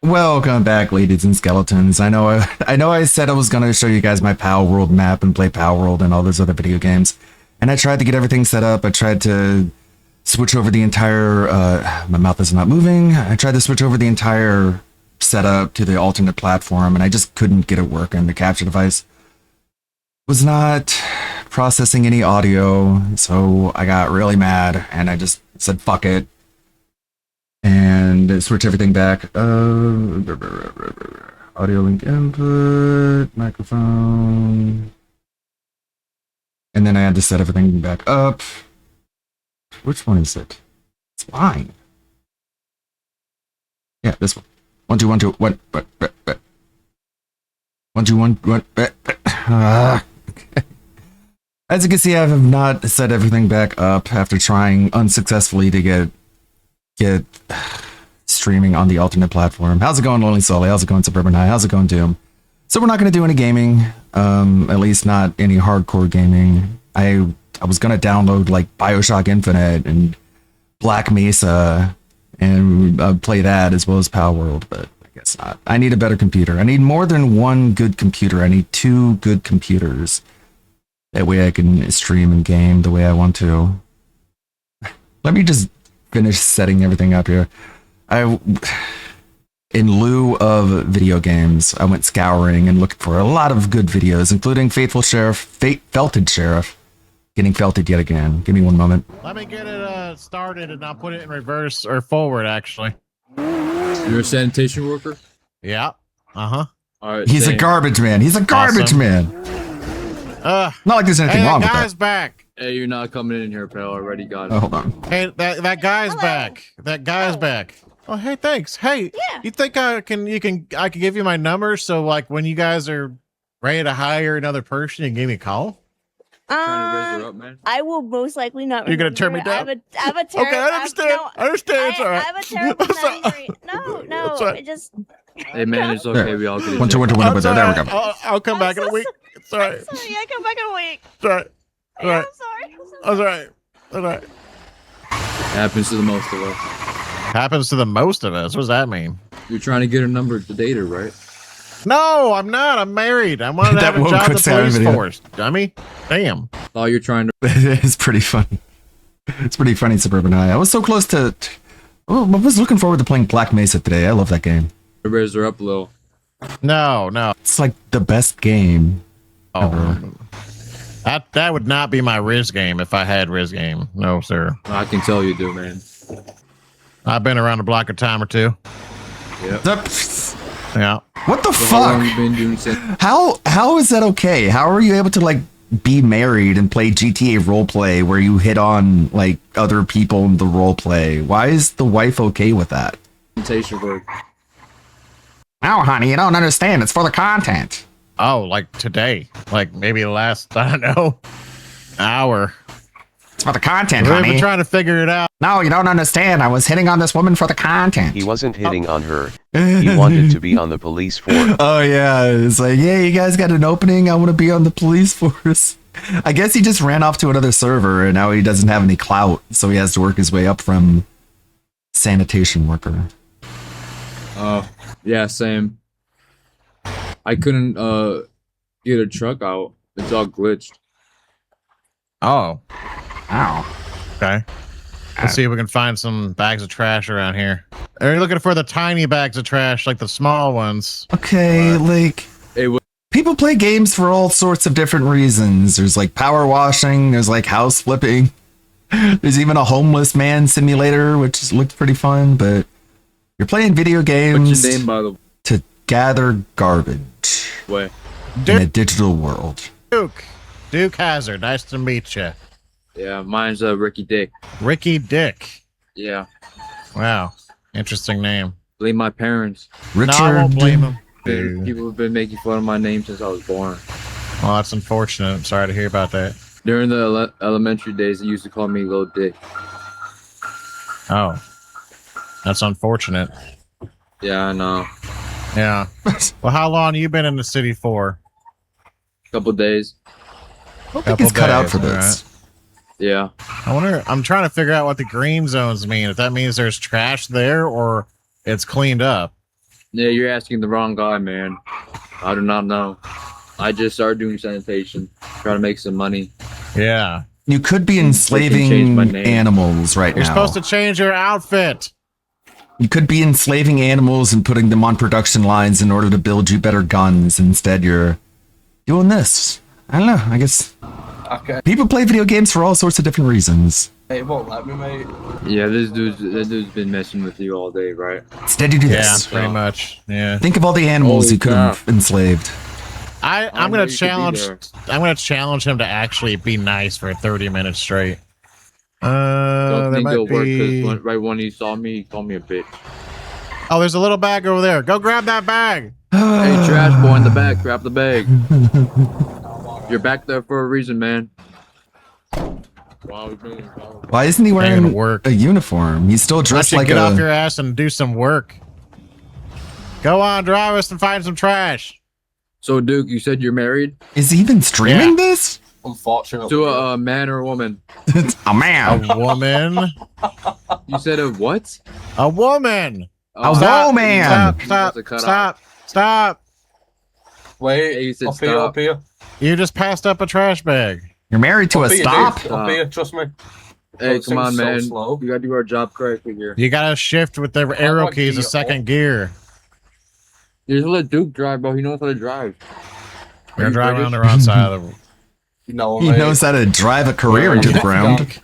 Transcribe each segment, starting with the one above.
Welcome back, ladies and skeletons. I know I said I was gonna show you guys my Power World map and play Power World and all those other video games, and I tried to get everything set up. I tried to switch over the entire. My mouth is not moving. I tried to switch over the entire setup to the alternate platform, and I just couldn't get it working. The capture device was not processing any audio, so I got really mad, and I just said fuck it. And switch everything back. Audio link input, microphone. And then I had to set everything back up. Which one is it? It's mine. Yeah, this one. 1, 2, 1, 2, 1, 1, 2, 1, 1. As you can see, I have not set everything back up after trying unsuccessfully to get streaming on the alternate platform. How's it going, Lonely Sully? How's it going, Suburban High? How's it going, Doom? So we're not going to do any gaming, at least not any hardcore gaming. I was going to download like BioShock Infinite and Black Mesa and play that as well as Power World, but I guess not. I need a better computer. I need more than one good computer. I need 2 good computers. That way I can stream and game the way I want to. Let me just finish setting everything up here. In lieu of video games, I went scouring and looked for a lot of good videos, including Felted Sheriff, getting felted yet again. Give me one moment. Let me get it started and I'll put it in reverse or forward, actually. You're a sanitation worker? Yeah. Uh-huh. All right. He's a garbage man. He's a garbage man. Not like there's anything wrong with that. That guy's back. Hey, you're not coming in here, pal. Already got it. Oh, hold on. Hey, that guy's back. That guy's back. Oh, hey, thanks. Hey, Yeah. you think I can give you my number so like when you guys are ready to hire another person, you can give me a call? Trying to raise her up, man. I will most likely not. You're gonna turn me remember. down? I have a terrible. Okay, I understand. No, I understand. It's all right. I have a terrible That's all- memory. No, That's all right. it just. Hey, man, it's okay. We all get it. 1, 2, 1, 2, 1, 2, there we go. I'll come back in a I'm so week. It's all right. I'm sorry, I come back in a week. It's all right. All Yeah, right. I'm sorry. I'm so That's sorry. all right. All right. Happens to the most of us. Happens to the most of us. What does that mean? You're trying to get her number to date her, right? No, I'm not. I'm married. I wanted to That have a won't job quit in the sound police video. force. Dummy. Damn. Thought you're trying to. It's pretty funny. It's pretty funny, Suburban High. I was so close to. Oh, I was looking forward to playing Black Mesa today. I love that game. raise her up a little. No. It's like the best game. Oh, that would not be my Riz game if I had Riz game. No, sir. I can tell you do, man. I've been around the block a time or two. Yep. Yeah. What the So how long you fuck? been doing since? How is that okay? How are you able to like be married and play GTA roleplay where you hit on like other people in the roleplay? Why is the wife okay with that? Sanitation work. Oh, honey, you don't understand. It's for the content. Oh, like today. Like maybe the last, I don't know, hour. It's for the content, We've been honey. trying to figure it out. No, you don't understand. I was hitting on this woman for the content. He wasn't hitting on her. He wanted to be on the police force. Oh yeah, it's like, yeah, you guys got an opening. I want to be on the police force. I guess he just ran off to another server and now he doesn't have any clout, so he has to work his way up from sanitation worker. Yeah, same. I couldn't get a truck out. It's all glitched. Oh, Ow. okay. Let's see if we can find some bags of trash around here. Are you looking for the tiny bags of trash, like the small ones? Okay, like Hey, what? people play games for all sorts of different reasons. There's like power washing, there's like house flipping. There's even a homeless man simulator, which looked pretty fun, but you're playing video games What's your name, by the to gather garbage way? in a digital world. Duke Hazard. Nice to meet you. Yeah, mine's Ricky Dick. Ricky Dick. Yeah. Wow. Interesting name. Blame my parents. Richard. No, I won't blame him. People have been making fun of my name since I was born. Well, that's unfortunate. I'm sorry to hear about that. During the elementary days, they used to call me Little Dick. Oh. That's unfortunate. Yeah, I know. Yeah. Well, how long have you been in the city for? Couple days. I think he's cut out for days, this. Yeah. I wonder, I'm trying to figure out what the green zones mean. If that means there's trash there or it's cleaned up. Yeah, you're asking the wrong guy, man. I do not know. I just started doing sanitation, trying to make some money. Yeah. You could be change my enslaving name. animals right You're now. supposed to change your outfit. You could be enslaving animals and putting them on production lines in order to build you better guns. Instead, you're doing this. I don't know. I guess Okay. people play video games for all sorts of different reasons. It won't let me, mate. Yeah, this dude's been messing with you all day, right? Instead, you do Yeah, this. pretty much. Yeah. Think of all the animals Holy you could have enslaved. I'm I gonna know you could be challenge. there. I'm gonna challenge him to actually be nice for 30 minutes straight. Don't There think might it'll work be. because right when he saw me, he called me a bitch. Oh, there's a little bag over there. Go grab that bag. Hey, trash boy in the back, grab the bag. You're back there for a reason, man. Wow, Why isn't he Ain't wearing gonna work. a uniform? He's still Why dressed don't you like get a. off your ass and do some work. Go on, drive us and find some trash. So, Duke, you said you're married Is he even streaming this? Unfortunately. to a man or a woman? A man. A woman. You said a what? A woman. A Stop. woman. Stop. That's Stop. a cutout. Stop. Stop. Wait, He said up here, stop. up here. You just passed up a trash bag. You're married to a Up here, stop. dude. Up here, trust me. Hey, Those come on, things so man. slow. We gotta do our job correctly here. You gotta shift with the arrow want keys to to be second gear. You just let Duke drive, bro. He knows how to drive. You're you driving on British? the wrong side of the No, He mate. knows how to drive a career into the ground.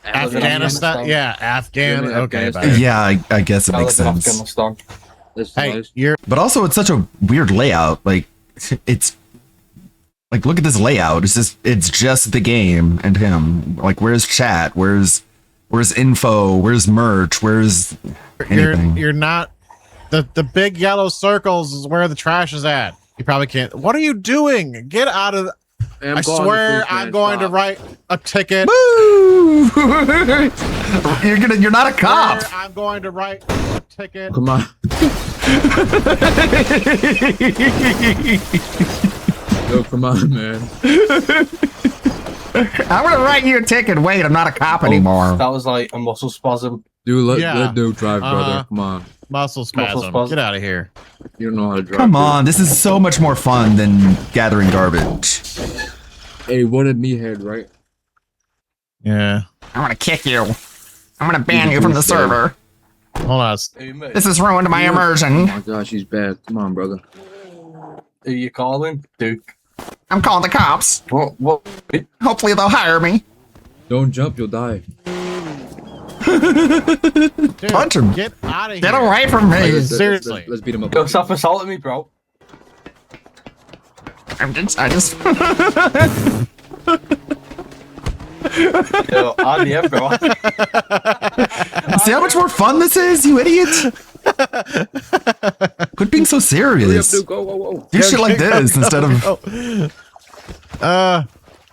Afghanistan. Yeah, Afghan. Yeah, Okay, Afghanistan. bye. Yeah, I guess it I makes live in sense. Afghanistan. That's Hey, nice. you're But also, it's such a weird layout. Like, it's like, look at this layout. It's just the game and him. Like, where's chat? Where's info? Where's merch? Where's anything? you're not the big yellow circles is where the trash is at. You probably can't. What are you doing? Get out of. Hey, I'm I calling the swear police, man. I'm going to Stop. write a ticket. Woo! You're not a cop. Swear I'm going to write a ticket. Come on. Yo, come on, man. I'm gonna write you a ticket. Wait, I'm not a cop anymore. That was like a muscle spasm. Dude, let Yeah. Duke drive, brother. Uh-huh. Come on. Muscle spasm. spasm. Get out of here. You don't know how to drive. Come dude. on, this is so much more fun than gathering garbage. Hey, what a meathead, right? Yeah. I'm gonna kick you. I'm gonna ban you from the server. Hold on. Hey, mate. This has ruined my Oh immersion. my gosh, he's bad. Come on, brother. Who you calling? Duke. I'm calling the cops. What? Hopefully they'll hire me. Don't jump, you'll die. Dude, Punch him. Get out of here. Get away from me. Seriously. Let's beat him up. Go self-assaulting me, bro. I just Yo, yeah, bro. see how much more fun this is, you idiot. Quit being so Hurry up, serious. Duke. Whoa, whoa, whoa. Do shit like this instead of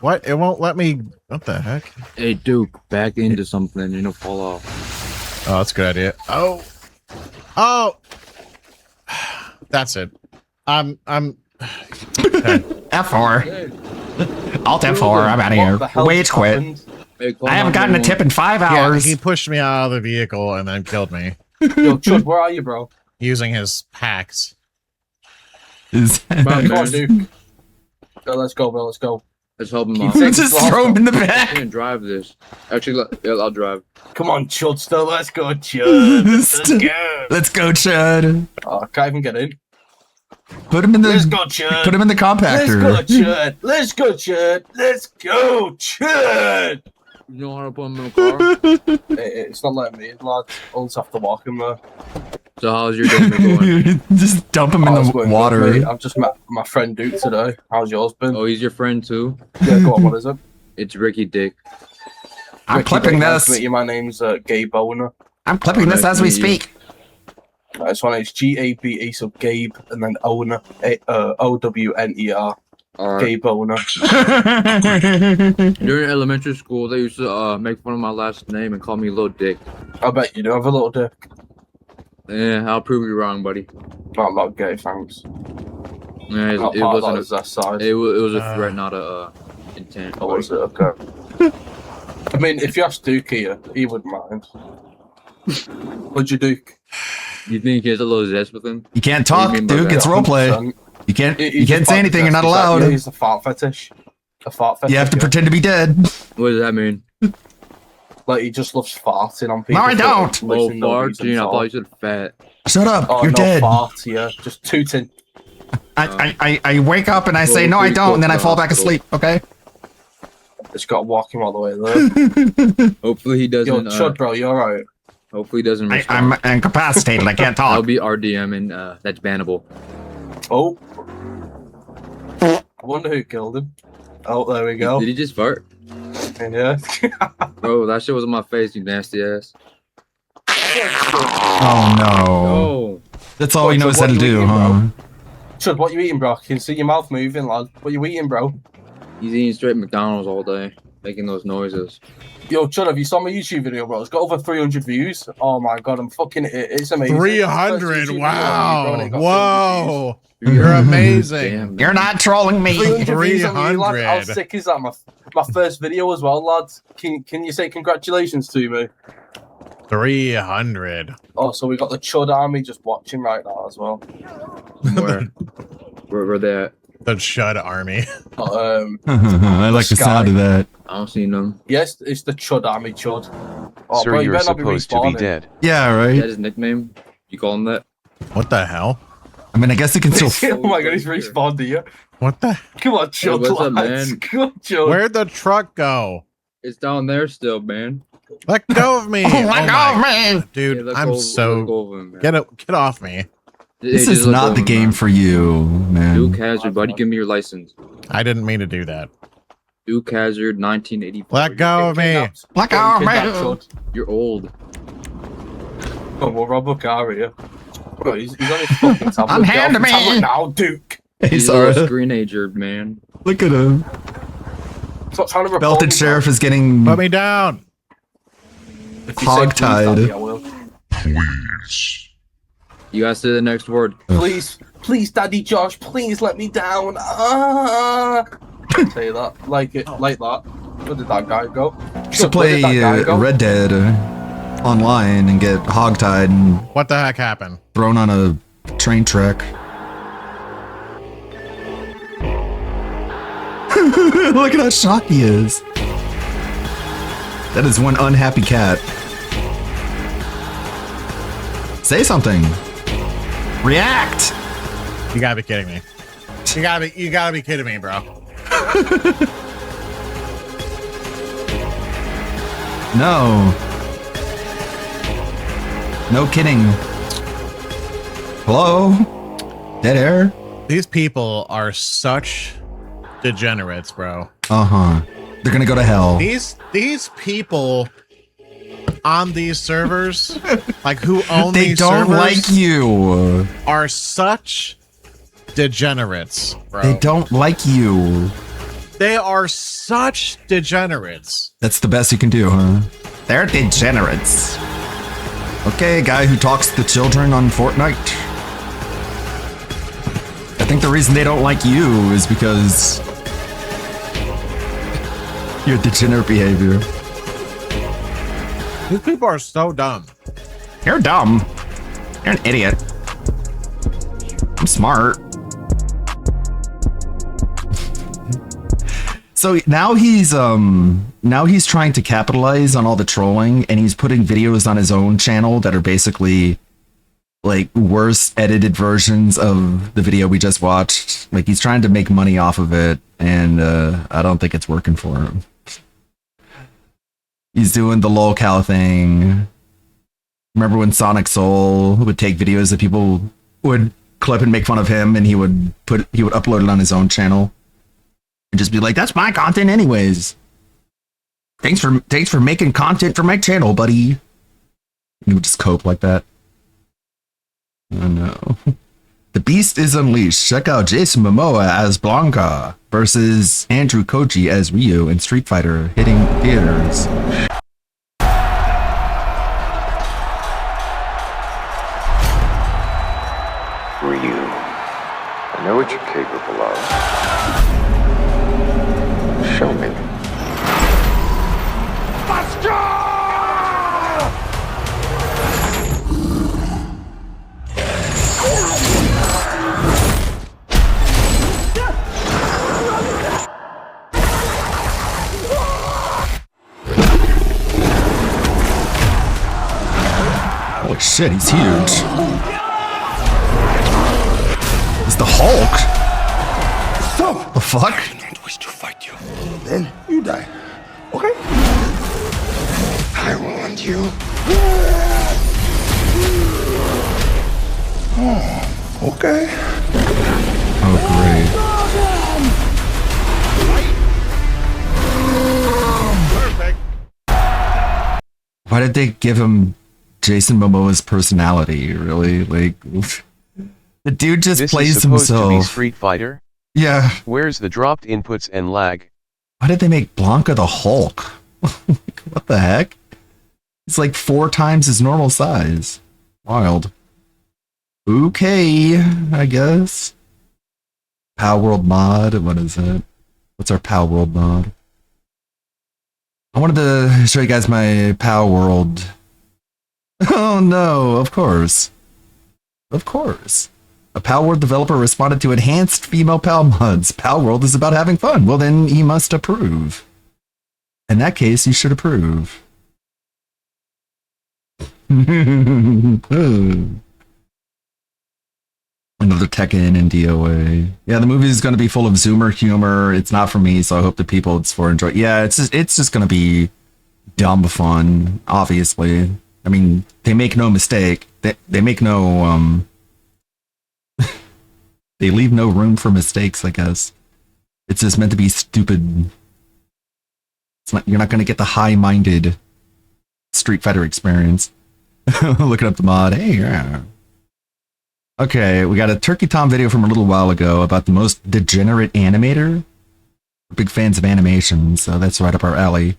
What? It won't let me. What the heck? Hey, Duke, back into something and you'll fall off. Oh, that's a good idea. Oh. That's it. I'm. Okay. F4. Alt F4. I'm out of What the here. hell Wage just quit. happened? Hey, call I haven't gotten a 911. tip in 5 Yeah, hours. he pushed me out of the vehicle and then killed me Yo, Chud, where are you, bro? using his hacks. Is- Come on, Come on, man. Duke. Go, let's go, bro. Let's go. Let's help him Keep out. saying- Just throw him in the I back. can't drive this. Actually, yeah, I'll drive. Come on, Chudster. Let's go, Chud. Let's go. Let's go, Chud. Oh, I can't even get in. Put him in Let's the go, Chud. put him in the Let's go, compactor. Chud. Let's go, Chud. Let's go, Chud. You know how to put him in a car? It's not letting me in, lad. I'll just have to walk him there. So how's your day been going? Just dump him in Oh, it's the going good, water. mate. I've just met my friend Duke today. How's yours been? Oh, he's your friend too? Yeah, go on, what is it? It's Ricky Dick. I'm Ricky, clipping nice to this. meet you. My name's Gabe Owner. I'm clipping this as we speak. This one is GABE, so Gabe, and then Owner, OWNER. Alright. Gabe Owner. During elementary school, they used to make fun of my last name and call me Little Dick. I bet you do have a little dick. Yeah, I'll prove you wrong, buddy. No, I'm not gay, thanks. Yeah, Not it part of that wasn't. is that size. It was a threat, not a intent. Or was it? Okay. I mean, if you asked Duke here, he wouldn't mind. What'd you Duke? You think he has a little zest with him? You can't What do you talk, mean by Duke. that? It's roleplay. 100%. You can't. He's You can't just say anything. You're not allowed. He's a fart fetish. A fart fetish. You have to yeah. pretend to be dead. What does that mean? Like he just loves farting on people. No, I for, don't. Oh, listening to fart? reason Gene, I for. thought you said fat. Shut up. Oh, You're no, dead. fart, yeah. Just tooting. I wake up and I say Well, no, I pretty don't, close and then to I the fall back hospital. asleep. Okay. Just got to walk him all the way there. Hopefully he Yo, doesn't. Chud, bro, you alright? Hopefully he doesn't. I'm respond. incapacitated. I can't That'll talk. be RDM, and that's bannable. Oh. I wonder who killed him. Oh, there we go. Did he just fart? Yeah. Bro, that shit was on my face, you nasty ass. Oh no. Oh, That's all he What, knows so how to what you do, eating, huh? Chud, what you eating, bro? I can see your mouth moving, lad. What you eating, bro? he's eating straight McDonald's all day, making those noises. Yo, Chud, have you saw my YouTube video, bro? It's got over 300 views. Oh my god, I'm fucking it's amazing. 300. First YouTube video Wow. on me, bro, and it got 300 views. Whoa. You're amazing. Damn, man. You're not trolling me. 300 views on you, lad. How 300. sick is that? My first video as well, lads. Can you say congratulations to me? 300. Oh, so we got the Chud army just watching right now as well. Where? Where they at? The Chud army. I like the sound of that. I don't see them. Yes, it's the Chud army, Chud. Oh, Sir, bro, you you're better not be supposed to be respawning. dead. Yeah, Is right. that his nickname? You call him that? What the hell? I mean, I guess it can still. Oh my god, he's respawned here. What the? Come on, Chud, what's up, lads. man? Come on, Chud. Where'd the truck go? It's down there still, man. Let go of me. Oh my god, my- man! Dude, Yeah, let I'm go- let so. go of him, man. Get off me. This Hey, is just let go not of the him, game man. for you, man. Duke Hazard, buddy, give me your license. I didn't mean to do that. Duke Hazard, 1984. Let go of me. Kidnapped. Let Getting go of kidnapped, me. Chud. You're old. Oh, we'll rob a car here. Bro, he's on his fucking tablet. Unhand Get off the me. tablet now, Duke. Hey, He's a little sorry. screen-ager, man. Look at him. Stop trying to record Belted me, Sheriff bro. is getting. Put me down. If you say please, hogtied. Daddy, I will. You guys say the next word. Please, please, Daddy Josh, please let me down. Say that, like it, like that. Where did that guy go? To Where play did that guy go? Red Dead online and get hogtied and What the heck happened? thrown on a train track. Look at how shocked he is. That is one unhappy cat. Say something. React. You gotta be kidding me. You gotta be kidding me, bro. No. No kidding. Hello? Dead air? These people are such degenerates, bro. Uh-huh. They're gonna go to hell. These people on these servers, like who own They these don't servers, like you. are such degenerates, bro. They don't like you. They are such degenerates. That's the best you can do, huh? They're degenerates. Okay, guy who talks to children on Fortnite. I think the reason they don't like you is because your degenerate behavior. These people are so dumb. You're dumb. You're an idiot. I'm smart. So now he's trying to capitalize on all the trolling, and he's putting videos on his own channel that are basically like worse edited versions of the video we just watched. Like he's trying to make money off of it, and I don't think it's working for him. He's doing the lolcow thing. Remember when Sonic Soul would take videos that people would clip and make fun of him, and he would upload it on his own channel and just be like, "That's my content, anyways. Thanks for making content for my channel, buddy." And he would just cope like that. Oh no. The Beast is unleashed. Check out Jason Momoa as Blanca versus Andrew Koji as Ryu in Street Fighter, hitting theaters. Ryu, I know what you're capable of. Show me. shit, he's huge. It's the Hulk? Stop! The fuck? I do not wish to fight you. Then you die. Okay? I will end you. Oh, okay. Oh, great. Perfect. Why did they give him Jason Momoa's personality, really? Like, the dude just This plays is supposed to be himself. Street Fighter? Yeah. Where's the dropped inputs and lag? Why did they make Blanca the Hulk? What the heck? It's like 4 times his normal size. Wild. Okay, I guess. Power World mod, what is it? What's our Power World mod? I wanted to show you guys my Power World. Oh no, of course. Of course. A Power World developer responded to enhanced female PAL mods. Power World is about having fun. Well then, he must approve. In that case, you should approve. Another Tekken and DOA. Yeah, the movie is going to be full of Zoomer humor. It's not for me, so I hope the people it's for enjoy. Yeah, it's just going to be dumb fun, obviously. I mean, they make no mistake. They make no, they leave no room for mistakes, I guess. It's just meant to be stupid. It's not, you're not going to get the high-minded Street Fighter experience. Looking up the mod. Hey, yeah. Okay, we got a Turkey Tom video from a little while ago about the most degenerate animator. We're big fans of animation, so that's right up our alley.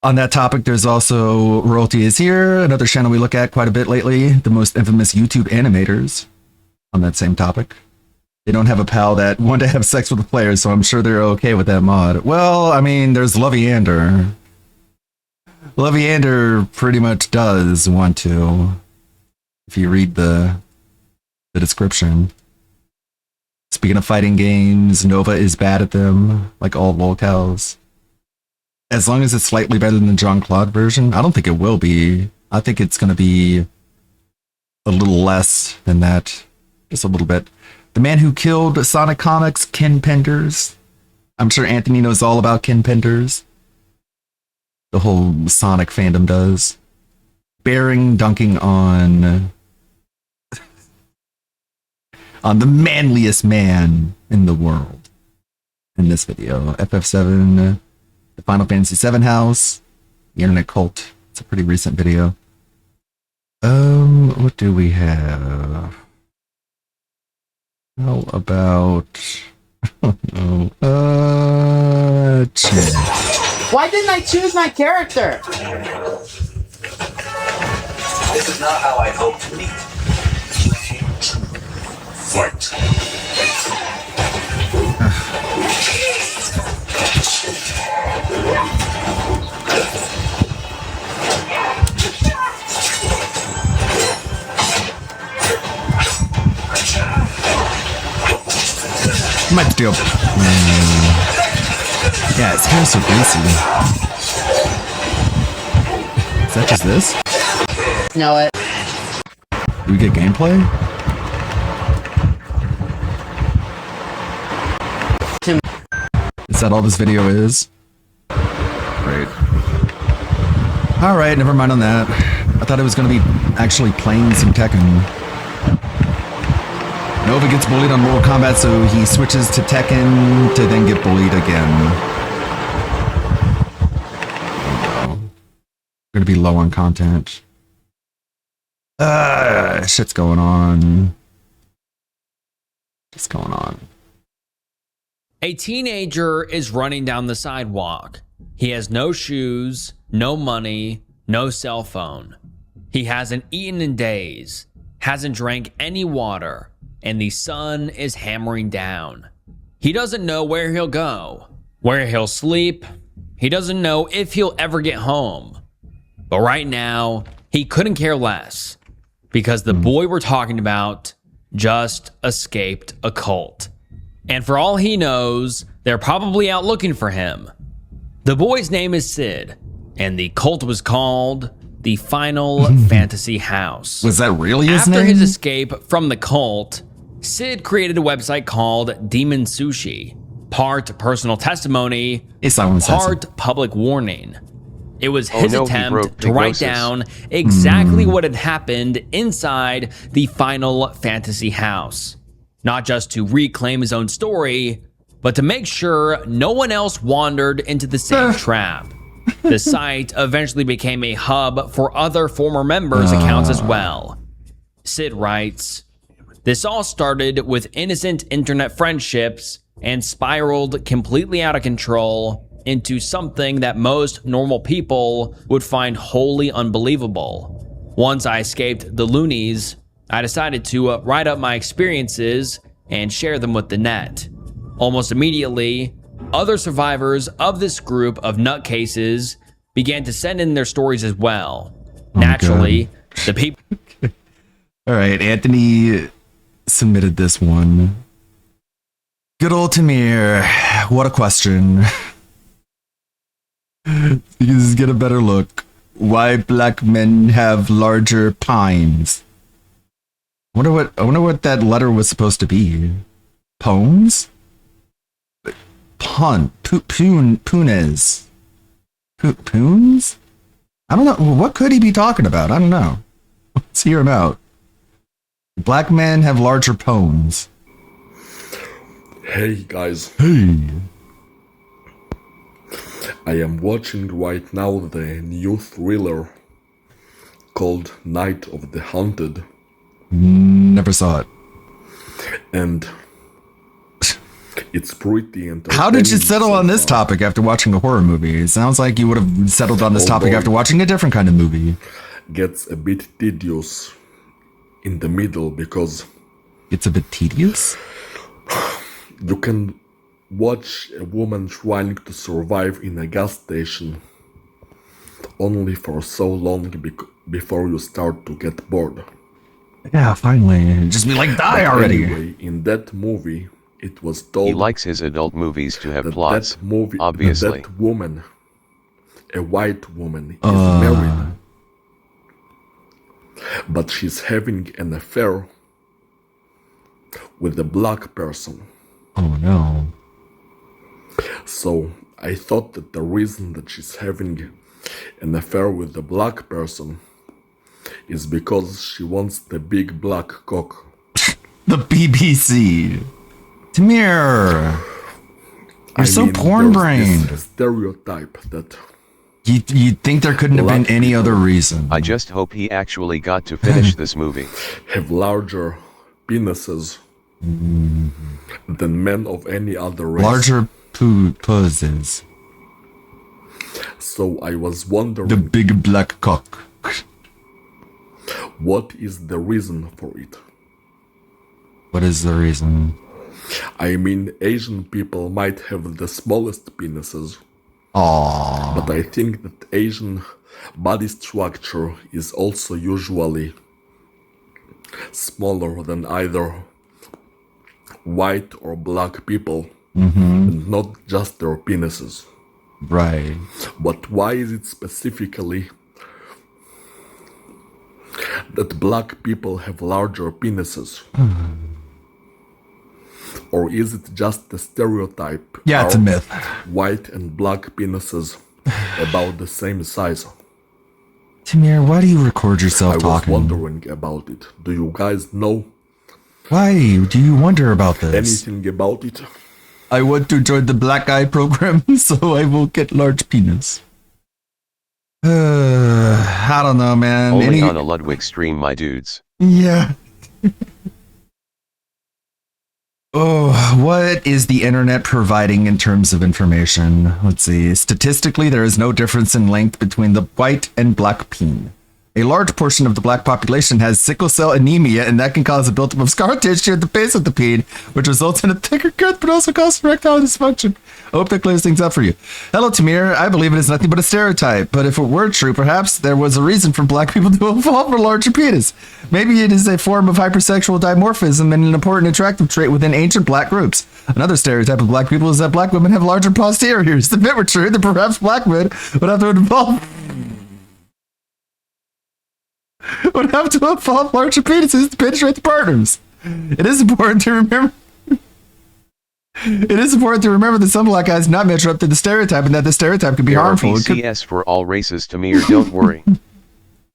On that topic, there's also Royalty is Here, another channel we look at quite a bit lately, the most infamous YouTube animators. On that same topic. They don't have a pal that wanted to have sex with the players, so I'm sure they're okay with that mod. Well, I mean, there's Lovey-Ander. Lovey-Ander pretty much does want to, if you read the description. Speaking of fighting games, Nova is bad at them, like all lolcows. As long as it's slightly better than the Jean-Claude version, I don't think it will be. I think it's going to be a little less than that. Just a little bit. The man who killed Sonic Comics, Ken Penders. I'm sure Anthony knows all about Ken Penders. The whole Sonic fandom does. Bearing dunking on the manliest man in the world in this video. FF7, the Final Fantasy VII house, the internet cult. It's a pretty recent video. What do we have? How about Chin. Why didn't I choose my character? This is not how I hoped to meet. Fight. I might do. Yeah, his hair's so greasy. Is that just this? Know it. Do we get gameplay? Is that all this video is? Great. Alright, never mind on that. I thought it was gonna be actually playing some Tekken. Nova gets bullied on Mortal Kombat, so he switches to Tekken to then get bullied again. Gonna be low on content. Shit's going on. What's going on? A teenager is running down the sidewalk. He has no shoes, no money, no cell phone. He hasn't eaten in days, hasn't drank any water, and the sun is hammering down. He doesn't know where he'll go, where he'll sleep. He doesn't know if he'll ever get home. But right now, he couldn't care less because the boy we're talking about just escaped a cult. And for all he knows, they're probably out looking for him. The boy's name is Sid, and the cult was called the Final Fantasy House. Was that really his After name? his escape from the cult, Sid created a website called Demon Sushi, part personal testimony, part public warning. It was his attempt to write down exactly what had happened inside the Final Fantasy House. Not just to reclaim his own story, but to make sure no one else wandered into the same trap. The site eventually became a hub for other former members' accounts as well. Sid writes, "This all started with innocent internet friendships and spiraled completely out of control into something that most normal people would find wholly unbelievable. Once I escaped the loonies, I decided to write up my experiences and share them with the net. Almost immediately, other survivors of this group of nutcases began to send in their stories as well. Naturally, the people..." All right, Anthony submitted this one. Good old Tamir, what a question. Let's get a better look. Why black men have larger pines? I wonder what that letter was supposed to be. Pones? Punes. Poons? I don't know. What could he be talking about? I don't know. Let's hear him out. Black men have larger pones. Hey guys. Hey. I am watching right now the new thriller called Night of the Haunted. Never saw it. And it's pretty entertaining. How did you settle on this topic after watching a horror movie? It sounds like you would have settled on this topic after watching a different kind of movie. Gets a bit tedious in the middle because... It's a bit tedious? You can watch a woman trying to survive in a gas station only for so long before you start to get bored. Yeah, finally. Just be like, die already. Anyway, in that movie, it was told... He likes his adult movies to have plots, that movie, obviously. That woman, a white woman, is married. But she's having an affair with a black person. Oh no. So I thought that the reason that she's having an affair with the black person is because she wants the big black cock. The BBC. Tamir. You're so porn-brained. There's this stereotype that... You think there couldn't have been any other reason. I just hope he actually got to finish this movie. Have larger penises than men of any other race. Larger pussies. So I was wondering... The big black cock. What is the reason for it? What is the reason? I mean, Asian people might have the smallest penises. Aww. But I think that Asian body structure is also usually smaller than either white or black people, and not just their penises. Right. But why is it specifically that black people have larger penises? Or is it just a stereotype? Yeah, it's a myth. White and black penises about the same size. Tamir, why do you record yourself talking? I was wondering about it. Do you guys know? Why do you wonder about this? Anything about it? I want to join the Black Eye program, so I will get large penis. I don't know, man. Only on a Ludwig stream, my dudes. Yeah. Oh, what is the internet providing in terms of information? Let's see. Statistically, there is no difference in length between the white and black peen. A large portion of the black population has sickle cell anemia, and that can cause a buildup of scar tissue at the base of the peen, which results in a thicker gut, but also causes erectile dysfunction. I hope that clears things up for you. Hello, Tamir. I believe it is nothing but a stereotype, but if it were true, perhaps there was a reason for black people to evolve for larger penis. Maybe it is a form of hypersexual dimorphism and an important attractive trait within ancient black groups. Another stereotype of black people is that black women have larger posteriors. If it were true, then perhaps black men would have to evolve What happened to evolve larger penises to penetrate the partners? It is important to remember. It is important to remember that some black guys not measure up to the stereotype, and that the stereotype can be harmful. It could, BCS for all races, Tamir, don't worry.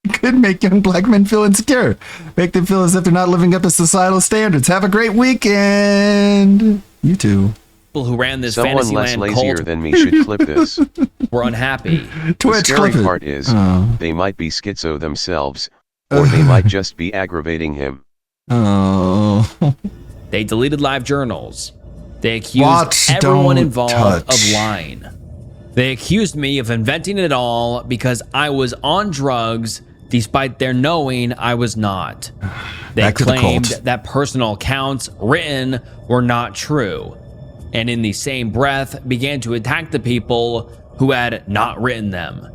it could make young black men feel insecure, make them feel as if they're not living up to societal standards. Have a great weekend. You too. People who ran this Someone less Fantasyland lazier cult than me should clip this. were unhappy. The scary part is, they might be schizo themselves, or they might just be aggravating him. Oh. They deleted live journals. They accused Watch, everyone don't involved touch. of lying. They accused me of inventing it all because I was on drugs, despite their knowing I was not. They Back to the claimed cult. that personal accounts written were not true, and in the same breath began to attack the people who had not written them.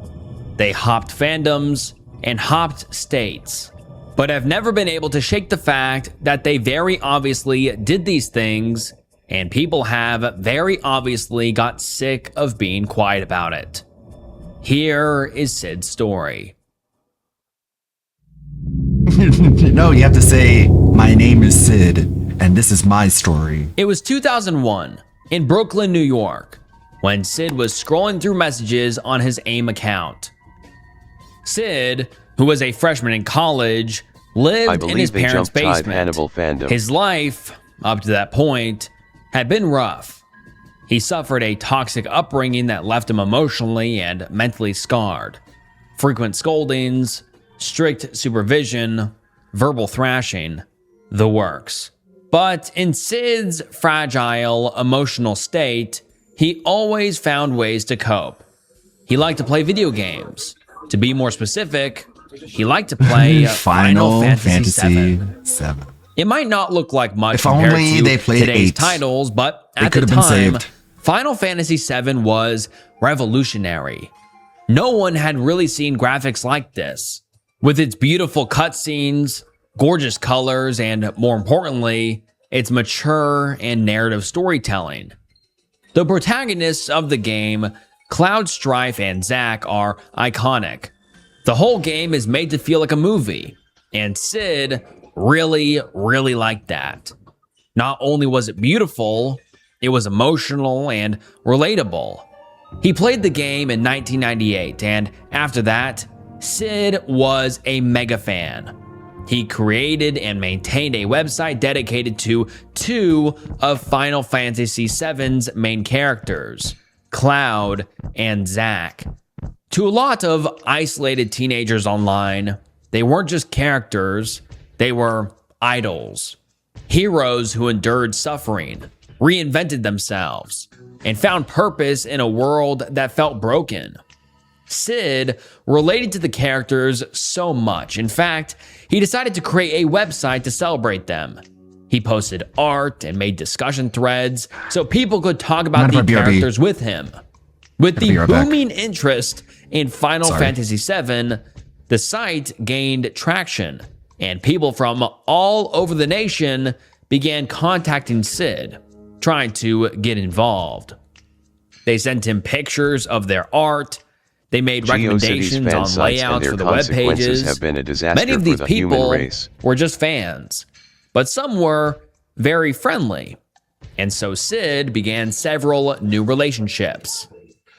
They hopped fandoms and hopped states, but have never been able to shake the fact that they very obviously did these things, and people have very obviously got sick of being quiet about it. Here is Sid's story. No, you have to say, my name is Sid, and this is my story. It was 2001 in Brooklyn, New York, when Sid was scrolling through messages on his AIM account. Sid, who was a freshman in college, I lived in believe his they parents' jumped Tide basement. Hannibal fandom. His life, up to that point, had been rough. He suffered a toxic upbringing that left him emotionally and mentally scarred. Frequent scoldings, strict supervision, verbal thrashing, the works. But in Sid's fragile emotional state, he always found ways to cope. He liked to play video games. To be more specific, he liked to play Final Fantasy VII. It might not look like much If compared only to they played today's 8. titles, but They at the could have been time, saved. Final Fantasy VII was revolutionary. No one had really seen graphics like this. With its beautiful cutscenes, gorgeous colors, and more importantly, its mature and narrative storytelling. The protagonists of the game, Cloud, Strife, and Zack, are iconic. The whole game is made to feel like a movie, and Sid really liked that. Not only was it beautiful, it was emotional and relatable. He played the game in 1998, and after that, Sid was a mega fan. He created and maintained a website dedicated to 2 of Final Fantasy VII's main characters, Cloud and Zack. To a lot of isolated teenagers online, they weren't just characters, they were idols. Heroes who endured suffering, reinvented themselves, and found purpose in a world that felt broken. Sid related to the characters so much. In fact, he decided to create a website to celebrate them. He posted art and made discussion threads so people could talk about the characters with him. With the booming interest in Final Fantasy VII, the site gained traction, and people from all over the nation began contacting Sid, trying to get involved. They sent him pictures of their art. They made recommendations on layouts for the web pages. Have been a disaster Many of for these the human people race. were just fans, but some were very friendly. And so Sid began several new relationships.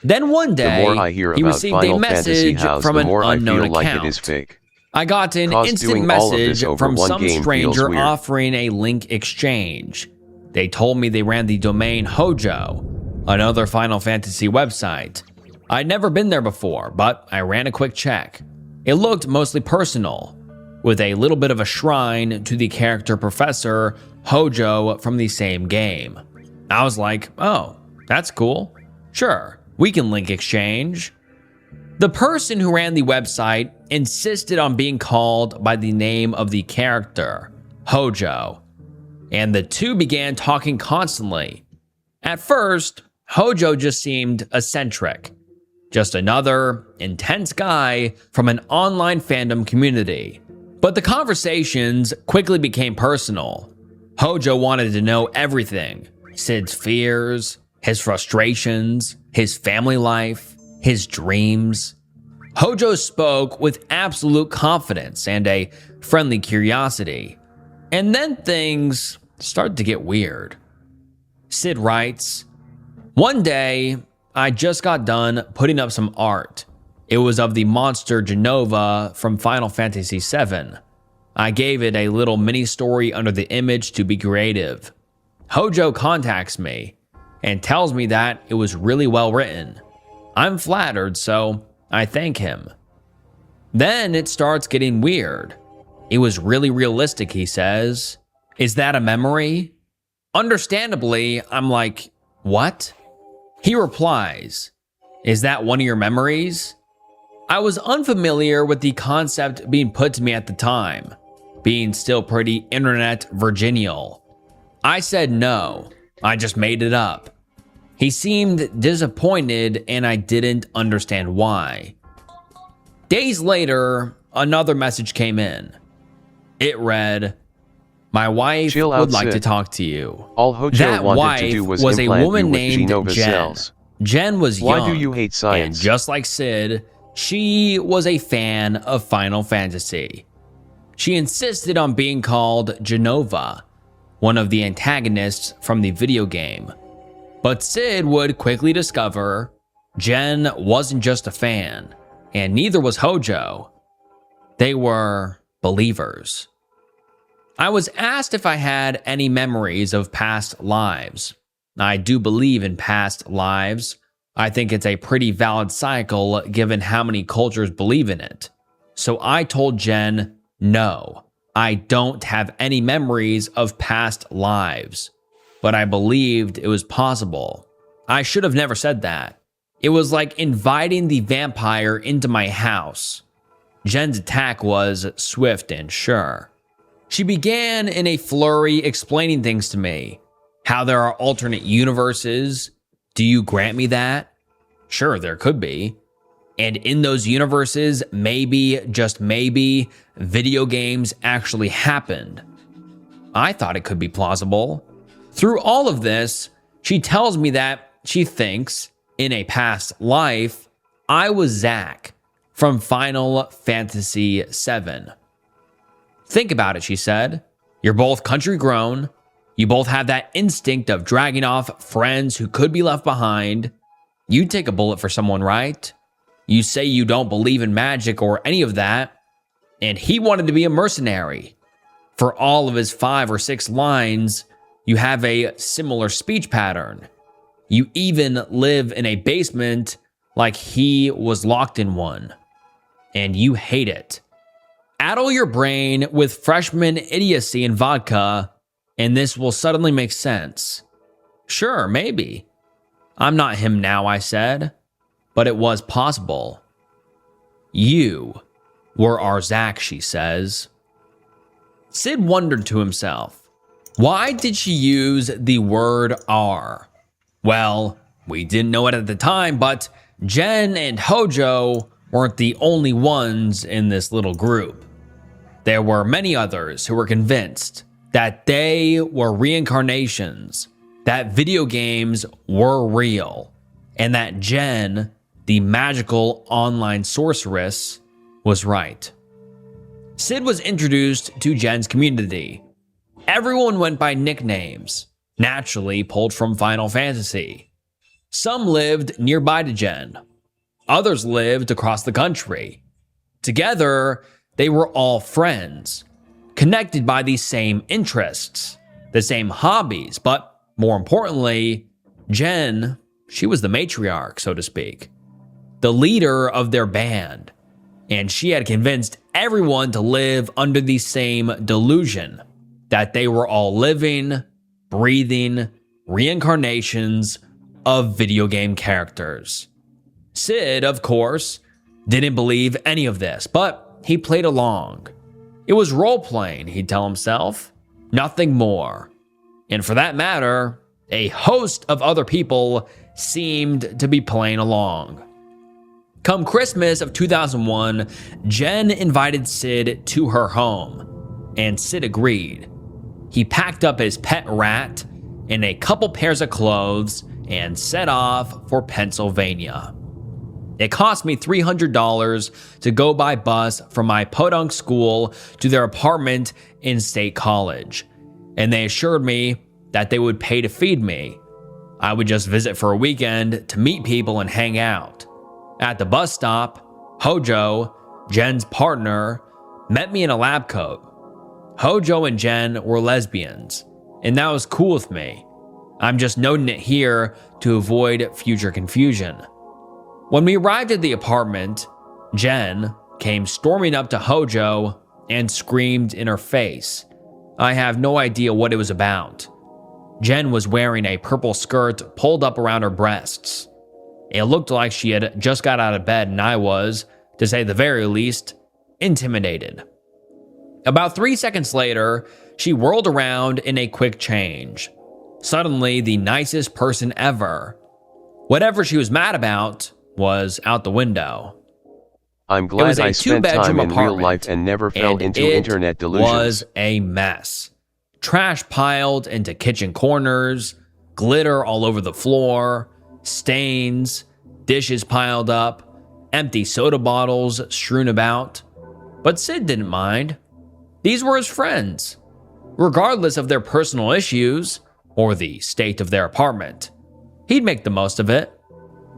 Then one day, The more I hear he about received Final a Fantasy message House, from the an more I unknown feel like account. it is fake. I got an Cause instant doing all of this message over from one some game feels stranger weird. offering a link exchange. They told me they ran the domain Hojo, another Final Fantasy website. I'd never been there before, but I ran a quick check. It looked mostly personal, with a little bit of a shrine to the character Professor Hojo from the same game. I was like, oh, that's cool. Sure, we can link exchange. The person who ran the website insisted on being called by the name of the character, Hojo, and the two began talking constantly. At first, Hojo just seemed eccentric, just another intense guy from an online fandom community. But the conversations quickly became personal. Hojo wanted to know everything: Sid's fears, his frustrations, his family life, his dreams. Hojo spoke with absolute confidence and a friendly curiosity. And then things started to get weird. Sid writes, "One day, I just got done putting up some art. It was of the monster Jenova from Final Fantasy VII. I gave it a little mini story under the image to be creative. Hojo contacts me and tells me that it was really well written. I'm flattered, so I thank him. Then it starts getting weird. It was really realistic," he says. "Is that a memory?" Understandably, I'm like, "What?" He replies, "Is that one of your memories?" I was unfamiliar with the concept being put to me at the time, being still pretty internet virginial. I said no, I just made it up. He seemed disappointed and I didn't understand why. Days later, another message came in. It read, "My wife Chill out, would like Sid. to talk to you." All Hojo That wanted wife to do was was a implant woman you with named Jenova Jen. cells. Jen was Why young. do you hate science? And just like Sid, she was a fan of Final Fantasy. She insisted on being called Jenova, one of the antagonists from the video game. But Sid would quickly discover Jen wasn't just a fan, and neither was Hojo. They were believers. I was asked if I had any memories of past lives. I do believe in past lives. I think it's a pretty valid cycle given how many cultures believe in it. So I told Jen, no, I don't have any memories of past lives. But I believed it was possible. I should have never said that. It was like inviting the vampire into my house. Jen's attack was swift and sure. She began in a flurry explaining things to me. How there are alternate universes. Do you grant me that? Sure, there could be. And in those universes, maybe, just maybe, video games actually happened. I thought it could be plausible. Through all of this, she tells me that she thinks, in a past life, I was Zack from Final Fantasy VII. Think about it, she said. You're both country grown. You both have that instinct of dragging off friends who could be left behind. You'd take a bullet for someone, right? You say you don't believe in magic or any of that. And he wanted to be a mercenary. For all of his 5 or 6 lines, you have a similar speech pattern. You even live in a basement like he was locked in one. And you hate it. Addle your brain with freshman idiocy and vodka, and this will suddenly make sense. Sure, maybe. I'm not him now, I said, but it was possible. You were our Zack, she says. Sid wondered to himself, why did she use the word "our"? Well, we didn't know it at the time, but Jen and Hojo weren't the only ones in this little group. There were many others who were convinced that they were reincarnations, that video games were real, and that Jen, the magical online sorceress, was right. Sid was introduced to Jen's community. Everyone went by nicknames, naturally pulled from Final Fantasy. Some lived nearby to Jen. Others lived across the country. Together, they were all friends, connected by the same interests, the same hobbies, but more importantly, Jen, she was the matriarch, so to speak, the leader of their band, and she had convinced everyone to live under the same delusion that they were all living, breathing reincarnations of video game characters. Sid, of course, didn't believe any of this, but he played along. It was role-playing, he'd tell himself, nothing more. And for that matter, a host of other people seemed to be playing along. Come Christmas of 2001, Jen invited Sid to her home, and Sid agreed. He packed up his pet rat and a couple pairs of clothes and set off for Pennsylvania. It cost me $300 to go by bus from my podunk school to their apartment in State College, and they assured me that they would pay to feed me. I would just visit for a weekend to meet people and hang out. At the bus stop, Hojo, Jen's partner, met me in a lab coat. Hojo and Jen were lesbians, and that was cool with me. I'm just noting it here to avoid future confusion. When we arrived at the apartment, Jen came storming up to Hojo and screamed in her face. I have no idea what it was about. Jen was wearing a purple skirt pulled up around her breasts. It looked like she had just got out of bed, and I was, to say the very least, intimidated. About 3 seconds later, she whirled around in a quick change. Suddenly, the nicest person ever. Whatever she was mad about was out the window. I'm glad I spent time in real life and never fell into internet delusions. It was a mess. Trash piled into kitchen corners, glitter all over the floor, stains, dishes piled up, empty soda bottles strewn about. But Sid didn't mind. These were his friends. Regardless of their personal issues or the state of their apartment, he'd make the most of it.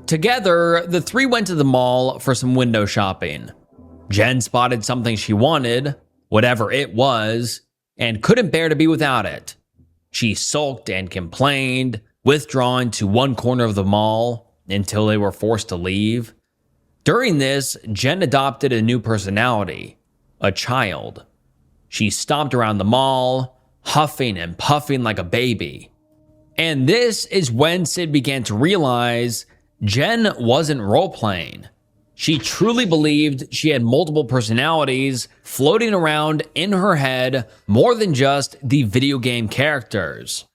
Together, the three went to the mall for some window shopping. Jen spotted something she wanted, whatever it was, and couldn't bear to be without it. She sulked and complained, withdrawing to one corner of the mall until they were forced to leave. During this, Jen adopted a new personality, a child. She stomped around the mall, huffing and puffing like a baby. And this is when Sid began to realize Jen wasn't role-playing. She truly believed she had multiple personalities floating around in her head more than just the video game characters.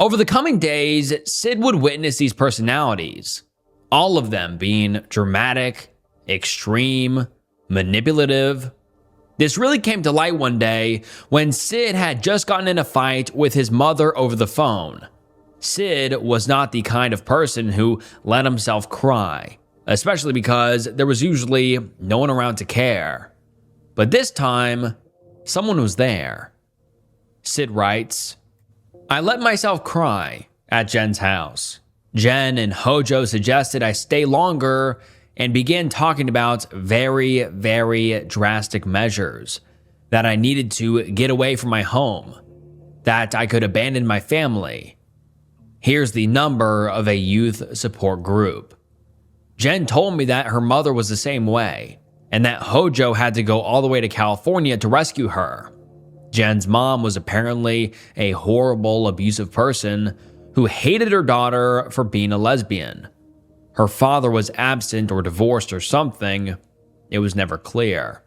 Over the coming days, Sid would witness these personalities, all of them being dramatic, extreme, manipulative. This really came to light one day when Sid had just gotten in a fight with his mother over the phone. Sid was not the kind of person who let himself cry, especially because there was usually no one around to care. But this time, someone was there. Sid writes, I let myself cry at Jen's house. Jen and Hojo suggested I stay longer and began talking about very, very drastic measures, that I needed to get away from my home, that I could abandon my family. Here's the number of a youth support group. Jen told me that her mother was the same way, and that Hojo had to go all the way to California to rescue her. Jen's mom was apparently a horrible, abusive person who hated her daughter for being a lesbian. Her father was absent or divorced or something. It was never clear.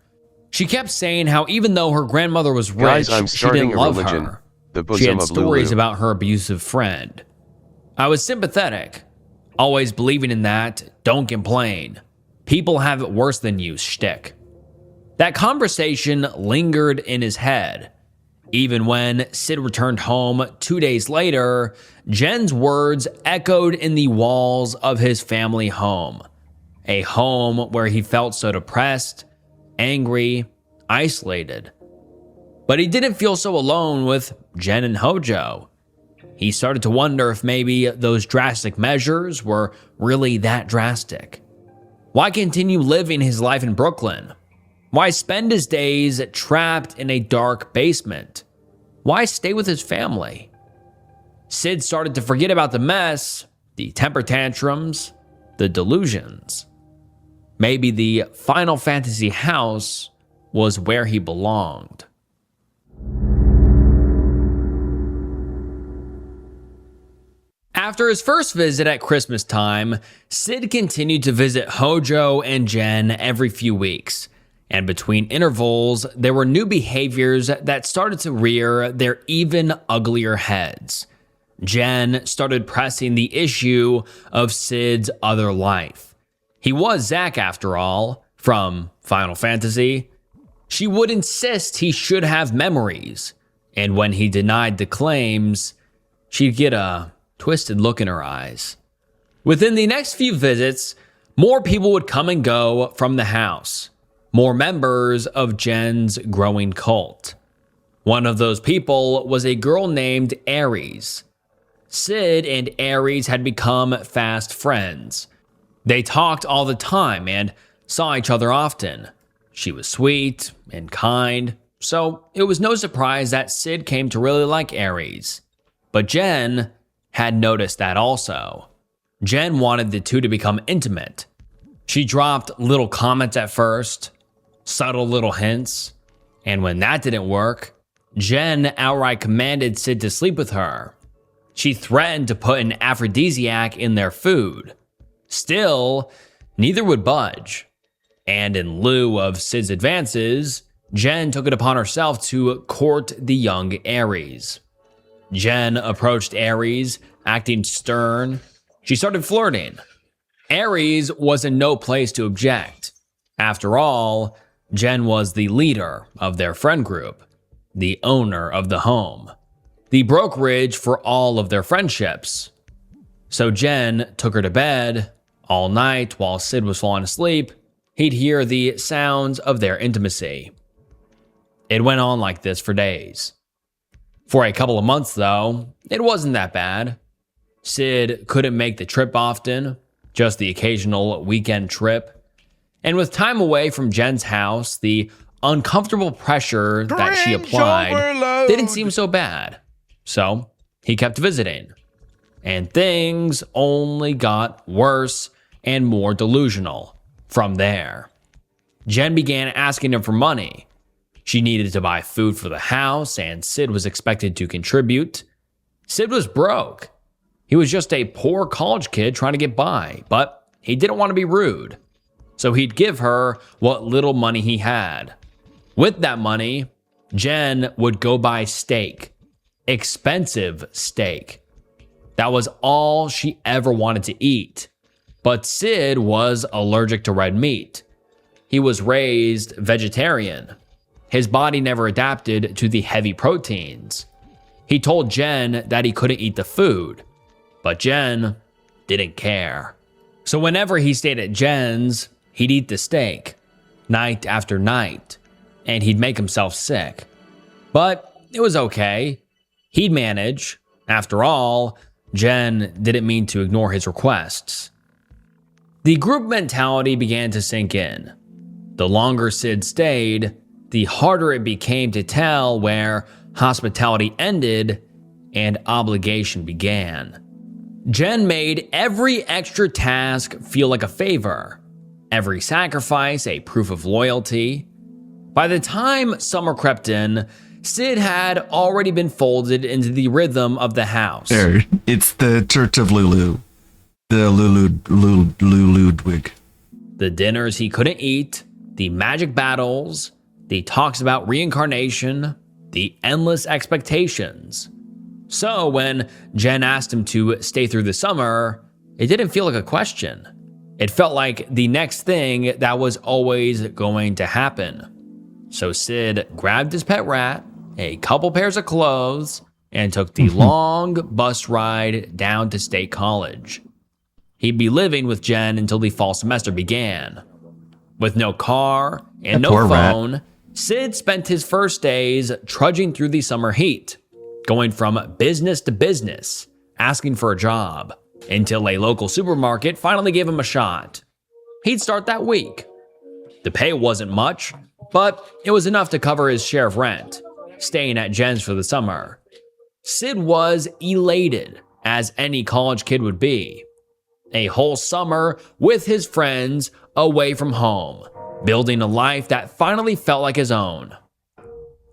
She kept saying how even though her grandmother was rich, she didn't love her. She had stories about her abusive friend. I was sympathetic, always believing in that don't complain, people have it worse than you shtick. That conversation lingered in his head. Even when Sid returned home 2 days later, Jen's words echoed in the walls of his family home. A home where he felt so depressed, angry, isolated. But he didn't feel so alone with Jen and Hojo. He started to wonder if maybe those drastic measures were really that drastic. Why continue living his life in Brooklyn? Why spend his days trapped in a dark basement? Why stay with his family? Sid started to forget about the mess, the temper tantrums, the delusions. Maybe the Final Fantasy house was where he belonged. After his first visit at Christmas time, Sid continued to visit Hojo and Jen every few weeks. And between intervals, there were new behaviors that started to rear their even uglier heads. Jen started pressing the issue of Sid's other life. He was Zack after all, from Final Fantasy. She would insist he should have memories, and when he denied the claims, she'd get a twisted look in her eyes. Within the next few visits, More people would come and go from the house. More members of Jen's growing cult. One of those people was a girl named Aries. Sid and Aries had become fast friends. They talked all the time and saw each other often. She was sweet and kind, so it was no surprise that Sid came to really like Aries. But Jen had noticed that also. Jen wanted the two to become intimate. She dropped little comments at first, subtle little hints, and when that didn't work, Jen outright commanded Sid to sleep with her. She threatened to put an aphrodisiac in their food. Still, neither would budge. And in lieu of Sid's advances, Jen took it upon herself to court the young Aries. Jen approached Aries, acting stern. She started flirting. Aries was in no place to object. After all, Jen was the leader of their friend group, the owner of the home, the brokerage for all of their friendships. So Jen took her to bed. All night while Sid was falling asleep, he'd hear the sounds of their intimacy. It went on like this for days. For a couple of months, though, it wasn't that bad. Sid couldn't make the trip often, just the occasional weekend trip. And with time away from Jen's house, the uncomfortable pressure that she applied didn't seem so bad. So he kept visiting. And things only got worse and more delusional from there. Jen began asking him for money. She needed to buy food for the house, and Sid was expected to contribute. Sid was broke. He was just a poor college kid trying to get by, but he didn't want to be rude. So he'd give her what little money he had. With that money, Jen would go buy steak. Expensive steak. That was all she ever wanted to eat. But Sid was allergic to red meat. He was raised vegetarian. His body never adapted to the heavy proteins. He told Jen that he couldn't eat the food, but Jen didn't care. So whenever he stayed at Jen's, he'd eat the steak, night after night, and he'd make himself sick. But it was okay. He'd manage. After all, Jen didn't mean to ignore his requests. The group mentality began to sink in. The longer Sid stayed, the harder it became to tell where hospitality ended and obligation began. Jen made every extra task feel like a favor, every sacrifice a proof of loyalty. By the time summer crept in, Sid had already been folded into the rhythm of the house. There, it's the Church of Lulu. The Ludwig. The dinners he couldn't eat, the magic battles, the talks about reincarnation, the endless expectations. So when Jen asked him to stay through the summer, it didn't feel like a question. It felt like the next thing that was always going to happen. So Sid grabbed his pet rat, a couple pairs of clothes, and took the long bus ride down to State College. He'd be living with Jen until the fall semester began. With no car and no phone, Sid spent his first days trudging through the summer heat, going from business to business, asking for a job, until a local supermarket finally gave him a shot. He'd start that week. The pay wasn't much, but it was enough to cover his share of rent, staying at Jen's for the summer. Sid was elated, as any college kid would be. A whole summer with his friends away from home, building a life that finally felt like his own.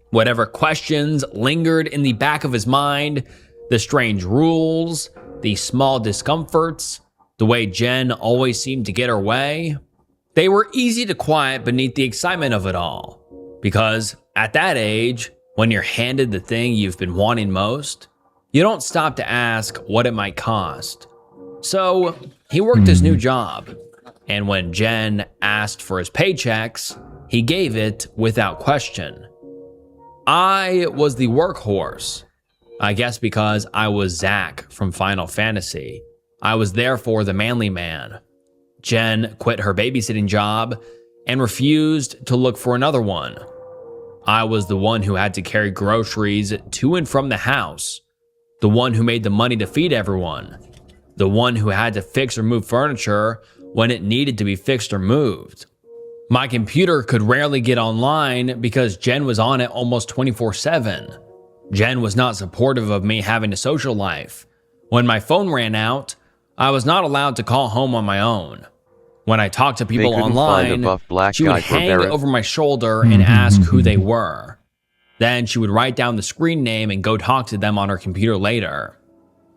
Whatever questions lingered in the back of his mind, the strange rules, the small discomforts, the way Jen always seemed to get her way, they were easy to quiet beneath the excitement of it all. Because at that age, when you're handed the thing you've been wanting most, you don't stop to ask what it might cost. So he worked his new job, and when Jen asked for his paychecks, he gave it without question. I was the workhorse. I guess because I was Zack from Final Fantasy. I was therefore the manly man. Jen quit her babysitting job and refused to look for another one. I was the one who had to carry groceries to and from the house, the one who made the money to feed everyone, the one who had to fix or move furniture when it needed to be fixed or moved. My computer could rarely get online because Jen was on it almost 24/7. Jen was not supportive of me having a social life. When my phone ran out, I was not allowed to call home on my own. When I talked to people online, she would hang over my shoulder and ask who they were. Then she would write down the screen name and go talk to them on her computer later.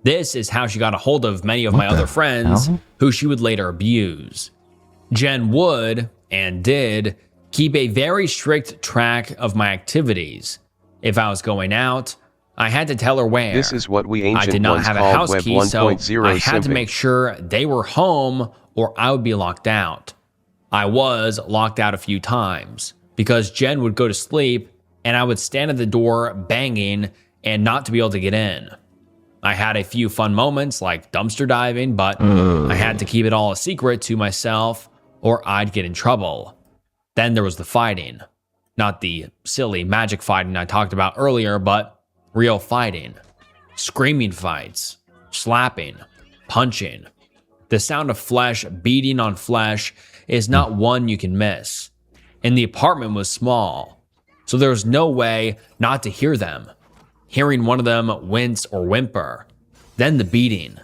This is how she got a hold of many of my other friends who she would later abuse. Jen would, and did, keep a very strict track of my activities. If I was going out, I had to tell her where. This is what we ancient I did not ones have a called house Web key, so 1.0 I had to simping. make sure they were home or I would be locked out. I was locked out a few times because Jen would go to sleep and I would stand at the door banging and not to be able to get in. I had a few fun moments like dumpster diving, but I had to keep it all a secret to myself or I'd get in trouble. Then there was the fighting. Not the silly magic fighting I talked about earlier, but real fighting. Screaming fights, slapping, punching. The sound of flesh beating on flesh is not one you can miss. And the apartment was small, so there was no way not to hear them. Hearing one of them wince or whimper, then the beating,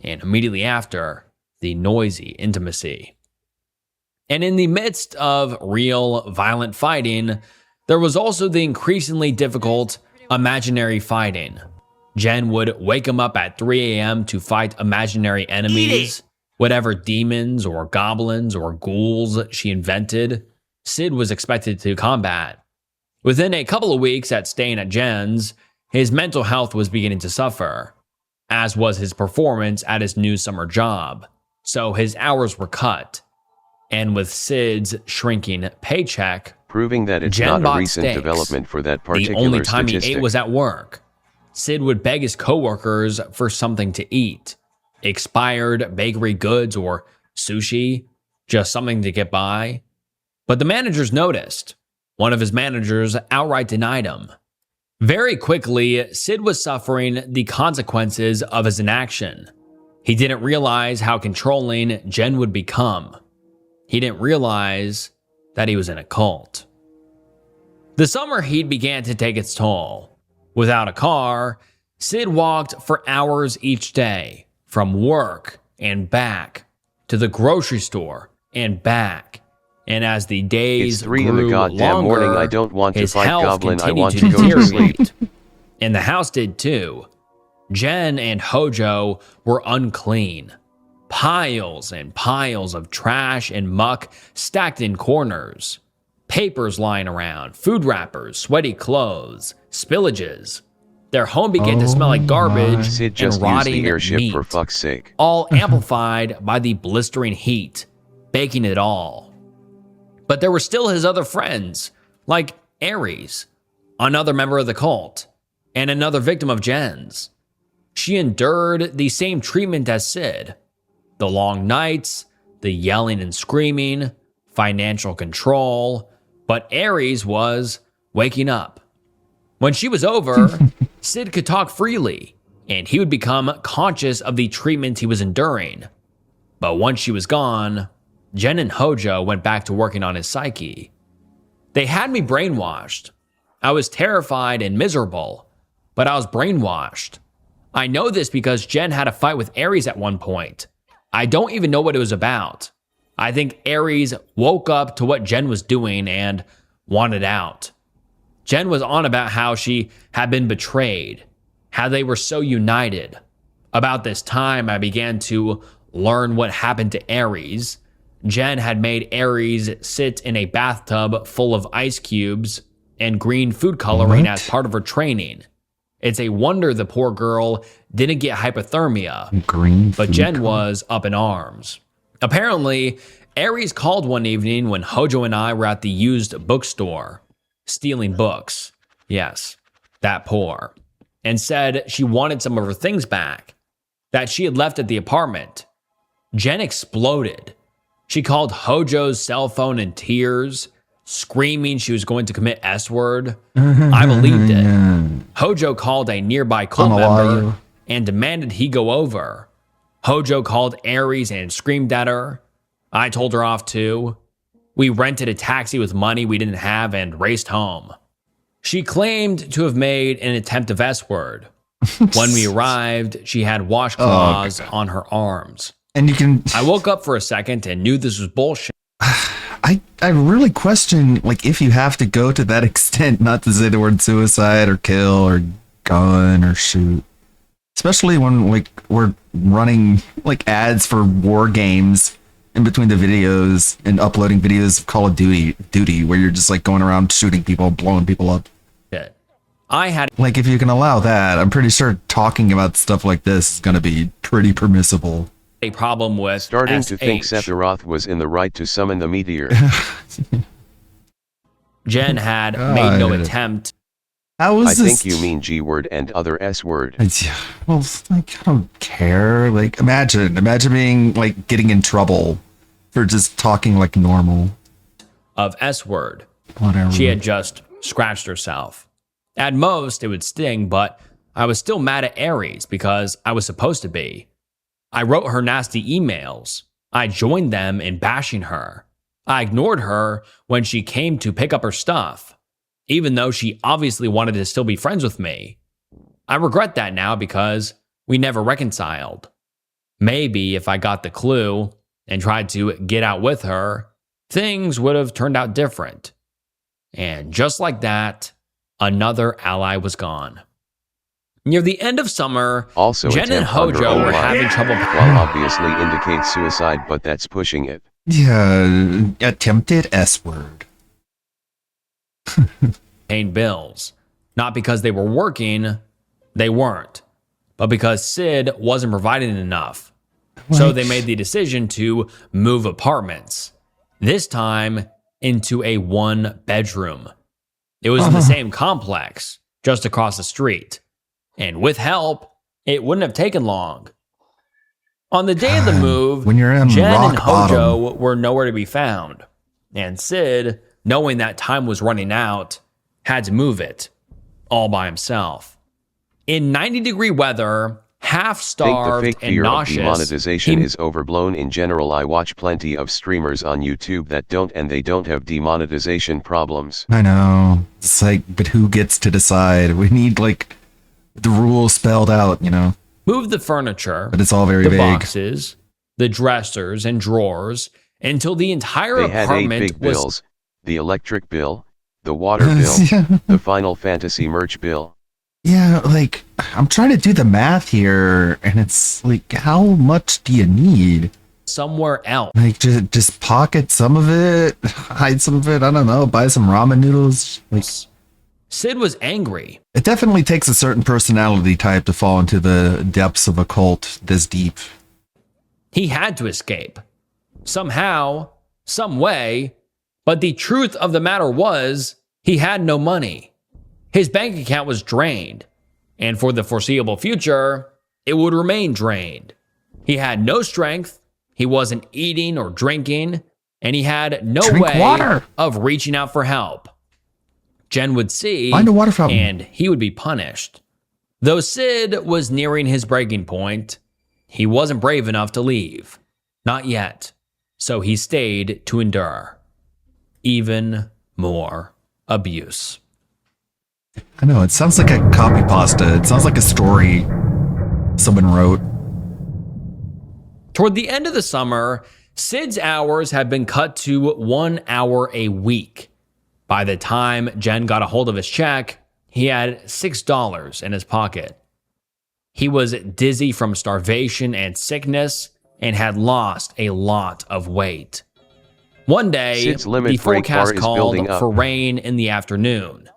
and immediately after, the noisy intimacy. And in the midst of real violent fighting, there was also the increasingly difficult imaginary fighting. Jen would wake him up at 3 a.m. to fight imaginary enemies, whatever demons or goblins or ghouls she invented, Sid was expected to combat. Within a couple of weeks at staying at Jen's, his mental health was beginning to suffer, as was his performance at his new summer job, so his hours were cut. And with Sid's shrinking paycheck, proving that it's Jen not a bought recent steaks. development for that particular The only time statistic. he ate was at work. Sid would beg his coworkers for something to eat. Expired bakery goods or sushi, just something to get by. But the managers noticed. One of his managers outright denied him. Very quickly, Sid was suffering the consequences of his inaction. He didn't realize how controlling Jen would become. He didn't realize that he was in a cult. The summer heat began to take its toll. Without a car, Sid walked for hours each day, from work and back, to the grocery store and back. And as the days It's 3 grew in the goddamn longer, morning. I don't want to his fight health Goblin. I continued want to to go to sleep. deteriorate. And the house did too. Jen and Hojo were unclean. Piles and piles of trash and muck stacked in corners. Papers lying around, food wrappers, sweaty clothes, spillages. Their home began to smell like garbage Sid and just used rotting the airship meat, for fuck's sake. all amplified by the blistering heat, baking it all. But there were still his other friends, like Ares, another member of the cult, and another victim of Jen's. She endured the same treatment as Sid. The long nights, the yelling and screaming, financial control, but Ares was waking up. When she was over, Sid could talk freely, and he would become conscious of the treatment he was enduring. But once she was gone, Jen and Hojo went back to working on his psyche. They had me brainwashed. I was terrified and miserable, but I was brainwashed. I know this because Jen had a fight with Ares at one point. I don't even know what it was about. I think Ares woke up to what Jen was doing and wanted out. Jen was on about how she had been betrayed, how they were so united. About this time, I began to learn what happened to Ares. Jen had made Ares sit in a bathtub full of ice cubes and green food coloring as part of her training. It's a wonder the poor girl didn't get hypothermia, but Jen was up in arms. Apparently, Ares called one evening when Hojo and I were at the used bookstore, stealing books. Yes, that poor. And said she wanted some of her things back that she had left at the apartment. Jen exploded. She called Hojo's cell phone in tears, screaming she was going to commit S-word. I believed it. Hojo called a nearby cult member and demanded he go over. Hojo called Aries and screamed at her. I told her off too. We rented a taxi with money we didn't have and raced home. She claimed to have made an attempt of S-word. When we arrived, she had washcloths on her arms. And you can... I woke up for a second and knew this was bullshit. I really question, like, if you have to go to that extent not to say the word suicide or kill or gun or shoot. Especially when, like, we're running, like, ads for war games in between the videos and uploading videos of Call of Duty where you're just, like, going around shooting people, blowing people up. I had... Like, if you can allow that, I'm pretty sure talking about stuff like this is going to be pretty permissible. A problem with Starting SH. to think Sephiroth was in the right to summon the meteor. Jen had made no attempt. How is I this? think you mean G-word and other S-word. Well, like, I don't care. Like, imagine being, like, getting in trouble for just talking like normal. Of S-word. Whatever. She had just scratched herself. At most, it would sting, but I was still mad at Aries because I was supposed to be. I wrote her nasty emails. I joined them in bashing her. I ignored her when she came to pick up her stuff, even though she obviously wanted to still be friends with me. I regret that now because we never reconciled. Maybe if I got the clue and tried to get out with her, things would have turned out different. And just like that, another ally was gone. Near the end of summer, also Jen and Hojo were having trouble. Well, obviously indicates suicide, but that's pushing it. Yeah, attempted S-word. Paying bills. Not because they were working, they weren't, but because Sid wasn't providing enough. So they made the decision to move apartments, this time into a 1-bedroom. It was in the same complex, just across the street. And with help, it wouldn't have taken long. On the day of the move, when you're in Jen rock and Hojo bottom. were nowhere to be found. And Sid, knowing that time was running out, had to move it all by himself. In 90-degree weather, half-starved think the fake and fear of nauseous, demonetization is overblown in general. I watch plenty of streamers on YouTube that don't, and they don't have demonetization problems. I know. It's like, but who gets to decide? We need, like, the rules spelled out, you know? moved the furniture, But it's all very the vague. boxes, the dressers and drawers until the entire They had 8 apartment big was bills: the electric bill, the water bill, the Final Fantasy merch bill. Yeah, like, I'm trying to do the math here, and it's like, how much do you need? somewhere else. Like, just pocket some of it, hide some of it, I don't know, buy some ramen noodles. Like, Sid was angry. it definitely takes a certain personality type to fall into the depths of a cult this deep. He had to escape. Somehow, some way, but the truth of the matter was, he had no money. His bank account was drained, and for the foreseeable future, it would remain drained. He had no strength, he wasn't eating or drinking, and he had no Drink way water. of reaching out for help. Jen would see, Find a water fountain. and he would be punished. Though Sid was nearing his breaking point, he wasn't brave enough to leave. Not yet. So he stayed to endure even more abuse. I know, it sounds like a copy pasta. It sounds like a story someone wrote. Toward the end of the summer, Sid's hours had been cut to 1 hour a week. By the time Jen got a hold of his check, he had $6 in his pocket. He was dizzy from starvation and sickness and had lost a lot of weight. One day, Sid's limit the break bar forecast is called building up. for rain in the afternoon.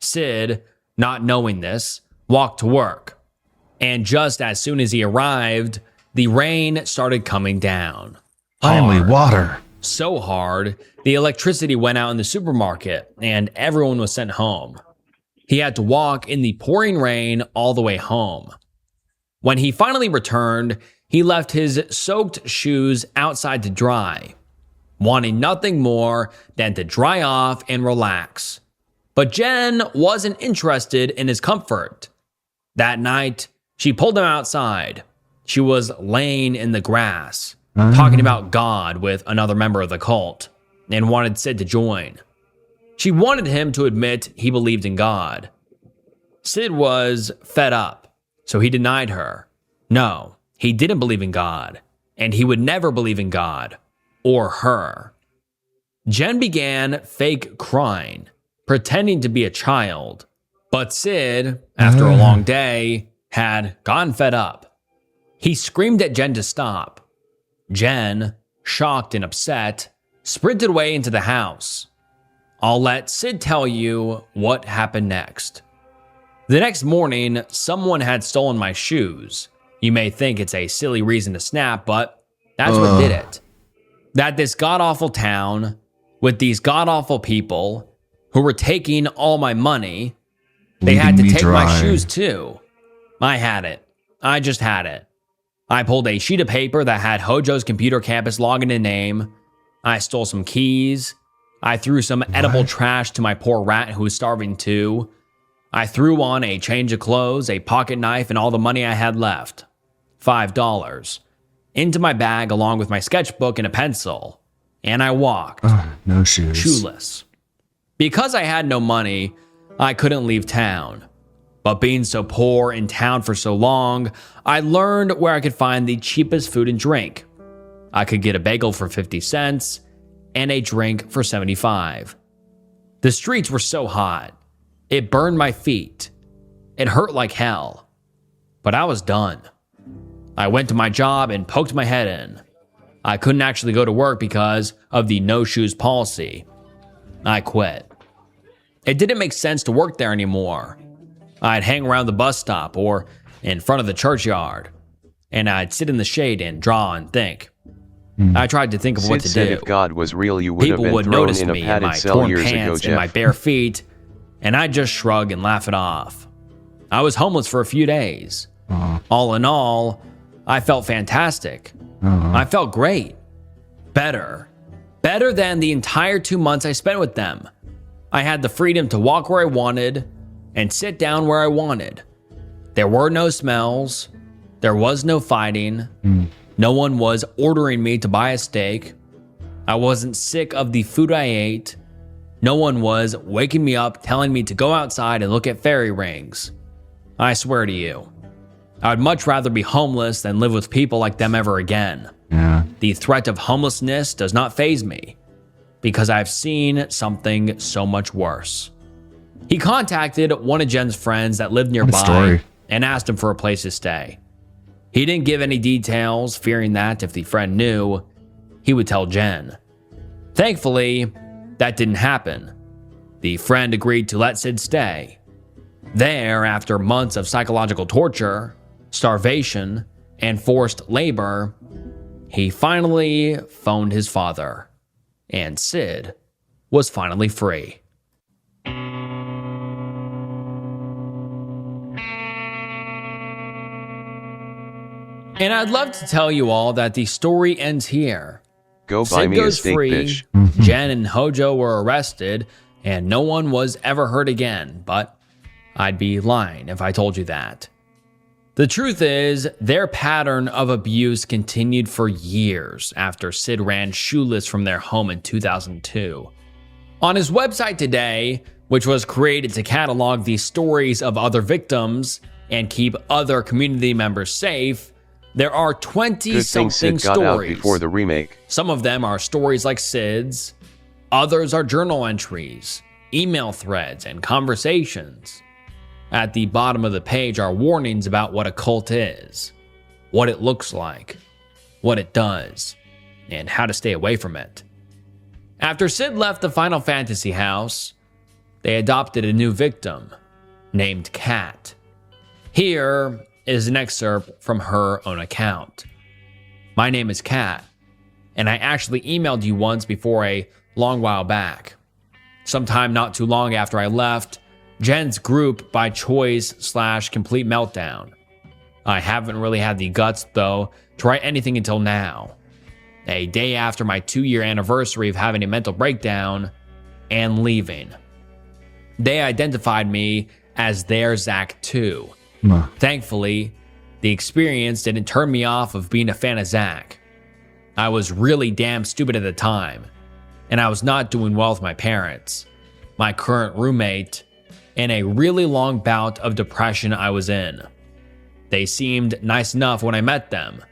Sid, not knowing this, walked to work. And just as soon as he arrived, the rain started coming down. Finally, Hard. water. So hard, the electricity went out in the supermarket and everyone was sent home. He had to walk in the pouring rain all the way home. When he finally returned, he left his soaked shoes outside to dry wanting nothing more than to dry off and relax. But Jen wasn't interested in his comfort. That night, she pulled him outside. She was laying in the grass, talking about God with another member of the cult, and wanted Sid to join. She wanted him to admit he believed in God. Sid was fed up, so he denied her. No, he didn't believe in God, and he would never believe in God or her. Jen began fake crying, pretending to be a child, but Sid, after a long day, had gotten fed up. He screamed at Jen to stop. Jen, shocked and upset, sprinted away into the house. I'll let Sid tell you what happened next. The next morning, someone had stolen my shoes. You may think it's a silly reason to snap, but that's what did it. That this god-awful town, with these god-awful people who were taking all my money, they had to take my shoes too. I had it. I just had it. I pulled a sheet of paper that had Hojo's computer campus login and name. I stole some keys. I threw some edible trash to my poor rat who was starving too. I threw on a change of clothes, a pocket knife, and all the money I had left, $5, into my bag along with my sketchbook and a pencil. And I walked. No shoes. Shoeless. Because I had no money, I couldn't leave town. But being so poor in town for so long, I learned where I could find the cheapest food and drink. I could get a bagel for 50 cents and a drink for 75. The streets were so hot. It burned my feet. It hurt like hell. But I was done. I went to my job and poked my head in. I couldn't actually go to work because of the no shoes policy. I quit. It didn't make sense to work there anymore. I'd hang around the bus stop or in front of the churchyard, and I'd sit in the shade and draw and think. I tried to think of what to do. If God was real, you would People have would been thrown notice in a me in padded my cell torn years ago, pants and my Jeff. bare feet, and I'd just shrug and laugh it off. I was homeless for a few days. All in all, I felt fantastic. I felt great. Better than the entire 2 months I spent with them. I had the freedom to walk where I wanted and sit down where I wanted. There were no smells. There was no fighting. No one was ordering me to buy a steak. I wasn't sick of the food I ate. No one was waking me up telling me to go outside and look at fairy rings. I swear to you, I would much rather be homeless than live with people like them ever again. Yeah. The threat of homelessness does not faze me because I've seen something so much worse. He contacted one of Jen's friends that lived nearby and asked him for a place to stay. He didn't give any details, fearing that if the friend knew, he would tell Jen. Thankfully, that didn't happen. The friend agreed to let Sid stay. There, after months of psychological torture, starvation, and forced labor, he finally phoned his father, and Sid was finally free. And I'd love to tell you all that the story ends here. Go buy Sid me a goes steak, free, bitch. Jen and Hojo were arrested, and no one was ever hurt again, but I'd be lying if I told you that. The truth is, their pattern of abuse continued for years after Sid ran shoeless from their home in 2002. On his website today, which was created to catalog the stories of other victims and keep other community members safe, there are 20-something Sid got out stories. before the remake. Some of them are stories like Sid's. Others are journal entries, email threads, and conversations. At the bottom of the page are warnings about what a cult is, what it looks like, what it does, and how to stay away from it. After Sid left the Final Fantasy house, they adopted a new victim named Kat. Here is an excerpt from her own account. My name is Kat, and I actually emailed you once before a long while back. Sometime not too long after I left Jen's group by choice/complete meltdown. I haven't really had the guts, though, to write anything until now. a day after my 2-year anniversary of having a mental breakdown and leaving. They identified me as their Zach too. Thankfully, the experience didn't turn me off of being a fan of Zach. I was really damn stupid at the time, and I was not doing well with my parents, my current roommate, and a really long bout of depression I was in. They seemed nice enough when I met them,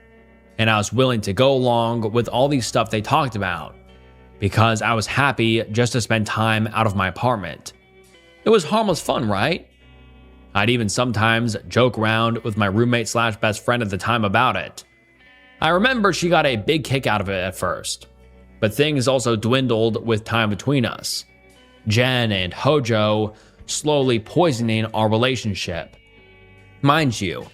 and I was willing to go along with all these stuff they talked about, because I was happy just to spend time out of my apartment. It was harmless fun, right? I'd even sometimes joke around with my roommate / best friend at the time about it. I remember she got a big kick out of it at first, but things also dwindled with time between us. Jen and Hojo slowly poisoning our relationship. Mind you,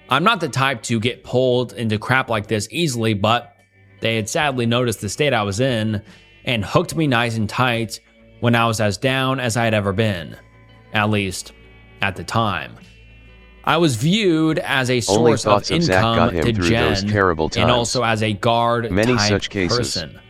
I'm not the type to get pulled into crap like this easily, but they had sadly noticed the state I was in and hooked me nice and tight when I was as down as I had ever been, at least at the time. I was viewed as a source of income to Jen and also as a guard type person,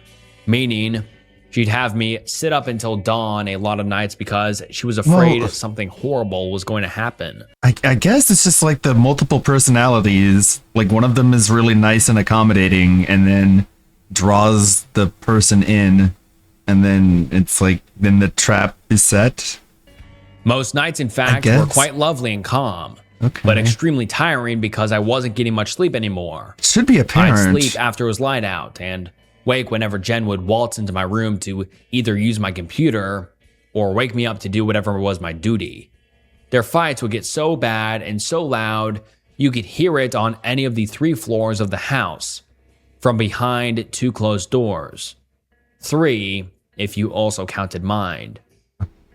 meaning she'd have me sit up until dawn a lot of nights because she was afraid something horrible was going to happen. I guess it's just like the multiple personalities. Like one of them is really nice and accommodating and then draws the person in, and then it's like, then the trap is set. Most nights, in fact, were quite lovely and calm, but extremely tiring because I wasn't getting much sleep anymore. Should be apparent. I'd sleep after it was light out and wake whenever Jen would waltz into my room to either use my computer or wake me up to do whatever was my duty. Their fights would get so bad and so loud, you could hear it on any of the 3 floors of the house, from behind 2 closed doors. 3, if you also counted mine.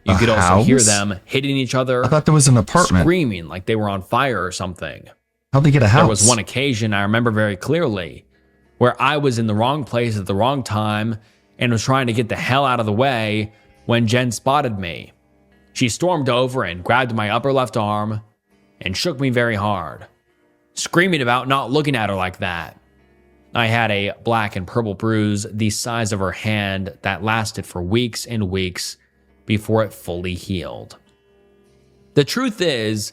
You could also hear them hitting each other. I thought there was an apartment. Screaming like they were on fire or something. How'd they get a house? There was one occasion I remember very clearly where I was in the wrong place at the wrong time and was trying to get the hell out of the way when Jen spotted me. She stormed over and grabbed my upper left arm and shook me very hard, screaming about not looking at her like that. I had a black and purple bruise the size of her hand that lasted for weeks and weeks before it fully healed. The truth is,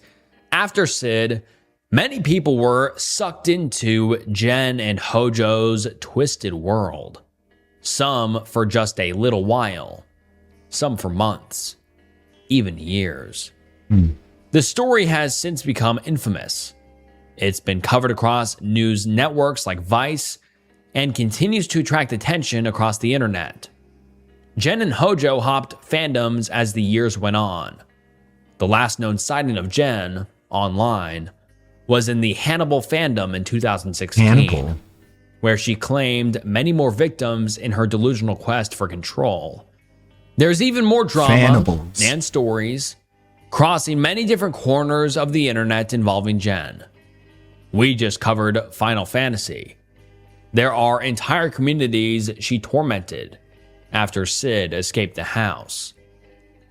after Sid, many people were sucked into Jen and Hojo's twisted world. Some for just a little while, some for months, even years. The story has since become infamous. It's been covered across news networks like Vice and continues to attract attention across the internet. Jen and Hojo hopped fandoms as the years went on. The last known sighting of Jen, online, was in the Hannibal fandom in 2016, where she claimed many more victims in her delusional quest for control. There's even more drama and stories crossing many different corners of the internet involving Jen. We just covered Final Fantasy. There are entire communities she tormented after Sid escaped the house.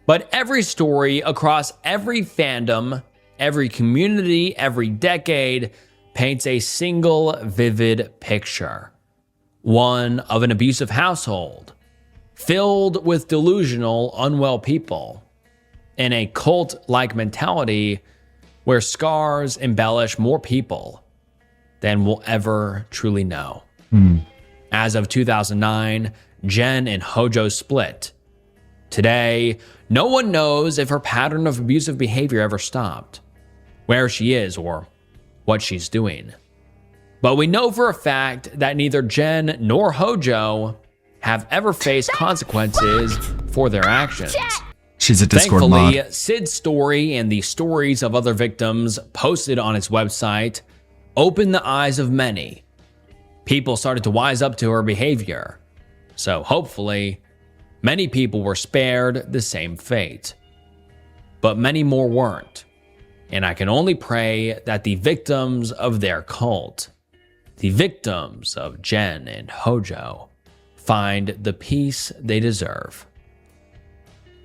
But every story across every fandom, every community, every decade paints a single vivid picture. One of an abusive household, filled with delusional, unwell people, in a cult-like mentality where scars embellish more people than we'll ever truly know. As of 2009, Jen and Hojo split. Today, no one knows if her pattern of abusive behavior ever stopped, where she is, or what she's doing. But we know for a fact that neither Jen nor Hojo have ever faced consequences for their actions. She's a Discord Thankfully, mod. Sid's story and the stories of other victims posted on its website opened the eyes of many. People started to wise up to her behavior. So hopefully, many people were spared the same fate. But many more weren't. And I can only pray that the victims of their cult, the victims of Jen and Hojo, find the peace they deserve.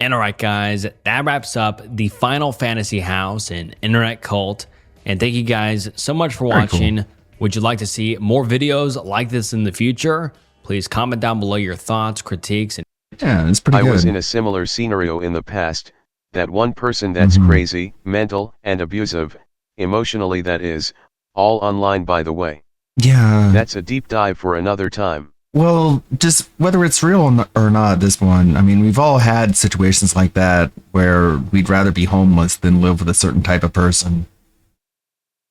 And alright guys, that wraps up the Final Fantasy House and Internet Cult. And thank you guys so much for watching. Would you like to see more videos like this in the future? Please comment down below your thoughts, critiques, and Yeah, it's pretty I good. was in a similar scenario in the past, that one person that's crazy, mental, and abusive, emotionally that is, all online by the way. Yeah. That's a deep dive for another time. Well, just whether it's real or not, this one, I mean, we've all had situations like that where we'd rather be homeless than live with a certain type of person.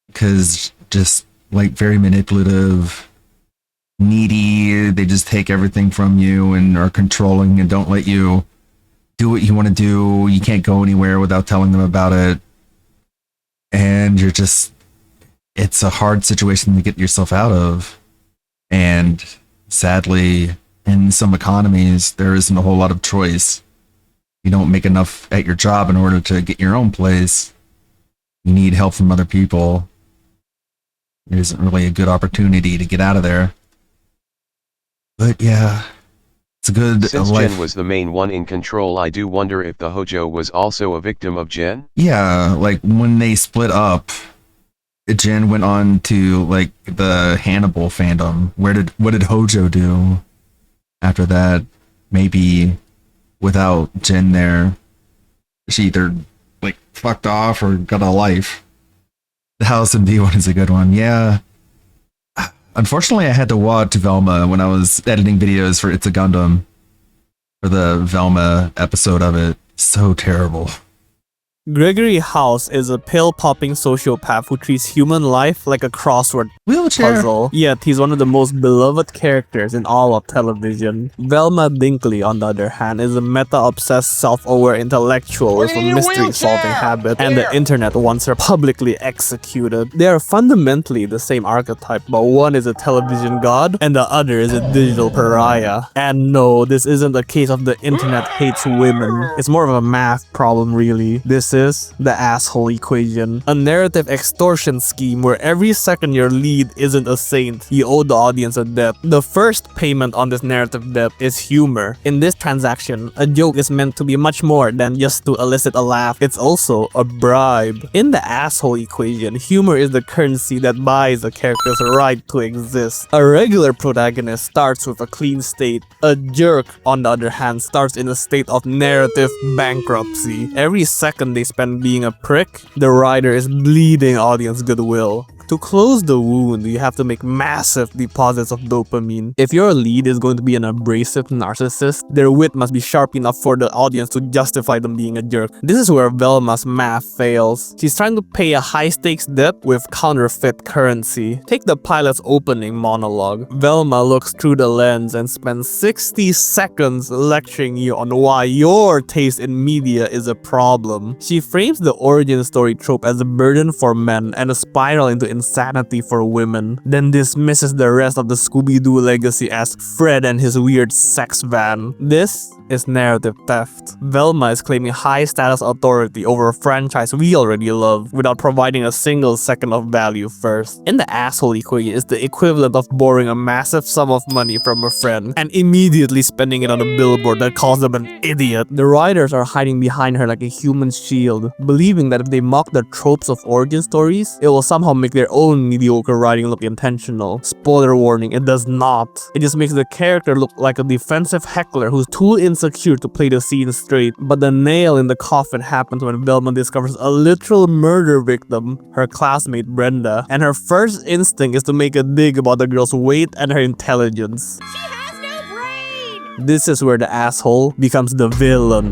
Because just like very manipulative, needy, they just take everything from you and are controlling and don't let you do what you want to do. You can't go anywhere without telling them about it. And you're just, it's a hard situation to get yourself out of. And sadly, in some economies, there isn't a whole lot of choice. You don't make enough at your job in order to get your own place. You need help from other people. There isn't really a good opportunity to get out of there. But yeah, it's a good Since life. Jen was the main one in control, I do wonder if the Hojo was also a victim of Jen? Yeah, like when they split up, Jen went on to like the Hannibal fandom. What did Hojo do after that? Maybe without Jen there, she either like fucked off or got a life. The House MD one is a good one. Yeah. Unfortunately, I had to watch Velma when I was editing videos for It's a Gundam for the Velma episode of it. So terrible. Gregory House is a pill-popping sociopath who treats human life like a crossword puzzle. Yet he's one of the most beloved characters in all of television. Velma Dinkley, on the other hand, is a meta-obsessed, self-aware intellectual with a mystery-solving habit, and the internet wants her publicly executed. They are fundamentally the same archetype, but one is a television god, and the other is a digital pariah. And no, this isn't a case of the internet hates women. It's more of a math problem, really. This is the asshole equation, a narrative extortion scheme where every second your lead isn't a saint, you owe the audience a debt. The first payment on this narrative debt is humor. In this transaction, a joke is meant to be much more than just to elicit a laugh. It's also a bribe. In the asshole equation, humor is the currency that buys a character's right to exist. A regular protagonist starts with a clean state. A jerk, on the other hand, starts in a state of narrative bankruptcy. Every second they spend being a prick, the writer is bleeding audience goodwill. To close the wound, you have to make massive deposits of dopamine. If your lead is going to be an abrasive narcissist, their wit must be sharp enough for the audience to justify them being a jerk. This is where Velma's math fails. She's trying to pay a high-stakes debt with counterfeit currency. Take the pilot's opening monologue. Velma looks through the lens and spends 60 seconds lecturing you on why your taste in media is a problem. She frames the origin story trope as a burden for men and a spiral into insanity for women, then dismisses the rest of the Scooby-Doo legacy as Fred and his weird sex van. This is narrative theft. Velma is claiming high status authority over a franchise we already love without providing a single second of value first. In the asshole equation is the equivalent of borrowing a massive sum of money from a friend and immediately spending it on a billboard that calls them an idiot. The writers are hiding behind her like a human shield, believing that if they mock the tropes of origin stories, it will somehow make their own mediocre writing look intentional. Spoiler warning, it does not. It just makes the character look like a defensive heckler who's too insecure to play the scene straight. But the nail in the coffin happens when Velma discovers a literal murder victim, her classmate Brenda, and her first instinct is to make a dig about the girl's weight and her intelligence. She has no brain! This is where the asshole becomes the villain.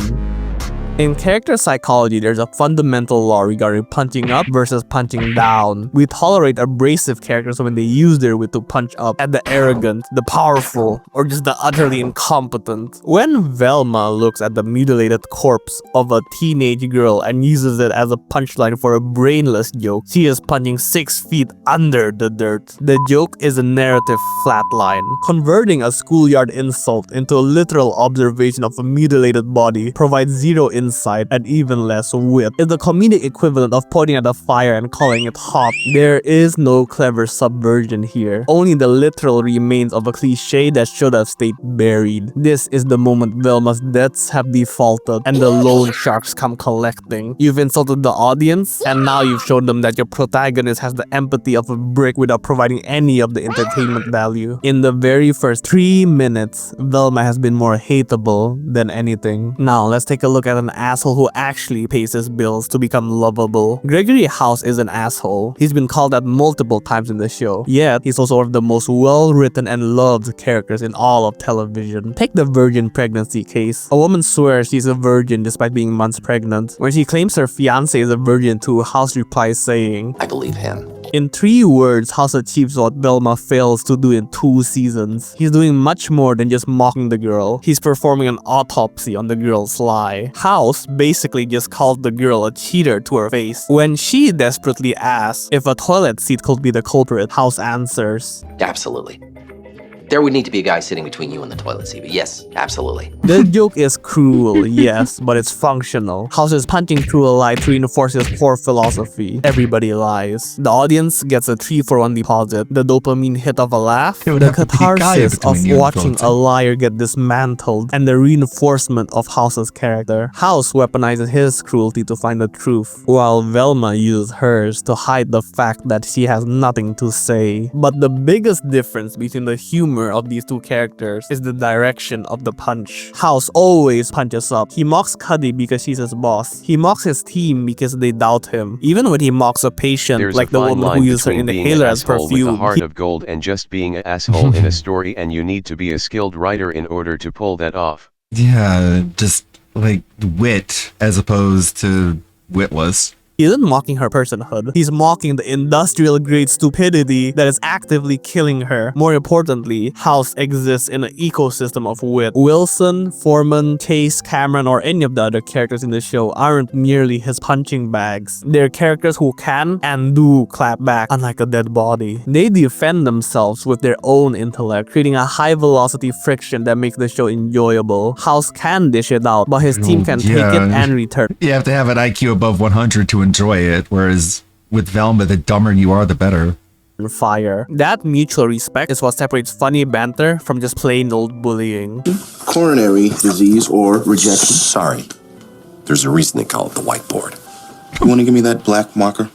In character psychology, there's a fundamental law regarding punching up versus punching down. We tolerate abrasive characters when they use their wit to punch up at the arrogant, the powerful, or just the utterly incompetent. When Velma looks at the mutilated corpse of a teenage girl and uses it as a punchline for a brainless joke, she is punching 6 feet under the dirt. The joke is a narrative flatline. Converting a schoolyard insult into a literal observation of a mutilated body provides zero insight insight and even less wit. It's the comedic equivalent of pointing at a fire and calling it hot. There is no clever subversion here, only the literal remains of a cliche that should have stayed buried. This is the moment Velma's debts have defaulted and the loan sharks come collecting. You've insulted the audience, and now you've shown them that your protagonist has the empathy of a brick without providing any of the entertainment value. In the very first 3 minutes, Velma has been more hateable than anything. Now let's take a look at an asshole who actually pays his bills to become lovable. Gregory House is an asshole. He's been called out multiple times in the show, yet he's also one of the most well-written and loved characters in all of television. Take the virgin pregnancy case. A woman swears she's a virgin despite being months pregnant. When she claims her fiance is a virgin too, House replies saying, I believe him. In 3 words, House achieves what Velma fails to do in 2 seasons. He's doing much more than just mocking the girl. He's performing an autopsy on the girl's lie. House basically just called the girl a cheater to her face. When she desperately asks if a toilet seat could be the culprit, House answers, Absolutely. There would need to be a guy sitting between you and the toilet seat, but yes, absolutely. The joke is cruel, yes, but it's functional. House is punching through a lie to reinforce his core philosophy. Everybody lies. The audience gets a 3-for-1 deposit, the dopamine hit of a laugh, the catharsis of watching a liar get dismantled, and the reinforcement of House's character. House weaponizes his cruelty to find the truth, while Velma uses hers to hide the fact that she has nothing to say. But the biggest difference between the humor of these 2 characters is the direction of the punch. House always punches up. He mocks Cuddy because she's his boss. He mocks his team because they doubt him. Even when he mocks a patient, There's like a the fine woman line who used her between being inhaler an as asshole with a perfume. heart of gold and just being an asshole in a story, and you need to be a skilled writer in order to pull that off. Yeah, just like wit as opposed to witless. He isn't mocking her personhood. He's mocking the industrial-grade stupidity that is actively killing her. More importantly, House exists in an ecosystem of wit. Wilson, Foreman, Chase, Cameron, or any of the other characters in the show aren't merely his punching bags. They're characters who can and do clap back, unlike a dead body. They defend themselves with their own intellect, creating a high-velocity friction that makes the show enjoyable. House can dish it out, but his team can take it and return. You have to have an IQ above 100 to enjoy it, whereas with Velma, the dumber you are, the better. Fire. That mutual respect is what separates funny banter from just plain old bullying. Coronary disease or rejection. Sorry. There's a reason they call it the whiteboard. You want to give me that black marker?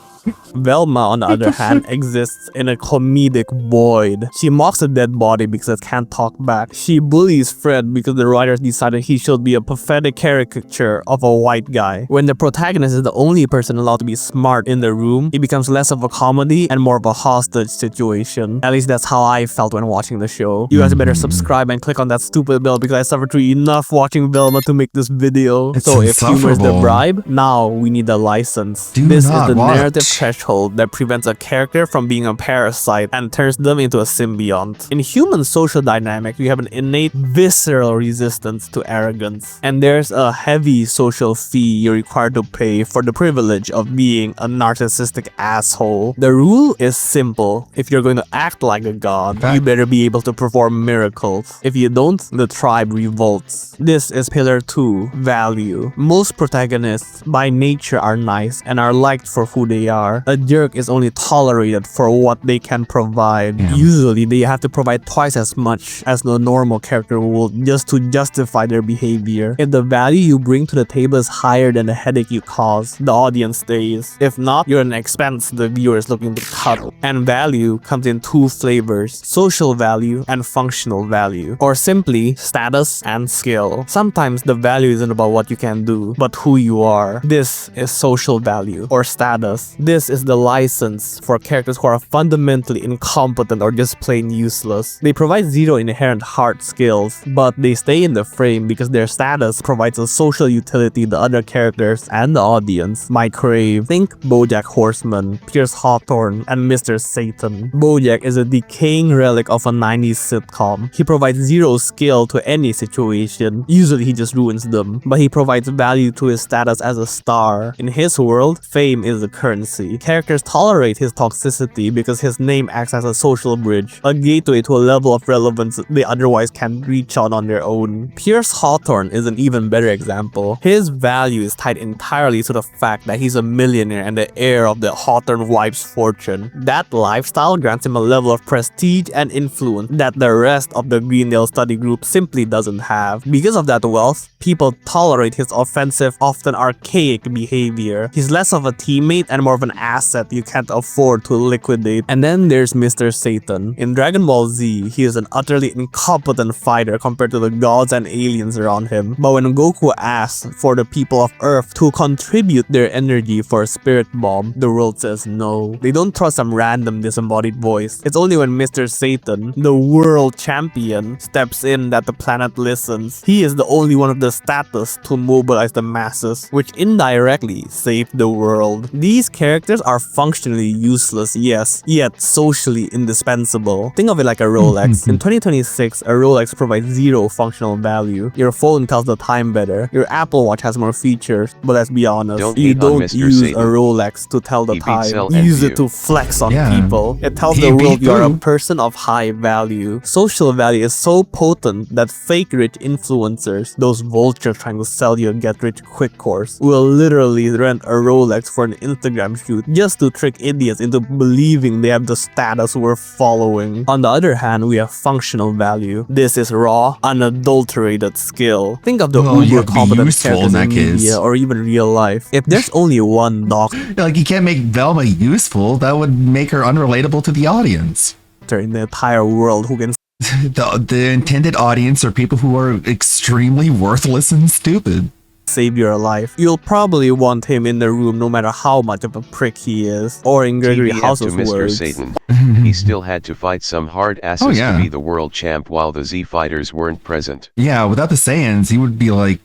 Velma, on the other hand, exists in a comedic void. She mocks a dead body because it can't talk back. She bullies Fred because the writers decided he should be a pathetic caricature of a white guy. When the protagonist is the only person allowed to be smart in the room, it becomes less of a comedy and more of a hostage situation. At least that's how I felt when watching the show. You guys better subscribe and click on that stupid bell because I suffered through enough watching Velma to make this video. So if humor is the bribe, now we need a license. This is the narrative threshold that prevents a character from being a parasite and turns them into a symbiont. In human social dynamics, we have an innate, visceral resistance to arrogance. And there's a heavy social fee you're required to pay for the privilege of being a narcissistic asshole. The rule is simple. If you're going to act like a god, you better be able to perform miracles. If you don't, the tribe revolts. This is pillar 2, value. Most protagonists by nature are nice and are liked for who they are. A jerk is only tolerated for what they can provide. Usually, they have to provide twice as much as the normal character would just to justify their behavior. If the value you bring to the table is higher than the headache you cause, the audience stays. If not, you're an expense the viewer is looking to cut. And value comes in 2 flavors: social value and functional value, or simply status and skill. Sometimes the value isn't about what you can do, but who you are. This is social value or status. This is the license for characters who are fundamentally incompetent or just plain useless. They provide 0 inherent hard skills, but they stay in the frame because their status provides a social utility the other characters and the audience might crave. Think BoJack Horseman, Pierce Hawthorne, and Mr. Satan. BoJack is a decaying relic of a 90s sitcom. He provides 0 skill to any situation. Usually he just ruins them, but he provides value to his status as a star. In his world, fame is the currency. loyalty. Characters tolerate his toxicity because his name acts as a social bridge, a gateway to a level of relevance they otherwise can't reach on their own. Pierce Hawthorne is an even better example. His value is tied entirely to the fact that he's a millionaire and the heir of the Hawthorne wife's fortune. That lifestyle grants him a level of prestige and influence that the rest of the Greendale study group simply doesn't have. Because of that wealth, people tolerate his offensive, often archaic behavior. He's less of a teammate and more of an asset you can't afford to liquidate. And then there's Mr. Satan. In Dragon Ball Z, he is an utterly incompetent fighter compared to the gods and aliens around him. But when Goku asks for the people of Earth to contribute their energy for a spirit bomb, the world says no. They don't trust some random disembodied voice. It's only when Mr. Satan, the world champion, steps in that the planet listens. He is the only one of the status to mobilize the masses, which indirectly saved the world. These characters are functionally useless, yes, yet socially indispensable. Think of it like a Rolex. In 2026, a Rolex provides zero functional value. Your phone tells the time better. Your Apple Watch has more features, but let's be honest, you don't use a Rolex to tell the time. You use it to flex on people. It tells the world you are a person of high value. Social value is so potent that fake rich influencers, those vultures trying to sell you a get-rich-quick course, will literally rent a Rolex for an Instagram shoot just to trick idiots into believing they have the status we're following. On the other hand, we have functional value. This is raw, unadulterated skill. Think of the uber-competent characters in media or even real life. If there's only one doctor, like, you can't make Velma useful, that would make her unrelatable to the audience. In the entire world who can the intended audience are people who are extremely worthless and stupid. Save your life. You'll probably want him in the room no matter how much of a prick he is. Or in Gregory House's words, Mr. Satan, he still had to fight some hard asses to be the world champ while the Z fighters weren't present. Yeah, without the Saiyans, he would be like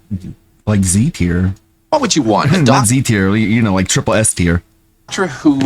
Z tier. What would you want? Not Z tier, you know, like triple S tier. Doctor who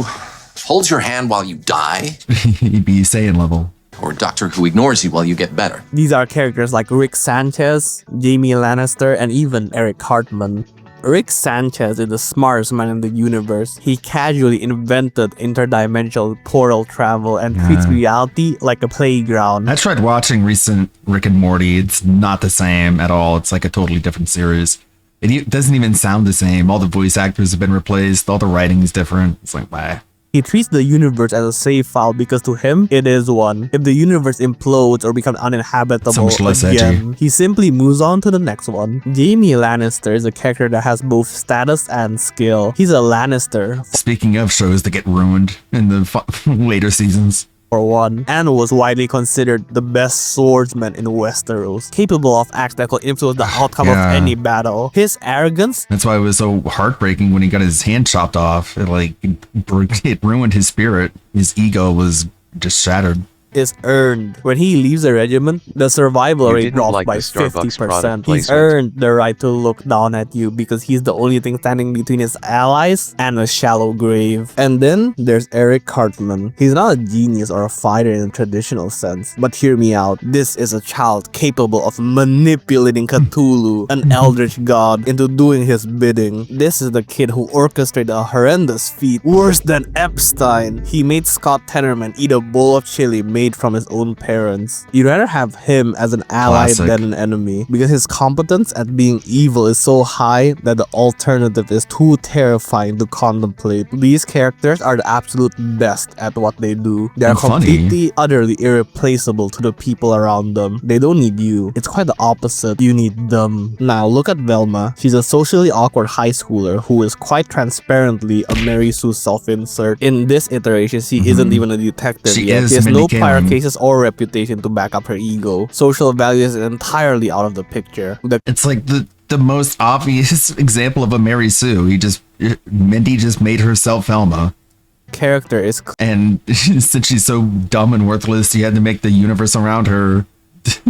holds your hand while you die? He'd be Saiyan level. Or Doctor who ignores you while you get better? These are characters like Rick Sanchez, Jaime Lannister, and even Eric Cartman. Rick Sanchez is the smartest man in the universe. He casually invented interdimensional portal travel and treats reality like a playground. I tried watching recent Rick and Morty. It's not the same at all. It's like a totally different series. It doesn't even sound the same. All the voice actors have been replaced. All the writing is different. It's like, why? He treats the universe as a save file because to him, it is one. If the universe implodes or becomes uninhabitable again, he simply moves on to the next one. Jaime Lannister is a character that has both status and skill. He's a Lannister. Speaking of shows that get ruined in the later seasons. For one, and was widely considered the best swordsman in Westeros, capable of acts that could influence the outcome of any battle. His arrogance... That's why it was so heartbreaking when he got his hand chopped off. It ruined his spirit. His ego was just shattered. Is earned. When he leaves the regiment, the survival rate drops by 50%. He's earned the right to look down at you because he's the only thing standing between his allies and a shallow grave. And then there's Eric Cartman. He's not a genius or a fighter in a traditional sense, but hear me out. This is a child capable of manipulating Cthulhu, an eldritch god, into doing his bidding. This is the kid who orchestrated a horrendous feat, worse than Epstein. He made Scott Tenorman eat a bowl of chili made from his own parents. You'd rather have him as an ally than an enemy, because his competence at being evil is so high that the alternative is too terrifying to contemplate. These characters are the absolute best at what they do. They are completely, utterly irreplaceable to the people around them. They don't need you. It's quite the opposite. You need them. Now look at Velma. She's a socially awkward high schooler who is quite transparently a Mary Sue self-insert. In this iteration, she isn't even a detective yet. She has no prior cases or reputation to back up her ego. Social value is entirely out of the picture. It's like the most obvious example of a Mary Sue. Mindy just made herself Velma. Character is... And since she's so dumb and worthless, she had to make the universe around her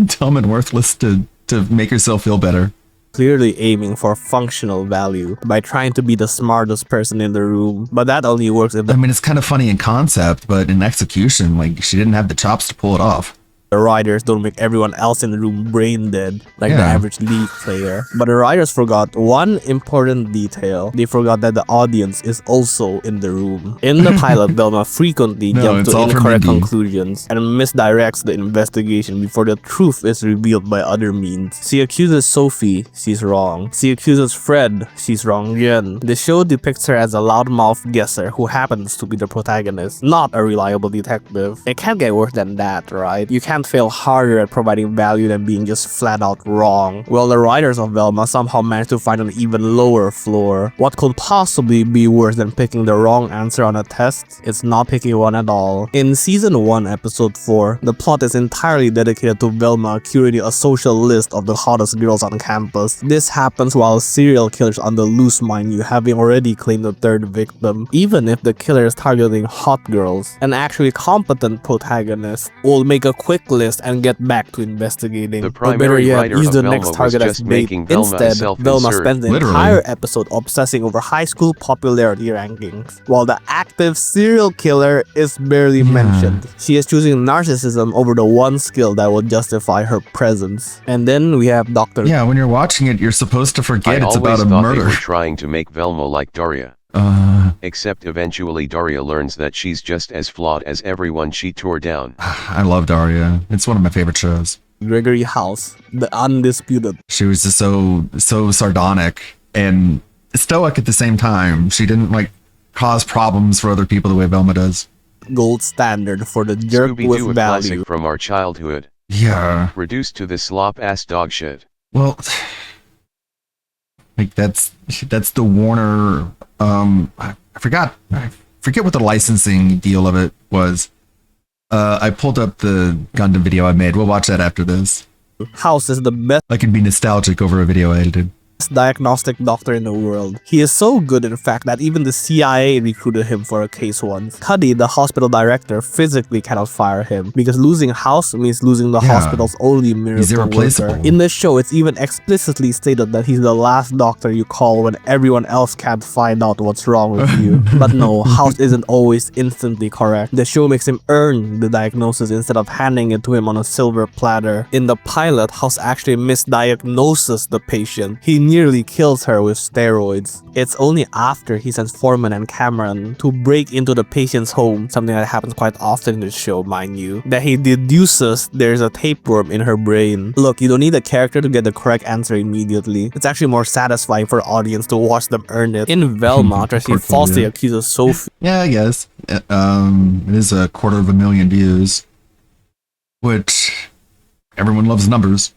dumb and worthless to make herself feel better. Clearly aiming for functional value by trying to be the smartest person in the room, but that only works if I mean, it's kind of funny in concept, but in execution, like, she didn't have the chops to pull it off. The writers don't make everyone else in the room brain dead like the Yeah. average League player. But the writers forgot one important detail. They forgot that the audience is also in the room. In the pilot, Velma frequently No, jumps it's to all for incorrect Mindy. conclusions and misdirects the investigation before the truth is revealed by other means. She accuses Sophie, she's wrong. She accuses Fred, she's wrong again. The show depicts her as a loudmouth guesser who happens to be the protagonist, not a reliable detective. It can't get worse than that, right? You can't fail harder at providing value than being just flat out wrong. Well, the writers of Velma somehow managed to find an even lower floor. What could possibly be worse than picking the wrong answer on a test? It's not picking one at all. In season 1, episode 4, the plot is entirely dedicated to Velma curating a social list of the hottest girls on campus. This happens while serial killers on the loose, mind you, having already claimed the third victim. Even if the killer is targeting hot girls, an actually competent protagonist will make a quick list and get back to investigating. The Or better primary yet, writer use of the Velma next was target as just bait. making Velma a Instead, Velma self-insert. spends the Literally. entire episode obsessing over high school popularity rankings, while the active serial killer is barely mentioned. She is choosing narcissism over the one skill that will justify her presence. And then we have Dr. Yeah, when you're watching it, you're supposed to forget I it's always about a thought murder. they were trying to make Velma like Daria. Except eventually Daria learns that she's just as flawed as everyone she tore down. I love Daria. It's one of my favorite shows. Gregory House, the undisputed She was just so sardonic and stoic at the same time. She didn't like cause problems for other people the way Velma does. gold standard for the jerk Scooby-Doo, with a value. classic from our childhood. Yeah. Reduced to this slop-ass dog shit. Well, like that's the Warner. I forget what the licensing deal of it was. I pulled up the Gundam video I made. We'll watch that after this. House is the best I can be nostalgic over a video I edited. diagnostic doctor in the world. He is so good, in fact, that even the CIA recruited him for a case once. Cuddy, the hospital director, physically cannot fire him because losing House means losing the Yeah. hospital's only miracle He's irreplaceable. worker. In the show, it's even explicitly stated that he's the last doctor you call when everyone else can't find out what's wrong with you. But no, House isn't always instantly correct. The show makes him earn the diagnosis instead of handing it to him on a silver platter. In the pilot, House actually misdiagnoses the patient. He nearly kills her with steroids. It's only after he sends Foreman and Cameron to break into the patient's home, something that happens quite often in the show, mind you, that he deduces there's a tapeworm in her brain. Look, you don't need a character to get the correct answer immediately. It's actually more satisfying for the audience to watch them earn it. In Velma, after she falsely accuses Sophie, Yeah, I guess. It is 250,000 views, which everyone loves numbers.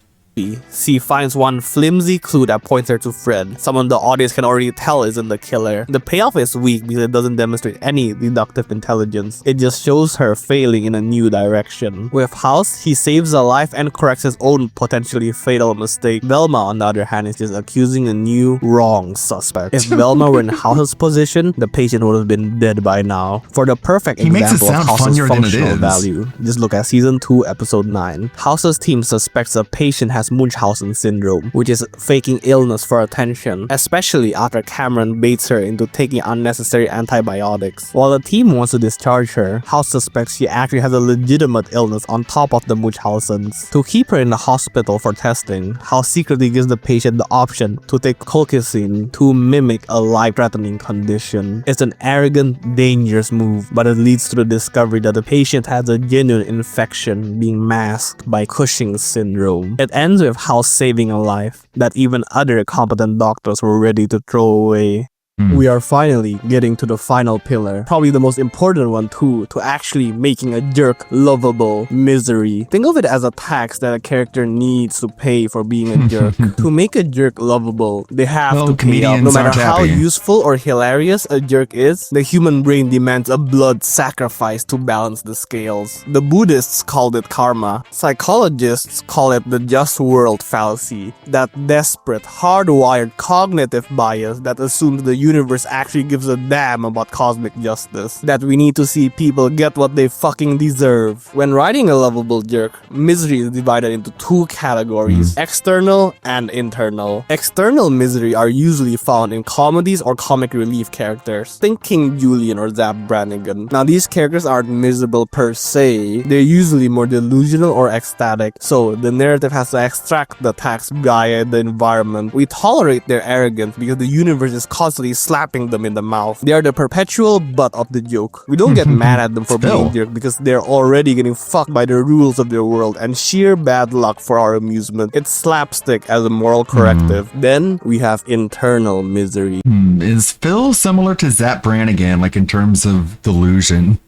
she finds one flimsy clue that points her to Fred, someone the audience can already tell isn't the killer. The payoff is weak because it doesn't demonstrate any deductive intelligence. It just shows her failing in a new direction. With House, he saves a life and corrects his own potentially fatal mistake. Velma, on the other hand, is just accusing a new wrong suspect. If Velma were in House's position, the patient would have been dead by now. For the perfect He makes it example of sound House's funnier than it functional is. value, just look at season 2, episode 9. House's team suspects a patient has Munchausen syndrome, which is faking illness for attention, especially after Cameron baits her into taking unnecessary antibiotics. While the team wants to discharge her, House suspects she actually has a legitimate illness on top of the Munchausens. To keep her in the hospital for testing, House secretly gives the patient the option to take colchicine to mimic a life-threatening condition. It's an arrogant, dangerous move, but it leads to the discovery that the patient has a genuine infection being masked by Cushing's syndrome. It ends with House saving a life that even other competent doctors were ready to throw away. We are finally getting to the final pillar, probably the most important one too, to actually making a jerk lovable. Misery. Think of it as a tax that a character needs to pay for being a jerk. To make a jerk lovable, they have to pay up. comedians No matter aren't how happy. useful or hilarious a jerk is, the human brain demands a blood sacrifice to balance the scales. The Buddhists called it karma. Psychologists call it the just world fallacy. That desperate, hardwired cognitive bias that assumes the universe actually gives a damn about cosmic justice. That we need to see people get what they fucking deserve. When writing a lovable jerk, misery is divided into two categories, external and internal. External misery are usually found in comedies or comic relief characters. Think King Julian or Zap Brannigan. Now these characters aren't miserable per se, they're usually more delusional or ecstatic, so the narrative has to extract the tax via the environment. We tolerate their arrogance because the universe is constantly slapping them in the mouth. They are the perpetual butt of the joke. We don't get mad at them for being jerk because they're already getting fucked by the rules of their world and sheer bad luck for our amusement. It's slapstick as a moral corrective. Then we have internal misery. Is Phil similar to Zap Brannigan, like in terms of delusion?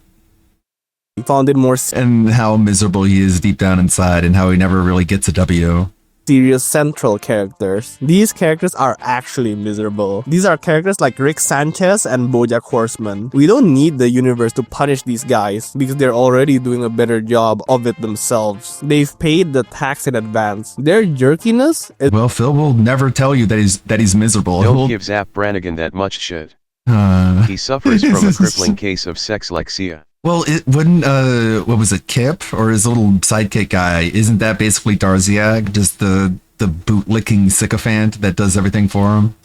Found it more and how miserable he is deep down inside and how he never really gets a W. Serious central characters. These characters are actually miserable. These are characters like Rick Sanchez and BoJack Horseman. We don't need the universe to punish these guys because they're already doing a better job of it themselves. They've paid the tax in advance. Their jerkiness is— Well, Phil will never tell you that he's miserable. Don't give Zap Brannigan that much shit. He suffers from a crippling case of sexlexia. Well, it wouldn't, what was it, Kip? Or his little sidekick guy? Isn't that basically Darziak? Just the bootlicking sycophant that does everything for him?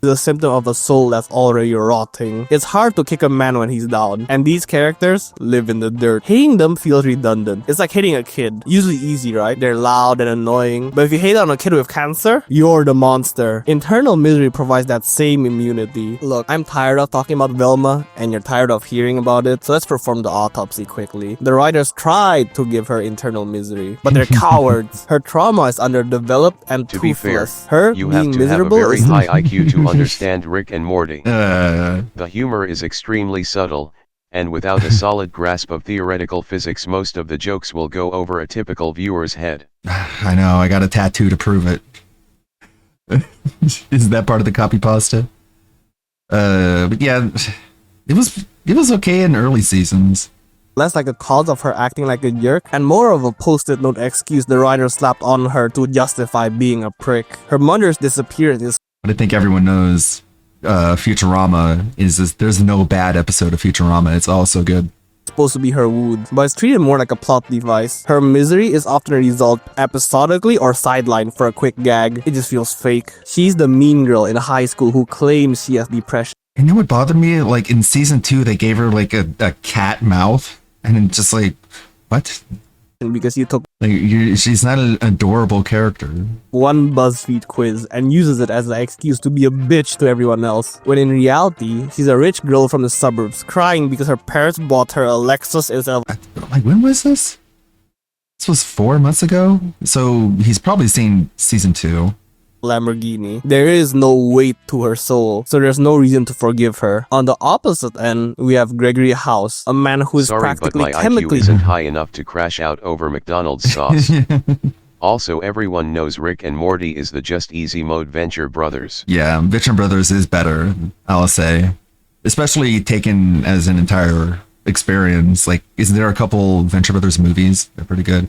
a symptom of a soul that's already rotting. It's hard to kick a man when he's down, and these characters live in the dirt. Hitting them feels redundant. It's like hitting a kid. Usually easy, right? They're loud and annoying. But if you hit on a kid with cancer, you're the monster. Internal misery provides that same immunity. Look, I'm tired of talking about Velma, and you're tired of hearing about it, so let's perform the autopsy quickly. The writers tried to give her internal misery, but they're cowards. Her trauma is underdeveloped and to be fair, her you being have to miserable have a very is high IQ to understand Rick and Morty. The humor is extremely subtle, and without a solid grasp of theoretical physics, most of the jokes will go over a typical viewer's head. I know, I got a tattoo to prove it. Isn't that part of the copy pasta? But yeah, it was okay in early seasons. Less like a cause of her acting like a jerk, and more of a post-it note excuse the writer slapped on her to justify being a prick. Her mother's disappearance is— But I think everyone knows Futurama is there's no bad episode of Futurama. It's all so good. Supposed to be her wound, but it's treated more like a plot device. Her misery is often resolved episodically or sidelined for a quick gag. It just feels fake. She's the mean girl in high school who claims she has depression. And you know what bothered me? Like in season 2, they gave her like a cat mouth. And it's just like, what? Because you took she's not an adorable character. One BuzzFeed quiz and uses it as an excuse to be a bitch to everyone else. When in reality, she's a rich girl from the suburbs, crying because her parents bought her a Lexus instead of— Like, when was this? This was 4 months ago? So he's probably seen season 2. Lamborghini. There is no weight to her soul, so there's no reason to forgive her. On the opposite end, we have Gregory House, a man who is practically but my chemically— IQ isn't high enough to crash out over McDonald's sauce. Also, everyone knows Rick and Morty is the Just Easy Mode Venture Brothers. Yeah, Venture Brothers is better, I'll say. Especially taken as an entire experience. Like, isn't there a couple Venture Brothers movies? They're pretty good.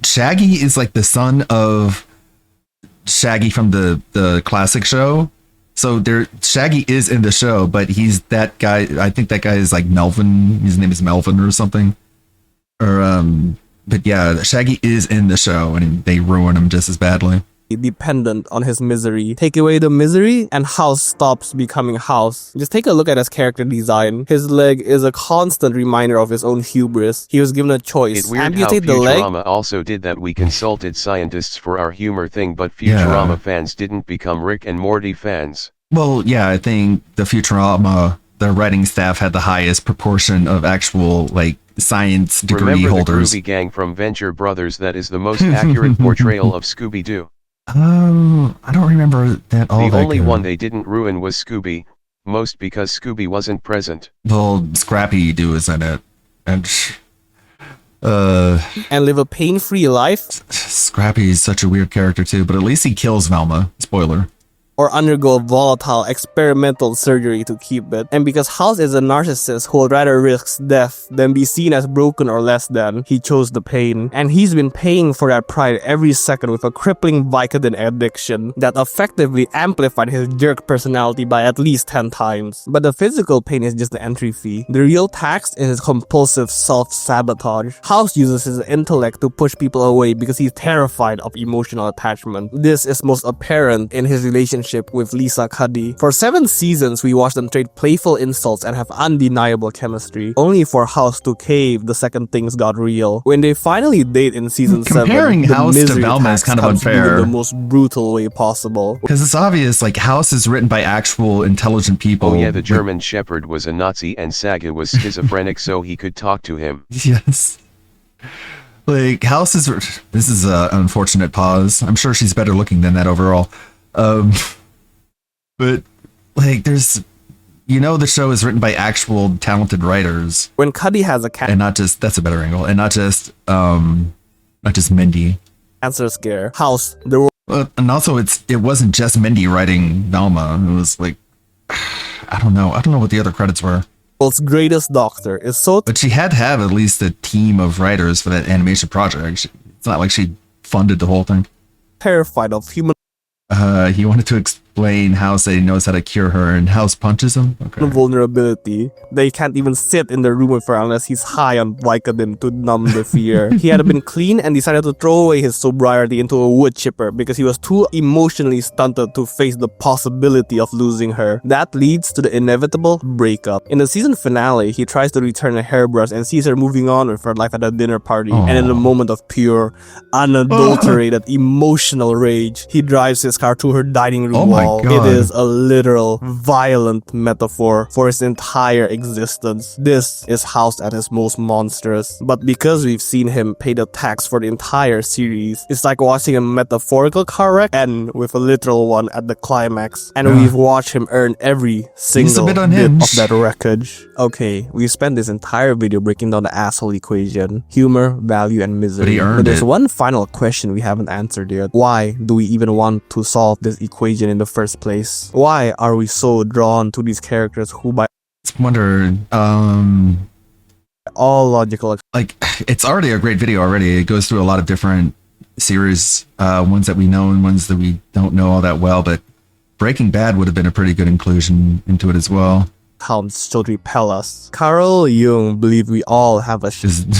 Shaggy is like the son of Shaggy from the classic show. So Shaggy is in the show, but he's that guy. I think that guy is like Melvin. His name is Melvin or something. Or but yeah, Shaggy is in the show, and they ruin him just as badly. Dependent on his misery. Take away the misery and House stops becoming House. Just take a look at his character design. His leg is a constant reminder of his own hubris. He was given a choice. It's weird amputate how the leg. Futurama also did that. We consulted scientists for our humor thing, but Futurama fans didn't become Rick and Morty fans. Well, yeah, I think the Futurama, the writing staff had the highest proportion of actual like science degree Remember holders. The Groovy Gang from Venture Brothers? That is the most accurate portrayal of Scooby-Doo. I don't remember that all. The that only good. one they didn't ruin was Scooby, most because Scooby wasn't present. Well, Scrappy Doo is in it, and live a pain-free life. Scrappy is such a weird character too, but at least he kills Velma. Spoiler. or undergo volatile experimental surgery to keep it. And because House is a narcissist who would rather risk death than be seen as broken or less than, he chose the pain. And he's been paying for that pride every second with a crippling Vicodin addiction that effectively amplified his jerk personality by at least 10 times. But the physical pain is just the entry fee. The real tax is his compulsive self-sabotage. House uses his intellect to push people away because he's terrified of emotional attachment. This is most apparent in his relationship with Lisa Cuddy. For 7 seasons, we watched them trade playful insults and have undeniable chemistry, only for House to cave the second things got real. When they finally date in season 7, comparing House to Velma is kind of unfair in the most brutal way possible. Because it's obvious, like, House is written by actual intelligent people. Oh yeah, the German Shepherd was a Nazi and Saga was schizophrenic so he could talk to him. Yes. Like, House is... This is an unfortunate pause. I'm sure she's better looking than that overall. But, like, there's... You know the show is written by actual talented writers. When Cuddy has a and not just... That's a better angle. And not just Mindy. Cancer scare. House, there were... And also, it wasn't just Mindy writing Velma. It was, like... I don't know what the other credits were. World's greatest doctor is so... But she had to have at least a team of writers for that animation project. It's not like she funded the whole thing. Terrified of human... He wanted to explain how he knows how to cure her, and House punches him. Okay. Vulnerability. They can't even sit in the room with her unless he's high on Vicodin to numb the fear. He had been clean and decided to throw away his sobriety into a wood chipper because he was too emotionally stunted to face the possibility of losing her. That leads to the inevitable breakup. In the season finale, he tries to return a hairbrush and sees her moving on with her life at a dinner party. And in a moment of pure, unadulterated emotional rage, he drives his car to her dining room wall. It is a literal, violent metaphor for his entire existence. This is House at his most monstrous. But because we've seen him pay the tax for the entire series, it's like watching a metaphorical car wreck end with a literal one at the climax. And we've watched him earn every single bit of that wreckage. Okay, we've spent this entire video breaking down the asshole equation. Humor, value, and misery. But there's one final question we haven't answered yet. Why do we even want to solve this equation in the first place? Why are we so drawn to these characters who by all logical, like, it's already a great video already. It goes through a lot of different series, ones that we know and ones that we don't know all that well, but Breaking Bad would have been a pretty good inclusion into it as well. Hounds to repel us. Carl Jung believed we all have a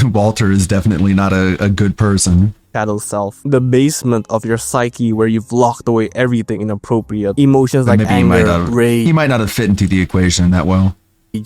Walter is definitely not a good person. Shadow self. The basement of your psyche where you've locked away everything inappropriate. Emotions like anger, rage. He might not have fit into the equation that well.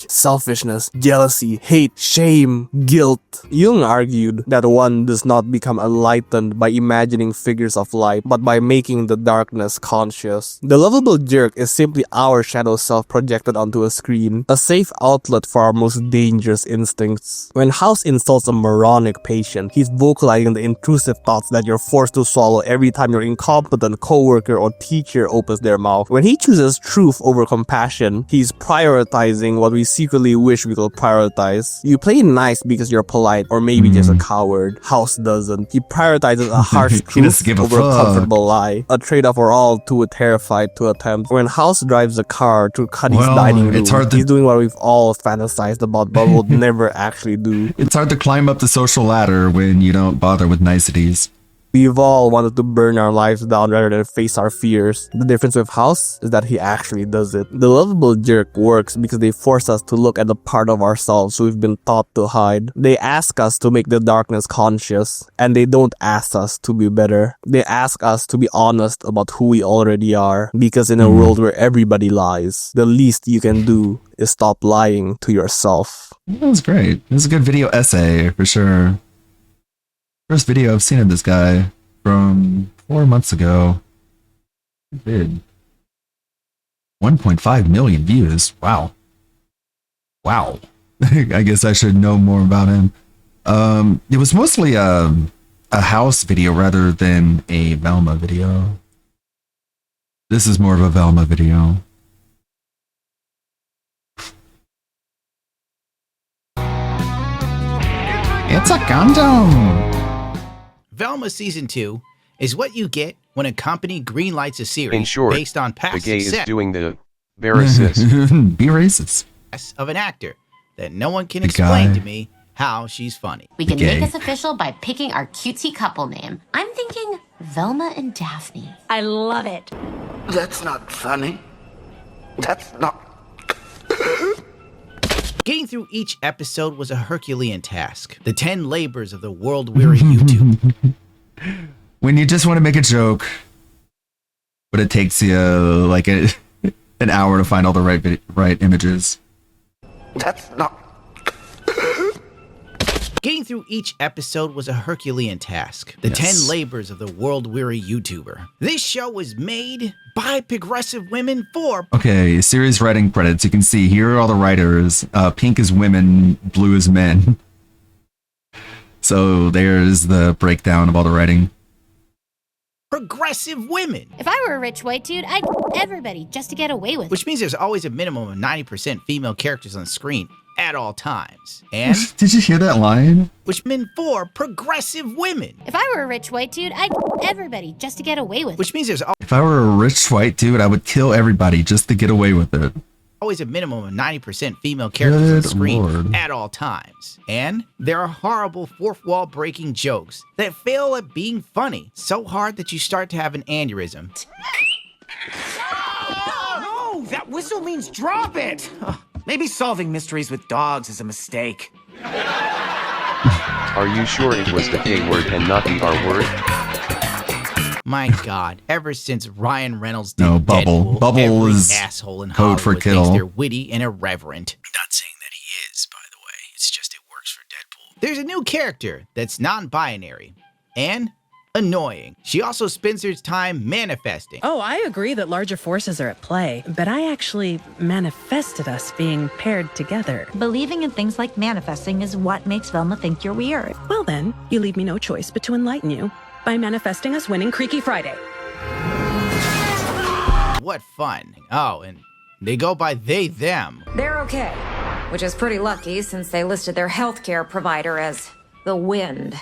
Selfishness, jealousy, hate, shame, guilt. Jung argued that one does not become enlightened by imagining figures of light, but by making the darkness conscious. The lovable jerk is simply our shadow self projected onto a screen, a safe outlet for our most dangerous instincts. When House insults a moronic patient, he's vocalizing the intrusive thoughts that you're forced to swallow every time your incompetent coworker or teacher opens their mouth. When he chooses truth over compassion, he's prioritizing what we secretly wish we could prioritize. You play nice because you're polite or maybe just a coward. House doesn't. He prioritizes a harsh truth over a comfortable lie. A trade-off we're all too terrified to attempt. When House drives a car through Cuddy's dining room, he's doing what we've all fantasized about but would never actually do. It's hard to climb up the social ladder when you don't bother with niceties. We've all wanted to burn our lives down rather than face our fears. The difference with House is that he actually does it. The lovable jerk works because they force us to look at the part of ourselves we've been taught to hide. They ask us to make the darkness conscious, and they don't ask us to be better. They ask us to be honest about who we already are, because in a world where everybody lies, the least you can do is stop lying to yourself. That was great. It was a good video essay, for sure. First video I've seen of this guy from 4 months ago. It did 1.5 million views. Wow. I guess I should know more about him. It was mostly a House video rather than a Velma video. This is more of a Velma video. It's a condom! Velma Season 2 is what you get when a company greenlights a series In short, based on the past gay is success doing the racist. Be racist. of an actor that no one can The explain guy. to me how she's funny. We can Gay. make this official by picking our cutesy couple name. I'm thinking Velma and Daphne. I love it. That's not funny. That's not. Getting through each episode was a Herculean task. The 10 labors of the world-weary YouTube. When you just want to make a joke, but it takes you like an hour to find all the right images. That's not. Getting through each episode was a Herculean task. The Yes. 10 labors of the world-weary YouTuber. This show was made by progressive women for Okay, series writing credits. You can see here are all the writers. Pink is women, blue is men. So there's the breakdown of all the writing. progressive women. If I were a rich white dude, I'd everybody just to get away with it. Which means there's always a minimum of 90% female characters on screen at all times. And Did you hear that line? which meant for progressive women. If I were a rich white dude, I'd everybody just to get away with it. Which means there's If I were a rich white dude, I would kill everybody just to get away with it. always a minimum of 90% female characters on Good screen Lord. at all times. And there are horrible fourth wall breaking jokes that fail at being funny so hard that you start to have an aneurysm. No, that whistle means drop it. Maybe solving mysteries with dogs is a mistake. Are you sure it was the K word and not the R word? My God, ever since Ryan Reynolds did No, Bubble. Deadpool, Bubble every is asshole in code for Hollywood kill. thinks they're witty and irreverent. I'm not saying that he is, by the way. It's just it works for Deadpool. There's a new character that's non-binary and annoying. She also spends her time manifesting. Oh, I agree that larger forces are at play, but I actually manifested us being paired together. Believing in things like manifesting is what makes Velma think you're weird. Well then, you leave me no choice but to enlighten you by manifesting us winning Creaky Friday. What fun. Oh, and they go by they, them. They're okay, which is pretty lucky since they listed their healthcare provider as the Wind.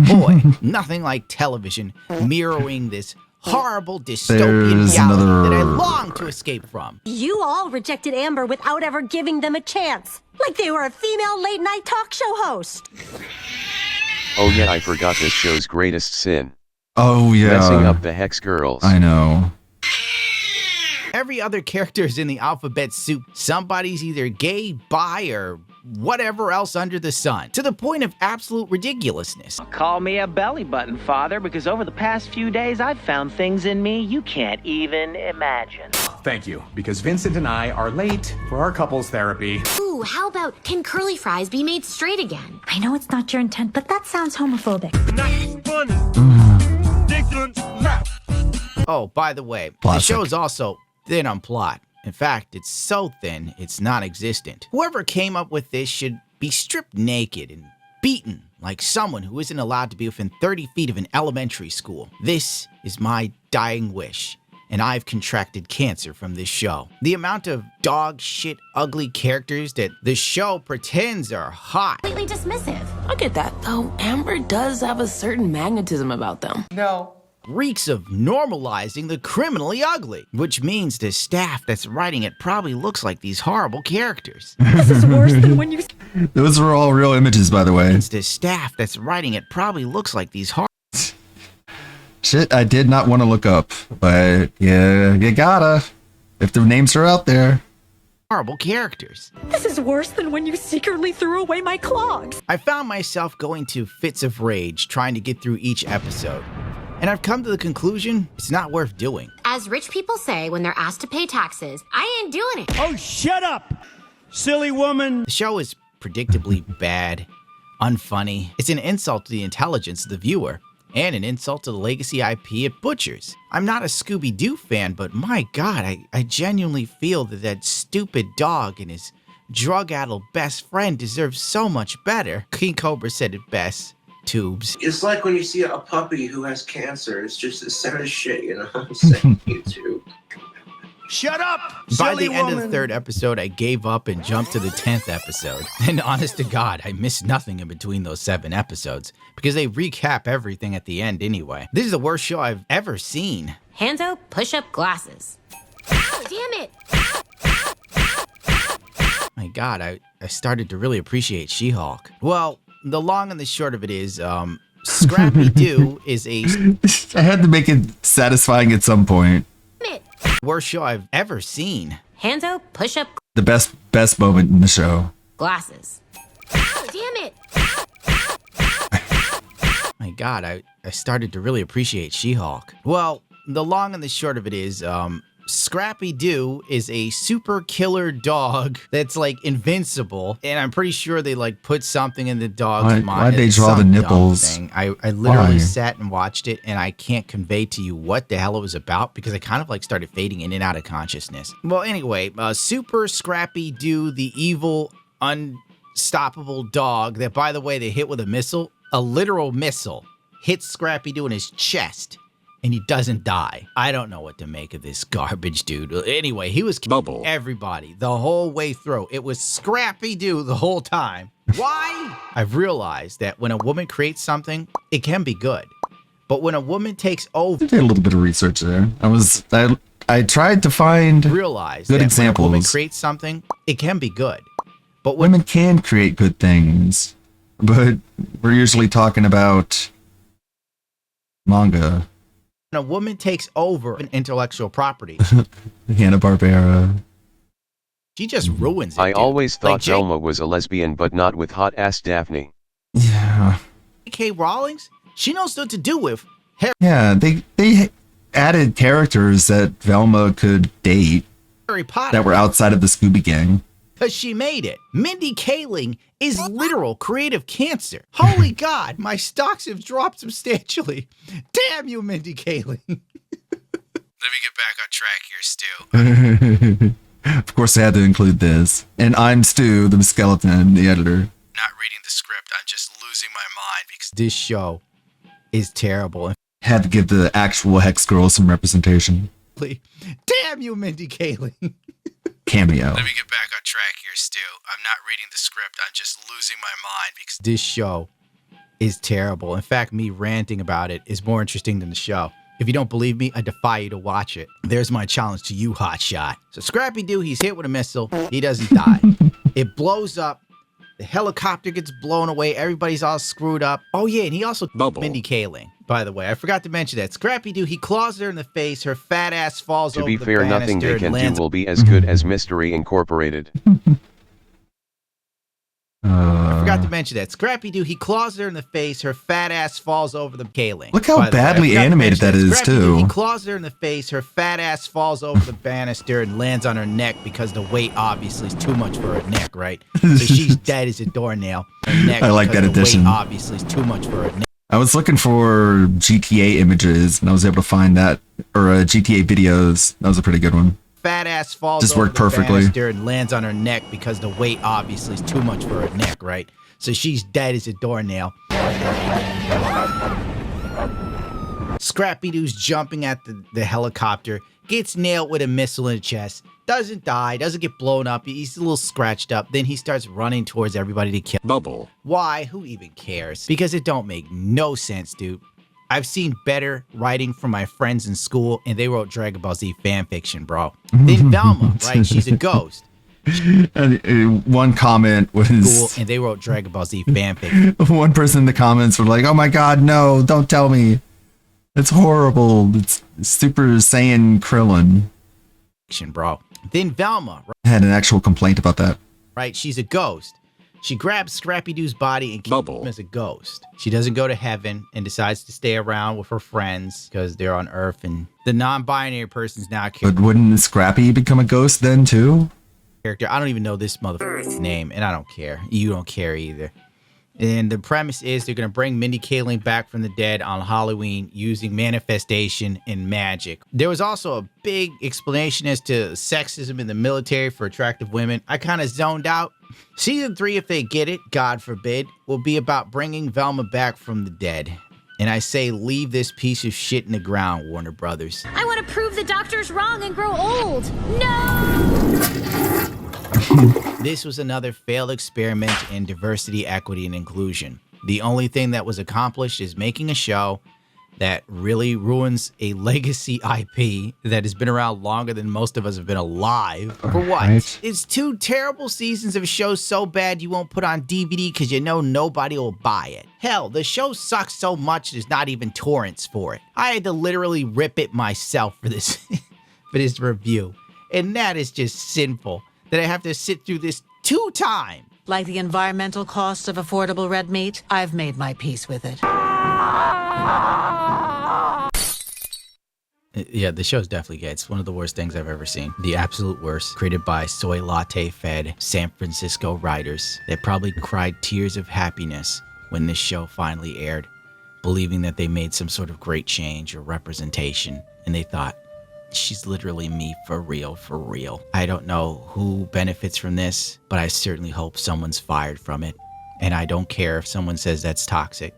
Boy, nothing like television mirroring this horrible dystopian There's reality another- that I long to escape from. You all rejected Amber without ever giving them a chance. Like they were a female late-night talk show host. Oh yeah, I forgot this show's greatest sin. Oh yeah. Messing up the Hex girls. I know. Every other character is in the alphabet soup. Somebody's either gay, bi, or whatever else under the sun. To the point of absolute ridiculousness. Call me a belly button, Father, because over the past few days I've found things in me you can't even imagine. Thank you, because Vincent and I are late for our couples therapy. Ooh, how about can curly fries be made straight again? I know it's not your intent, but that sounds homophobic. Oh, by the way, Classic. the show is also thin on plot. In fact, it's so thin, it's non-existent. Whoever came up with this should be stripped naked and beaten like someone who isn't allowed to be within 30 feet of an elementary school. This is my dying wish, and I've contracted cancer from this show. The amount of dog shit ugly characters that the show pretends are hot. Completely dismissive. I get that, though. Amber does have a certain magnetism about them. No. Reeks of normalizing the criminally ugly, which means the staff that's writing it probably looks like these horrible characters. This is worse than when you... Those were all real images, by the way. It's the staff that's writing it probably looks like these Shit, I did not want to look up, but yeah, you gotta. If the names are out there. horrible characters. This is worse than when you secretly threw away my clogs. I found myself going to fits of rage trying to get through each episode. And I've come to the conclusion it's not worth doing. As rich people say when they're asked to pay taxes, I ain't doing it. Oh, shut up, silly woman. The show is predictably bad, unfunny. It's an insult to the intelligence of the viewer, and an insult to the legacy IP at Butchers. I'm not a Scooby-Doo fan, but my God, I genuinely feel that that stupid dog and his drug-addled best friend deserve so much better. King Cobra said it best. Tubes. It's like when you see a puppy who has cancer. It's just the saddest shit, you know what I'm saying? You too. Shut up! By the end of the 3rd episode, I gave up and jumped to the 10th episode. And honest to God, I missed nothing in between those 7 episodes because they recap everything at the end anyway. This is the worst show I've ever seen. Hanzo, push up glasses. Ow, damn it! My God, I started to really appreciate She-Hulk. Well, the long and the short of it is, Scrappy-Doo is a... I had to make it satisfying at some point. worst show I've ever seen. Hanzo, push up The best moment in the show. glasses. Ow, damn it! My God, I started to really appreciate She-Hulk. Well, the long and the short of it is, Scrappy-Doo is a super killer dog that's like invincible, and I'm pretty sure they like put something in the dog's mind. Why'd they It's draw the some dumb nipples? thing. I literally Why? sat and watched it, and I can't convey to you what the hell it was about because I kind of like started fading in and out of consciousness. Well, anyway, Super Scrappy-Doo, the evil, unstoppable dog that, by the way, they hit with a missile, a literal missile, hits Scrappy-Doo in his chest. And he doesn't die. I don't know what to make of this garbage, dude. Anyway, he was killing everybody the whole way through. It was Scrappy-Doo the whole time. Why? I've realized that when a woman creates something, it can be good. But when a woman takes over... I did a little bit of research there. I tried to find realize good that examples. when a woman creates something, it can be good. But Women can create good things, but we're usually talking about manga. when a woman takes over an intellectual property, Hanna-Barbera. she just ruins it, I dude. always thought Like Velma was a lesbian, but not with hot-ass Daphne. Yeah. J.K. Rowling, she knows what to do with Yeah, they added characters that Velma could date Harry Potter. that were outside of the Scooby Gang. Because she made it. Mindy Kaling is literal creative cancer. Holy God, my stocks have dropped substantially. Damn you, Mindy Kaling. Let me get back on track here, Stu. Of course, they had to include this. And I'm Stu, the skeleton, the editor. Not reading the script, I'm just losing my mind because this show is terrible. Had to give the actual Hex Girl some representation. Damn you, Mindy Kaling. Cameo. Let me get back on track here, Stu. I'm not reading the script. I'm just losing my mind because this show is terrible. In fact, me ranting about it is more interesting than the show. If you don't believe me, I defy you to watch it. There's my challenge to you, hotshot. So Scrappy-Doo, he's hit with a missile. He doesn't die. It blows up. The helicopter gets blown away. Everybody's all screwed up. Oh, yeah, and he also Mindy Kaling. By the way, I forgot to mention that. Scrappy-Doo, he claws her in the face. Her fat ass falls over To be the fair, nothing banister they and can do lands will be as good as Mystery Incorporated. I forgot to mention that. Scrappy-Doo, he claws her in the face. Her fat ass falls over the Kaling. Look how By the way, I badly forgot to animated mention that is, Scrappy-Doo, He too. claws her in the face. Her fat ass falls over the banister and lands on her neck because the weight obviously is too much for her neck, right? So she's dead as a doornail. Her neck I like because that the addition. weight obviously is too much for her neck. I was looking for GTA images, and I was able to find that, or GTA videos. That was a pretty good one. Fat ass falls Just over worked the perfectly. banister and lands on her neck because the weight obviously is too much for her neck, right? So she's dead as a doornail. Scrappy-Doo's jumping at the helicopter, gets nailed with a missile in the chest, doesn't die, doesn't get blown up, he's a little scratched up, then he starts running towards everybody to kill. Bubble. Why? Who even cares? Because it don't make no sense, dude. I've seen better writing from my friends in school, and they wrote Dragon Ball Z fanfiction, bro. Then Velma, right? She's a ghost. One comment was... School, and they wrote Dragon Ball Z fanfiction. One person in the comments were like, "Oh my god, no, don't tell me. It's horrible. It's Super Saiyan Krillin." Bro. Then Velma, I had an actual complaint about that. right? She's a ghost. She grabs Scrappy-Doo's body and kills him as a ghost. She doesn't go to heaven and decides to stay around with her friends because they're on Earth, and the non-binary person's now But wouldn't Scrappy become a ghost then too? character. I don't even know this motherfucker's name, and I don't care. You don't care either. And the premise is they're going to bring Mindy Kaling back from the dead on Halloween using manifestation and magic. There was also a big explanation as to sexism in the military for attractive women. I kind of zoned out. Season 3, if they get it, God forbid, will be about bringing Velma back from the dead And I say leave this piece of shit in the ground, Warner Brothers. I want to prove the doctor's wrong and grow old. No! This was another failed experiment in diversity, equity, and inclusion. The only thing that was accomplished is making a show that really ruins a legacy IP that has been around longer than most of us have been alive. For what? Right. It's 2 terrible seasons of a show so bad you won't put on DVD because you know nobody will buy it. Hell, the show sucks so much there's not even torrents for it. I had to literally rip it myself for this, for this review. And that is just sinful that I have to sit through this 2 times. Like the environmental cost of affordable red meat, I've made my peace with it. Yeah, the show's definitely gay. It's one of the worst things I've ever seen. The absolute worst. Created by soy latte fed San Francisco writers that probably cried tears of happiness when this show finally aired, believing that they made some sort of great change or representation. And they thought, she's literally me for real, for real. I don't know who benefits from this, but I certainly hope someone's fired from it. And I don't care if someone says that's toxic.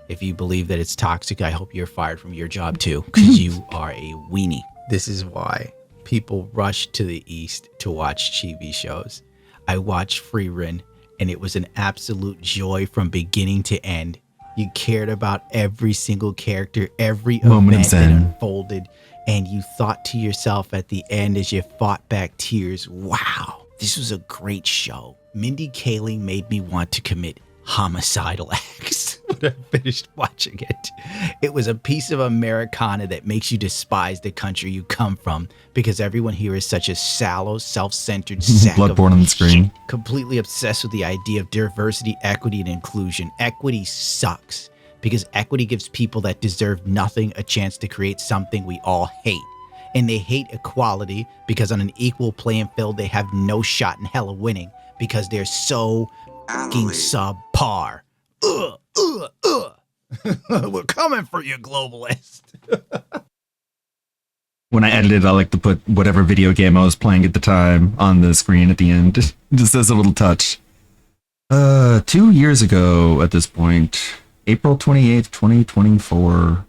If you believe that it's toxic, I hope you're fired from your job too, because you are a weenie. This is why people rush to the East to watch TV shows. I watched Frieren, and it was an absolute joy from beginning to end. You cared about every single character, every event that unfolded, and you thought to yourself at the end as you fought back tears, wow, this was a great show. Mindy Kaling made me want to commit homicidal acts when I finished watching it. It was a piece of Americana that makes you despise the country you come from because everyone here is such a sallow, self-centered sack Bloodborne on the screen. Completely obsessed with the idea of diversity, equity, and inclusion. Equity sucks because equity gives people that deserve nothing a chance to create something we all hate. And they hate equality because on an equal playing field, they have no shot in hell of winning because they're so fucking subpar. We're coming for you, globalist. When I edited, I like to put whatever video game I was playing at the time on the screen at the end, just as a little touch. 2 years ago at this point, April 28th, 2024.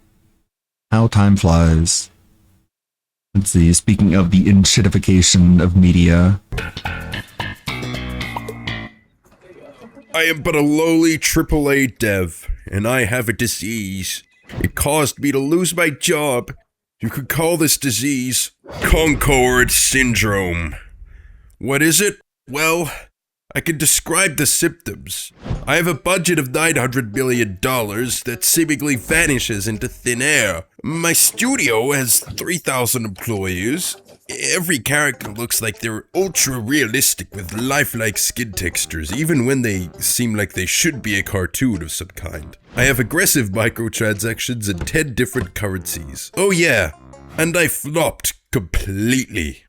How time flies. Let's see, speaking of the enshittification of media. I am but a lowly AAA dev, and I have a disease. It caused me to lose my job. You could call this disease Concord Syndrome. What is it? Well, I can describe the symptoms. I have a budget of $900 million that seemingly vanishes into thin air. My studio has 3,000 employees. Every character looks like they're ultra-realistic with lifelike skin textures, even when they seem like they should be a cartoon of some kind. I have aggressive microtransactions in 10 different currencies. Oh yeah, and I flopped completely.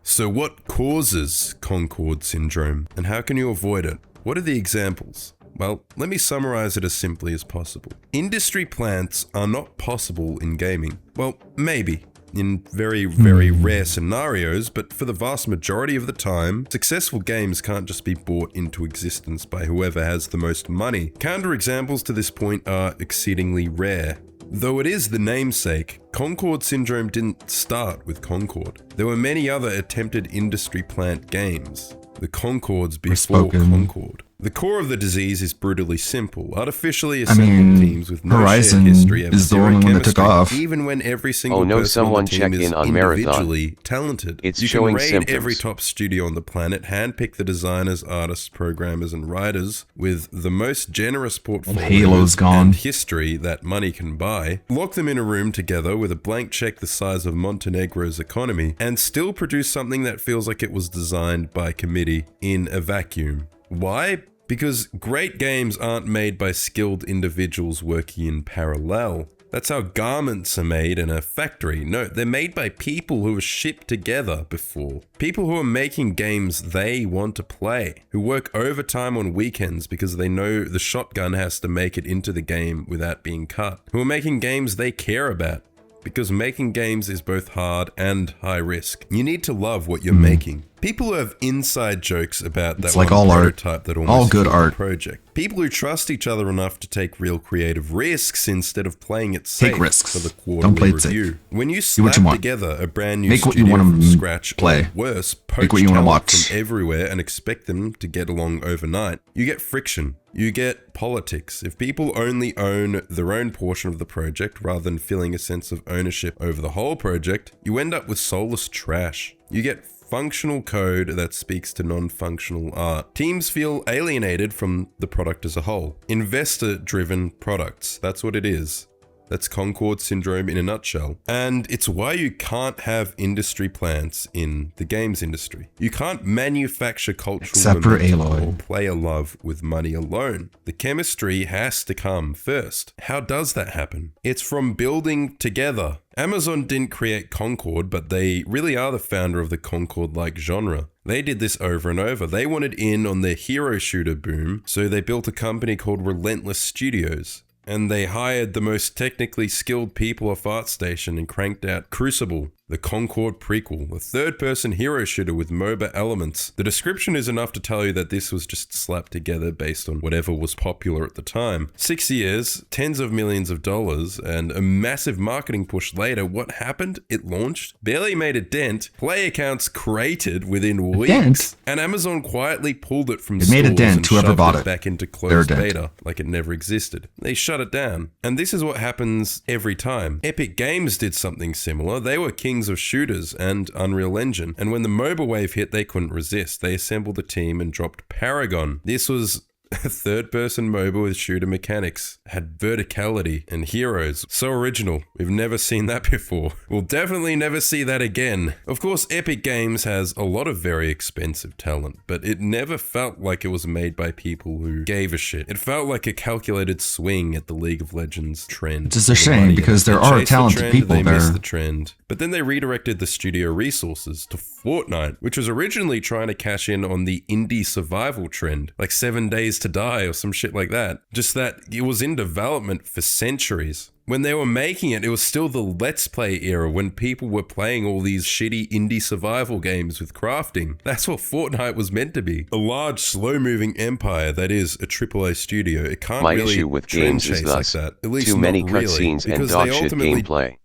So what causes Concord Syndrome, and how can you avoid it? What are the examples? Well, let me summarize it as simply as possible. Industry plants are not possible in gaming. Well, maybe. In very, very rare scenarios, but for the vast majority of the time, successful games can't just be brought into existence by whoever has the most money. Counterexamples to this point are exceedingly rare. Though it is the namesake, Concord Syndrome didn't start with Concord. There were many other attempted industry plant games. The Concords before Concord. The core of the disease is brutally simple. Artificially assembled teams with no Horizon shared history have is the zero only one that chemistry, took off. even when every single Oh no, person someone on the check team is in on Marathon. individually talented. It's you showing can raid symptoms. every top studio on the planet, handpick the designers, artists, programmers, and writers with the most generous portfolio Halo's gone. and history that money can buy, lock them in a room together with a blank check the size of Montenegro's economy, and still produce something that feels like it was designed by committee in a vacuum. Why? Because great games aren't made by skilled individuals working in parallel. That's how garments are made in a factory. No, they're made by people who were shipped together before. People who are making games they want to play. Who work overtime on weekends because they know the shotgun has to make it into the game without being cut. Who are making games they care about. because making games is both hard and high risk. You need to love what you're making. People who have inside jokes about that It's like one all art. prototype that almost All good killed the art. project. People who trust each other enough to take real creative risks instead of playing it safe Take risks. for the quarterly Don't play it safe. review. When you Do what slap you want. together a brand new Make what you studio wanna from scratch, play. or worse, Make poach what you wanna talent watch. from everywhere and expect them to get along overnight, you get friction. You get politics. If people only own their own portion of the project rather than feeling a sense of ownership over the whole project, you end up with soulless trash. You get functional code that speaks to non-functional art. Teams feel alienated from the product as a whole. Investor-driven products. That's what it is. That's Concord syndrome in a nutshell. And it's why you can't have industry plants in the games industry. You can't manufacture cultural Except for momentum Aloy. or player love with money alone. The chemistry has to come first. How does that happen? It's from building together. Amazon didn't create Concord, but they really are the founder of the Concord-like genre. They did this over and over. They wanted in on the hero shooter boom, so they built a company called Relentless Studios. And they hired the most technically skilled people off ArtStation and cranked out Crucible, the Concord prequel, a third-person hero shooter with MOBA elements. The description is enough to tell you that this was just slapped together based on whatever was popular at the time. 6 years, tens of millions of dollars, and a massive marketing push later, what happened? It launched, barely made a dent, play accounts created within weeks, dent? and Amazon quietly pulled it from It made a stores dent, and whoever shoved bought it it. back into Their closed dent. beta, like it never existed. They shut it down. And this is what happens every time. Epic Games did something similar. They were kings of shooters and Unreal Engine. And when the MOBA wave hit, they couldn't resist. They assembled a team and dropped Paragon. This was a third-person MOBA with shooter mechanics, had verticality and heroes. So original. We've never seen that before. We'll definitely never see that again. Of course, Epic Games has a lot of very expensive talent, but it never felt like it was made by people who gave a shit. It felt like a calculated swing at the League of Legends trend. It's just a shame because there They are chased the talented trend, people they missed there. the trend. But then they redirected the studio resources to Fortnite, which was originally trying to cash in on the indie survival trend, like 7 Days to Die or some shit like that. Just that it was in development for centuries. When they were making it, it was still the Let's Play era when people were playing all these shitty indie survival games with crafting. That's what Fortnite was meant to be. A large, slow-moving empire that is a AAA studio. It can't My really issue with trend games is chase thus like that. At least too many not really, cutscenes and because dog they shit ultimately gameplay.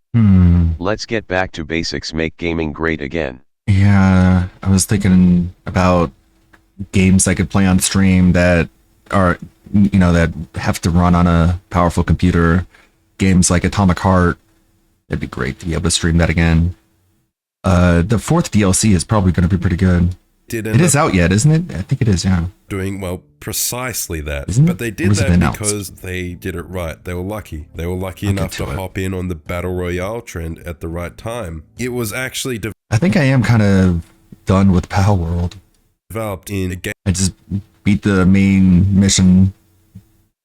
Let's get back to basics. Make gaming great again. Yeah, I was thinking about games I could play on stream that are, you know, that have to run on a powerful computer. Games like Atomic Heart. It'd be great to be able to stream that again. The fourth DLC is probably going to be pretty good. It is out yet, isn't it? I think it is, yeah. doing, well, precisely that. Isn't it? But they Or did has it that been announced? because they did it right. They were lucky. They were lucky I'll enough get to to it. hop in on the Battle Royale trend at the right time. It was actually I think I am kind of done with Pal World. developed in a game. I just beat the main mission.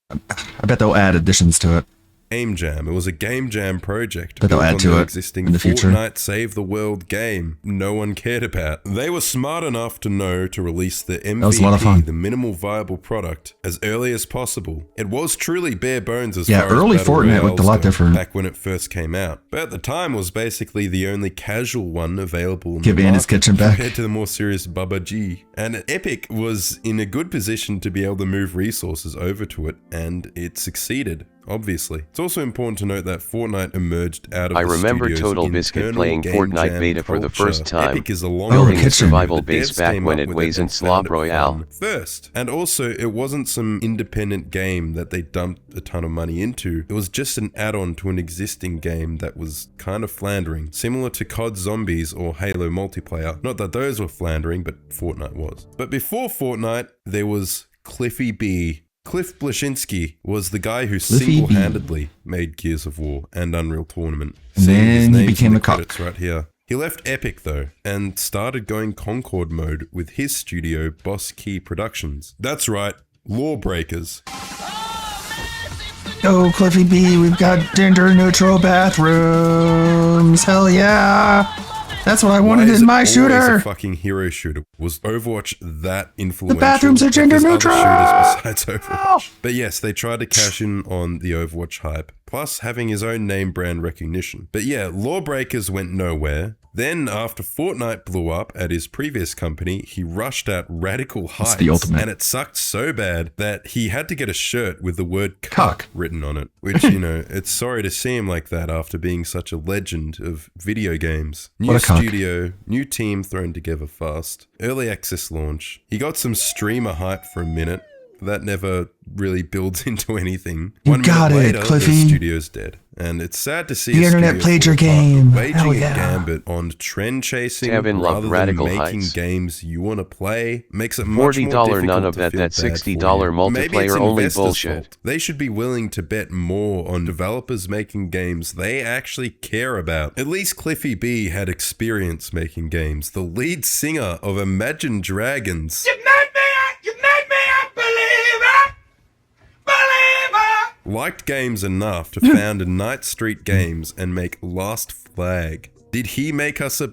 I bet they'll add additions to it. Game Jam. It was a Game Jam project But they'll built add on to the it existing in the future. Fortnite Save the World game no one cared about. They were smart enough to know to release the MVP, was a lot of fun. the minimal viable product, as early as possible. It was truly bare bones as Yeah, far early as Battle Fortnite looked a Royales lot go, different. back when it first came out. But at the time was basically the only casual one available in Give the Ian his market kitchen back. compared to the more serious Bubba G. And Epic was in a good position to be able to move resources over to it, and it succeeded. Obviously. It's also important to note that Fortnite emerged out of I the remember studio's Total Biscuit internal playing game Fortnite jam beta for the culture. first time, Epic is a long building a kitchen. survival The base devs back came when up it with was in and Slop found it Royale. fun first. And also, it wasn't some independent game that they dumped a ton of money into. It was just an add-on to an existing game that was kind of floundering, similar to COD Zombies or Halo multiplayer. Not that those were floundering, but Fortnite was. But before Fortnite, there was Cliffy B. Cliff Bleszinski was the guy who Cliffy B. single-handedly made Gears of War and Unreal Tournament. And See, his then he name's became in the a cock. credits right here. He left Epic though, and started going Concord mode with his studio, Boss Key Productions. That's right, Lawbreakers. Yo, Cliffy B, we've got gender neutral bathrooms. Hell yeah. That's what I wanted in my shooter. A fucking hero shooter. Was Overwatch that influential? The bathrooms are gender neutral. Besides Overwatch. But yes, they tried to cash in on the Overwatch hype, plus having his own name brand recognition. But yeah, Lawbreakers went nowhere. Then, after Fortnite blew up at his previous company, he rushed out Radical Heights, and it sucked so bad that he had to get a shirt with the word cuck written on it. Which, you know, it's sorry to see him like that after being such a legend of video games. New studio, new team thrown together fast, early access launch. He got some streamer hype for a minute. That never really builds into anything. You 1 got minute it, later, Cliffy. the studio's dead. And it's sad to see the internet played your game. Waging a gambit on trend chasing Tevin rather loved than Radical making Heights. games you want to play makes it much more $40 difficult none of to that. feel That bad $60 for you. Maybe it's multiplayer only investors' bullshit. fault. They should be willing to bet more on developers making games they actually care about. At least Cliffy B had experience making games. The lead singer of Imagine Dragons. Liked games enough to found Night Street Games and make Last Flag. Did he make us a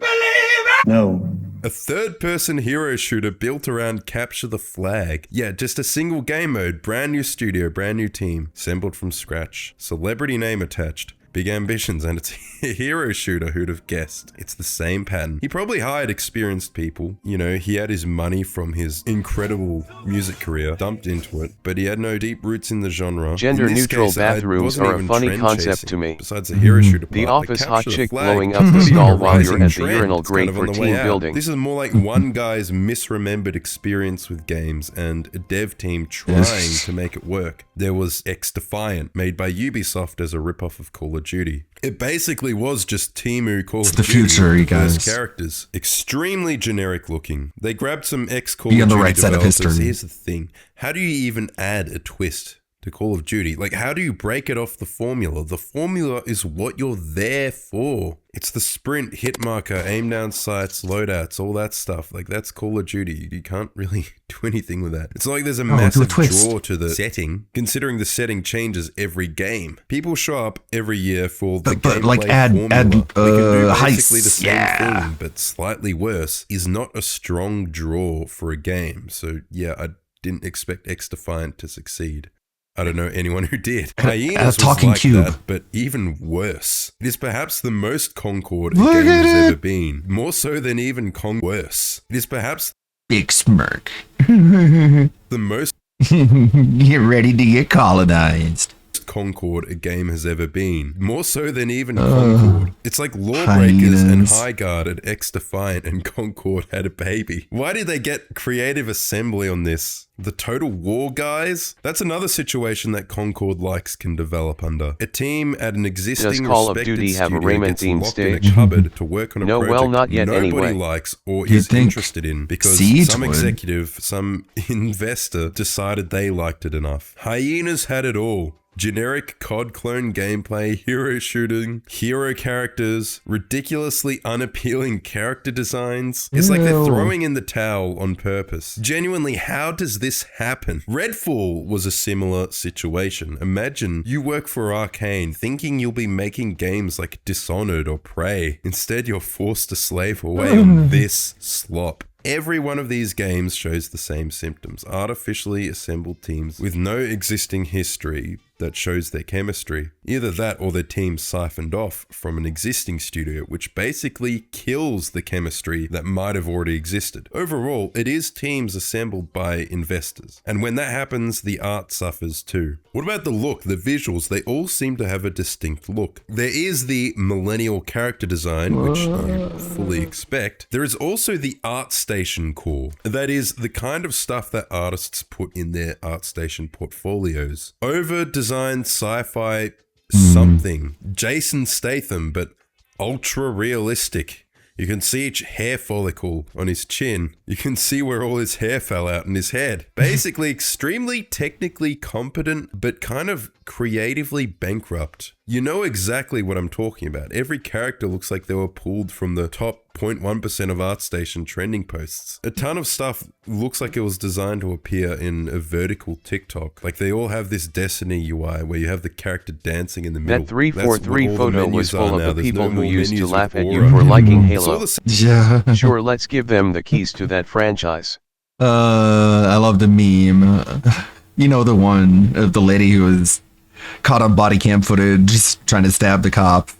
No. A third-person hero shooter built around Capture the Flag. Yeah, just a single game mode, brand new studio, brand new team, assembled from scratch. Celebrity name attached. Big ambitions, and it's a hero shooter, who'd have guessed. It's the same pattern. He probably hired experienced people. You know, he had his money from his incredible music career, dumped into it, but he had no deep roots in the genre. Gender-neutral bathrooms are a funny concept to me. Besides the hero shooter part, The office hot Capture the chick Flag blowing up the stall while you're at the rising trend. urinal, It's great kind of for on the way team out. building. This is more like one guy's misremembered experience with games and a dev team trying to make it work. There was X Defiant, made by Ubisoft as a ripoff of Call of Duty. It basically was just Temu Call of the Duty future, with you diverse guys. characters. Extremely generic looking. They grabbed some ex-Call Be of on the Duty right side of developers. history. Here's the thing. How do you even add a twist to Call of Duty? Like, how do you break it off the formula? The formula is what you're there for. It's the sprint, hit marker, aim down sights, loadouts, all that stuff. Like, that's Call of Duty. You can't really do anything with that. It's not like there's a massive draw to the setting, considering the setting changes every game. People show up every year for the but like gameplay add formula. We can do heists. basically the same thing, but slightly worse, is not a strong draw for a game. So yeah, I didn't expect X Defiant to succeed. I don't know anyone who did. Hyenas talking was like cube. that, but even worse. It is perhaps the most Concord a game has ever been. More so than even worse. It is perhaps big smirk. the most Get ready to get colonized. Concord a game has ever been. More so than even Concord. It's like Lawbreakers and hyenas. Highguard and X Defiant and Concord had a baby. Why did they get Creative Assembly on this? The Total War guys? That's another situation that Concord likes can develop under. A team at an existing Does Call of respected Duty have a studio Raymond gets themed locked in a stage? cupboard to work on a No, project well, not yet nobody anyway. likes or You'd is think interested in because Siege some would. executive, some investor decided they liked it enough. Hyenas had it all. Generic COD clone gameplay, hero shooting, hero characters, ridiculously unappealing character designs. It's like they're Ew. throwing in the towel on purpose. Genuinely, how does this happen? Redfall was a similar situation. Imagine you work for Arcane thinking you'll be making games like Dishonored or Prey. Instead, you're forced to slave away on this slop. Every one of these games shows the same symptoms. Artificially assembled teams with no existing history that shows their chemistry. Either that or their team siphoned off from an existing studio, which basically kills the chemistry that might have already existed. Overall, it is teams assembled by investors. And when that happens, the art suffers too. What about the look, the visuals? They all seem to have a distinct look. There is the millennial character design, which you fully expect. There is also the ArtStation core. That is the kind of stuff that artists put in their ArtStation portfolios. Over-designed sci-fi something. Jason Statham, but ultra realistic. You can see each hair follicle on his chin. You can see where all his hair fell out in his head. Basically, extremely technically competent, but kind of creatively bankrupt. You know exactly what I'm talking about. Every character looks like they were pulled from the top 0.1% of ArtStation trending posts. A ton of stuff looks like it was designed to appear in a vertical TikTok. Like they all have this Destiny UI where you have the character dancing in the middle. That 343 photo was full of the people who used to laugh at you Aura. for liking Halo. Yeah. Sure, let's give them the keys to that franchise. I love the meme. You know, the one of the lady who was caught on body cam footage just trying to stab the cop.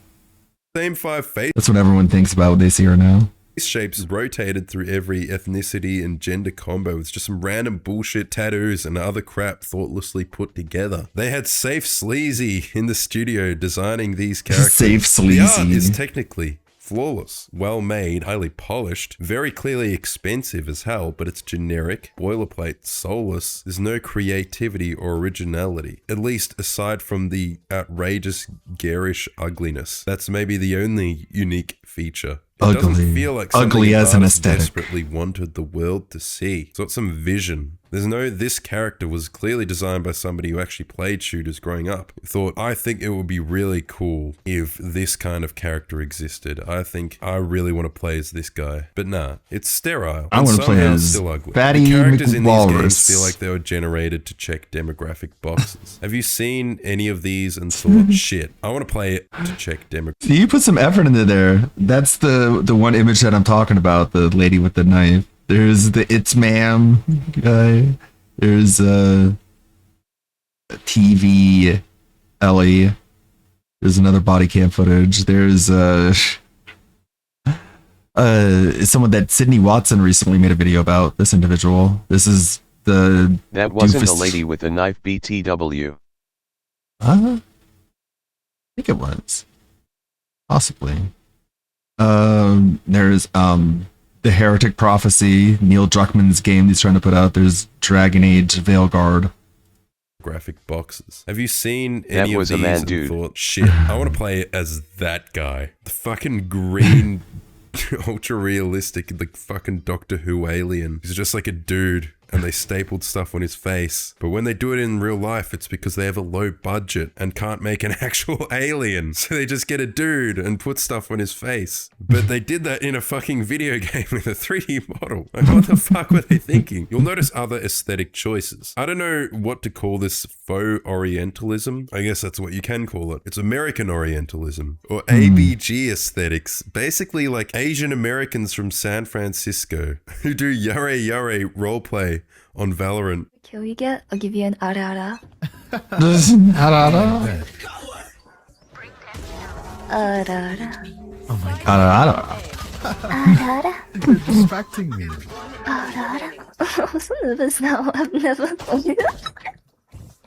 Same 5 faces. That's what everyone thinks about when they see her now. Shapes rotated through every ethnicity and gender combo. It's just some random bullshit tattoos and other crap thoughtlessly put together. They had Safe Sleazy in the studio designing these characters. Safe Sleazy. The art is technically flawless, well made, highly polished, very clearly expensive as hell, but it's generic, boilerplate, soulless. There's no creativity or originality, at least aside from the outrageous, garish ugliness. That's maybe the only unique feature. It doesn't feel like something ugly as an aesthetic. Desperately wanted the world to see. It's got some vision. There's no, this character was clearly designed by somebody who actually played shooters growing up. Thought, I think it would be really cool if this kind of character existed. I think I really want to play as this guy. But nah, it's sterile. I want to play as still ugly. Fatty The characters in these games McWalrus. feel like they were generated to check demographic boxes. Have you seen any of these and thought, shit, I want to play it to check demographic? So you put some effort into there. That's the one image that I'm talking about, the lady with the knife. There's the It's Ma'am guy. There's TV Ellie. There's another body cam footage. There's someone that Sydney Watson recently made a video about, this individual. This is the That wasn't doofus- the lady with the knife BTW. I think it was. Possibly. There's the Heretic Prophecy, Neil Druckmann's game he's trying to put out. There's Dragon Age Veilguard. Graphic boxes. Have you seen any That was a of these man, and dude. thought, shit, I want to play it as that guy. The fucking green, ultra realistic, like fucking Doctor Who alien. He's just like a dude. And they stapled stuff on his face. But when they do it in real life, it's because they have a low budget and can't make an actual alien. So they just get a dude and put stuff on his face. But they did that in a fucking video game with a 3D model. Like, what the fuck were they thinking? You'll notice other aesthetic choices. I don't know what to call this, faux Orientalism. I guess that's what you can call it. It's American Orientalism or ABG aesthetics. Basically like Asian Americans from San Francisco who do yare yare roleplay on Valorant. Kill you get? I'll give you an ara-ara. Ara-ara? Ara-ara. Oh my god. Ara-ara. You're distracting me. Ara-ara. 무슨 nervous now? I've never done it.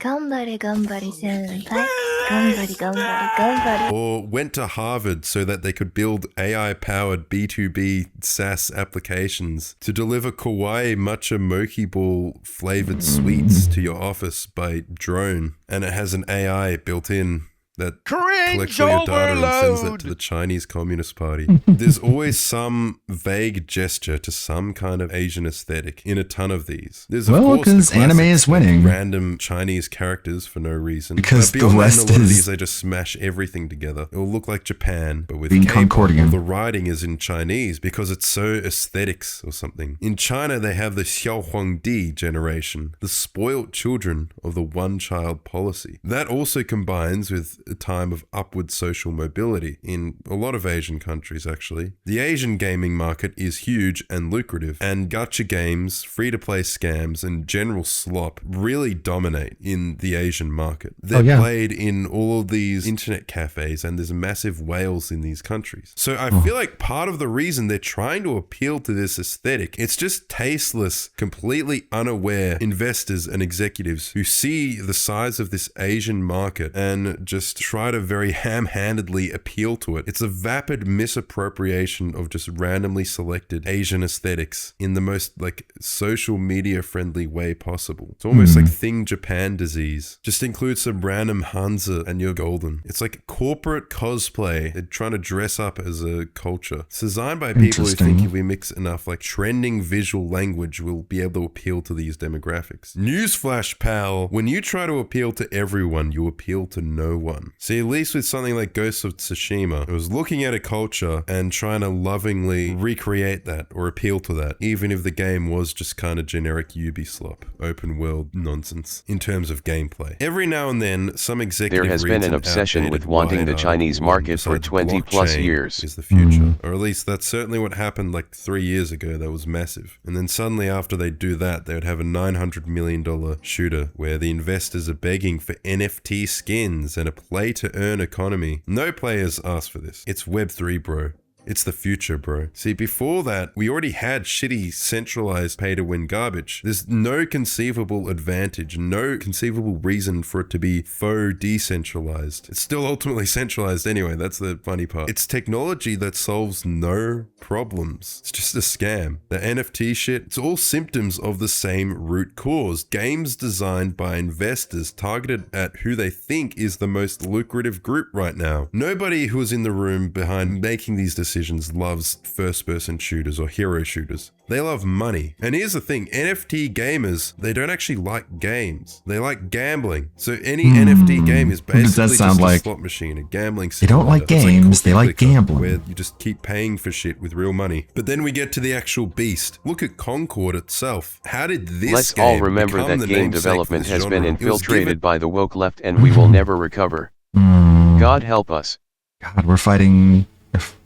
Gambare, gambare, senpai. Gambare, gambare, gambare. Or went to Harvard so that they could build AI-powered B2B SaaS applications to deliver kawaii matcha mochi ball flavored sweets to your office by drone. And it has an AI built in that collects all your data and sends that to the Chinese Communist Party. There's always some vague gesture to some kind of Asian aesthetic in a ton of these. There's of Well, course the 'cause anime classics, is winning. like random Chinese characters for no reason. Because But beyond the that, West in a lot of is these, they just smash everything together. It will look like Japan, but with being K-pop. Concordian. The writing is in Chinese because it's so aesthetics or something. In China, they have the Xiao Huangdi generation, the spoilt children of the one-child policy. That also combines with a time of upward social mobility in a lot of Asian countries, actually. The Asian gaming market is huge and lucrative, and gacha games, free-to-play scams, and general slop really dominate in the Asian market. They're played in all of these internet cafes, and there's massive whales in these countries. So I feel like part of the reason they're trying to appeal to this aesthetic, it's just tasteless, completely unaware investors and executives who see the size of this Asian market and just try to very ham-handedly appeal to it. It's a vapid misappropriation of just randomly selected Asian aesthetics in the most like social media friendly way possible. It's almost like Thing Japan disease. Just include some random Hansa and you're golden. It's like corporate cosplay. They're trying to dress up as a culture. It's designed by people who think if we mix enough like trending visual language, we'll be able to appeal to these demographics. Newsflash, pal. When you try to appeal to everyone, you appeal to no one. fun. See, at least with something like Ghost of Tsushima, it was looking at a culture and trying to lovingly recreate that or appeal to that, even if the game was just kind of generic Ubisoft open world nonsense in terms of gameplay. Every now and then, some executive There has been an obsession with wanting the Chinese market for 20 plus years. Is the future, or at least that's certainly what happened like 3 years ago. That was massive, and then suddenly after they do that, they would have a $900 million shooter where the investors are begging for NFT skins and a play-to-earn economy. No players ask for this. It's Web3, bro. It's the future, bro. See, before that, we already had shitty, centralized pay-to-win garbage. There's no conceivable advantage, no conceivable reason for it to be faux decentralized. It's still ultimately centralized anyway, that's the funny part. It's technology that solves no problems. It's just a scam. The NFT shit, it's all symptoms of the same root cause. Games designed by investors targeted at who they think is the most lucrative group right now. Nobody who was in the room behind making these decisions loves first-person shooters or hero shooters. They love money. And here's the thing, NFT gamers, they don't actually like games. They like gambling. So any NFT game is basically just a slot machine, a gambling simulator. They don't like games, they like gambling. Where you just keep paying for shit with real money. But then we get to the actual beast. Look at Concord itself. How did this Let's game all remember that game development has been infiltrated by the woke left and we will never recover. God help us. God, we're fighting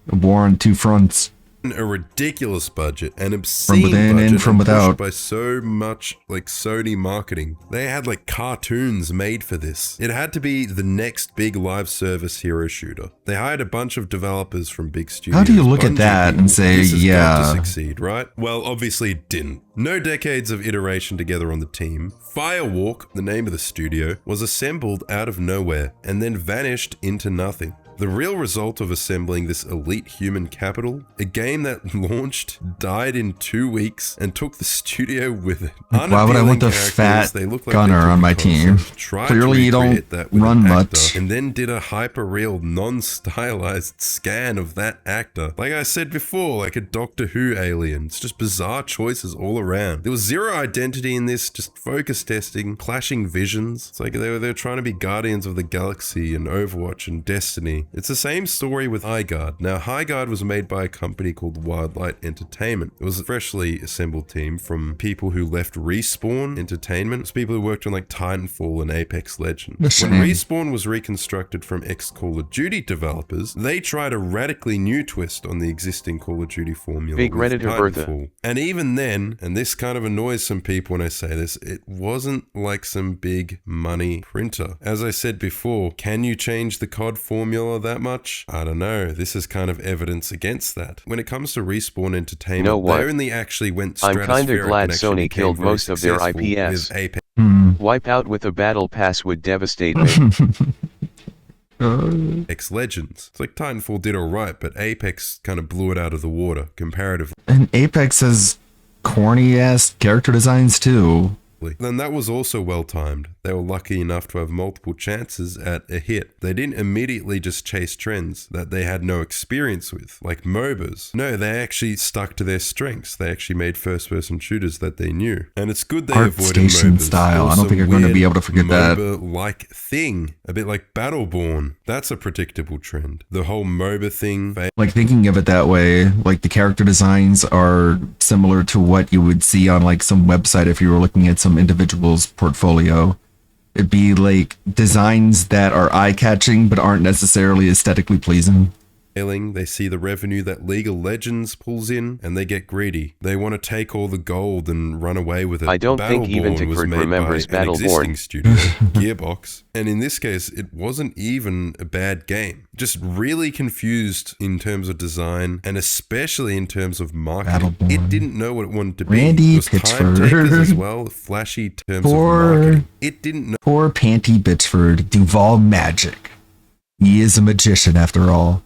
a war on two fronts. A ridiculous budget, an obscene from within budget, and from without, by so much like Sony marketing. They had like cartoons made for this. It had to be the next big live service hero shooter. They hired a bunch of developers from big studios. How do you look at that and say, this has yeah, got to succeed, right? Well, obviously it didn't. No decades of iteration together on the team. Firewalk, the name of the studio, was assembled out of nowhere and then vanished into nothing. The real result of assembling this elite human capital, a game that launched, died in 2 weeks, and took the studio with it. Why would I want the fat gunner on my team? Clearly you don't run much. And then did a hyper-real, non-stylized scan of that actor. Like I said before, like a Doctor Who alien. It's just bizarre choices all around. There was zero identity in this, just focus testing, clashing visions. It's like they were trying to be Guardians of the Galaxy and Overwatch and Destiny. It's the same story with Highguard. Now, Highguard was made by a company called Wildlight Entertainment. It was a freshly assembled team from people who left Respawn Entertainment. It's people who worked on like Titanfall and Apex Legends. When Respawn was reconstructed from ex-Call of Duty developers, they tried a radically new twist on the existing Call of Duty formula. Big Redditor Bertha. And even then, and this kind of annoys some people when I say this, it wasn't like some big money printer. As I said before, can you change the COD formula that much? I don't know. This is kind of evidence against that. When it comes to Respawn Entertainment, you know what? they only actually went I'm kinda glad Sony killed most of their IPs. Wipeout with a battle pass would devastate me. Apex Legends. It's like Titanfall did alright, but Apex kind of blew it out of the water, comparatively. And Apex has corny-ass character designs too. Then that was also well timed. They were lucky enough to have multiple chances at a hit. They didn't immediately just chase trends that they had no experience with, like MOBAs. No, they actually stuck to their strengths. They actually made first-person shooters that they knew. And it's good they avoided MOBAs. Style. I don't think you're going to be able to forget that. MOBA-like thing, a bit like Battleborn. That's a predictable trend. The whole MOBA thing. Like thinking of it that way, like the character designs are similar to what you would see on like some website if you were looking at some individual's portfolio. It'd be like designs that are eye-catching but aren't necessarily aesthetically pleasing. They see the revenue that League of Legends pulls in, and they get greedy. They want to take all the gold and run away with it. I don't think even Tickford remembers Battleborn. Studio, Gearbox. And in this case, it wasn't even a bad game. Just really confused in terms of design, and especially in terms of marketing. Battleborn. It didn't know what it wanted to Randy be. It was Pitchford. time takers as well, flashy terms of marketing. It didn't know. Poor Panty Bitchford, Duval Magic. He is a magician after all.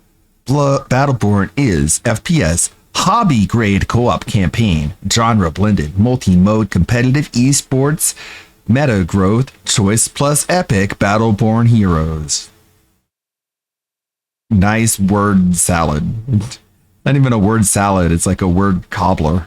Battleborn is FPS, hobby-grade co-op campaign, genre-blended, multi-mode competitive esports, meta growth, choice plus epic Battleborn heroes. Nice word salad. Not even a word salad, it's like a word cobbler.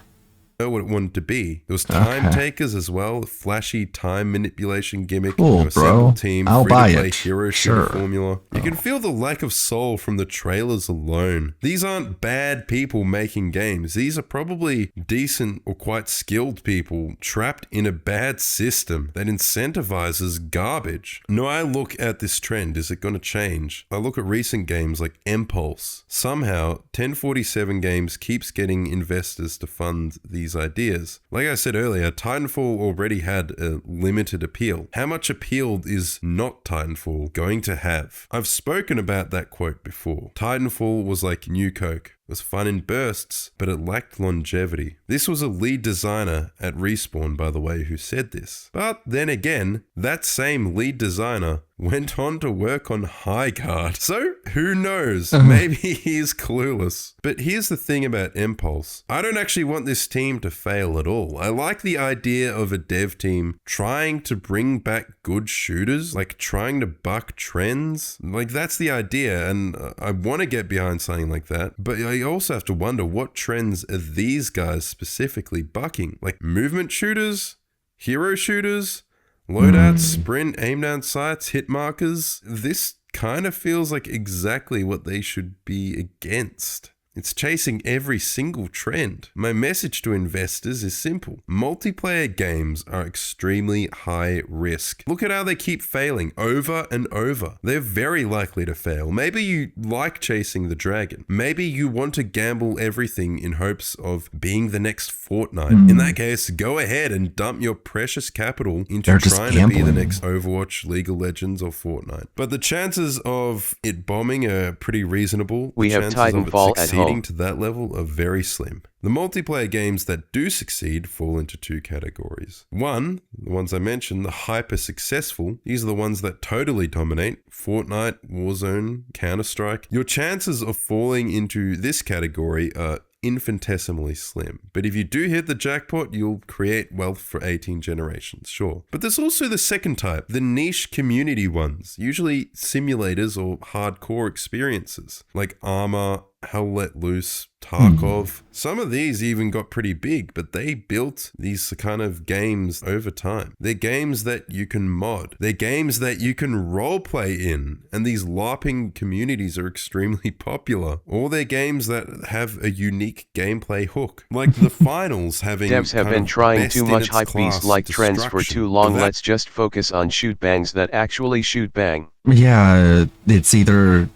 know what it wanted to be. There was Time Takers as well, flashy time manipulation gimmick, cool, bro. Team, I'll buy free-to-play it. hero shooter formula. You can feel the lack of soul from the trailers alone. These aren't bad people making games. These are probably decent or quite skilled people trapped in a bad system that incentivizes garbage. Now I look at this trend, is it going to change? I look at recent games like Impulse. Somehow 1047 Games keeps getting investors to fund these ideas. Like I said earlier, Titanfall already had a limited appeal. How much appeal is not Titanfall going to have? I've spoken about that quote before. Titanfall was like New Coke. It was fun in bursts, but it lacked longevity. This was a lead designer at Respawn, by the way, who said this. But then again, that same lead designer went on to work on Highguard. So who knows? Maybe he's clueless. But here's the thing about Impulse. I don't actually want this team to fail at all. I like the idea of a dev team trying to bring back good shooters, like trying to buck trends. Like that's the idea, and I want to get behind something like that. But I also have to wonder, what trends are these guys specifically bucking? Like movement shooters? Hero shooters? Loadouts, sprint, aim down sights, hit markers? This kind of feels like exactly what they should be against. It's chasing every single trend. My message to investors is simple. Multiplayer games are extremely high risk. Look at how they keep failing over and over. They're very likely to fail. Maybe you like chasing the dragon. Maybe you want to gamble everything in hopes of being the next Fortnite. In that case, go ahead and dump your precious capital into trying to be the next Overwatch, League of Legends, or Fortnite. But the chances of it bombing are pretty reasonable. We have Titanfall at home. To that level are very slim. The multiplayer games that do succeed fall into two categories. One, the ones I mentioned, the hyper successful. These are the ones that totally dominate. Fortnite, Warzone, Counter-Strike. Your chances of falling into this category are infinitesimally slim. But if you do hit the jackpot, you'll create wealth for 18 generations, sure. But there's also the second type, the niche community ones, usually simulators or hardcore experiences, like Arma, Hell Let Loose, Tarkov. Some of these even got pretty big, but they built these kind of games over time. They're games that you can mod. They're games that you can roleplay in. And these LARPing communities are extremely popular. Or they're games that have a unique gameplay hook. Like the finals having devs have been trying too much hypebeast like trends for too long. Let's just focus on shoot bangs that actually shoot bang. Yeah, it's either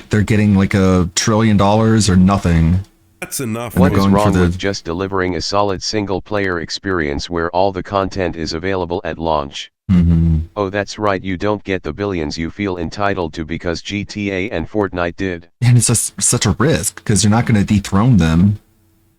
they're getting like $1 trillion or nothing. That's enough. What is wrong with just delivering a solid single-player experience where all the content is available at launch? Oh, that's right, you don't get the billions you feel entitled to because GTA and Fortnite did. And it's just such a risk because you're not going to dethrone them.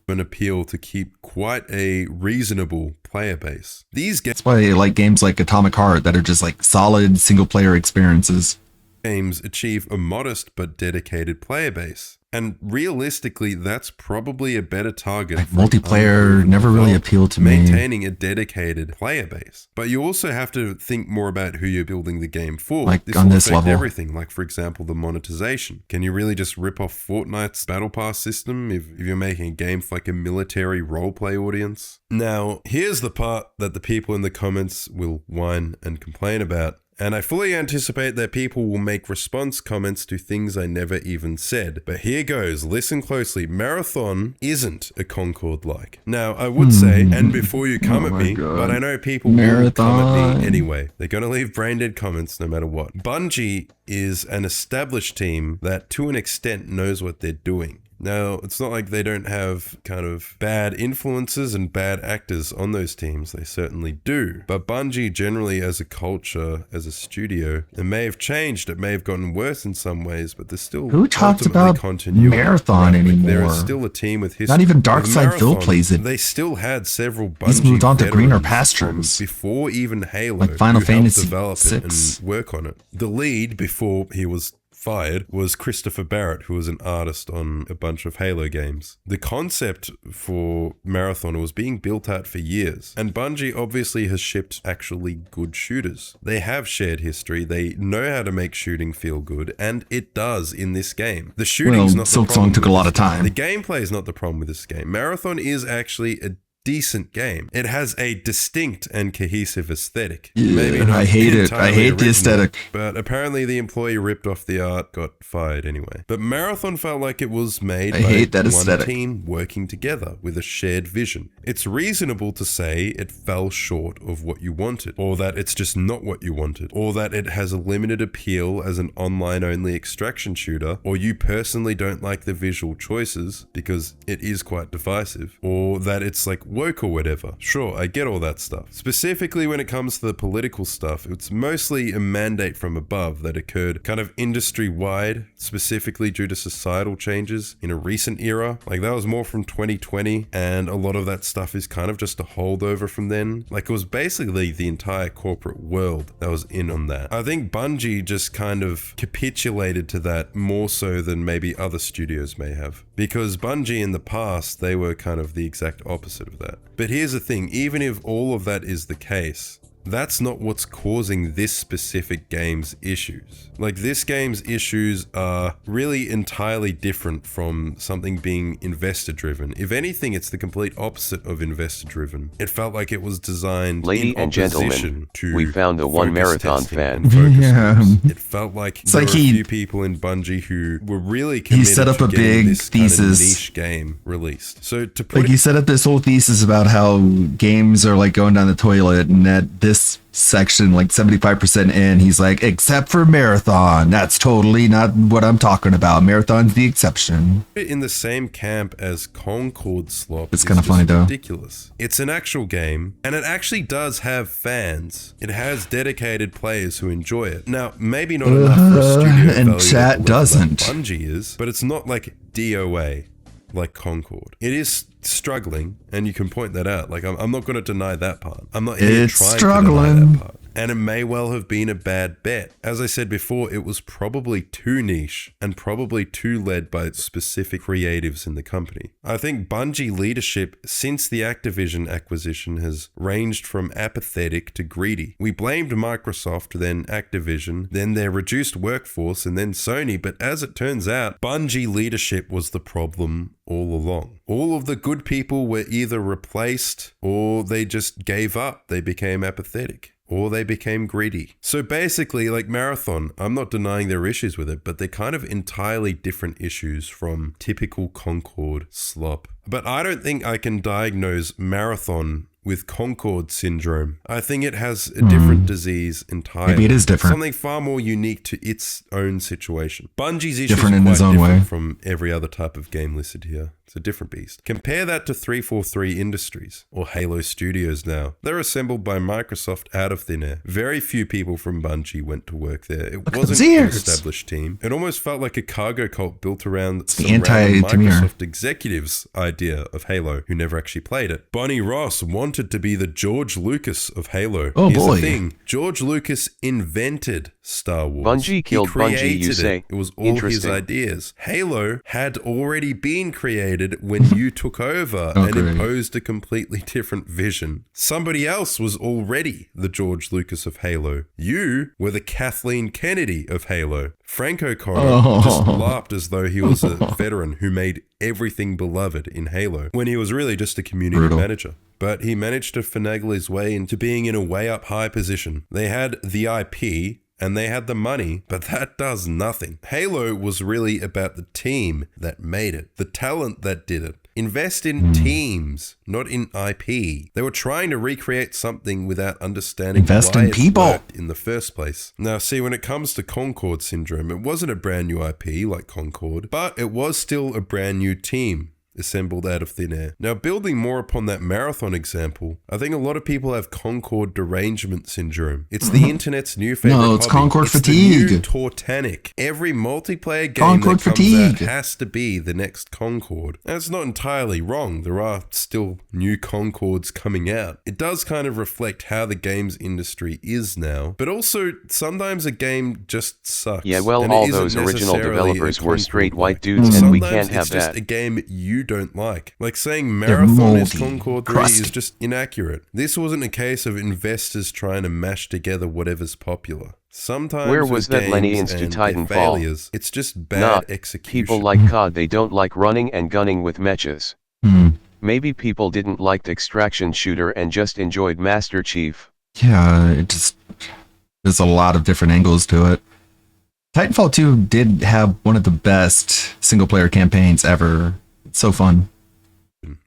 An appeal to keep quite a reasonable player base. These games. That's why I like games like Atomic Heart that are just like solid single-player experiences. Games achieve a modest but dedicated player base. And realistically, that's probably a better target. Like multiplayer never really appealed to me. Maintaining a dedicated player base. But you also have to think more about who you're building the game for. Like this on will this affect level. everything. Like for example, the monetization. Can you really just rip off Fortnite's Battle Pass system if you're making a game for like a military roleplay audience? Now, here's the part that the people in the comments will whine and complain about. And I fully anticipate that people will make response comments to things I never even said. But here goes, listen closely. Marathon isn't a Concord-like. Now, I would say, and before you come at me, but I know people will come at me anyway. They're going to leave brain-dead comments no matter what. Bungie is an established team that, to an extent, knows what they're doing. Now, it's not like they don't have kind of bad influences and bad actors on those teams. They certainly do. But Bungie generally as a culture, as a studio, it may have changed. It may have gotten worse in some ways, but there's still Who talks about Marathon anymore? There is still a team with history. Not even Darkside plays it. They still had several Bungie He's moved on to greener veterans pastures. Before even Halo, like Final who helped Fantasy develop 6. it and work on it. The lead before he was fired was Christopher Barrett, who was an artist on a bunch of Halo games. The concept for Marathon was being built out for years, and Bungie obviously has shipped actually good shooters. They have shared history, they know how to make shooting feel good, and it does in this game. The shooting's not the problem. Silksong took a lot of time. The gameplay is not the problem with this game. Marathon is actually a decent game. It has a distinct and cohesive aesthetic. Yeah, I hate it. I hate the aesthetic. But apparently the employee ripped off the art, got fired anyway. But Marathon felt like it was made I hate that one aesthetic. team working together with a shared vision. It's reasonable to say it fell short of what you wanted, or that it's just not what you wanted, or that it has a limited appeal as an online-only extraction shooter, or you personally don't like the visual choices because it is quite divisive, or that it's like woke or whatever. Sure, I get all that stuff. Specifically when it comes to the political stuff, it's mostly a mandate from above that occurred kind of industry-wide, specifically due to societal changes in a recent era. Like that was more from 2020, and a lot of that stuff is kind of just a holdover from then. Like it was basically the entire corporate world that was in on that. I think Bungie just kind of capitulated to that more so than maybe other studios may have. Because Bungie in the past, they were kind of the exact opposite of that. But here's the thing, even if all of that is the case, that's not what's causing this specific game's issues. Like this game's issues are really entirely different from something being investor driven. If anything, it's the complete opposite of investor driven. It felt like it was designed Lady in and gentlemen, opposition to we found a one focus marathon testing fan. and focus Yeah. groups. It felt like It's there like were a he- few people in Bungie who were really committed set up to a getting big this kind of thesis. niche game released. So to put Like it he set up this whole thesis about how games are like going down the toilet, and that this section, like 75% in, he's like, except for Marathon, that's totally not what I'm talking about. Marathon's the exception. in the same camp as Concord Slop, It's is kinda just funny, though. ridiculous. It's an actual game, and it actually does have fans. It has dedicated players who enjoy it. Now, maybe not enough for a studio and value chat at the level doesn't. that Bungie is, but it's not like DOA, like Concord. It is struggling, and you can point that out. Like I'm not going to deny that part. I'm not here It's trying to struggling. deny that part. And it may well have been a bad bet. As I said before, it was probably too niche and probably too led by specific creatives in the company. I think Bungie leadership since the Activision acquisition has ranged from apathetic to greedy. We blamed Microsoft, then Activision, then their reduced workforce, and then Sony. But as it turns out, Bungie leadership was the problem all along. All of the good people were either replaced or they just gave up. They became apathetic. Or they became greedy. So basically, like Marathon, I'm not denying there are issues with it, but they're kind of entirely different issues from typical Concord slop. But I don't think I can diagnose Marathon with Concord syndrome. I think it has a different disease entirely. Maybe it is different. Something far more unique to its own situation. Bungie's issues Different are in quite its own different way. from every other type of game listed here. It's a different beast. Compare that to 343 Industries, or Halo Studios now. They're assembled by Microsoft out of thin air. Very few people from Bungie went to work there. It wasn't those an ears. established team. It almost felt like a cargo cult built around some the random anti-Tamir. Microsoft executives' idea of Halo who never actually played it. Bonnie Ross wanted to be the George Lucas of Halo. Oh, Here's boy. the thing. George Lucas invented Star Wars. Bungie killed He Bungie, you created say? It was all his Interesting. ideas. Halo had already been created when you took over and Okay. imposed a completely different vision. Somebody else was already the George Lucas of Halo. You were the Kathleen Kennedy of Halo. Franco Caro just laughed as though he was a veteran who made everything beloved in Halo, when he was really just a community Brutal. manager. But he managed to finagle his way into being in a way up high position. They had the IP, and they had the money, but that does nothing. Halo was really about the team that made it, the talent that did it. Invest in teams, not in IP. They were trying to recreate something without understanding Invest why in it people. worked in the first place. Now, see, when it comes to Concord Syndrome, it wasn't a brand new IP like Concord, but it was still a brand new team. assembled out of thin air. Now, building more upon that Marathon example, I think a lot of people have Concord derangement syndrome. It's the internet's new favorite No, it's hobby. Concord It's fatigue. The new Tortanic. Every multiplayer game Concord that comes fatigue. out has to be the next Concord. And it's not entirely wrong. There are still new Concords coming out. It does kind of reflect how the games industry is now, but also sometimes a game just sucks. Yeah, well, and it all isn't those original necessarily a developers were Concord straight like. white dudes, and we Sometimes can't have it's just that. a game you don't like. Like saying Marathon is moldy, Concord 3 crusty. is just inaccurate. This wasn't a case of investors trying to mash together whatever's popular. Sometimes Where was with that Lineage games to and their Titanfall? failures, it's just bad Nah, execution. people like COD, they don't like running and gunning with mechas. Maybe people didn't like Extraction Shooter and just enjoyed Master Chief. Yeah, it just, there's a lot of different angles to it. Titanfall 2 did have one of the best single player campaigns ever. It's so fun.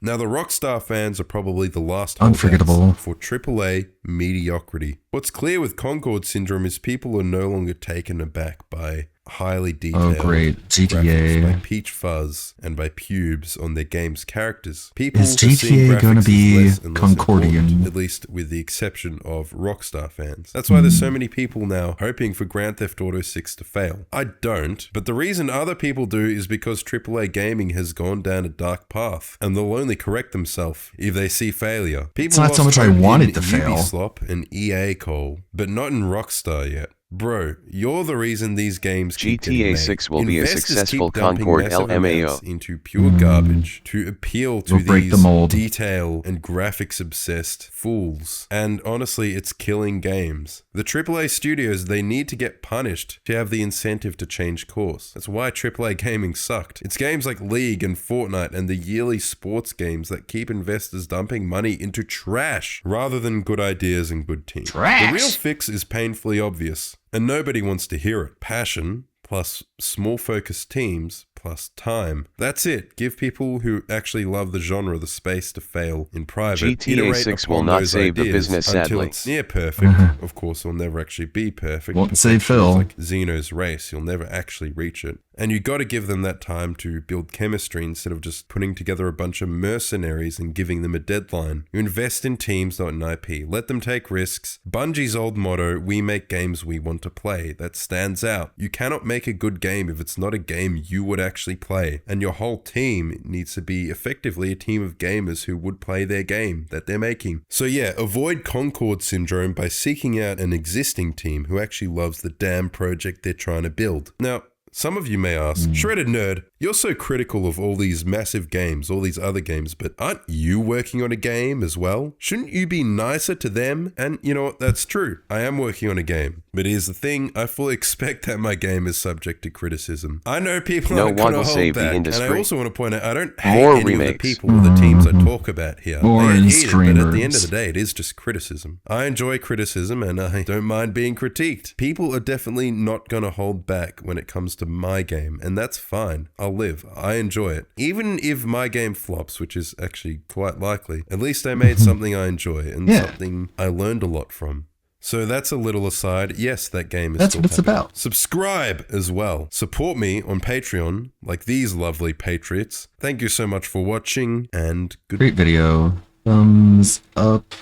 Now, the Rockstar fans are probably the last Unforgettable. holdouts for AAA mediocrity. What's clear with Concord Syndrome is people are no longer taken aback by highly detailed great. GTA. graphics by Peach Fuzz and by pubes on their game's characters. People Is are seeing GTA gonna graphics as be less and less Concordian? important, at least with the exception of Rockstar fans. That's why there's so many people now hoping for Grand Theft Auto 6 to fail. I don't, but the reason other people do is because AAA gaming has gone down a dark path, and they'll only correct themselves if they see failure. People It's not so lost much I hope want in it to fail. Ubisoft and EA Cole, but not in Rockstar yet. Bro, you're the reason these games keep getting GTA made. 6 will be a Investors successful keep dumping Concord massive LMAO. amounts into pure garbage to appeal to We'll break the these mold. detail and graphics obsessed fools. And honestly, it's killing games. The AAA studios, they need to get punished to have the incentive to change course. That's why AAA gaming sucked. It's games like League and Fortnite and the yearly sports games that keep investors dumping money into trash rather than good ideas and good teams. Trash. The real fix is painfully obvious, and nobody wants to hear it. Passion plus small focused teams plus time. That's it. Give people who actually love the genre the space to fail in private. GTA Iterate 6 upon will not those save the ideas business, until sadly. it's near perfect. Of course, it'll never actually be perfect. Won't save Perfection is Phil. like Xeno's race. You'll never actually reach it. And you got to give them that time to build chemistry instead of just putting together a bunch of mercenaries and giving them a deadline. You invest in teams, not in IP. Let them take risks. Bungie's old motto, we make games we want to play. That stands out. You cannot make a good game if it's not a game you would actually play. And your whole team needs to be effectively a team of gamers who would play their game that they're making. So yeah, avoid Concord Syndrome by seeking out an existing team who actually loves the damn project they're trying to build. Now, some of you may ask, Shredded Nerd, you're so critical of all these massive games, all these other games, but aren't you working on a game as well? Shouldn't you be nicer to them? And you know what, that's true. I am working on a game. But here's the thing, I fully expect that my game is subject to criticism. I know people No aren't one going to will hold save the back, and I industry. also want to point out, I don't hate More any of the remakes. people or the teams I talk about here. More They are heated, but at the end of streamers. the day, it is just criticism. I enjoy criticism and I don't mind being critiqued. People are definitely not going to hold back when it comes to my game, and that's fine. I'll live. I enjoy it. Even if my game flops, which is actually quite likely, at least I made something I enjoy and Yeah. something I learned a lot from. So that's a little aside. Yes, that game is That's still what it's happening. about. Subscribe as well. Support me on Patreon, like these lovely patriots. Thank you so much for watching, and good. Great video. Thumbs up.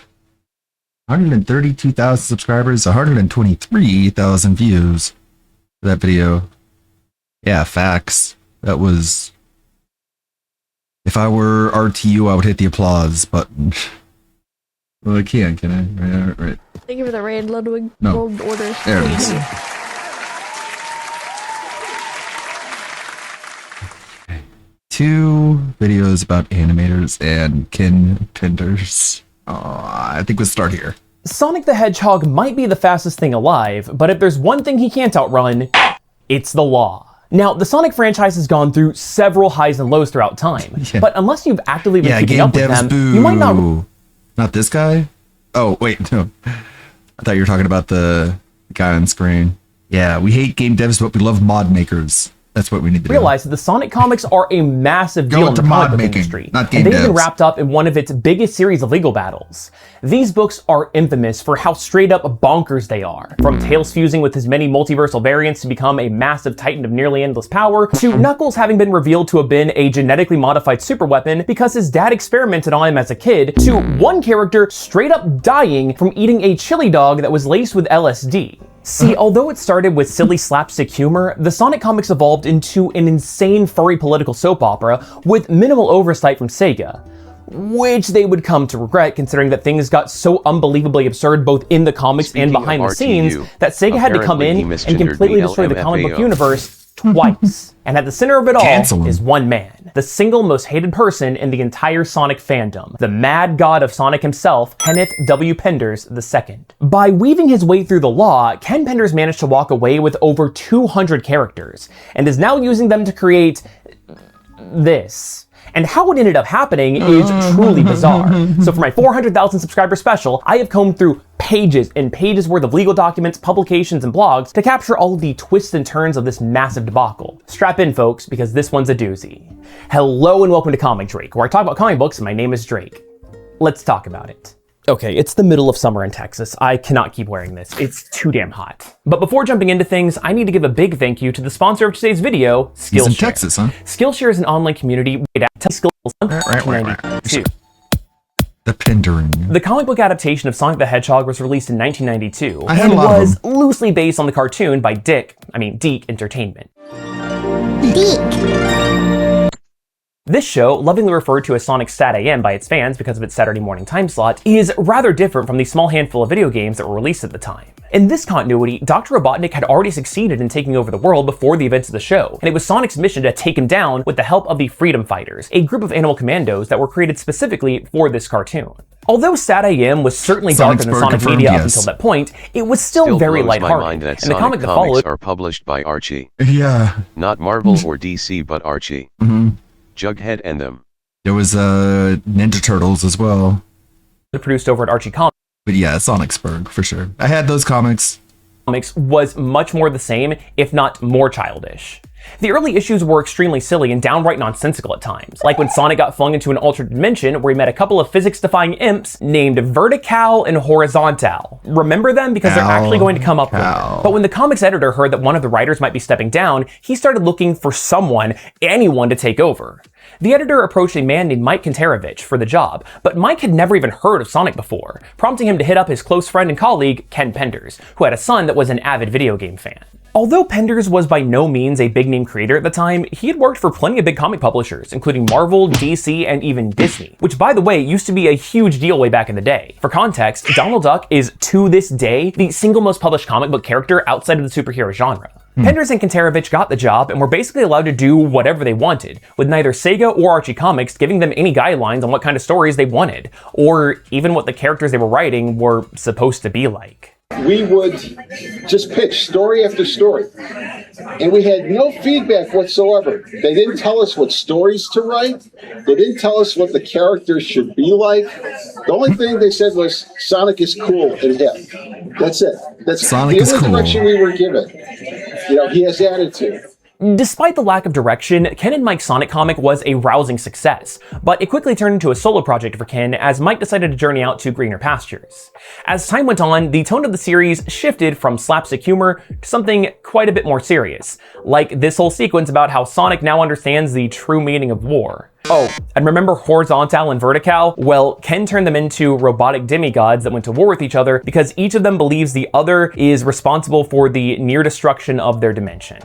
132,000 subscribers, 123,000 views for that video. Yeah, facts. That was... If I were RTU, I would hit the applause button. Well, I can I? Right. Thank you for the raid, Ludwig. No. Gold orders. There it is. Two videos about animators and contenders. I think we'll start here. Sonic the Hedgehog might be the fastest thing alive, but if there's one thing he can't outrun, it's the law. Now, the Sonic franchise has gone through several highs and lows throughout time, but unless you've actively been keeping game up with devs them, boo. you might not... Not this guy? Oh, wait, no. I thought you were talking about the guy on screen. Yeah, we hate game devs, but we love mod makers. That's what we need to realize that the Sonic comics are a massive deal in the comic book industry, and they've been wrapped up in one of its biggest series of legal battles. These books are infamous for how straight up bonkers they are, from Tails fusing with his many multiversal variants to become a massive titan of nearly endless power, to Knuckles having been revealed to have been a genetically modified super weapon because his dad experimented on him as a kid, to one character straight up dying from eating a chili dog that was laced with LSD. See, although it started with silly slapstick humor, the Sonic comics evolved into an insane furry political soap opera with minimal oversight from Sega, which they would come to regret considering that things got so unbelievably absurd both in the comics and behind the scenes that Sega had to come in and completely destroy the comic book universe twice. And at the center of it all is one man, the single most hated person in the entire Sonic fandom, the mad god of Sonic himself, Kenneth W. Penders II. By weaving his way through the law, Ken Penders managed to walk away with over 200 characters, and is now using them to create this. And how it ended up happening is truly bizarre. So for my 400,000 subscriber special, I have combed through pages and pages worth of legal documents, publications, and blogs to capture all of the twists and turns of this massive debacle. Strap in, folks, because this one's a doozy. Hello and welcome to Comic Drake, where I talk about comic books and my name is Drake. Let's talk about it. Okay, it's the middle of summer in Texas. I cannot keep wearing this. It's too damn hot. But before jumping into things, I need to give a big thank you to the sponsor of today's video, Skillshare. He's in Texas, huh? Skillshare is an online community made out of skills. The Pendering. The comic book adaptation of Sonic the Hedgehog was released in 1992 and was loosely based on the cartoon by Deke Entertainment. This show, lovingly referred to as Sonic Sat AM by its fans because of its Saturday morning time slot, is rather different from the small handful of video games that were released at the time. In this continuity, Dr. Robotnik had already succeeded in taking over the world before the events of the show, and it was Sonic's mission to take him down with the help of the Freedom Fighters, a group of animal commandos that were created specifically for this cartoon. Although Sat AM was certainly darker than Sonic media up until that point, it was still very lighthearted, and the comic that followed are published by Archie. Yeah. Not Marvel or DC, but Archie. Jughead and them. There was Ninja Turtles as well. Produced over at Archie Comics. But yeah, Sonicsburg for sure. I had those comics. Was much more the same, if not more childish. The early issues were extremely silly and downright nonsensical at times, like when Sonic got flung into an alternate dimension where he met a couple of physics-defying imps named Vertical and Horizontal. Remember them? Because they're actually going to come up later. But when the comics editor heard that one of the writers might be stepping down, he started looking for anyone to take over. The editor approached a man named Mike Kantarovich for the job, but Mike had never even heard of Sonic before, prompting him to hit up his close friend and colleague, Ken Penders, who had a son that was an avid video game fan. Although Penders was by no means a big-name creator at the time, he had worked for plenty of big comic publishers, including Marvel, DC, and even Disney, which, by the way, used to be a huge deal way back in the day. For context, Donald Duck is, to this day, the single most published comic book character outside of the superhero genre. Penders and Kantarovich got the job and were basically allowed to do whatever they wanted, with neither Sega or Archie Comics giving them any guidelines on what kind of stories they wanted, or even what the characters they were writing were supposed to be like. We would just pitch story after story, and we had no feedback whatsoever. They didn't tell us what stories to write. They didn't tell us what the characters should be like. The only thing they said was Sonic is cool and hip. That's it. That's Sonic the is only cool. direction we were given. You know, he has attitude. Despite the lack of direction, Ken and Mike's Sonic comic was a rousing success, but it quickly turned into a solo project for Ken as Mike decided to journey out to greener pastures. As time went on, the tone of the series shifted from slapstick humor to something quite a bit more serious, like this whole sequence about how Sonic now understands the true meaning of war. Oh, and remember Horizontal and Vertical? Well, Ken turned them into robotic demigods that went to war with each other because each of them believes the other is responsible for the near destruction of their dimension.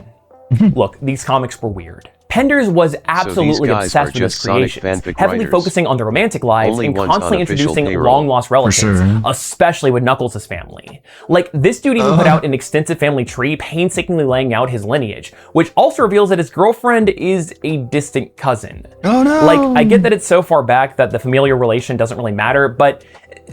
Look, these comics were weird. Penders was absolutely obsessed with his creations, heavily focusing on their romantic lives and constantly introducing long-lost relatives, especially with Knuckles' family. Like, this dude even put out an extensive family tree, painstakingly laying out his lineage, which also reveals that his girlfriend is a distant cousin. Oh no! Like, I get that it's so far back that the familial relation doesn't really matter, but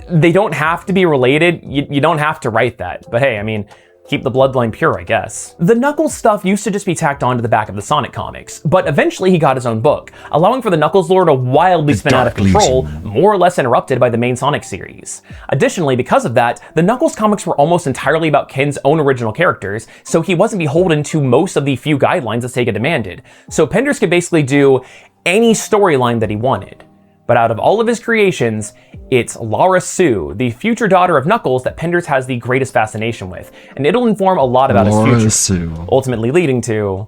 they don't have to be related. You don't have to write that. But hey, I mean, Keep the bloodline pure, I guess. The Knuckles stuff used to just be tacked onto the back of the Sonic comics, but eventually he got his own book, allowing for the Knuckles lore to wildly spin out of control, more or less interrupted by the main Sonic series. Additionally, because of that, the Knuckles comics were almost entirely about Ken's own original characters, so he wasn't beholden to most of the few guidelines that Sega demanded. So Penders could basically do any storyline that he wanted. But out of all of his creations, it's Lara Sue, the future daughter of Knuckles, that Penders has the greatest fascination with, and it'll inform a lot about his future, Sue. ultimately leading to...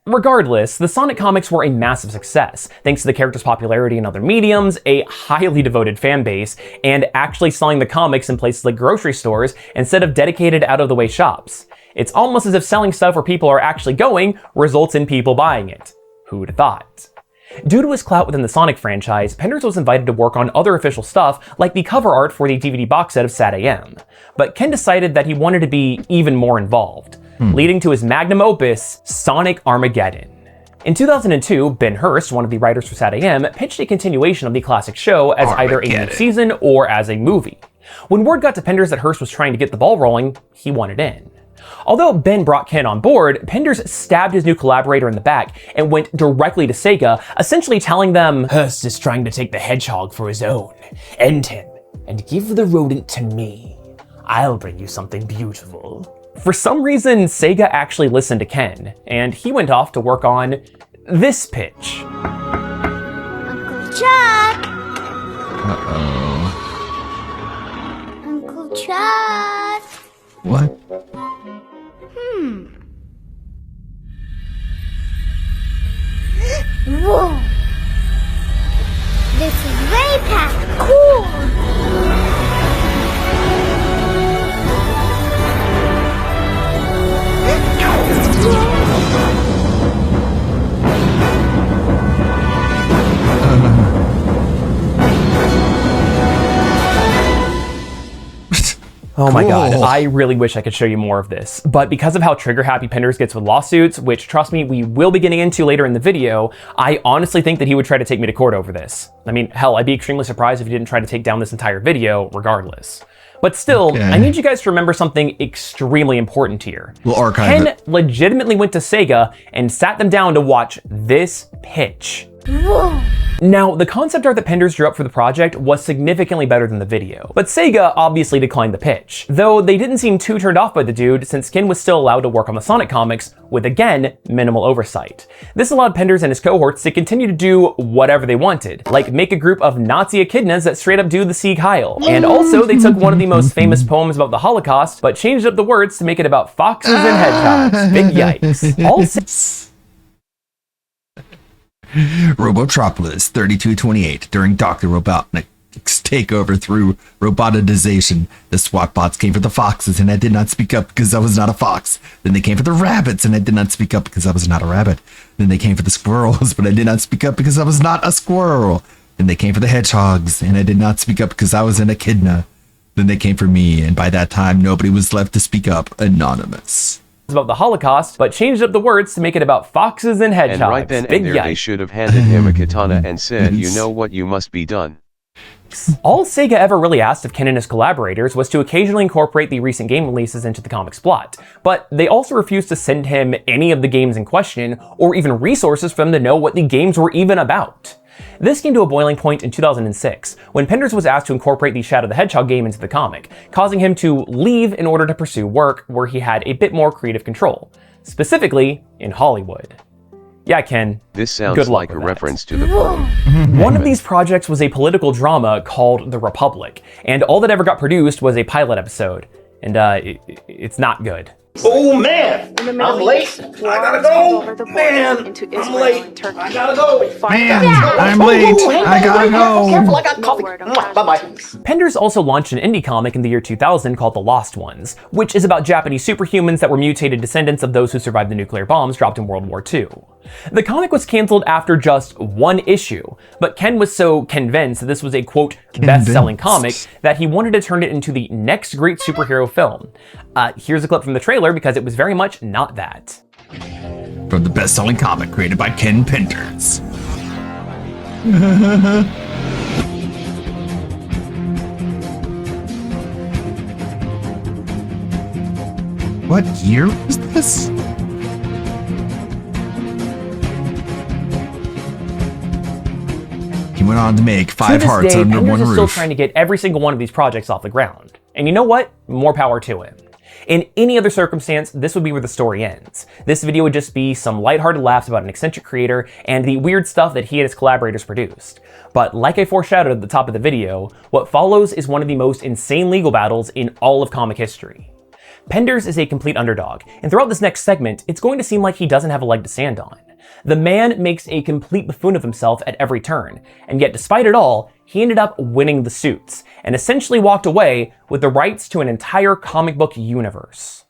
Regardless, the Sonic comics were a massive success, thanks to the character's popularity in other mediums, a highly devoted fan base, and actually selling the comics in places like grocery stores instead of dedicated out-of-the-way shops. It's almost as if selling stuff where people are actually going results in people buying it. Who'd have thought? Due to his clout within the Sonic franchise, Penders was invited to work on other official stuff like the cover art for the DVD box set of SatAM. But Ken decided that he wanted to be even more involved, leading to his magnum opus, Sonic Armageddon. In 2002, Ben Hurst, one of the writers for SatAM, pitched a continuation of the classic show as either a new season or as a movie. When word got to Penders that Hurst was trying to get the ball rolling, he wanted in. Although Ben brought Ken on board, Penders stabbed his new collaborator in the back and went directly to Sega, essentially telling them, "Hurst is trying to take the hedgehog for his own. End him, and give the rodent to me. I'll bring you something beautiful." For some reason, Sega actually listened to Ken, and he went off to work on this pitch. Uncle Chuck! Uh-oh. Uncle Chuck! What? Whoa! This is way past cool! Oh my god, I really wish I could show you more of this, but because of how trigger-happy Penders gets with lawsuits, which trust me, we will be getting into later in the video, I honestly think that he would try to take me to court over this. I mean, hell, I'd be extremely surprised if he didn't try to take down this entire video, regardless. But still, I need you guys to remember something extremely important here. We'll archive Ken it. legitimately went to Sega and sat them down to watch this pitch. Whoa! Now, the concept art that Penders drew up for the project was significantly better than the video, but Sega obviously declined the pitch, though they didn't seem too turned off by the dude since Ken was still allowed to work on the Sonic comics with, again, minimal oversight. This allowed Penders and his cohorts to continue to do whatever they wanted, like make a group of Nazi echidnas that straight up do the Sieg Heil. And also, they took one of the most famous poems about the Holocaust, but changed up the words to make it about foxes and hedgehogs. Big yikes. Also, Robotropolis 3228 during Dr. Robotnik's takeover through robotization. The SWAT bots came for the foxes and I did not speak up because I was not a fox. Then they came for the rabbits and I did not speak up because I was not a rabbit. Then they came for the squirrels but I did not speak up because I was not a squirrel. Then they came for the hedgehogs and I did not speak up because I was an echidna. Then they came for me and by that time nobody was left to speak up. Anonymous. About the Holocaust, but changed up the words to make it about foxes and hedgehogs. And right then Big and there yikes. they should have handed him a katana and said, "You know what, you must be done." All Sega ever really asked of Ken and his collaborators was to occasionally incorporate the recent game releases into the comic's plot, but they also refused to send him any of the games in question, or even resources for him to know what the games were even about. This came to a boiling point in 2006, when Penders was asked to incorporate the Shadow the Hedgehog game into the comic, causing him to leave in order to pursue work where he had a bit more creative control, specifically in Hollywood. Yeah, Ken. This sounds like a reference to the poem. One of these projects was a political drama called The Republic, and all that ever got produced was a pilot episode, and it's not good. Oh man, I'm late. I gotta go. Man, I'm late. I gotta go. Man, I'm late. I gotta go. Careful, I got coffee. Bye-bye. Penders also launched an indie comic in the year 2000 called The Lost Ones, which is about Japanese superhumans that were mutated descendants of those who survived the nuclear bombs dropped in World War II. The comic was canceled after just one issue, but Ken was so convinced that this was a, quote, best-selling comic that he wanted to turn it into the next great superhero film. Here's a clip from the trailer because it was very much not that. From the best-selling comic created by Ken Penders. What year was this? He went on to make 5 Hearts Under One Penders is still Roof. trying to get every single one of these projects off the ground. And you know what? More power to him. In any other circumstance, this would be where the story ends. This video would just be some lighthearted laughs about an eccentric creator and the weird stuff that he and his collaborators produced. But like I foreshadowed at the top of the video, what follows is one of the most insane legal battles in all of comic history. Penders is a complete underdog, and throughout this next segment, it's going to seem like he doesn't have a leg to stand on. The man makes a complete buffoon of himself at every turn, and yet despite it all, he ended up winning the suits, and essentially walked away with the rights to an entire comic book universe.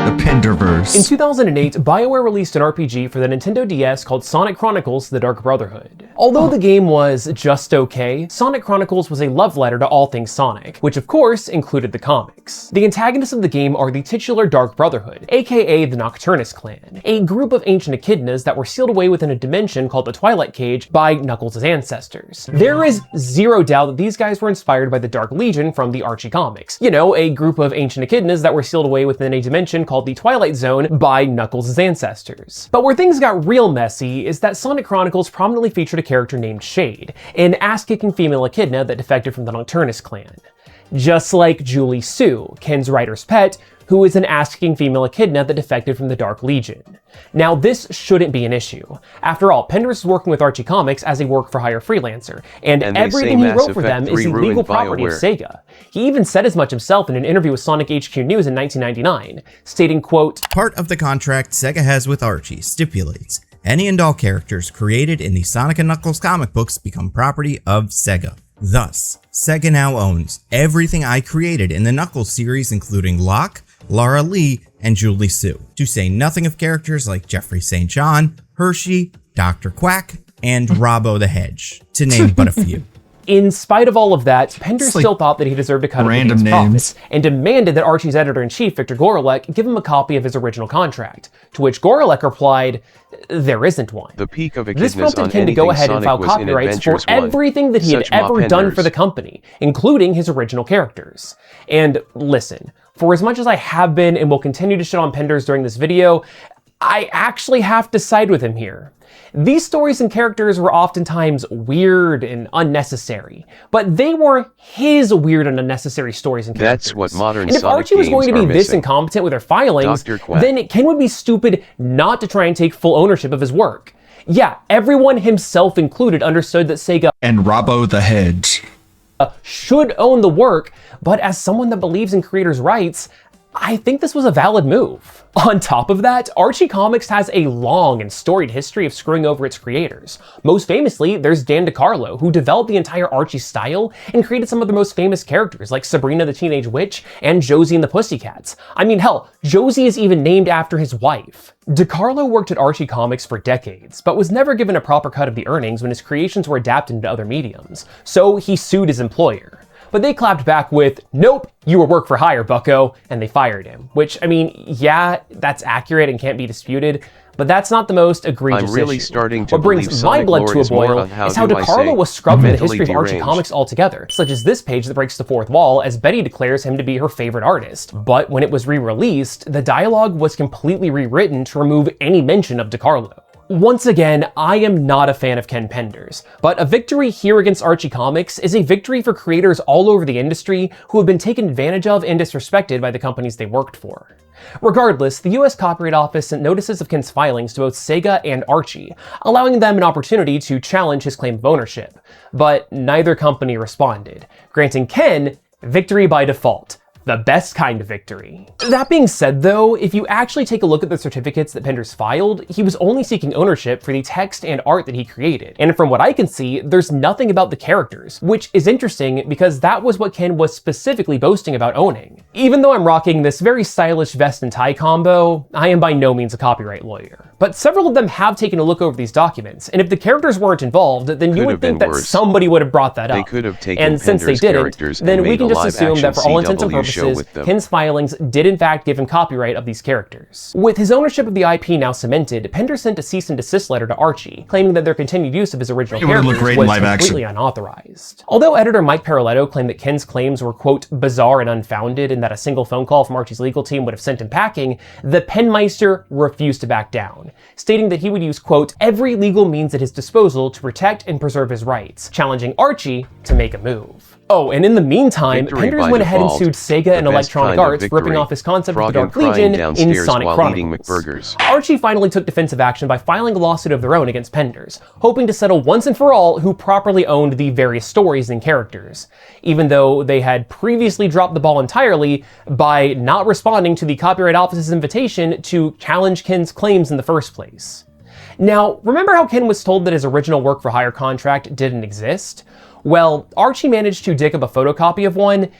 The Penderverse. In 2008, BioWare released an RPG for the Nintendo DS called Sonic Chronicles: The Dark Brotherhood. Although the game was just okay, Sonic Chronicles was a love letter to all things Sonic, which of course included the comics. The antagonists of the game are the titular Dark Brotherhood, aka the Nocturnus Clan, a group of ancient echidnas that were sealed away within a dimension called the Twilight Cage by Knuckles' ancestors. There is zero doubt that these guys were inspired by the Dark Legion from the Archie comics. You know, a group of ancient echidnas that were sealed away within a dimension called the Twilight Zone by Knuckles' ancestors. But where things got real messy is that Sonic Chronicles prominently featured a character named Shade, an ass-kicking female echidna that defected from the Nocturnus Clan. Just like Julie Sue, Ken's writer's pet, who is an ass-kicking female echidna that defected from the Dark Legion. Now, this shouldn't be an issue. After all, Penders is working with Archie Comics as a work-for-hire freelancer, and everything he wrote for them is the legal property of Sega. He even said as much himself in an interview with Sonic HQ News in 1999, stating, quote, "Part of the contract Sega has with Archie stipulates any and all characters created in the Sonic & Knuckles comic books become property of Sega. Thus, Sega now owns everything I created in the Knuckles series, including Locke, Lara Lee, and Julie Sue, to say nothing of characters like Jeffrey St. John, Hershey, Dr. Quack, and Robbo the Hedge, to name but a few." In spite of all of that, Penders still thought that he deserved a cut of the game's profits, and demanded that Archie's editor-in-chief, Victor Gorelek, give him a copy of his original contract, to which Gorelek replied, "There isn't one." The peak of This echidnas prompted on Ken to go anything ahead and Sonic file was in copyrights for Adventures 1. everything that he had Such ma ever done for penders. the company, including his original characters. And listen, for as much as I have been and will continue to shit on Penders during this video, I actually have to side with him here. These stories and characters were oftentimes weird and unnecessary, but they were his weird and unnecessary stories and characters. That's what modern And if Sonic Archie was going to games be are this missing. incompetent with their filings, Dr. Quack. then Ken would be stupid not to try and take full ownership of his work. Yeah, everyone, himself included, understood that Sega and Robbo the Hedge should own the work, but as someone that believes in creators' rights, I think this was a valid move. On top of that, Archie Comics has a long and storied history of screwing over its creators. Most famously, there's Dan DeCarlo, who developed the entire Archie style and created some of the most famous characters like Sabrina the Teenage Witch and Josie and the Pussycats. I mean, hell, Josie is even named after his wife. DeCarlo worked at Archie Comics for decades, but was never given a proper cut of the earnings when his creations were adapted into other mediums, so he sued his employer. But they clapped back with, "Nope, you were work for hire, bucko," and they fired him. Which, I mean, yeah, that's accurate and can't be disputed, but that's not the most egregious I'm really issue. starting to What brings believe my Sonic blood lore to a is more boil on how is how do I DeCarlo say, was scrubbed from the mentally history of Archie deranged. Comics altogether, such as this page that breaks the fourth wall as Betty declares him to be her favorite artist. But when it was re-released, the dialogue was completely rewritten to remove any mention of DeCarlo. Once again, I am not a fan of Ken Penders, but a victory here against Archie Comics is a victory for creators all over the industry who have been taken advantage of and disrespected by the companies they worked for. Regardless, the US Copyright Office sent notices of Ken's filings to both Sega and Archie, allowing them an opportunity to challenge his claim of ownership, but neither company responded, granting Ken victory by default. The best kind of victory. That being said though, if you actually take a look at the certificates that Penders filed, he was only seeking ownership for the text and art that he created. And from what I can see, there's nothing about the characters, which is interesting because that was what Ken was specifically boasting about owning. Even though I'm rocking this very stylish vest and tie combo, I am by no means a copyright lawyer. But several of them have taken a look over these documents, and if the characters weren't involved, then you would think that somebody would have brought that up. They could have taken and since they Pender's didn't, characters then and we made can a just assume that for all intents and live-action CW show purposes, with them. Ken's filings did in fact give him copyright of these characters. With his ownership of the IP now cemented, Pender sent a cease and desist letter to Archie, claiming that their continued use of his original characters was completely unauthorized. Although editor Mike Paroletto claimed that Ken's claims were, quote, bizarre and unfounded, and that a single phone call from Archie's legal team would have sent him packing, the Penmeister refused to back down, stating that he would use, quote, every legal means at his disposal to protect and preserve his rights, challenging Archie to make a move. Oh, and in the meantime, Penders went ahead and sued Sega and Electronic Arts for ripping off his concept of the Dark Legion in Sonic Chronicles. Archie finally took defensive action by filing a lawsuit of their own against Penders, hoping to settle once and for all who properly owned the various stories and characters, even though they had previously dropped the ball entirely by not responding to the Copyright Office's invitation to challenge Ken's claims in the first place. Now, remember how Ken was told that his original work-for-hire contract didn't exist? Well, Archie managed to dig up a photocopy of one,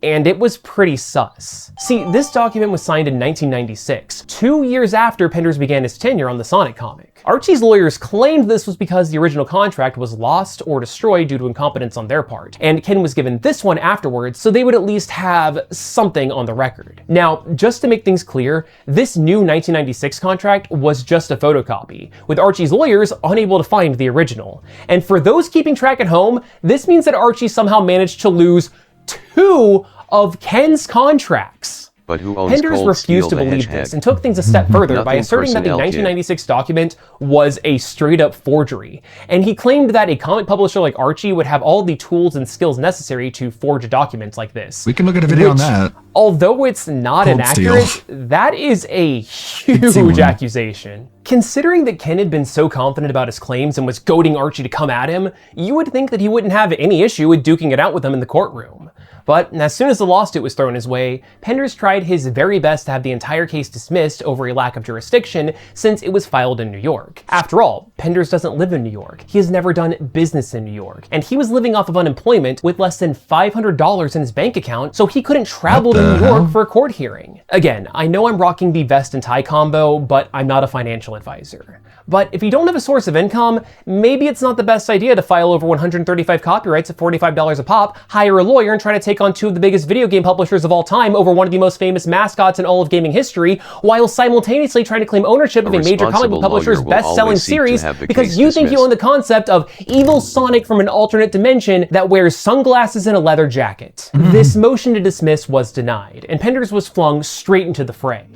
and it was pretty sus. See, this document was signed in 1996, 2 years after Penders began his tenure on the Sonic comic. Archie's lawyers claimed this was because the original contract was lost or destroyed due to incompetence on their part, and Ken was given this one afterwards so they would at least have something on the record. Now, just to make things clear, this new 1996 contract was just a photocopy, with Archie's lawyers unable to find the original. And for those keeping track at home, this means that Archie somehow managed to lose 2 of Ken's contracts. But who owns Penders Cold refused to Steel, the believe Hedgehog? this and took things a step further by Nothing asserting that the personnel kit. 1996 document was a straight-up forgery. And he claimed that a comic publisher like Archie would have all the tools and skills necessary to forge a document like this. We can look at a video on that. Although it's not Cold inaccurate, Steel. that is a huge accusation. Considering that Ken had been so confident about his claims and was goading Archie to come at him, you would think that he wouldn't have any issue with duking it out with him in the courtroom. But as soon as the lawsuit was thrown his way, Penders tried his very best to have the entire case dismissed over a lack of jurisdiction since it was filed in New York. After all, Penders doesn't live in New York. He has never done business in New York, and he was living off of unemployment with less than $500 in his bank account, so he couldn't travel to New York for a court hearing. Again, I know I'm rocking the vest and tie combo, but I'm not a financial advisor. But if you don't have a source of income, maybe it's not the best idea to file over 135 copyrights at $45 a pop, hire a lawyer, and try to take on 2 of the biggest video game publishers of all time over one of the most famous mascots in all of gaming history, while simultaneously trying to claim ownership of a major comic book publisher's best-selling series because you think you own the concept of evil Sonic from an alternate dimension that wears sunglasses and a leather jacket. This motion to dismiss was denied, and Penders was flung straight into the fray.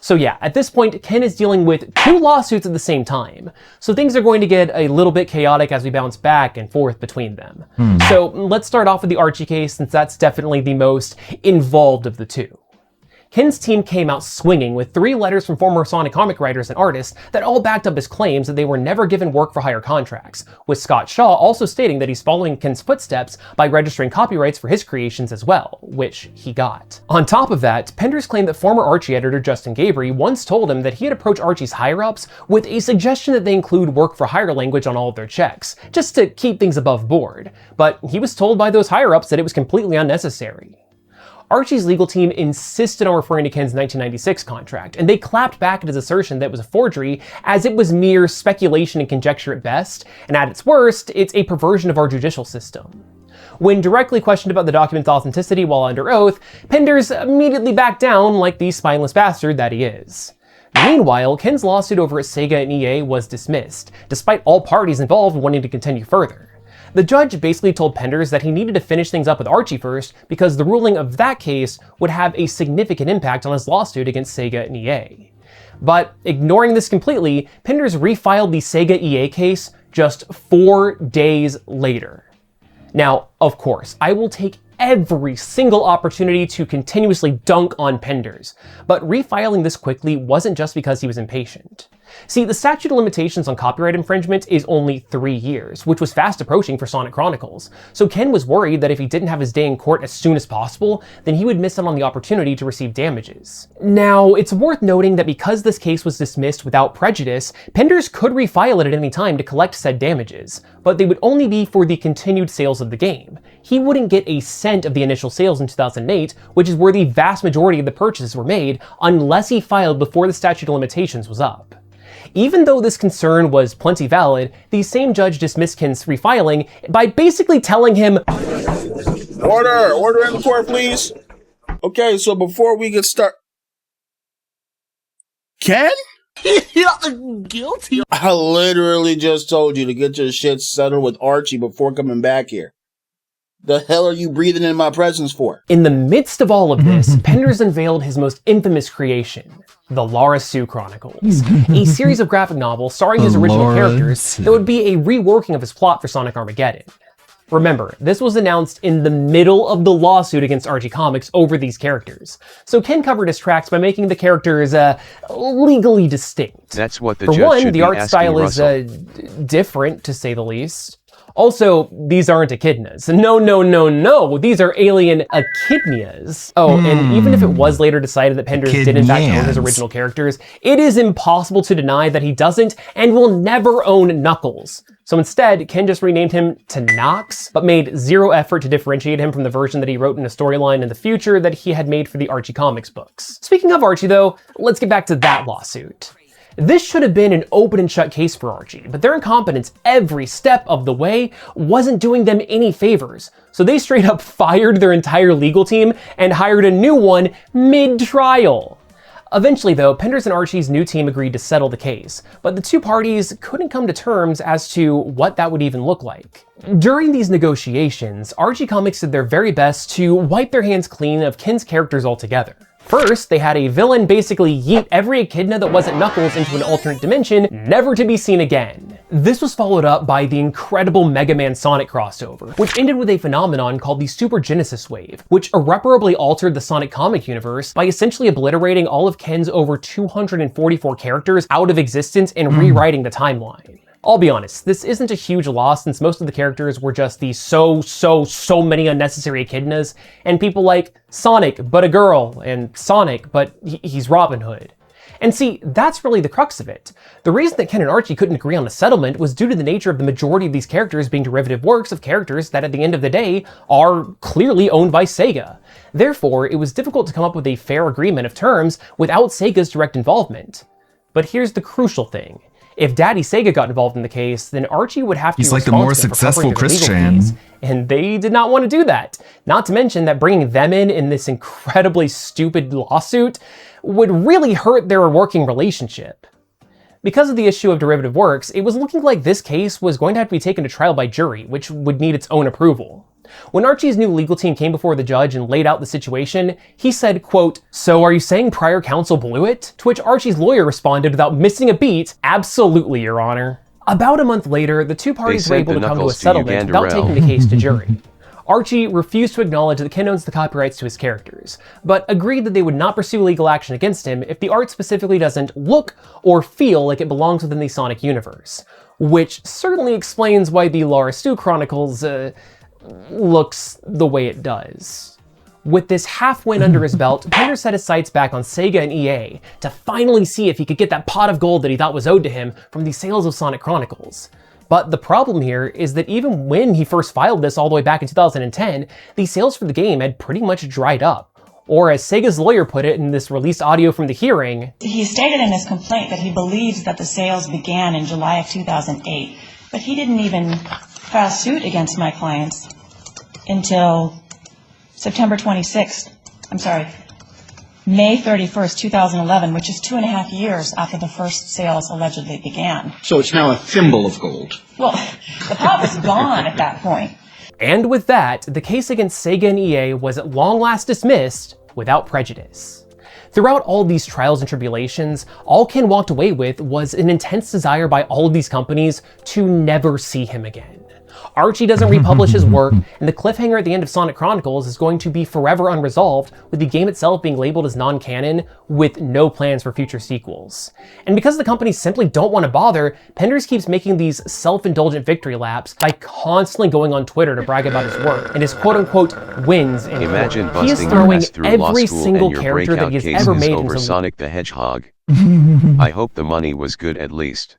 So yeah, at this point, Ken is dealing with 2 lawsuits at the same time. So things are going to get a little bit chaotic as we bounce back and forth between them. So let's start off with the Archie case, since that's definitely the most involved of the 2. Ken's team came out swinging with 3 letters from former Sonic comic writers and artists that all backed up his claims that they were never given work-for-hire contracts, with Scott Shaw also stating that he's following Ken's footsteps by registering copyrights for his creations as well, which he got. On top of that, Penders claimed that former Archie editor Justin Gabry once told him that he had approached Archie's higher-ups with a suggestion that they include work-for-hire language on all of their checks, just to keep things above board, but he was told by those higher-ups that it was completely unnecessary. Archie's legal team insisted on referring to Ken's 1996 contract, and they clapped back at his assertion that it was a forgery, as it was mere speculation and conjecture at best, and at its worst, it's a perversion of our judicial system. When directly questioned about the document's authenticity while under oath, Penders immediately backed down like the spineless bastard that he is. Meanwhile, Ken's lawsuit over at Sega and EA was dismissed, despite all parties involved wanting to continue further. The judge basically told Penders that he needed to finish things up with Archie first because the ruling of that case would have a significant impact on his lawsuit against Sega and EA. But ignoring this completely, Penders refiled the Sega EA case just 4 days later. Now, of course, I will take every single opportunity to continuously dunk on Penders, but refiling this quickly wasn't just because he was impatient. See, the statute of limitations on copyright infringement is only 3 years, which was fast approaching for Sonic Chronicles, so Ken was worried that if he didn't have his day in court as soon as possible, then he would miss out on the opportunity to receive damages. Now, it's worth noting that because this case was dismissed without prejudice, Penders could refile it at any time to collect said damages, but they would only be for the continued sales of the game. He wouldn't get a cent of the initial sales in 2008, which is where the vast majority of the purchases were made, unless he filed before the statute of limitations was up. Even though this concern was plenty valid, the same judge dismissed Ken's refiling by basically telling him, Order in the court, please. Okay, so before we get started, Ken? Guilty. I literally just told you to get your shit settled with Archie before coming back here. The hell are you breathing in my presence for? In the midst of all of this, Penders unveiled his most infamous creation, the Lara Sue Chronicles, a series of graphic novels starring his original characters that would be a reworking of his plot for Sonic Armageddon. Remember, this was announced in the middle of the lawsuit against Archie Comics over these characters, so Ken covered his tracks by making the characters legally distinct. That's what the For judge one, should the be art asking style Russell. is different, to say the least. Also, these aren't echidnas. No, these are alien echidnias. Oh, and even if it was later decided that Penders did in fact own his original characters, it is impossible to deny that he doesn't and will never own Knuckles. So instead, Ken just renamed him to Knox, but made zero effort to differentiate him from the version that he wrote in a storyline in the future that he had made for the Archie Comics books. Speaking of Archie though, let's get back to that lawsuit. This should have been an open and shut case for Archie, but their incompetence every step of the way wasn't doing them any favors. So they straight up fired their entire legal team and hired a new one mid-trial. Eventually though, Penders and Archie's new team agreed to settle the case, but the two parties couldn't come to terms as to what that would even look like. During these negotiations, Archie Comics did their very best to wipe their hands clean of Ken's characters altogether. First, they had a villain basically yeet every echidna that wasn't Knuckles into an alternate dimension, never to be seen again. This was followed up by the incredible Mega Man Sonic crossover, which ended with a phenomenon called the Super Genesis Wave, which irreparably altered the Sonic comic universe by essentially obliterating all of Ken's over 244 characters out of existence and rewriting the timeline. I'll be honest, this isn't a huge loss since most of the characters were just the so many unnecessary echidnas, and people like Sonic, but a girl, and Sonic, but he's Robin Hood. And see, that's really the crux of it. The reason that Ken and Archie couldn't agree on a settlement was due to the nature of the majority of these characters being derivative works of characters that at the end of the day are clearly owned by Sega. Therefore, it was difficult to come up with a fair agreement of terms without Sega's direct involvement. But here's the crucial thing. If Daddy Sega got involved in the case, then Archie would have to He's like the more successful Christian. And they did not want to do that. Not to mention that bringing them in this incredibly stupid lawsuit would really hurt their working relationship. Because of the issue of derivative works, it was looking like this case was going to have to be taken to trial by jury, which would need its own approval. When Archie's new legal team came before the judge and laid out the situation, he said, quote, "So are you saying prior counsel blew it?" To which Archie's lawyer responded without missing a beat, "Absolutely, Your Honor." About a month later, the two parties were able to come to a settlement without taking the case to jury. Archie refused to acknowledge that Ken owns the copyrights to his characters, but agreed that they would not pursue legal action against him if the art specifically doesn't look or feel like it belongs within the Sonic universe. Which certainly explains why the Lara Sue Chronicles, looks the way it does. With this half-win under his belt, Penders set his sights back on Sega and EA to finally see if he could get that pot of gold that he thought was owed to him from the sales of Sonic Chronicles. But the problem here is that even when he first filed this all the way back in 2010, the sales for the game had pretty much dried up. Or as Sega's lawyer put it in this released audio from the hearing, he stated in his complaint that he believes that the sales began in July of 2008, but he didn't even file suit against my clients until May 31st, 2011, which is 2.5 years after the first sales allegedly began. So it's now a thimble of gold. Well, the pot was gone at that point. And with that, the case against Sega and EA was at long last dismissed without prejudice. Throughout all these trials and tribulations, all Ken walked away with was an intense desire by all of these companies to never see him again. Archie doesn't republish his work, and the cliffhanger at the end of Sonic Chronicles is going to be forever unresolved, with the game itself being labeled as non-canon, with no plans for future sequels. And because the companies simply don't want to bother, Penders keeps making these self-indulgent victory laps by constantly going on Twitter to brag about his work and his quote-unquote wins in Imagine court. He is busting throwing through law every school single and your character that breakout he has case ever is made over into Sonic the Hedgehog. I hope the money was good at least.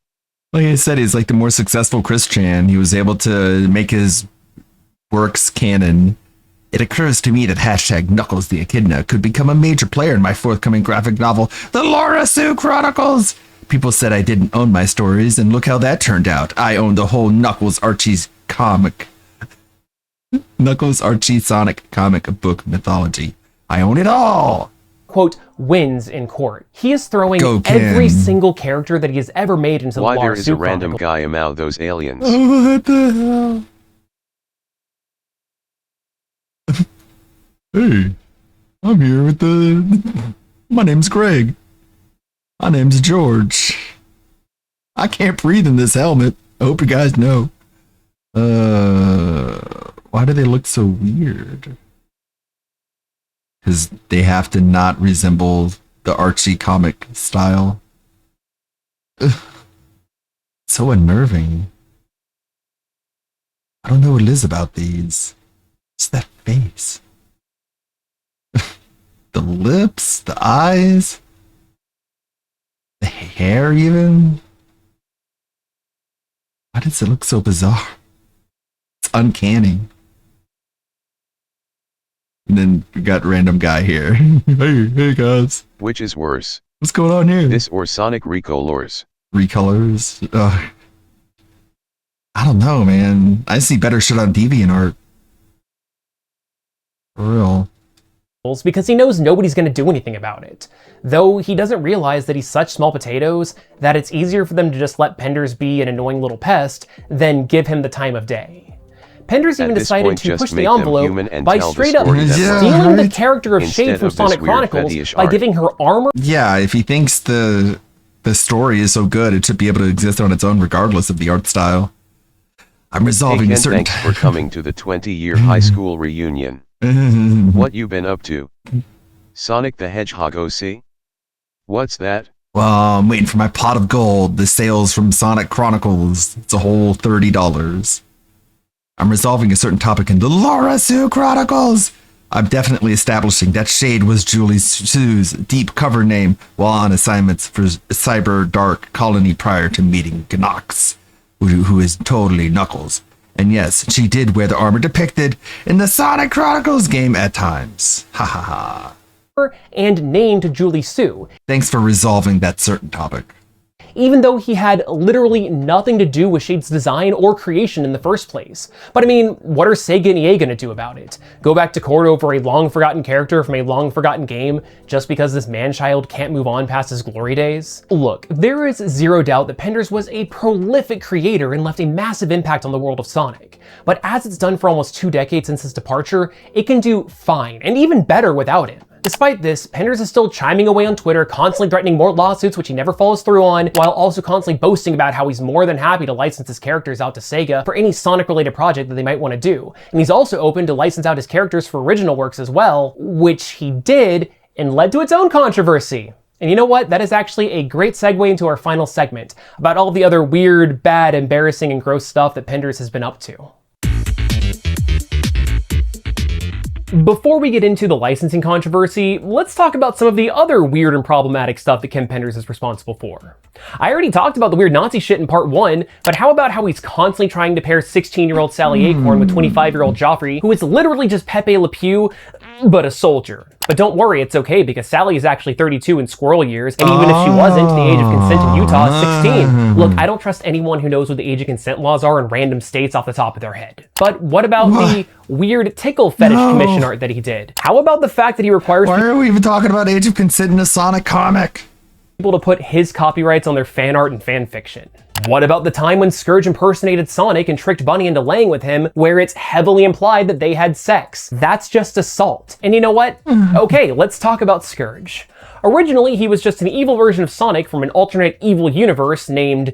Like I said, he's like the more successful Christian. He was able to make his works canon. It occurs to me that #Knuckles the Echidna could become a major player in my forthcoming graphic novel, The Lara Sue Chronicles. People said I didn't own my stories, and look how that turned out. I own the whole Knuckles Archie's comic. Knuckles Archie Sonic comic book mythology. I own it all! Quote, wins in court. He is throwing Go, every Ken. single character that he has ever made into the Why lawsuit. there is a random guy among those aliens? What the hell? Hey, I'm here with the... My name's Greg. My name's George. I can't breathe in this helmet. I hope you guys know. Why do they look so weird? Because they have to not resemble the Archie comic style. Ugh. So unnerving. I don't know what it is about these. It's that face. The lips, the eyes, the hair even. Why does it look so bizarre? It's uncanny. And then we got random guy here. Hey guys. Which is worse? What's going on here? This or Sonic Recolors? Recolors? I don't know, man. I see better shit on DeviantArt. For real. Because he knows nobody's going to do anything about it. Though he doesn't realize that he's such small potatoes that it's easier for them to just let Penders be an annoying little pest than give him the time of day. Penders even decided to push the envelope by straight up stealing the character of Shade from Sonic Chronicles by giving her armor. Yeah, if he thinks the story is so good, it should be able to exist on its own regardless of the art style. I'm resolving Hey a Ken, certain... thanks for coming to the 20-year high school reunion. What you been up to? Sonic the Hedgehog OC? What's that? Well, I'm waiting for my pot of gold. The sales from Sonic Chronicles. It's a whole $30. I'm resolving a certain topic in the Laura Sue Chronicles. I'm definitely establishing that Shade was Julie Sue's deep cover name while on assignments for Cyber Dark Colony prior to meeting Gnox, who is totally Knuckles. And yes, she did wear the armor depicted in the Sonic Chronicles game at times. Ha ha ha. And named Julie Sue. Thanks for resolving that certain topic. Even though he had literally nothing to do with Shade's design or creation in the first place. But I mean, what are Sega and EA gonna do about it? Go back to court over a long-forgotten character from a long-forgotten game just because this man-child can't move on past his glory days? Look, there is zero doubt that Penders was a prolific creator and left a massive impact on the world of Sonic. But as it's done for almost 2 decades since his departure, it can do fine, and even better without him. Despite this, Penders is still chiming away on Twitter, constantly threatening more lawsuits which he never follows through on, while also constantly boasting about how he's more than happy to license his characters out to Sega for any Sonic-related project that they might want to do. And he's also open to license out his characters for original works as well, which he did, and led to its own controversy. And you know what? That is actually a great segue into our final segment, about all the other weird, bad, embarrassing, and gross stuff that Penders has been up to. Before we get into the licensing controversy, let's talk about some of the other weird and problematic stuff that Ken Penders is responsible for. I already talked about the weird Nazi shit in part 1, but how about how he's constantly trying to pair 16-year-old Sally Acorn with 25-year-old Joffrey, who is literally just Pepe Le Pew, but a soldier. But don't worry, it's okay, because Sally is actually 32 in squirrel years, and even if she wasn't, the age of consent in Utah is 16. Look, I don't trust anyone who knows what the age of consent laws are in random states off the top of their head. But what about the weird tickle fetish commission art that he did? How about the fact that he requires... Why are we even talking about age of consent in a Sonic comic? ...people to put his copyrights on their fan art and fan fiction? What about the time when Scourge impersonated Sonic and tricked Bunny into laying with him, where it's heavily implied that they had sex? That's just assault. And you know what? Okay, let's talk about Scourge. Originally, he was just an evil version of Sonic from an alternate evil universe named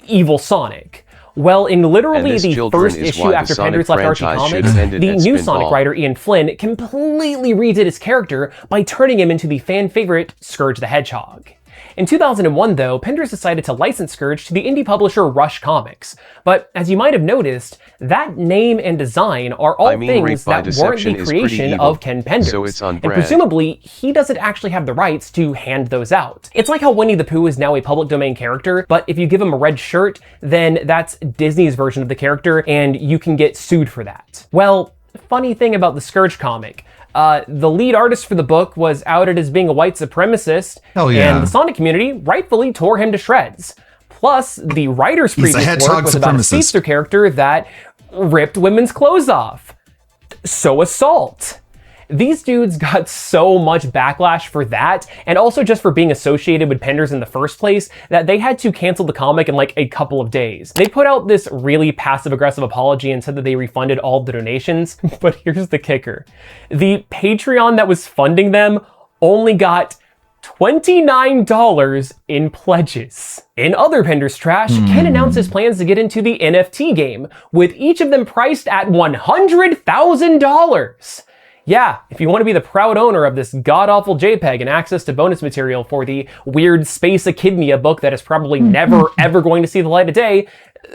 Evil Sonic. Well, in literally the first issue after Penders left Archie Comics, the new Sonic writer Ian Flynn completely redid his character by turning him into the fan favorite Scourge the Hedgehog. In 2001, though, Penders decided to license Scourge to the indie publisher Rush Comics. But as you might have noticed, that name and design are all things that weren't the creation of Ken Penders. So it's on and brand. presumably, he doesn't actually have the rights to hand those out. It's like how Winnie the Pooh is now a public domain character, but if you give him a red shirt, then that's Disney's version of the character, and you can get sued for that. Well, funny thing about the Scourge comic. The lead artist for the book was outed as being a white supremacist, Hell yeah. and the Sonic community rightfully tore him to shreds. Plus, the writer's He's a previous hedgehog work was about a supremacist. speedster character that ripped women's clothes off. So Assault. These dudes got so much backlash for that, and also just for being associated with Penders in the first place, that they had to cancel the comic in like a couple of days. They put out this really passive-aggressive apology and said that they refunded all of the donations, but here's the kicker. The Patreon that was funding them only got $29 in pledges. In other Penders trash, Ken announced his plans to get into the NFT game, with each of them priced at $100,000. Yeah, if you want to be the proud owner of this god-awful JPEG and access to bonus material for the weird Space Echidna book that is probably never ever going to see the light of day,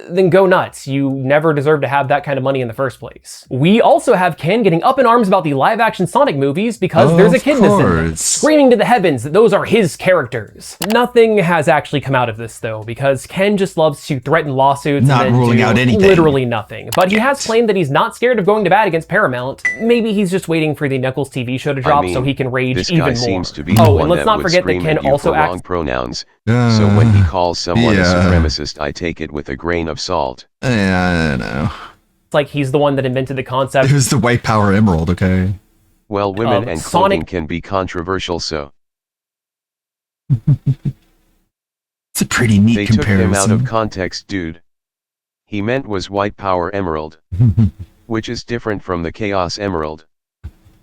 then go nuts. You never deserve to have that kind of money in the first place. We also have Ken getting up in arms about the live-action Sonic movies because there's Echidna in them, screaming to the heavens that those are his characters. Nothing has actually come out of this though, because Ken just loves to threaten lawsuits Not and then ruling do out anything. literally nothing. But he has claimed that he's not scared of going to bat against Paramount. Maybe he's just waiting for the Knuckles TV show to drop so he can rage this even guy more. seems to be the Oh, one and let's that not would forget that scream Ken at you also for acts wrong pronouns. So when he calls someone a supremacist, I take it with a grain of salt. Yeah, I know. It's like he's the one that invented the concept. It was the white power emerald, okay? Well, women and clothing Sonic- can be controversial, so It's a pretty neat they took him out of comparison. context, dude. He meant was white power emerald, which is different from the chaos emerald.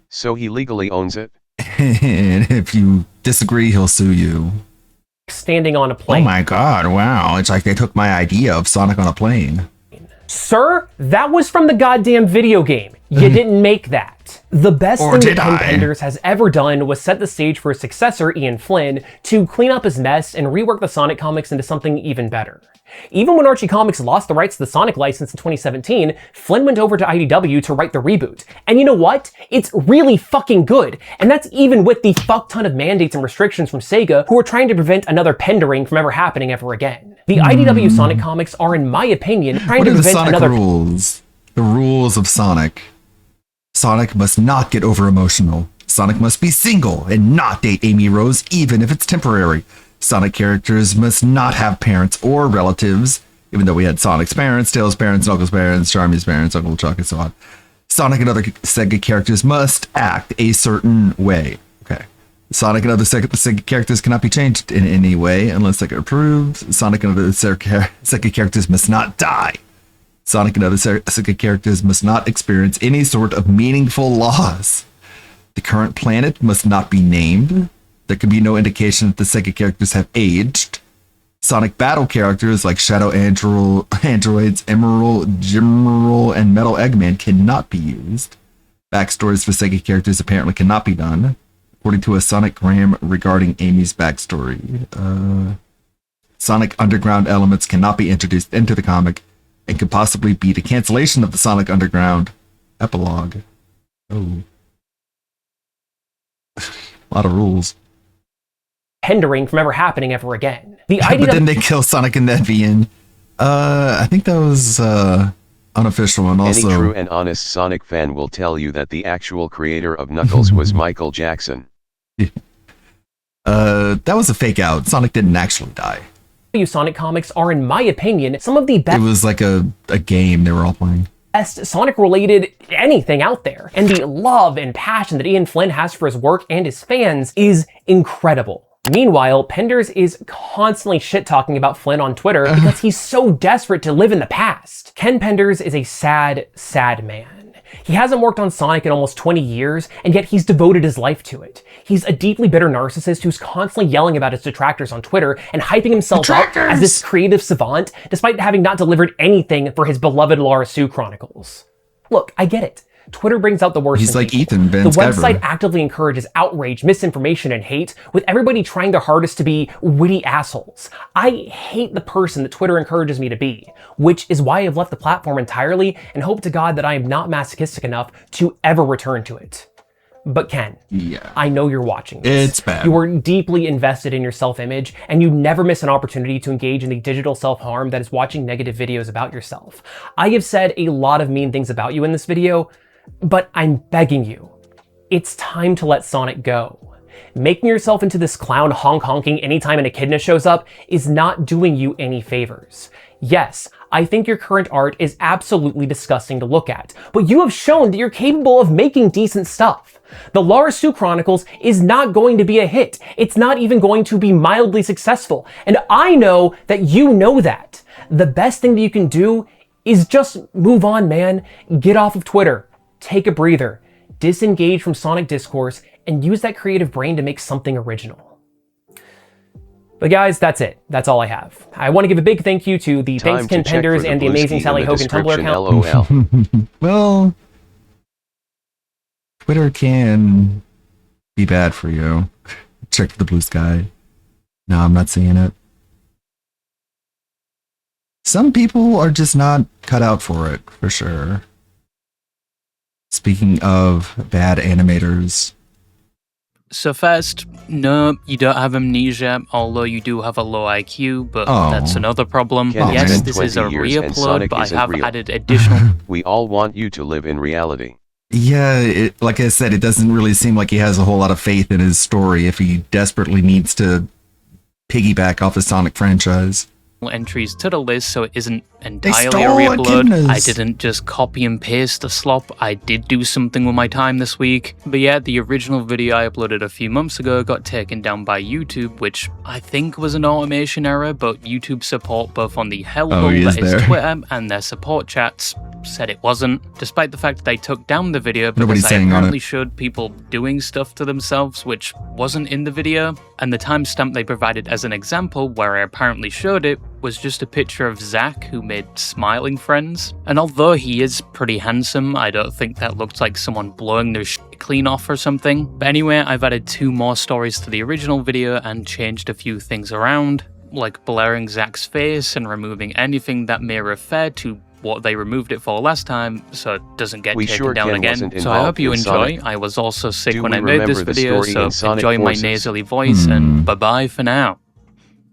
So he legally owns it. And if you disagree, he'll sue you. Standing on a plane. Oh my god, wow. It's like they took my idea of Sonic on a plane. Sir, that was from the goddamn video game. You didn't make that. The best Or thing did that Ken I? Penders has ever done was set the stage for his successor, Ian Flynn, to clean up his mess and rework the Sonic comics into something even better. Even when Archie Comics lost the rights to the Sonic license in 2017, Flynn went over to IDW to write the reboot. And you know what? It's really fucking good. And that's even with the fuck ton of mandates and restrictions from Sega, who are trying to prevent another Pendering from ever happening ever again. The IDW Sonic comics are, in my opinion, trying What to are the prevent Sonic another rules? The rules of Sonic. Sonic must not get over emotional. Sonic must be single and not date Amy Rose, even if it's temporary. Sonic characters must not have parents or relatives, even though we had Sonic's parents, Tails' parents, Knuckles' parents, Charmy's parents, Uncle Chuck, and so on. Sonic and other Sega characters must act a certain way. Okay. Sonic and other Sega characters cannot be changed in any way unless Sega approves. Sonic and other Sega characters must not die. Sonic and other Sega characters must not experience any sort of meaningful loss. The current planet must not be named. There can be no indication that the Sega characters have aged. Sonic battle characters like Shadow Androids, Emerald, Jimmerl, and Metal Eggman cannot be used. Backstories for Sega characters apparently cannot be done, according to a Sonic-gram regarding Amy's backstory. Sonic Underground elements cannot be introduced into the comic and could possibly be the cancellation of the Sonic Underground epilogue. Oh. A lot of rules. Pendering from ever happening ever again. The But then they kill Sonic and Nevian. I think that was unofficial, and also Any true and honest Sonic fan will tell you that the actual creator of Knuckles was Michael Jackson. that was a fake out. Sonic didn't actually die. Sonic comics are, in my opinion, some of the best. It was like a game they were all playing. Best Sonic-related anything out there. And the love and passion that Ian Flynn has for his work and his fans is incredible. Meanwhile, Penders is constantly shit-talking about Flynn on Twitter because he's so desperate to live in the past. Ken Penders is a sad, sad man. He hasn't worked on Sonic in almost 20 years, and yet he's devoted his life to it. He's a deeply bitter narcissist who's constantly yelling about his detractors on Twitter and hyping himself up as this creative savant, despite having not delivered anything for his beloved Lara Sue Chronicles. Look, I get it. Twitter brings out the worst. He's in like people. Ethan Van The Sciver. website actively encourages outrage, misinformation, and hate, with everybody trying their hardest to be witty assholes. I hate the person that Twitter encourages me to be, which is why I've left the platform entirely and hope to God that I am not masochistic enough to ever return to it. But Ken, I know you're watching this. It's bad. You are deeply invested in your self-image, and you never miss an opportunity to engage in the digital self-harm that is watching negative videos about yourself. I have said a lot of mean things about you in this video, But I'm begging you, it's time to let Sonic go. Making yourself into this clown honking anytime an echidna shows up is not doing you any favors. Yes, I think your current art is absolutely disgusting to look at, but you have shown that you're capable of making decent stuff. The Lara Sue Chronicles is not going to be a hit. It's not even going to be mildly successful, and I know that you know that. The best thing that you can do is just move on, man. Get off of Twitter. Take a breather. Disengage from Sonic discourse and use that creative brain to make something original. But guys, that's it. That's all I have. I want to give a big thank you to the Thanks Ken Penders and the Amazing Sally Hogan Tumblr account. Well, Twitter can be bad for you. Check the blue sky. No, I'm not seeing it. Some people are just not cut out for it, for sure. Speaking of bad animators. So first, no, you don't have amnesia, although you do have a low IQ, but that's another problem. Yes, this is a re-upload, but I have added additional... We all want you to live in reality. Yeah, like I said, it doesn't really seem like he has a whole lot of faith in his story if he desperately needs to piggyback off the Sonic franchise. Entries to the list, so it isn't entirely a re-upload. I didn't just copy and paste the slop. I did do something with my time this week. But yeah, the original video I uploaded a few months ago got taken down by YouTube, which I think was an automation error, but YouTube support both on the hello that is Twitter and their support chats said it wasn't, despite the fact that they took down the video because I apparently showed people doing stuff to themselves which wasn't in the video, and the timestamp they provided as an example where I apparently showed it was just a picture of Zach who made smiling friends. And although he is pretty handsome, I don't think that looked like someone blowing their shit clean off or something. But anyway, I've added 2 more stories to the original video and changed a few things around, like blurring Zach's face and removing anything that may refer to what they removed it for last time, so it doesn't get taken down again. So I hope you enjoy. I was also sick when I made this video, so enjoy my nasally voice, and bye-bye for now.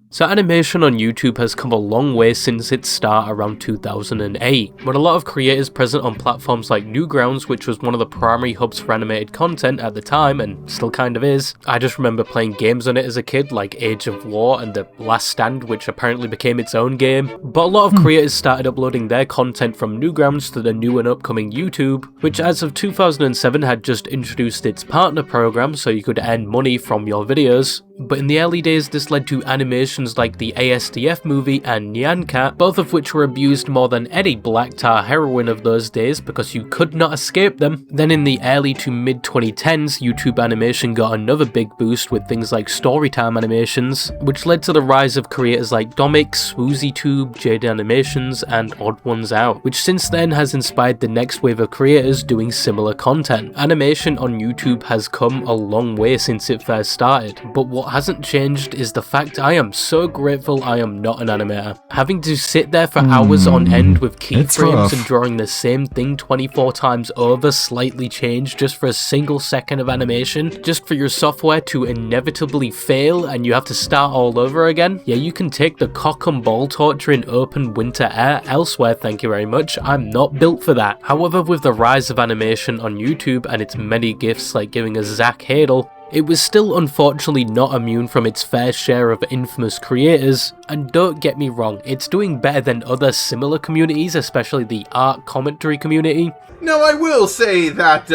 So animation on YouTube has come a long way since its start around 2008, with a lot of creators present on platforms like Newgrounds, which was one of the primary hubs for animated content at the time, and still kind of is. I just remember playing games on it as a kid, like Age of War and The Last Stand, which apparently became its own game. But a lot of creators started uploading their content from Newgrounds to the new and upcoming YouTube, which as of 2007 had just introduced its partner program, so you could earn money from your videos. But in the early days, this led to animations like the ASDF movie and Nyan Cat, both of which were abused more than any black tar heroin of those days because you could not escape them. Then in the early to mid 2010s, YouTube animation got another big boost with things like Storytime animations, which led to the rise of creators like Domix, WoozyTube, Jade Animations, and Odd Ones Out, which since then has inspired the next wave of creators doing similar content. Animation on YouTube has come a long way since it first started, but what hasn't changed is the fact I am so grateful I am not an animator. Having to sit there for hours on end with keyframes and drawing the same thing 24 times over, slightly changed just for a single second of animation, just for your software to inevitably fail and you have to start all over again. Yeah, you can take the cock and ball torture in open winter air elsewhere, thank you very much. I'm not built for that. However, with the rise of animation on YouTube and its many gifts like giving us Zach Hadel, it was still unfortunately not immune from its fair share of infamous creators, and don't get me wrong, it's doing better than other similar communities, especially the art commentary community. No, I will say that,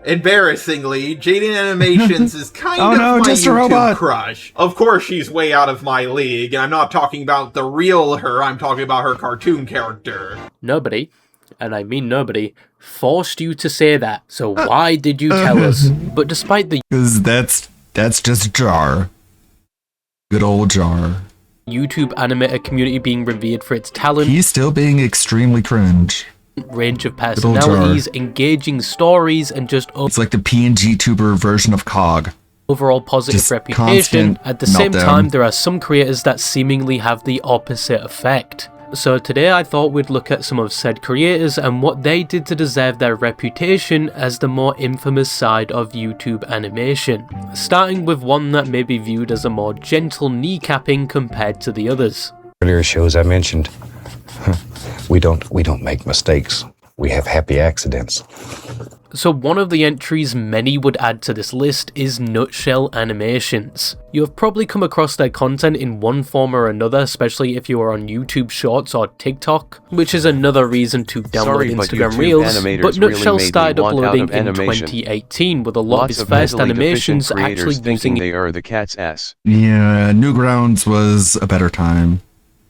embarrassingly, Jaden Animations is kind of my YouTube crush. Of course she's way out of my league, and I'm not talking about the real her, I'm talking about her cartoon character. Nobody, and I mean nobody, forced you to say that, so why did you tell us? But despite the... Because that's just Jar. Good old Jar. YouTube animator community being revered for its talent. He's still being extremely cringe. Range of personalities, engaging stories, and just... It's like the PNG tuber version of COG. Overall positive just reputation. At the same time, there are some creators that seemingly have the opposite effect. So today I thought we'd look at some of said creators and what they did to deserve their reputation as the more infamous side of YouTube animation, starting with one that may be viewed as a more gentle kneecapping compared to the others. Earlier shows I mentioned, we don't make mistakes. we have happy accidents. So one of the entries many would add to this list is Nutshell Animations. You have probably come across their content in one form or another, especially if you are on YouTube Shorts or TikTok, which is another reason to download Instagram Reels, but Nutshell started uploading in 2018 with a lot of his first animations actually using they are the cat's ass. Yeah, Newgrounds was a better time.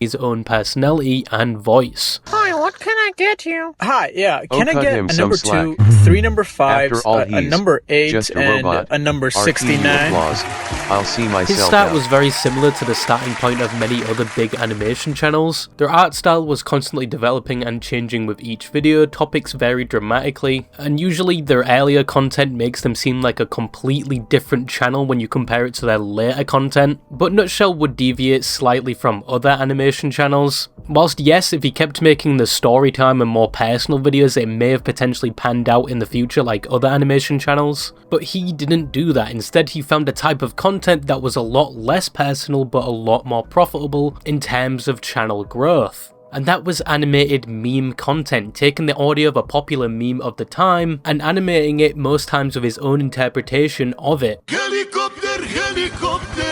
His own personality and voice. Hi, what can I get you? Hi, yeah, can I cut get him a some number slack. 2, 3 number 5s, After all, a he's number 8, just a and robot. a number Our 69? applause. I'll see myself His start out. was very similar to the starting point of many other big animation channels. Their art style was constantly developing and changing with each video, topics varied dramatically, and usually their earlier content makes them seem like a completely different channel when you compare it to their later content, but Nutshell would deviate slightly from other animation channels. Whilst yes, if he kept making the story time and more personal videos, it may have potentially panned out in the future like other animation channels, but he didn't do that. Instead, he found a type of content that was a lot less personal but a lot more profitable in terms of channel growth. And that was animated meme content, taking the audio of a popular meme of the time and animating it most times with his own interpretation of it. Helicopter, helicopter.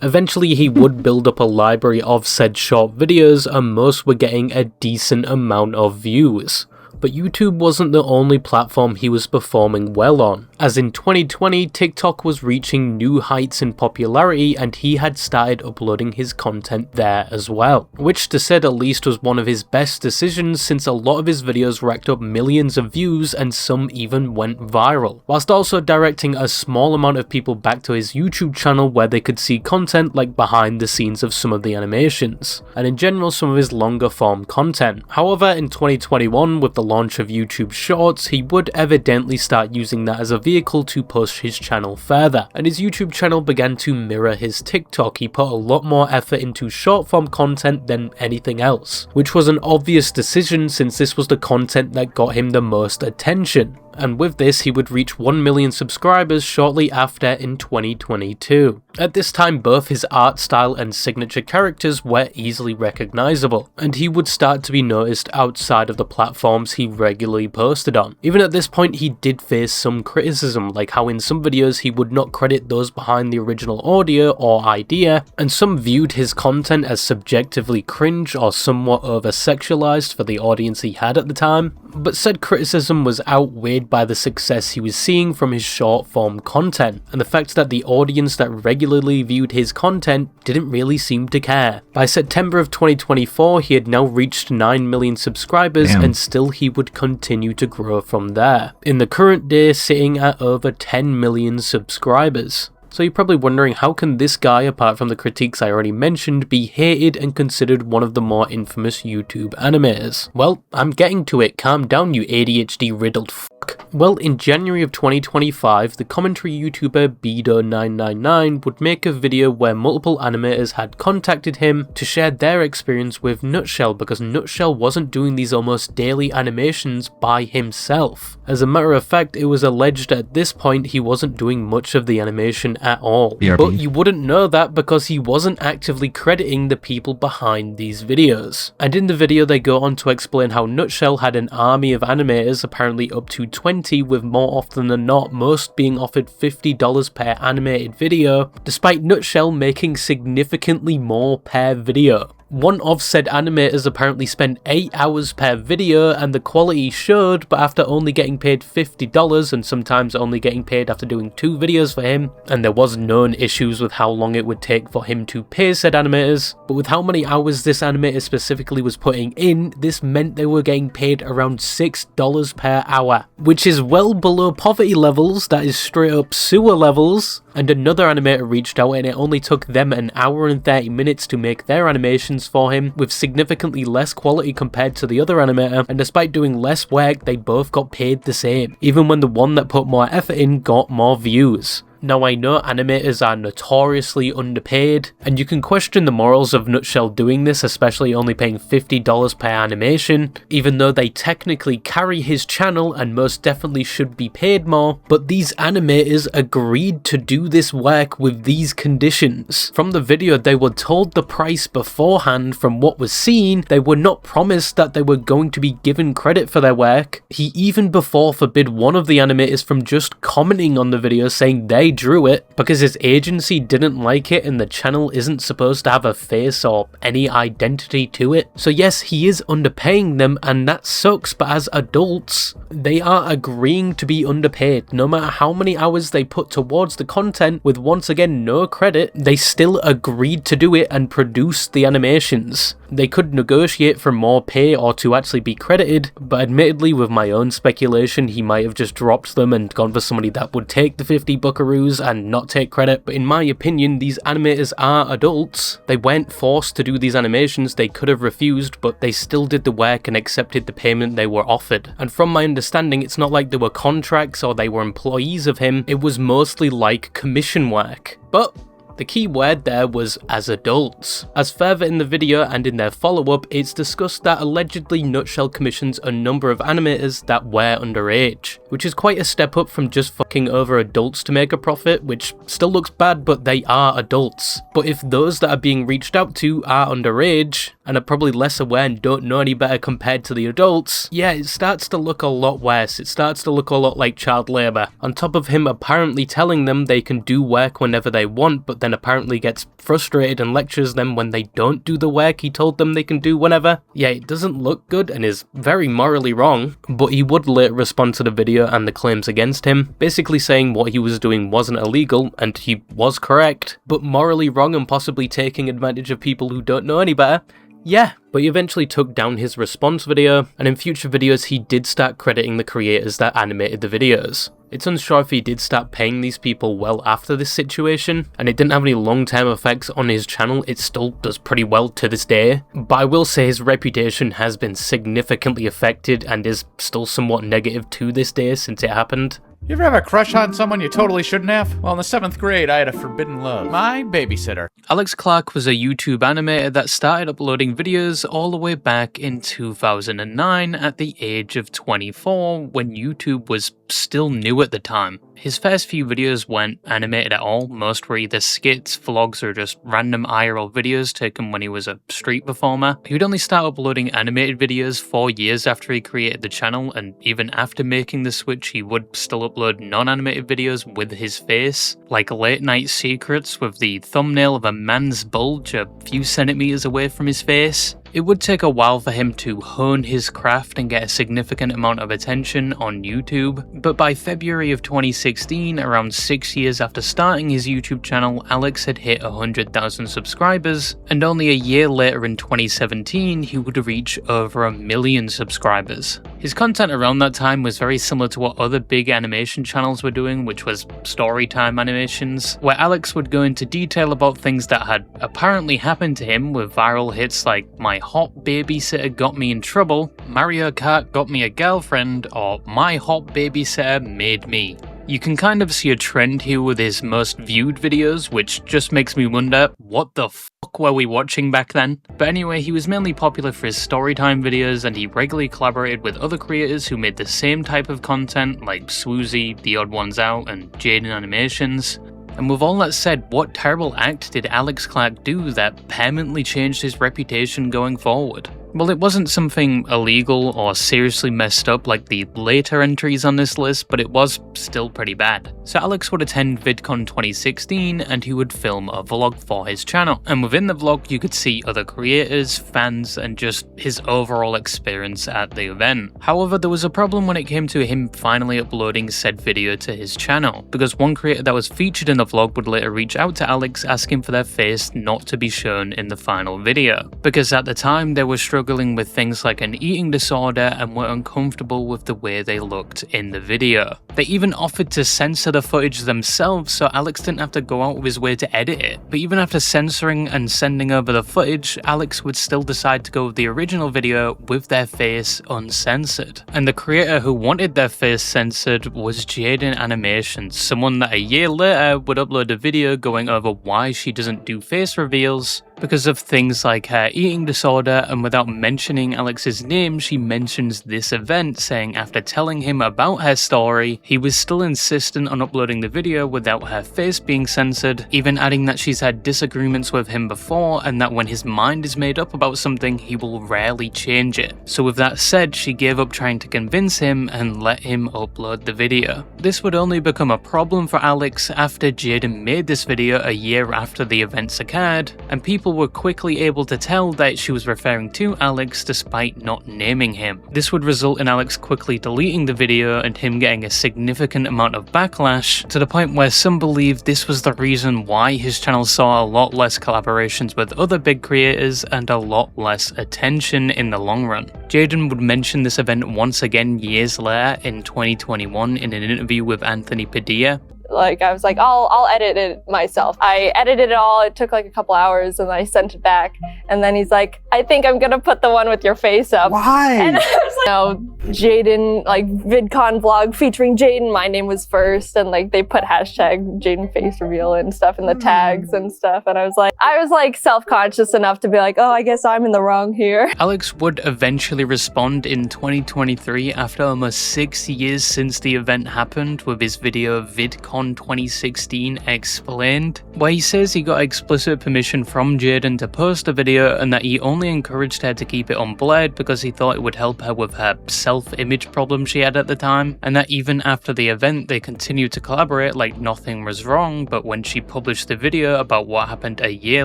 Eventually he would build up a library of said short videos and most were getting a decent amount of views. But YouTube wasn't the only platform he was performing well on, as in 2020 TikTok was reaching new heights in popularity and he had started uploading his content there as well, which to say the least was one of his best decisions since a lot of his videos racked up millions of views and some even went viral, whilst also directing a small amount of people back to his YouTube channel where they could see content like behind the scenes of some of the animations, and in general some of his longer form content. However, in 2021 with the launch of YouTube Shorts, he would evidently start using that as a vehicle to push his channel further, and his YouTube channel began to mirror his TikTok. He put a lot more effort into short form content than anything else, which was an obvious decision since this was the content that got him the most attention. And with this he would reach 1 million subscribers shortly after in 2022. At this time both his art style and signature characters were easily recognizable, and he would start to be noticed outside of the platforms he regularly posted on. Even at this point he did face some criticism, like how in some videos he would not credit those behind the original audio or idea, and some viewed his content as subjectively cringe or somewhat over-sexualized for the audience he had at the time, but said criticism was outweighed by the success he was seeing from his short form content, and the fact that the audience that regularly viewed his content didn't really seem to care. By September of 2024 he had now reached 9 million subscribers. Damn. And still he would continue to grow from there, in the current day sitting at over 10 million subscribers. So you're probably wondering, how can this guy, apart from the critiques I already mentioned, be hated and considered one of the more infamous YouTube animators? Well, I'm getting to it, calm down you ADHD riddled fuck. Well, in January of 2025, the commentary YouTuber Bedo999 would make a video where multiple animators had contacted him to share their experience with Nutshell, because Nutshell wasn't doing these almost daily animations by himself. As a matter of fact, it was alleged at this point he wasn't doing much of the animation at all. BRB. But you wouldn't know that because he wasn't actively crediting the people behind these videos. And in the video they go on to explain how Nutshell had an army of animators, apparently up to 20, with more often than not most being offered $50 per animated video, despite Nutshell making significantly more per video. One of said animators apparently spent 8 hours per video and the quality showed, but after only getting paid $50 and sometimes only getting paid after doing 2 videos for him, and there was known issues with how long it would take for him to pay said animators, but with how many hours this animator specifically was putting in, this meant they were getting paid around $6 per hour, which is well below poverty levels, that is straight up sewer levels. And another animator reached out and it only took them an hour and 30 minutes to make their animations for him, with significantly less quality compared to the other animator, and despite doing less work they both got paid the same, even when the one that put more effort in got more views. Now I know animators are notoriously underpaid, and you can question the morals of Nutshell doing this, especially only paying $50 per animation, even though they technically carry his channel and most definitely should be paid more, but these animators agreed to do this work with these conditions. From the video, they were told the price beforehand. From what was seen, they were not promised that they were going to be given credit for their work. He even before forbid one of the animators from just commenting on the video saying they drew it, because his agency didn't like it and the channel isn't supposed to have a face or any identity to it. So yes, he is underpaying them and that sucks, but as adults, they are agreeing to be underpaid. No matter how many hours they put towards the content with once again no credit, they still agreed to do it and produce the animations. They could negotiate for more pay or to actually be credited, but admittedly with my own speculation, he might have just dropped them and gone for somebody that would take the 50 buckaroos and not take credit. But in my opinion, these animators are adults. They weren't forced to do these animations, they could have refused, but they still did the work and accepted the payment they were offered. And from my understanding, it's not like there were contracts or they were employees of him, it was mostly like commission work. But the key word there was as adults. As further in the video and in their follow-up, it's discussed that allegedly Nutshell commissions a number of animators that were underage, which is quite a step up from just fucking over adults to make a profit, which still looks bad, but they are adults. But if those that are being reached out to are underage, and are probably less aware and don't know any better compared to the adults, yeah, it starts to look a lot worse. It starts to look a lot like child labour. On top of him apparently telling them they can do work whenever they want, but then apparently gets frustrated and lectures them when they don't do the work he told them they can do whenever. Yeah, it doesn't look good and is very morally wrong, but he would later respond to the video and the claims against him, basically saying what he was doing wasn't illegal, and he was correct, but morally wrong and possibly taking advantage of people who don't know any better. Yeah, but he eventually took down his response video, and in future videos he did start crediting the creators that animated the videos. It's unsure if he did start paying these people well after this situation, and it didn't have any long-term effects on his channel. It still does pretty well to this day, but I will say his reputation has been significantly affected and is still somewhat negative to this day since it happened. You ever have a crush on someone you totally shouldn't have? Well, in the 7th grade, I had a forbidden love. My babysitter. Alex Clark was a YouTube animator that started uploading videos all the way back in 2009 at the age of 24, when YouTube was still new at the time. His first few videos weren't animated at all. Most were either skits, vlogs, or just random IRL videos taken when he was a street performer. He would only start uploading animated videos 4 years after he created the channel, and even after making the switch, he would still upload non-animated videos with his face, like Late Night Secrets with the thumbnail of a man's bulge a few centimeters away from his face. It would take a while for him to hone his craft and get a significant amount of attention on YouTube, but by February of 2016, around 6 years after starting his YouTube channel, Alex had hit 100,000 subscribers, and only a year later in 2017, he would reach over 1 million subscribers. His content around that time was very similar to what other big animation channels were doing, which was storytime animations, where Alex would go into detail about things that had apparently happened to him, with viral hits like My Hot Babysitter Got Me in Trouble, Mario Kart Got Me a Girlfriend, or My Hot Babysitter Made Me. You can kind of see a trend here with his most viewed videos, which just makes me wonder, what the fuck were we watching back then? But anyway, he was mainly popular for his storytime videos, and he regularly collaborated with other creators who made the same type of content, like Swoozie, The Odd Ones Out, and Jaden Animations. And with all that said, what terrible act did Alex Clark do that permanently changed his reputation going forward? Well, it wasn't something illegal or seriously messed up like the later entries on this list, but it was still pretty bad. So Alex would attend VidCon 2016 and he would film a vlog for his channel. And within the vlog, you could see other creators, fans, and just his overall experience at the event. However, there was a problem when it came to him finally uploading said video to his channel, because one creator that was featured in the vlog would later reach out to Alex asking for their face not to be shown in the final video, because at the time they were struggling struggling with things like an eating disorder and were uncomfortable with the way they looked in the video. They even offered to censor the footage themselves so Alex didn't have to go out of his way to edit it. But even after censoring and sending over the footage, Alex would still decide to go with the original video with their face uncensored. And the creator who wanted their face censored was Jaden Animations, someone that a year later would upload a video going over why she doesn't do face reveals because of things like her eating disorder, and without mentioning Alex's name, she mentions this event, saying after telling him about her story, he was still insistent on uploading the video without her face being censored, even adding that she's had disagreements with him before and that when his mind is made up about something, he will rarely change it. So with that said, she gave up trying to convince him and let him upload the video. This would only become a problem for Alex after Jaden made this video a year after the events occurred, and people were quickly able to tell that she was referring to Alex despite not naming him. This would result in Alex quickly deleting the video and him getting a significant amount of backlash, to the point where some believe this was the reason why his channel saw a lot less collaborations with other big creators and a lot less attention in the long run. Jaden would mention this event once again years later in 2021 in an interview with Anthony Padilla. Like, I was like, I'll edit it myself. I edited it all. It took like a couple hours and I sent it back. And then he's like, I think I'm gonna put the one with your face up. Why? And I was like, Jaden, like VidCon vlog featuring Jaden. My name was first. And like they put hashtag Jaden face reveal and stuff in the tags and stuff. And I was like self-conscious enough to be like, oh, I guess I'm in the wrong here. Alex would eventually respond in 2023 after almost 6 years since the event happened with his video VidCon 2016 Explained, where he says he got explicit permission from Jaden to post a video and that he only encouraged her to keep it unblurred because he thought it would help her with her self-image problem she had at the time, and that even after the event they continued to collaborate like nothing was wrong. But when she published the video about what happened a year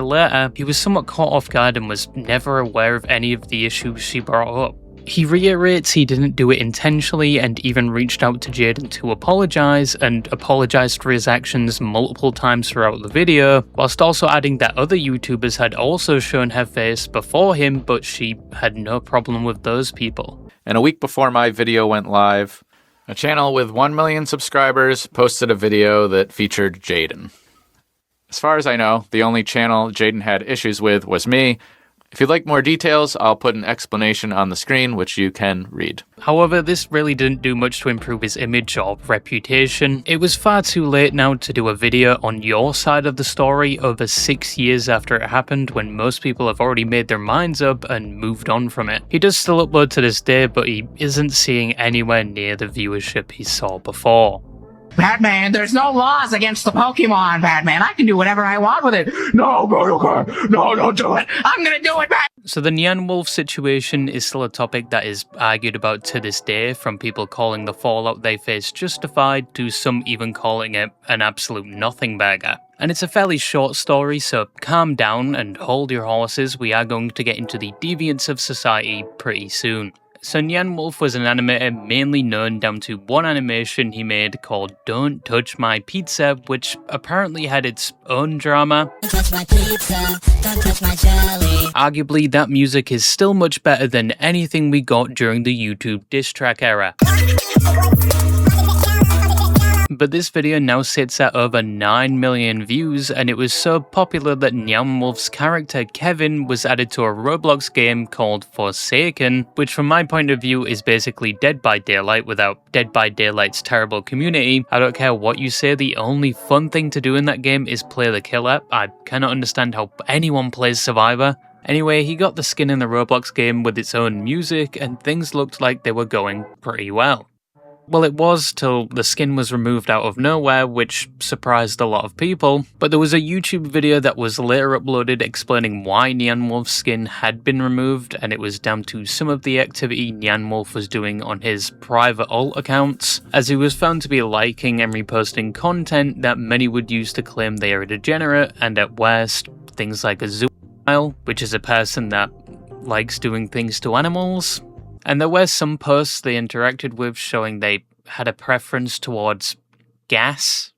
later, he was somewhat caught off guard and was never aware of any of the issues she brought up. He reiterates he didn't do it intentionally and even reached out to Jaden to apologise, and apologised for his actions multiple times throughout the video, whilst also adding that other YouTubers had also shown her face before him, but she had no problem with those people. And a week before my video went live, a channel with 1 million subscribers posted a video that featured Jaden. As far as I know, the only channel Jaden had issues with was me. If you'd like more details, I'll put an explanation on the screen, which you can read. However, this really didn't do much to improve his image or reputation. It was far too late now to do a video on your side of the story over 6 years after it happened, when most people have already made their minds up and moved on from it. He does still upload to this day, but he isn't seeing anywhere near the viewership he saw before. Batman, there's no laws against the Pokemon, Batman. I can do whatever I want with it. No, don't do it. I'm gonna do it, Batman. So the Nyan Wolf situation is still a topic that is argued about to this day, from people calling the fallout they faced justified to some even calling it an absolute nothing bagger. And it's a fairly short story, so calm down and hold your horses. We are going to get into the deviance of society pretty soon. So Nyan Wolf was an animator mainly known down to one animation he made called Don't Touch My Pizza, which apparently had its own drama. Don't touch my pizza, don't touch my jelly. Arguably, that music is still much better than anything we got during the YouTube diss track era. But this video now sits at over 9 million views, and it was so popular that Nyan Wolf's character Kevin was added to a Roblox game called Forsaken, which from my point of view is basically Dead by Daylight without Dead by Daylight's terrible community. I don't care what you say, the only fun thing to do in that game is play the killer. I cannot understand how anyone plays Survivor. Anyway, he got the skin in the Roblox game with its own music, and things looked like they were going pretty well. Well, it was till the skin was removed out of nowhere, which surprised a lot of people, but there was a YouTube video that was later uploaded explaining why Nyan Wolf's skin had been removed, and it was down to some of the activity Nyan Wolf was doing on his private alt accounts, as he was found to be liking and reposting content that many would use to claim they are a degenerate, and at worst, things like a zoophile, which is a person that likes doing things to animals. And there were some posts they interacted with showing they had a preference towards gas.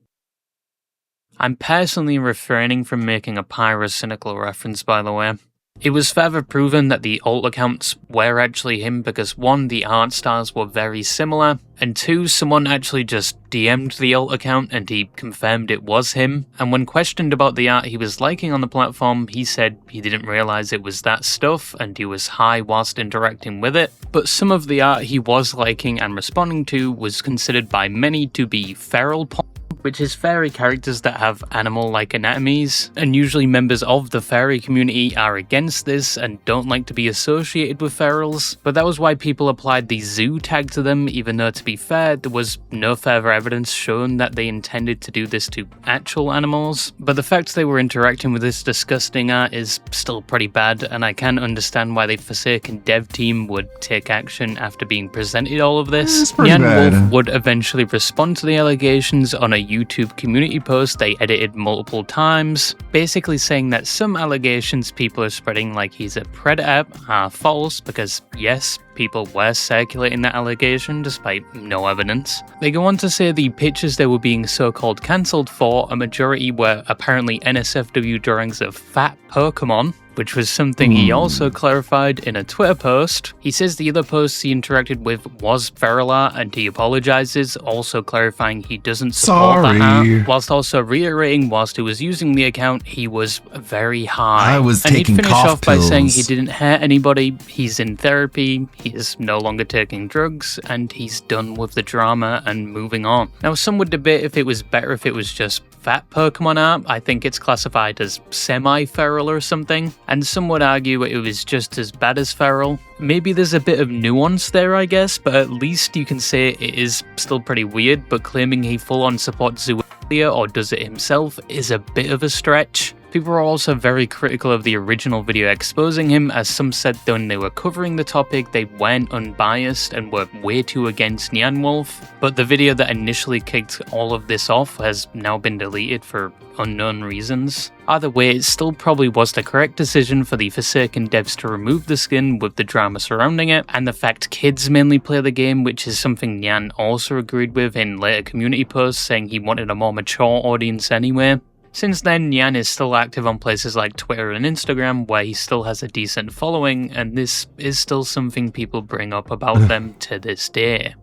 I'm personally refraining from making a pyrocynical reference, by the way. It was further proven that the alt accounts were actually him because 1, the art styles were very similar, and 2, someone actually just DM'd the alt account and he confirmed it was him, and when questioned about the art he was liking on the platform, he said he didn't realise it was that stuff and he was high whilst interacting with it. But some of the art he was liking and responding to was considered by many to be feral porn, which is fairy characters that have animal-like anatomies, and usually members of the fairy community are against this and don't like to be associated with ferals, but that was why people applied the zoo tag to them, even though to be fair, there was no further evidence shown that they intended to do this to actual animals. But the fact they were interacting with this disgusting art is still pretty bad, and I can understand why the Forsaken dev team would take action after being presented all of this. Nyan Wolf would eventually respond to the allegations on a YouTube community post they edited multiple times, basically saying that some allegations people are spreading like he's a predator are false because yes, people were circulating that allegation despite no evidence. They go on to say the pictures they were being so-called cancelled for, a majority were apparently NSFW drawings of fat Pokemon, which was something he also clarified in a Twitter post. He says the other posts he interacted with was feral art and he apologizes, also clarifying he doesn't support that art, whilst also reiterating whilst he was using the account, he was very high. I was and taking he'd finish cough off by saying he pills. didn't hurt anybody, he's in therapy, he is no longer taking drugs, and he's done with the drama and moving on. Now some would debate if it was better if it was just fat Pokemon art. I think it's classified as semi-feral or something, and some would argue it was just as bad as feral. Maybe there's a bit of nuance there, I guess, but at least you can say it is still pretty weird, but claiming he full-on supports Zootopia or does it himself is a bit of a stretch. People are also very critical of the original video exposing him, as some said when they were covering the topic they weren't unbiased and were way too against Nyan Wolf, but the video that initially kicked all of this off has now been deleted for unknown reasons. Either way, it still probably was the correct decision for the Forsaken devs to remove the skin with the drama surrounding it, and the fact kids mainly play the game, which is something Nyan also agreed with in later community posts, saying he wanted a more mature audience anyway. Since then, Nyan is still active on places like Twitter and Instagram, where he still has a decent following, and this is still something people bring up about them to this day.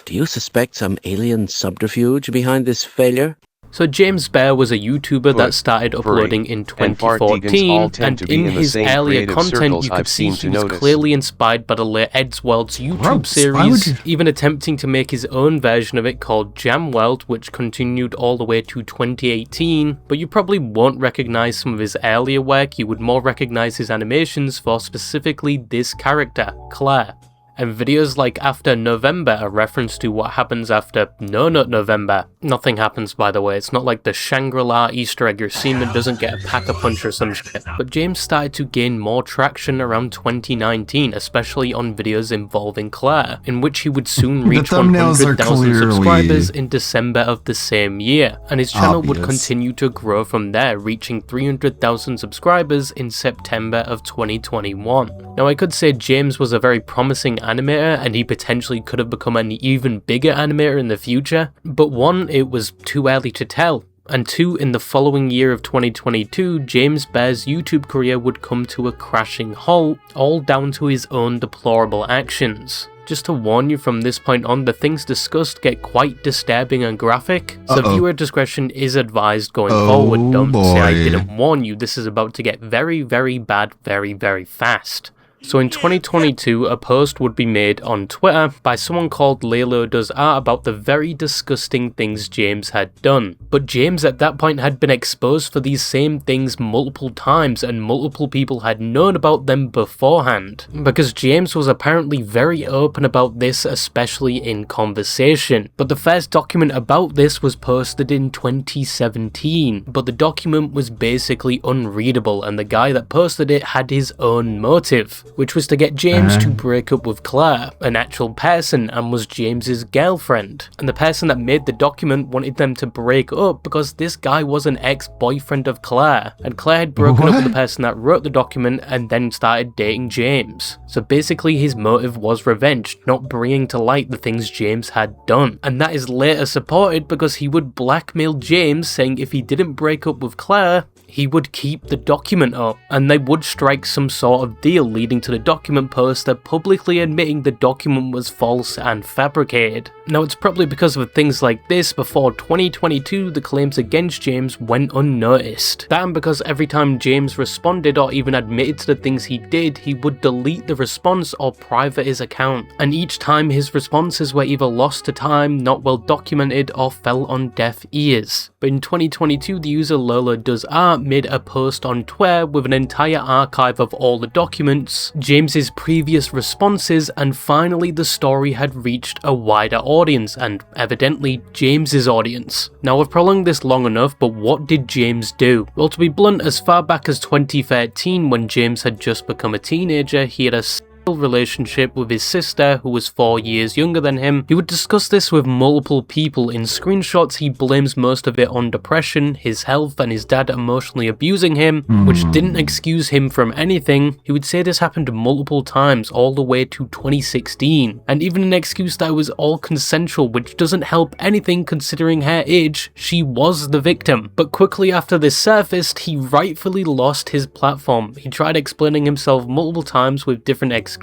Do you suspect some alien subterfuge behind this failure? So James Bear was a YouTuber that started uploading in 2014, and in his earlier content you could see he was clearly inspired by the late Eddsworld's YouTube series, even attempting to make his own version of it called Jamworld, which continued all the way to 2018, but you probably won't recognise some of his earlier work, you would more recognise his animations for specifically this character, Claire. And videos like After November are reference to what happens after No Nut November. Nothing happens, by the way, it's not like the Shangri-La Easter egg, your semen doesn't get a pack-a-punch or some shit. But James started to gain more traction around 2019, especially on videos involving Claire, in which he would soon reach 100,000 subscribers in December of the same year, and his channel would continue to grow from there, reaching 300,000 subscribers in September of 2021. Now I could say James was a very promising animator and he potentially could have become an even bigger animator in the future, but one, it was too early to tell, and two, in the following year of 2022, James Bear's YouTube career would come to a crashing halt, all down to his own deplorable actions. Just to warn you, from this point on, the things discussed get quite disturbing and graphic, so viewer discretion is advised going forward. Don't say I didn't warn you, this is about to get very, very bad very, very fast. So in 2022, a post would be made on Twitter by someone called Lalo Does Art about the very disgusting things James had done. But James at that point had been exposed for these same things multiple times, and multiple people had known about them beforehand. Because James was apparently very open about this, especially in conversation. But the first document about this was posted in 2017, but the document was basically unreadable, and the guy that posted it had his own motive. which was to get James to break up with Claire, an actual person, and was James's girlfriend. And the person that made the document wanted them to break up because this guy was an ex-boyfriend of Claire, and Claire had broken up with the person that wrote the document and then started dating James. So basically his motive was revenge, not bringing to light the things James had done. And that is later supported because he would blackmail James, saying if he didn't break up with Claire, he would keep the document up, and they would strike some sort of deal, leading to the document poster publicly admitting the document was false and fabricated. Now it's probably because of things like this before 2022 the claims against James went unnoticed. That and because every time James responded or even admitted to the things he did, he would delete the response or private his account. And each time his responses were either lost to time, not well documented, or fell on deaf ears. But in 2022 the user Lola Does Art made a post on Twitter with an entire archive of all the documents, James's previous responses, and finally the story had reached a wider audience, and evidently James's audience. Now I've prolonged this long enough, but what did James do? Well, to be blunt, as far back as 2013 when James had just become a teenager, he had a relationship with his sister, who was 4 years younger than him. He would discuss this with multiple people. In screenshots he blames most of it on depression, his health, and his dad emotionally abusing him, which didn't excuse him from anything. He would say this happened multiple times all the way to 2016, and even an excuse that was all consensual, which doesn't help anything considering her age. She was the victim. But quickly after this surfaced, he rightfully lost his platform. He tried explaining himself multiple times with different excuses,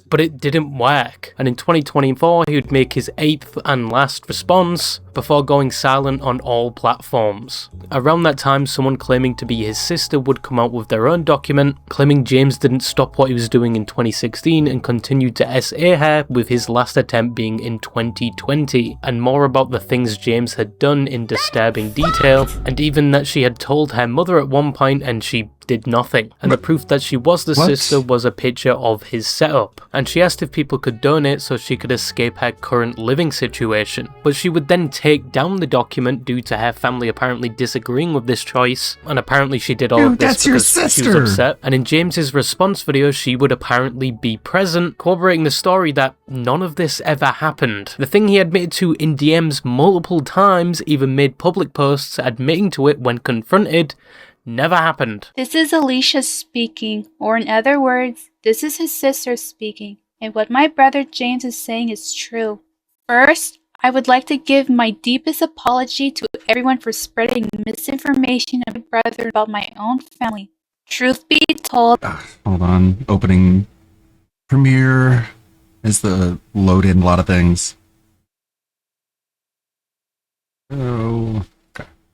but it didn't work. And in 2024, he would make his 8th and last response before going silent on all platforms. Around that time, someone claiming to be his sister would come out with their own document, claiming James didn't stop what he was doing in 2016 and continued to SA her, with his last attempt being in 2020, and more about the things James had done in disturbing detail, and even that she had told her mother at one point and she did nothing. And the proof that she was the sister was a picture of his setup, and she asked if people could donate so she could escape her current living situation. But she would then take down the document due to her family apparently disagreeing with this choice, and apparently she did all of this because she was upset. And in James's response video, she would apparently be present, corroborating the story that none of this ever happened. The thing he admitted to in DMs multiple times, even made public posts admitting to it when confronted, never happened. This is Alicia speaking, or in other words, this is his sister speaking, and what my brother James is saying is true. First, I would like to give my deepest apology to everyone for spreading misinformation of my brother about my own family. Truth be told... Hold on. Opening Premiere is the load in a lot of things. Oh...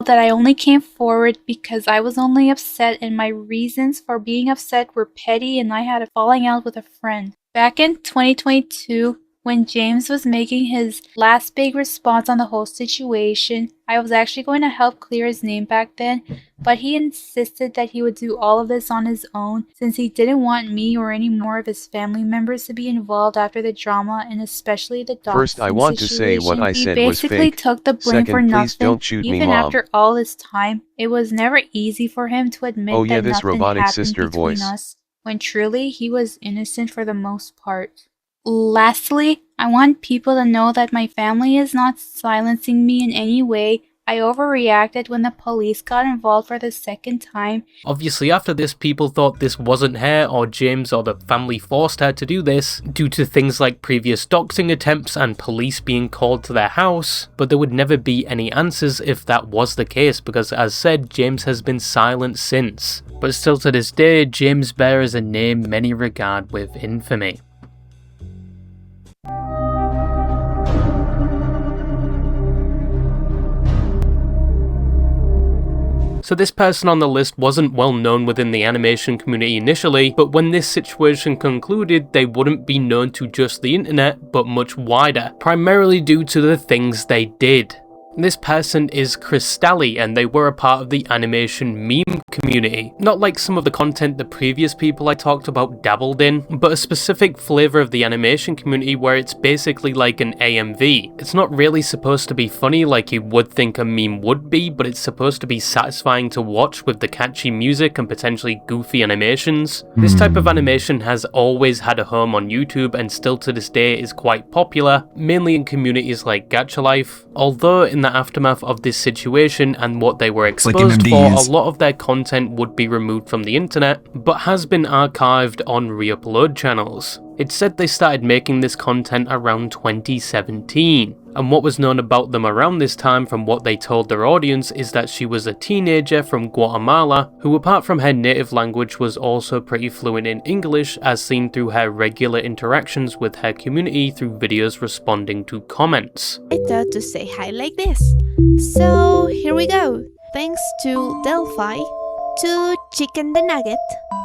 that I only came forward because I was only upset and my reasons for being upset were petty and I had a falling out with a friend. Back in 2022, when James was making his last big response on the whole situation, I was actually going to help clear his name back then, but he insisted that he would do all of this on his own since he didn't want me or any more of his family members to be involved after the drama, and especially the dog. First, I want to say what I said was fake. He basically took the blame for nothing. Please don't shoot Even me, Mom. after all this time, it was never easy for him to admit that this nothing robotic happened sister between voice. us, when truly he was innocent for the most part. Lastly, I want people to know that my family is not silencing me in any way. I overreacted when the police got involved for the second time. Obviously after this, people thought this wasn't her or James or the family forced her to do this due to things like previous doxing attempts and police being called to their house, but there would never be any answers if that was the case because, as said, James has been silent since. But still to this day, James bears a name many regard with infamy. So this person on the list wasn't well known within the animation community initially, but when this situation concluded, they wouldn't be known to just the internet, but much wider, primarily due to the things they did. This person is Crystalli, and they were a part of the animation meme community. Not like some of the content the previous people I talked about dabbled in, but a specific flavour of the animation community where it's basically like an AMV. It's not really supposed to be funny like you would think a meme would be, but it's supposed to be satisfying to watch with the catchy music and potentially goofy animations. This type of animation has always had a home on YouTube and still to this day is quite popular, mainly in communities like Gacha Life, although in the aftermath of this situation and what they were exposed for, a lot of their content would be removed from the internet, but has been archived on re-upload channels. It's said they started making this content around 2017, and what was known about them around this time from what they told their audience is that she was a teenager from Guatemala who, apart from her native language, was also pretty fluent in English, as seen through her regular interactions with her community through videos responding to comments. I thought to say hi like this. So here we go. Thanks to Delphi, to Chicken the Nugget.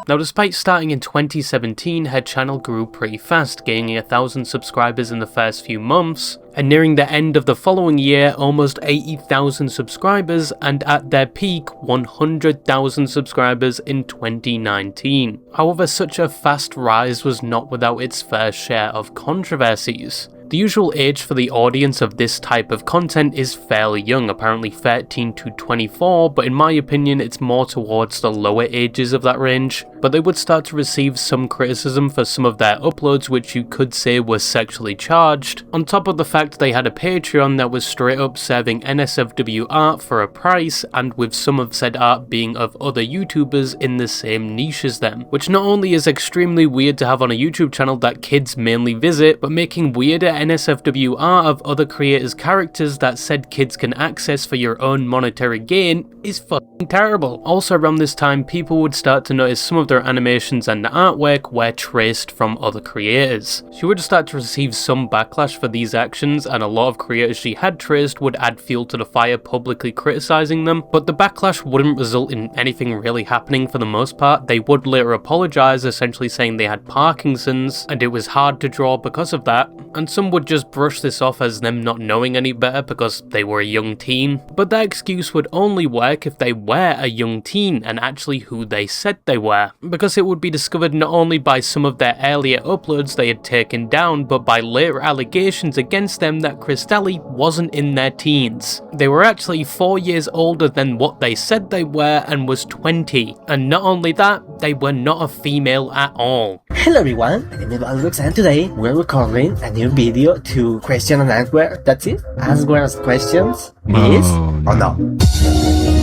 Now, despite starting in 2017, her channel grew pretty fast, gaining 1,000 subscribers in the first few months, and nearing the end of the following year, almost 80,000 subscribers, and at their peak, 100,000 subscribers in 2019. However, such a fast rise was not without its fair share of controversies. The usual age for the audience of this type of content is fairly young, apparently 13 to 24, but in my opinion it's more towards the lower ages of that range. But they would start to receive some criticism for some of their uploads which you could say were sexually charged, on top of the fact they had a Patreon that was straight up serving NSFW art for a price, and with some of said art being of other YouTubers in the same niche as them, which not only is extremely weird to have on a YouTube channel that kids mainly visit, but making weirder NSFW art of other creators' characters that said kids can access for your own monetary gain is fucking terrible. Also around this time, people would start to notice some of their animations and artwork were traced from other creators. She would start to receive some backlash for these actions, and a lot of creators she had traced would add fuel to the fire, publicly criticizing them, but the backlash wouldn't result in anything really happening for the most part. They would later apologize, essentially saying they had Parkinson's and it was hard to draw because of that, and some would just brush this off as them not knowing any better because they were a young teen. But that excuse would only work if they were a young teen and actually who they said they were, because it would be discovered not only by some of their earlier uploads they had taken down, but by later allegations against them that Crystalli wasn't in their teens. They were actually 4 years older than what they said they were and was 20, and not only that, they were not a female at all. Hello everyone, my name is Alex and today we're recording a new video to question and answer. That's it? Answer questions? Yes or no?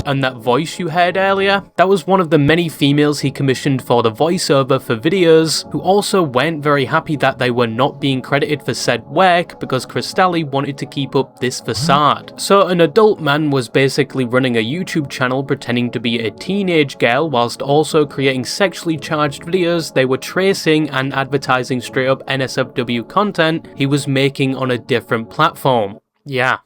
And that voice you heard earlier, that was one of the many females he commissioned for the voiceover for videos, who also weren't very happy that they were not being credited for said work because Crystalli wanted to keep up this facade. So an adult man was basically running a YouTube channel pretending to be a teenage girl whilst also creating sexually charged videos they were tracing and advertising straight up NSFW content he was making on a different platform. Yeah.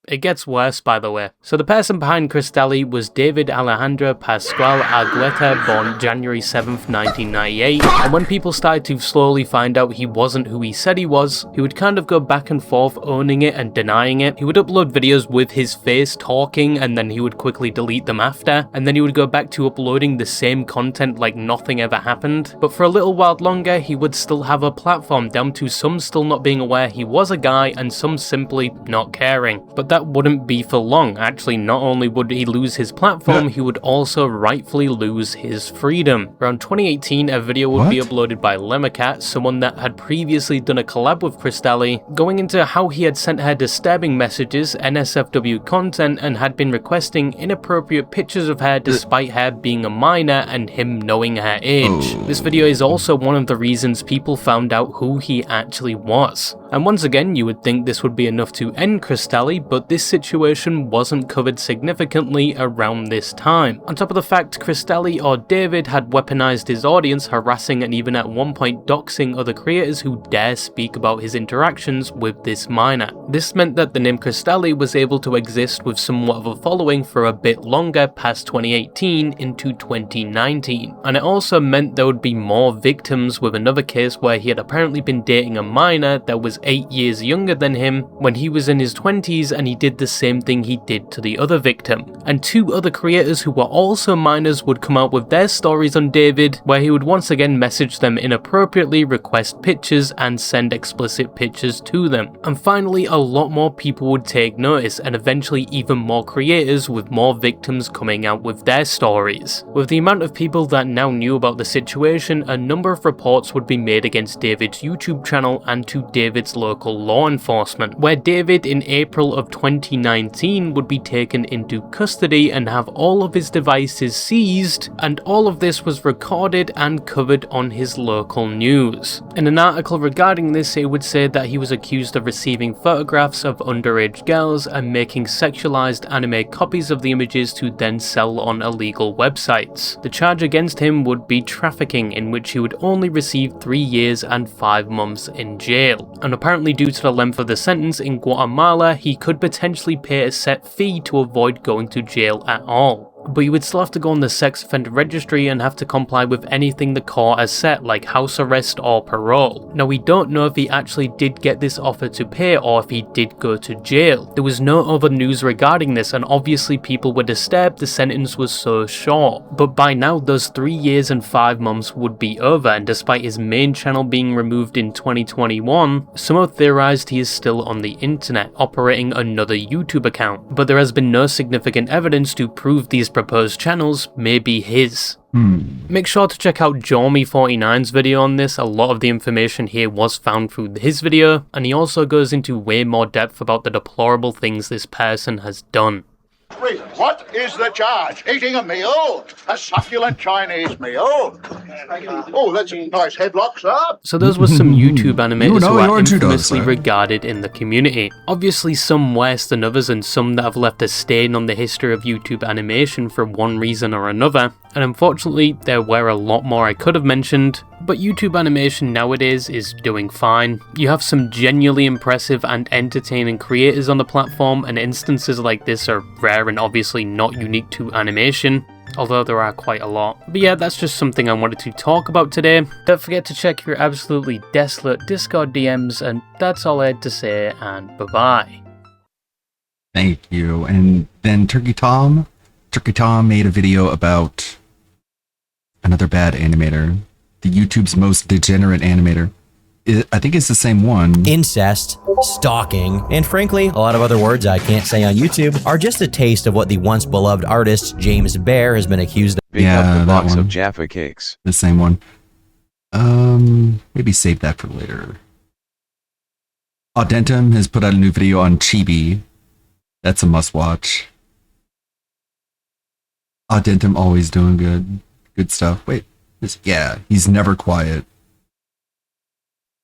It gets worse, by the way. So the person behind Crystalli was David Alejandro Pascual Argueta, born January 7th, 1998, and when people started to slowly find out he wasn't who he said he was, he would kind of go back and forth owning it and denying it. He would upload videos with his face talking, and then he would quickly delete them after, and then he would go back to uploading the same content like nothing ever happened. But for a little while longer, he would still have a platform, down to some still not being aware he was a guy, and some simply not caring. But that wouldn't be for long. Actually, not only would he lose his platform, he would also rightfully lose his freedom. Around 2018, a video would be uploaded by Lemmercat, someone that had previously done a collab with Crystalli, going into how he had sent her disturbing messages, NSFW content, and had been requesting inappropriate pictures of her despite her being a minor and him knowing her age. This video is also one of the reasons people found out who he actually was. And once again, you would think this would be enough to end Crystalli, but this situation wasn't covered significantly around this time. On top of the fact Crystalli or David had weaponized his audience, harassing and even at one point doxing other creators who dare speak about his interactions with this minor. This meant that the name Crystalli was able to exist with somewhat of a following for a bit longer past 2018 into 2019. And it also meant there would be more victims, with another case where he had apparently been dating a minor that was 8 years younger than him when he was in his 20s, and he did the same thing he did to the other victim. And 2 other creators who were also minors would come out with their stories on David, where he would once again message them inappropriately, request pictures, and send explicit pictures to them. And finally, a lot more people would take notice, and eventually even more creators, with more victims coming out with their stories. With the amount of people that now knew about the situation, a number of reports would be made against David's YouTube channel and to David's local law enforcement, where David in April of 2019 would be taken into custody and have all of his devices seized, and all of this was recorded and covered on his local news. In an article regarding this, it would say that he was accused of receiving photographs of underage girls and making sexualized anime copies of the images to then sell on illegal websites. The charge against him would be trafficking, in which he would only receive 3 years and 5 months in jail. And apparently, due to the length of the sentence in Guatemala, he could potentially pay a set fee to avoid going to jail at all. But you would still have to go on the sex offender registry and have to comply with anything the court has set, like house arrest or parole. Now, we don't know if he actually did get this offer to pay or if he did go to jail. There was no other news regarding this, and obviously people were disturbed the sentence was so short. But by now, those 3 years and 5 months would be over, and despite his main channel being removed in 2021, some have theorized he is still on the internet, operating another YouTube account. But there has been no significant evidence to prove these proposed channels may be his. Make sure to check out Jormy49's video on this. A lot of the information here was found through his video, and he also goes into way more depth about the deplorable things this person has done. What is the charge? Eating a meal? A succulent Chinese meal? Oh, that's a nice headlock, sir. So those were some YouTube animators who are infamously regarded in the community. Obviously some worse than others, and some that have left a stain on the history of YouTube animation for one reason or another. And unfortunately, there were a lot more I could have mentioned, but YouTube animation nowadays is doing fine. You have some genuinely impressive and entertaining creators on the platform, and instances like this are rare and obviously not unique to animation, although there are quite a lot. But yeah, that's just something I wanted to talk about today. Don't forget to check your absolutely desolate Discord DMs, and that's all I had to say, and bye-bye. Thank you. And then Turkey Tom made a video about another bad animator, the YouTube's most degenerate animator. I think it's the same one. Incest, stalking, and frankly, a lot of other words I can't say on YouTube are just a taste of what the once beloved artist James Bear has been accused of. Pick up the box of Jaffa cakes. The same one. Maybe save that for later. Audentum has put out a new video on Chibi. That's a must watch. Audentum always doing good stuff. Wait, yeah, he's never quiet.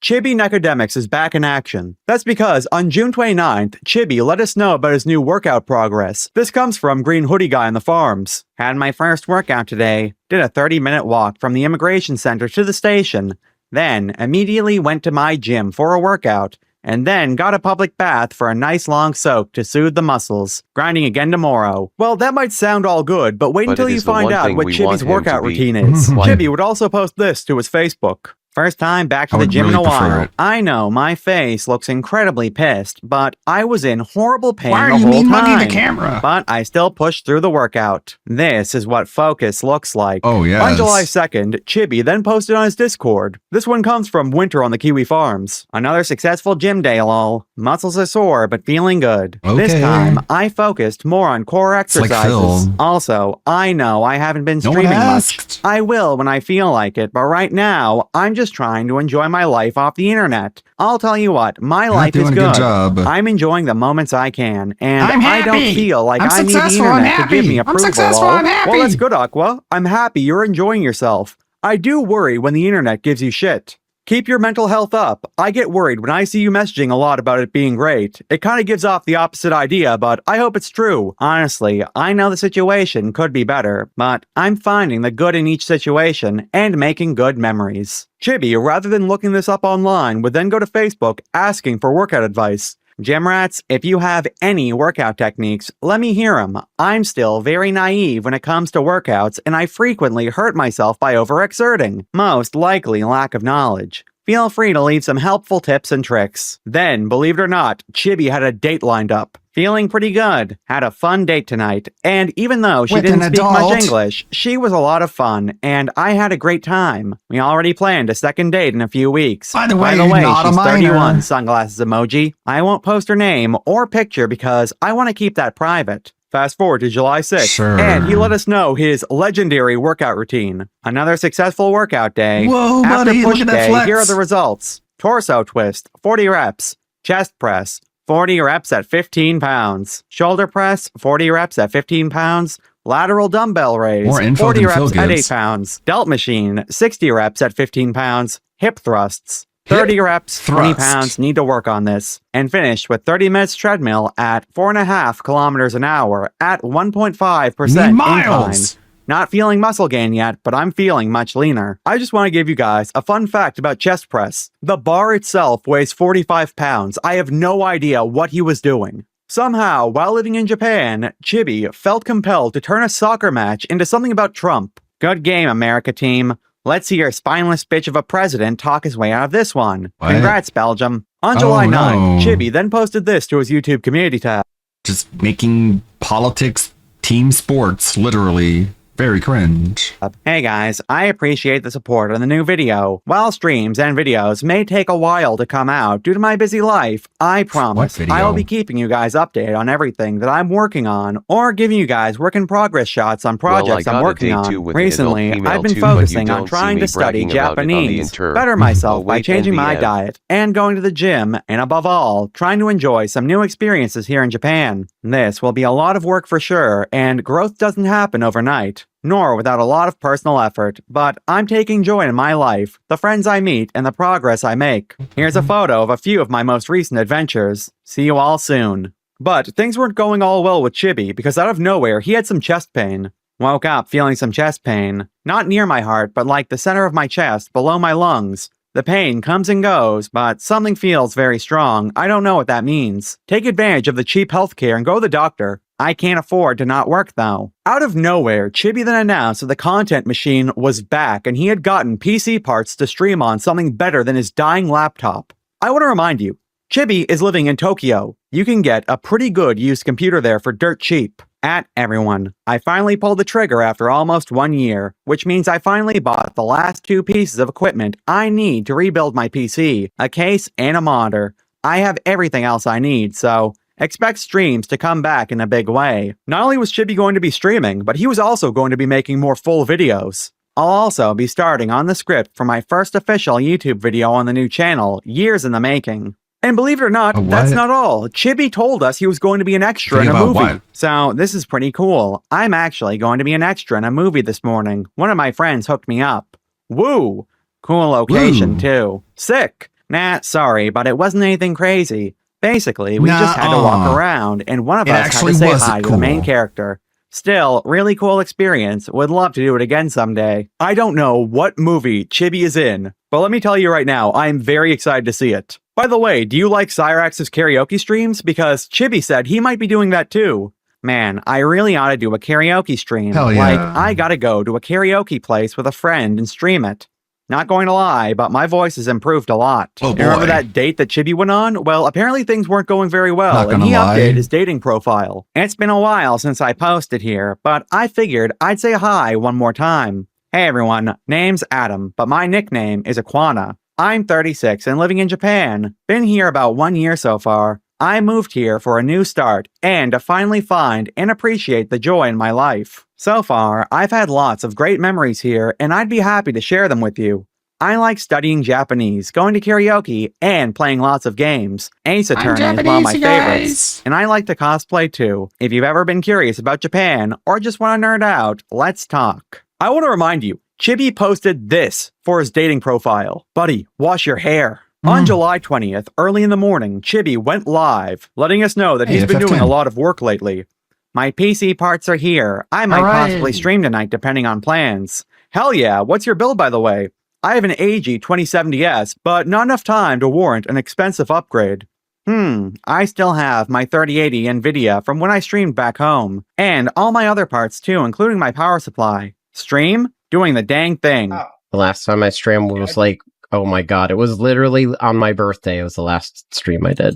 Chibi Necodemics is back in action. That's because on June 29th, Chibi let us know about his new workout progress. This comes from Green Hoodie Guy on the Farms. Had my first workout today. Did a 30-minute walk from the immigration center to the station. Then immediately went to my gym for a workout. And then got a public bath for a nice long soak to soothe the muscles. Grinding again tomorrow. Well, that might sound all good, but wait until you find out what Chibi's workout routine is. Chibi would also post this to his Facebook. First time back to the gym in a while. I know, my face looks incredibly pissed, but I was in horrible pain the whole time. Why are you mean-mugging the camera? But I still pushed through the workout. This is what focus looks like. Oh, yes. On July 2nd, Chibi then posted on his Discord. This one comes from Winter on the Kiwi Farms. Another successful gym day, lol. Muscles are sore, but feeling good. Okay. This time, I focused more on core exercises. Also, I know I haven't been streaming much. I will when I feel like it, but right now, I'm just trying to enjoy my life off the internet. I'll tell you what, my life is good. I'm enjoying the moments I can, and I don't feel like I need the internet to give me approval. Well, that's good, Aqua. I'm happy you're enjoying yourself. I do worry when the internet gives you shit. Keep your mental health up. I get worried when I see you messaging a lot about it being great. It kind of gives off the opposite idea, but I hope it's true. Honestly, I know the situation could be better, but I'm finding the good in each situation and making good memories. Chibi, rather than looking this up online, would then go to Facebook asking for workout advice. Gym rats, if you have any workout techniques, let me hear them. I'm still very naive when it comes to workouts, and I frequently hurt myself by overexerting. Most likely lack of knowledge. Feel free to leave some helpful tips and tricks. Then, believe it or not, Chibi had a date lined up. Feeling pretty good. Had a fun date tonight. And even though she didn't speak much English, she was a lot of fun, and I had a great time. We already planned a second date in a few weeks. By the way, she's 31, sunglasses emoji. I won't post her name or picture because I want to keep that private. Fast forward to July 6th, and he let us know his legendary workout routine. Another successful workout day. Whoa, After buddy, push look at that day, flex. here are the results. Torso twist, 40 reps. Chest press, 40 reps at 15 pounds. Shoulder press, 40 reps at 15 pounds. Lateral dumbbell raise, More info 40 than reps Phil at 8 gives. pounds. Delt machine, 60 reps at 15 pounds. Hip thrusts, 30 reps, 20 thrust. pounds. Need to work on this. And finish with 30 minutes treadmill at 4.5 kilometers an hour at 1.5% incline. Miles. Not feeling muscle gain yet, but I'm feeling much leaner. I just want to give you guys a fun fact about chest press. The bar itself weighs 45 pounds. I have no idea what he was doing. Somehow, while living in Japan, Chibi felt compelled to turn a soccer match into something about Trump. Good game, America team. Let's see your spineless bitch of a president talk his way out of this one. What? Congrats, Belgium. On July 9th, no. Chibi then posted this to his YouTube community tab. Just making politics team sports, literally. Very cringe. Hey guys, I appreciate the support on the new video. While streams and videos may take a while to come out due to my busy life, I promise video? I will be keeping you guys updated on everything that I'm working on or giving you guys work in progress shots on projects I'm working on. Recently, I've been focusing on trying to study Japanese, better myself by changing my diet and going to the gym, and above all, trying to enjoy some new experiences here in Japan. This will be a lot of work for sure, and growth doesn't happen overnight, nor without a lot of personal effort, but I'm taking joy in my life, the friends I meet, and the progress I make. Here's a photo of a few of my most recent adventures. See you all soon. But things weren't going all well with Chibi because out of nowhere he had some chest pain. Woke up feeling some chest pain. Not near my heart, but like the center of my chest, below my lungs. The pain comes and goes, but something feels very strong. I don't know what that means. Take advantage of the cheap healthcare and go to the doctor. I can't afford to not work though. Out of nowhere, Chibi then announced that the content machine was back and he had gotten PC parts to stream on something better than his dying laptop. I want to remind you, Chibi is living in Tokyo. You can get a pretty good used computer there for dirt cheap. At everyone, I finally pulled the trigger after almost 1 year, which means I finally bought the last 2 pieces of equipment I need to rebuild my PC, a case and a monitor. I have everything else I need, so expect streams to come back in a big way. Not only was Chibi going to be streaming, but he was also going to be making more full videos. I'll also be starting on the script for my first official YouTube video on the new channel, years in the making. And believe it or not, that's not all. Chibi told us he was going to be an extra in a movie. What? So this is pretty cool. I'm actually going to be an extra in a movie this morning. One of my friends hooked me up. Woo! Cool location too. Sick! Nah, sorry, but it wasn't anything crazy. Basically, we just had to walk around, and one of us had to say hi to the main character. Still, really cool experience. Would love to do it again someday. I don't know what movie Chibi is in, but let me tell you right now, I'm very excited to see it. By the way, do you like Cyrax's karaoke streams? Because Chibi said he might be doing that too. Man, I really ought to do a karaoke stream. Hell yeah. Like, I gotta go to a karaoke place with a friend and stream it. Not going to lie, but my voice has improved a lot. Oh, boy. Remember that date that Chibi went on? Well, apparently things weren't going very well, Not and gonna he lie. updated his dating profile. It's been a while since I posted here, but I figured I'd say hi one more time. Hey everyone, name's Adam, but my nickname is Aquana. I'm 36 and living in Japan. Been here about 1 year so far. I moved here for a new start and to finally find and appreciate the joy in my life. So far, I've had lots of great memories here, and I'd be happy to share them with you. I like studying Japanese, going to karaoke, and playing lots of games. Ace Attorney is one of my favorites. And I like to cosplay too. If you've ever been curious about Japan, or just want to nerd out, let's talk. I want to remind you, Chibi posted this for his dating profile. Buddy, wash your hair. On July 20th, early in the morning, Chibi went live, letting us know that he's been doing a lot of work lately. My PC parts are here. I might possibly stream tonight depending on plans. Hell yeah, what's your build by the way? I have an AG 2070S, but not enough time to warrant an expensive upgrade. I still have my 3080 NVIDIA from when I streamed back home, and all my other parts too, including my power supply. Stream? Doing the dang thing. The last time I streamed was like Oh my god, it was literally on my birthday. It was the last stream I did.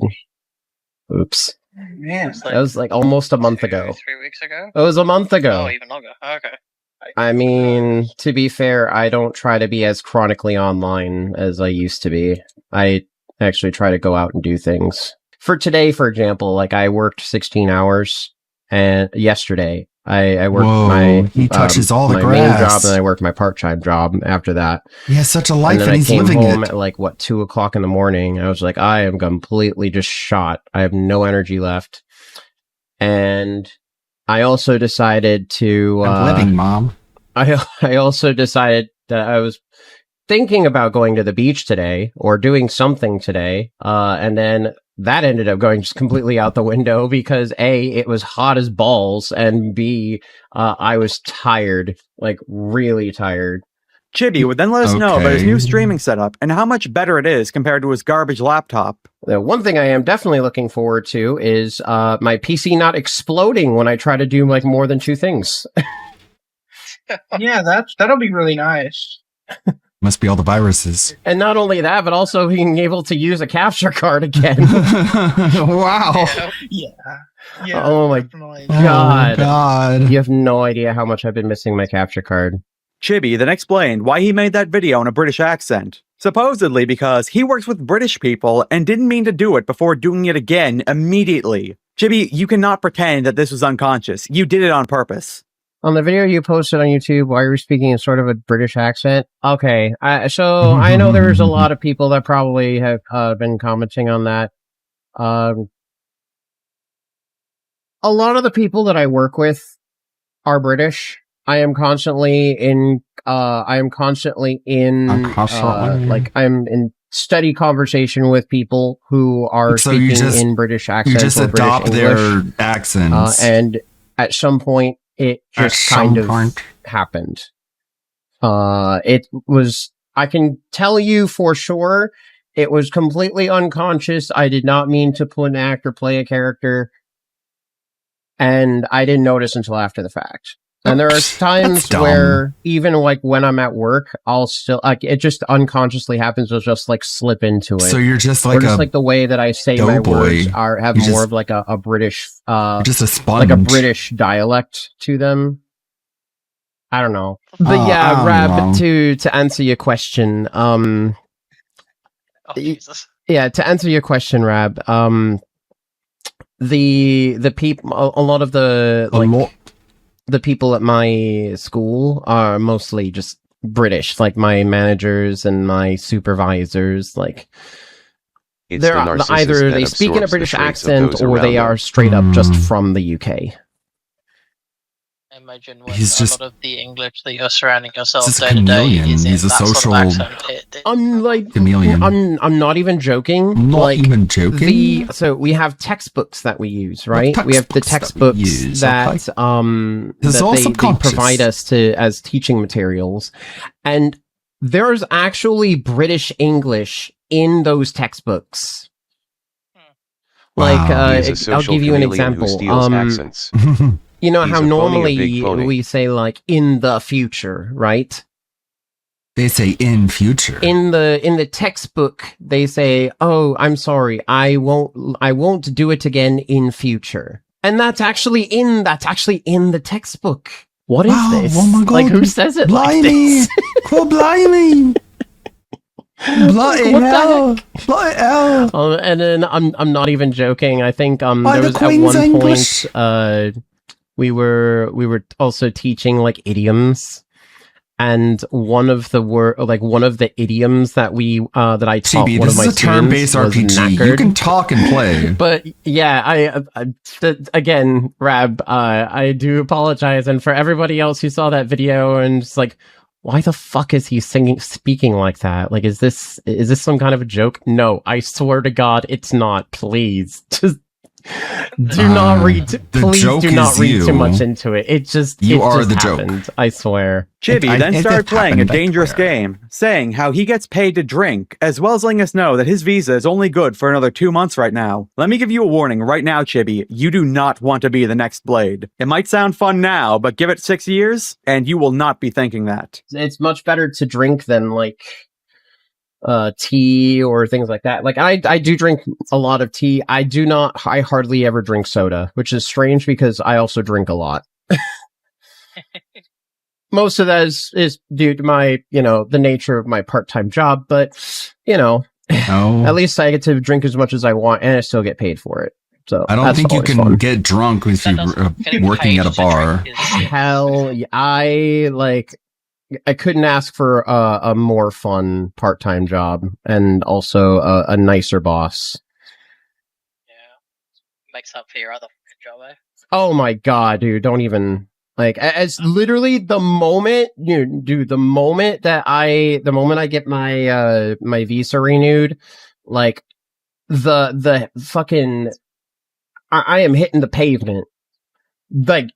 Oops. Man, That was like almost a month ago. 3 weeks ago? It was a month ago. Oh, even longer. Okay. I mean, to be fair, I don't try to be as chronically online as I used to be. I actually try to go out and do things. For today, for example, like I worked 16 hours and yesterday I worked he touches all the my grass. main job, and I worked my part-time job after that. He has such a life, and, then he's I came living home it. at like 2 o'clock in the morning. I was like, I am completely just shot. I have no energy left, and I also decided to. I'm living, Mom. I also decided that I was thinking about going to the beach today or doing something today, and then that ended up going just completely out the window because A, it was hot as balls, and B, I was tired, like really tired. Chibi would then let us know about his new streaming setup and how much better it is compared to his garbage laptop. The one thing I am definitely looking forward to is my PC not exploding when I try to do like more than 2 things. Yeah, that'll be really nice. Must be all the viruses. And not only that, but also being able to use a capture card again. Wow. Yeah. Oh my god. You have no idea how much I've been missing my capture card. Chibi then explained why he made that video in a British accent. Supposedly because he works with British people and didn't mean to do it before doing it again immediately. Chibi, you cannot pretend that this was unconscious. You did it on purpose. On the video you posted on YouTube, why you were speaking in sort of a British accent? Okay, so I know there's a lot of people that probably have been commenting on that. A lot of the people that I work with are British. I am constantly in steady conversation with people who are So speaking in British accents. You just or adopt British their English. accents. And at some point, it just kind of happened. It was, I can tell you for sure, it was completely unconscious. I did not mean to put an act or play a character. And I didn't notice until after the fact. And there are times where even like when I'm at work, I'll still like it just unconsciously happens to just like slip into it. So you're just like like the way that I say my words have more of like a British just a sponge. like a British dialect to them. I don't know. But yeah, Rab, to answer your question, yeah, to answer your question, Rab, the people, a lot of the the people at my school are mostly just British, like my managers and my supervisors. Like they're either they speak in a British accent or they are straight up just from the UK. I imagine when a lot of the English that you're surrounding yourself day to day is in He's a that sort of social accent. Chameleon. I'm not even joking. So we have textbooks that we use, right? We have the textbooks that they provide us to as teaching materials, and there's actually British English in those textbooks. Wow. I'll give you an example. You know how normally we say like in the future, right? They say in future. In the textbook, they say, "Oh, I'm sorry, I won't do it again in future." And that's actually in the textbook. What is this? Oh my god! Like who says it like this? Oh, blimey! Bloody hell! Bloody hell! And then I'm not even joking. I think there was at one English. point we were also teaching like idioms, and one of the idioms that that I taught Chibi, one of my this is a turn-based students was RPG. knackered. You can talk and play. But yeah, again, Rab, I do apologize, and for everybody else who saw that video and just like, why the fuck is he speaking like that? Like, is this some kind of a joke? No, I swear to God, it's not. Please, just do not read. Please do not read too much into it. It just happened. I swear. Chibi then started playing a dangerous game, saying how he gets paid to drink, as well as letting us know that his visa is only good for another 2 months right now. Let me give you a warning right now, Chibi. You do not want to be the next Blade. It might sound fun now, but give it 6 years, and you will not be thinking that. It's much better to drink than like tea or things like that. Like I do drink a lot of tea. I hardly ever drink soda, which is strange because I also drink a lot. Most of that is due to my, the nature of my part-time job, but at least I get to drink as much as I want and I still get paid for it. So I don't think you can get drunk if you're working at a bar. Hell, I couldn't ask for a more fun part-time job and also a nicer boss. Makes up for your other job, eh? Oh my god, dude! Don't even as literally the moment I get my my visa renewed, like the fucking I am hitting the pavement, like.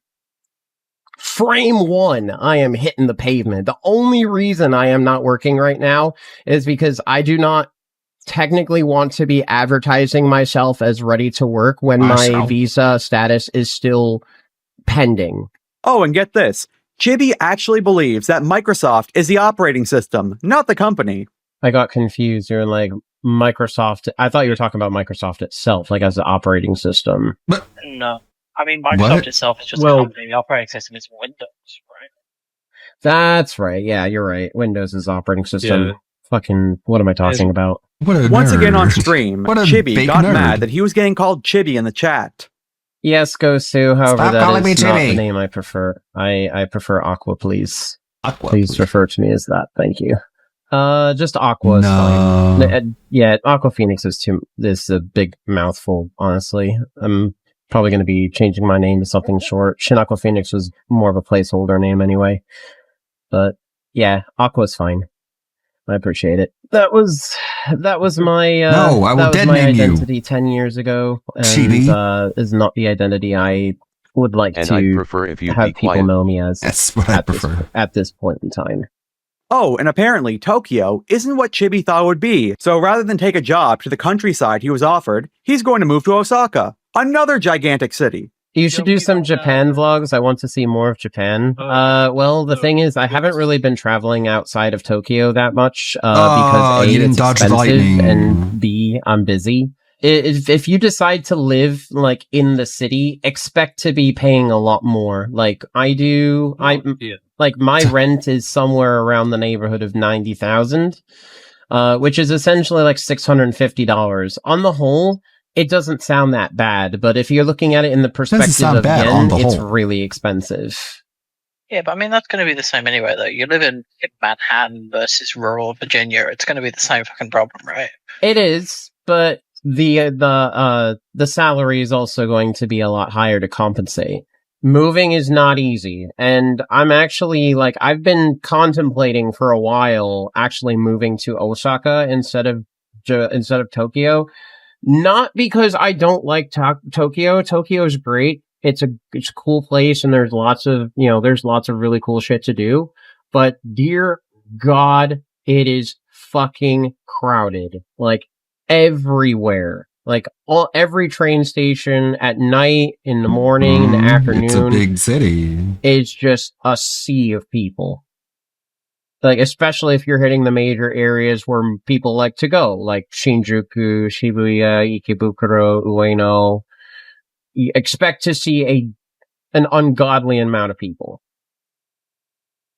Frame 1, I am hitting the pavement. The only reason I am not working right now is because I do not technically want to be advertising myself as ready to work when my visa status is still pending. Oh, and get this. Chibi actually believes that Microsoft is the operating system, not the company. I got confused. You're like, Microsoft. I thought you were talking about Microsoft itself, like as the operating system. No. I mean, Microsoft itself is just a company. The operating system is Windows, right? That's right. Yeah, you're right. Windows is operating system. Yeah. Fucking, what am I talking about? Once again on stream, Chibi got mad that he was getting called Chibi in the chat. Yes, Gosu. However, that is not the name I prefer. I prefer Aqua, please. Aqua. Please refer to me as that. Thank you. Just Aqua is fine. Yeah, Aqua Phoenix is a big mouthful, honestly. I'm probably going to be changing my name to something short. Shin Aqua Phoenix was more of a placeholder name anyway. But yeah, Aqua's fine. I appreciate it. That was my identity 10 years ago, and is not the identity I would like to I'd prefer if you have people know me as. That's what I prefer at this point in time. Oh, and apparently Tokyo isn't what Chibi thought it would be. So rather than take a job to the countryside he was offered, he's going to move to Osaka, another gigantic city. You should do some Japan vlogs. I want to see more of Japan. Well, the thing is, I haven't really been traveling outside of Tokyo that much because A, it's expensive, and B, I'm busy. If you decide to live like in the city, expect to be paying a lot more. Like I do, like my rent is somewhere around the neighborhood of 90,000, which is essentially like $650. On the whole, it doesn't sound that bad, but if you're looking at it in the perspective of yen, it's really expensive. Yeah, but I mean, that's going to be the same anyway, though. You live in Manhattan versus rural Virginia. It's going to be the same fucking problem, right? It is, but the salary is also going to be a lot higher to compensate. Moving is not easy, and I'm actually, like, I've been contemplating for a while actually moving to Osaka instead of Tokyo. Not because I don't like Tokyo. Tokyo is great. It's a cool place, and there's lots of really cool shit to do. But dear God, it is fucking crowded. Like everywhere. Like every train station at night, in the morning, in the afternoon. It's a big city. It's just a sea of people. Like, especially if you're hitting the major areas where people like to go, like Shinjuku, Shibuya, Ikebukuro, Ueno. You expect to see an ungodly amount of people.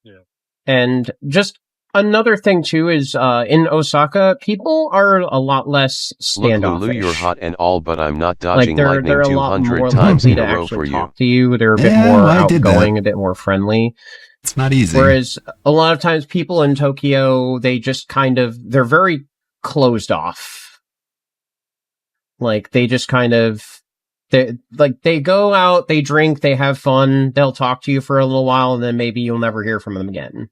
Yeah. And just another thing, too, is in Osaka, people are a lot less standoffish. Look, Lulu, you're hot and all, but I'm not dodging lightning 200 times in a row for you. Talk to you. They're a bit more outgoing, a bit more friendly. It's not easy. Whereas a lot of times people in Tokyo, they just they're very closed off. Like, they just they go out, they drink, they have fun, they'll talk to you for a little while, and then maybe you'll never hear from them again.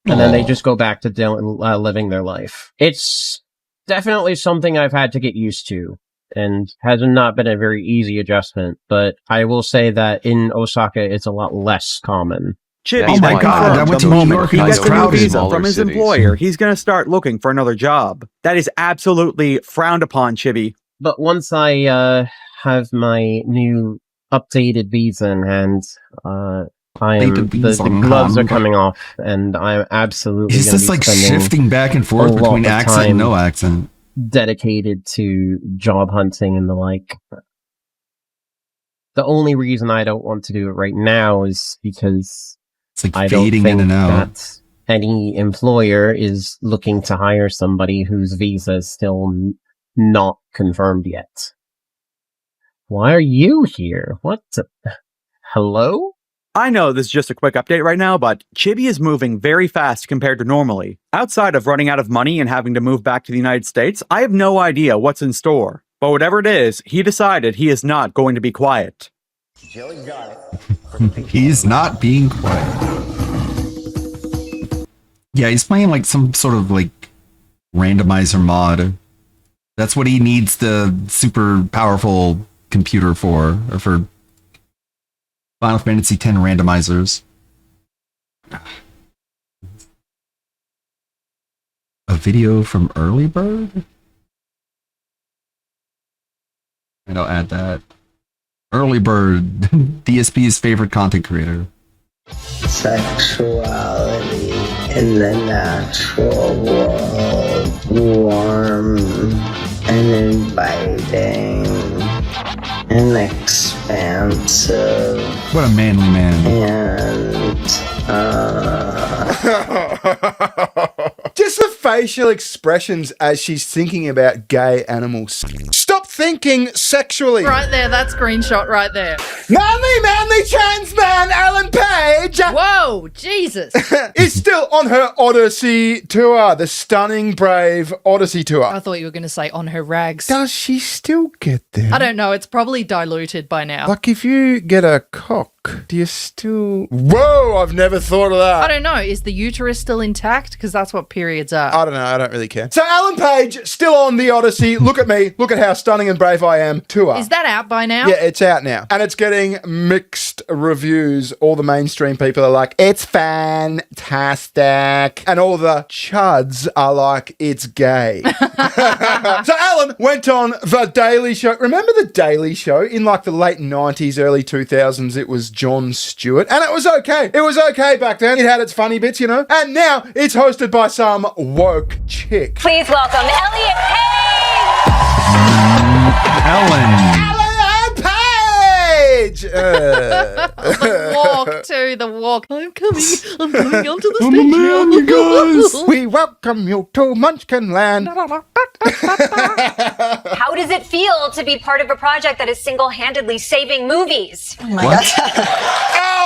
And then they just go back to living their life. It's definitely something I've had to get used to, and has not been a very easy adjustment. But I will say that in Osaka, it's a lot less common. Chibi, oh my God, I went to New York. He gets a new visa from his employer. He's going to start looking for another job. That is absolutely frowned upon, Chibi. But once I have my new updated visa in hand, The gloves are coming off, and I'm absolutely. He's just like shifting back and forth between accent and no accent. Dedicated to job hunting and the like. The only reason I don't want to do it right now is because it's like I don't fading think in and out. that any employer is looking to hire somebody whose visa is still not confirmed yet. Why are you here? What? Hello? I know this is just a quick update right now, but Chibi is moving very fast compared to normally. Outside of running out of money and having to move back to the United States, I have no idea what's in store. But whatever it is, he decided he is not going to be quiet. He's not being quiet. Yeah, he's playing like some sort of like randomizer mod. That's what he needs the super powerful computer for, or for Final Fantasy X randomizers. A video from Early Bird? And I'll add that. Early Bird, DSP's favorite content creator. Sexuality in the natural world, warm and inviting and expansive. What a manly man. Just the facial expressions as she's thinking about gay animals. Stop thinking sexually. Right there, that screenshot right there. Manly trans man Ellen Page. Whoa, Jesus. Is still on her Odyssey tour, the stunning, brave Odyssey tour. I thought you were going to say on her rags. Does she still get there? I don't know, it's probably diluted by now. Like if you get a cock, do you still... Whoa, I've never thought of that. I don't know, is the uterus still intact? Because that's what periods are. I don't know, I don't really care. So Ellen Page, still on the Odyssey, look at me, look at how stunning and brave I am tour. Is that out by now? Yeah, it's out now. And it's getting mixed reviews. All the mainstream people are like, it's fantastic. And all the chuds are like, it's gay. So Ellen went on The Daily Show. Remember The Daily Show? In like the late 90s, early 2000s, it was Jon Stewart. And it was okay. It was okay back then. It had its funny bits, you know. And now it's hosted by some woke chick. Please welcome Elliot Page! Ellen Page! The walk, too, the walk. I'm coming onto the I'm stage. a man, you guys. We welcome you to Munchkin Land. How does it feel to be part of a project that is single-handedly saving movies? Oh my God.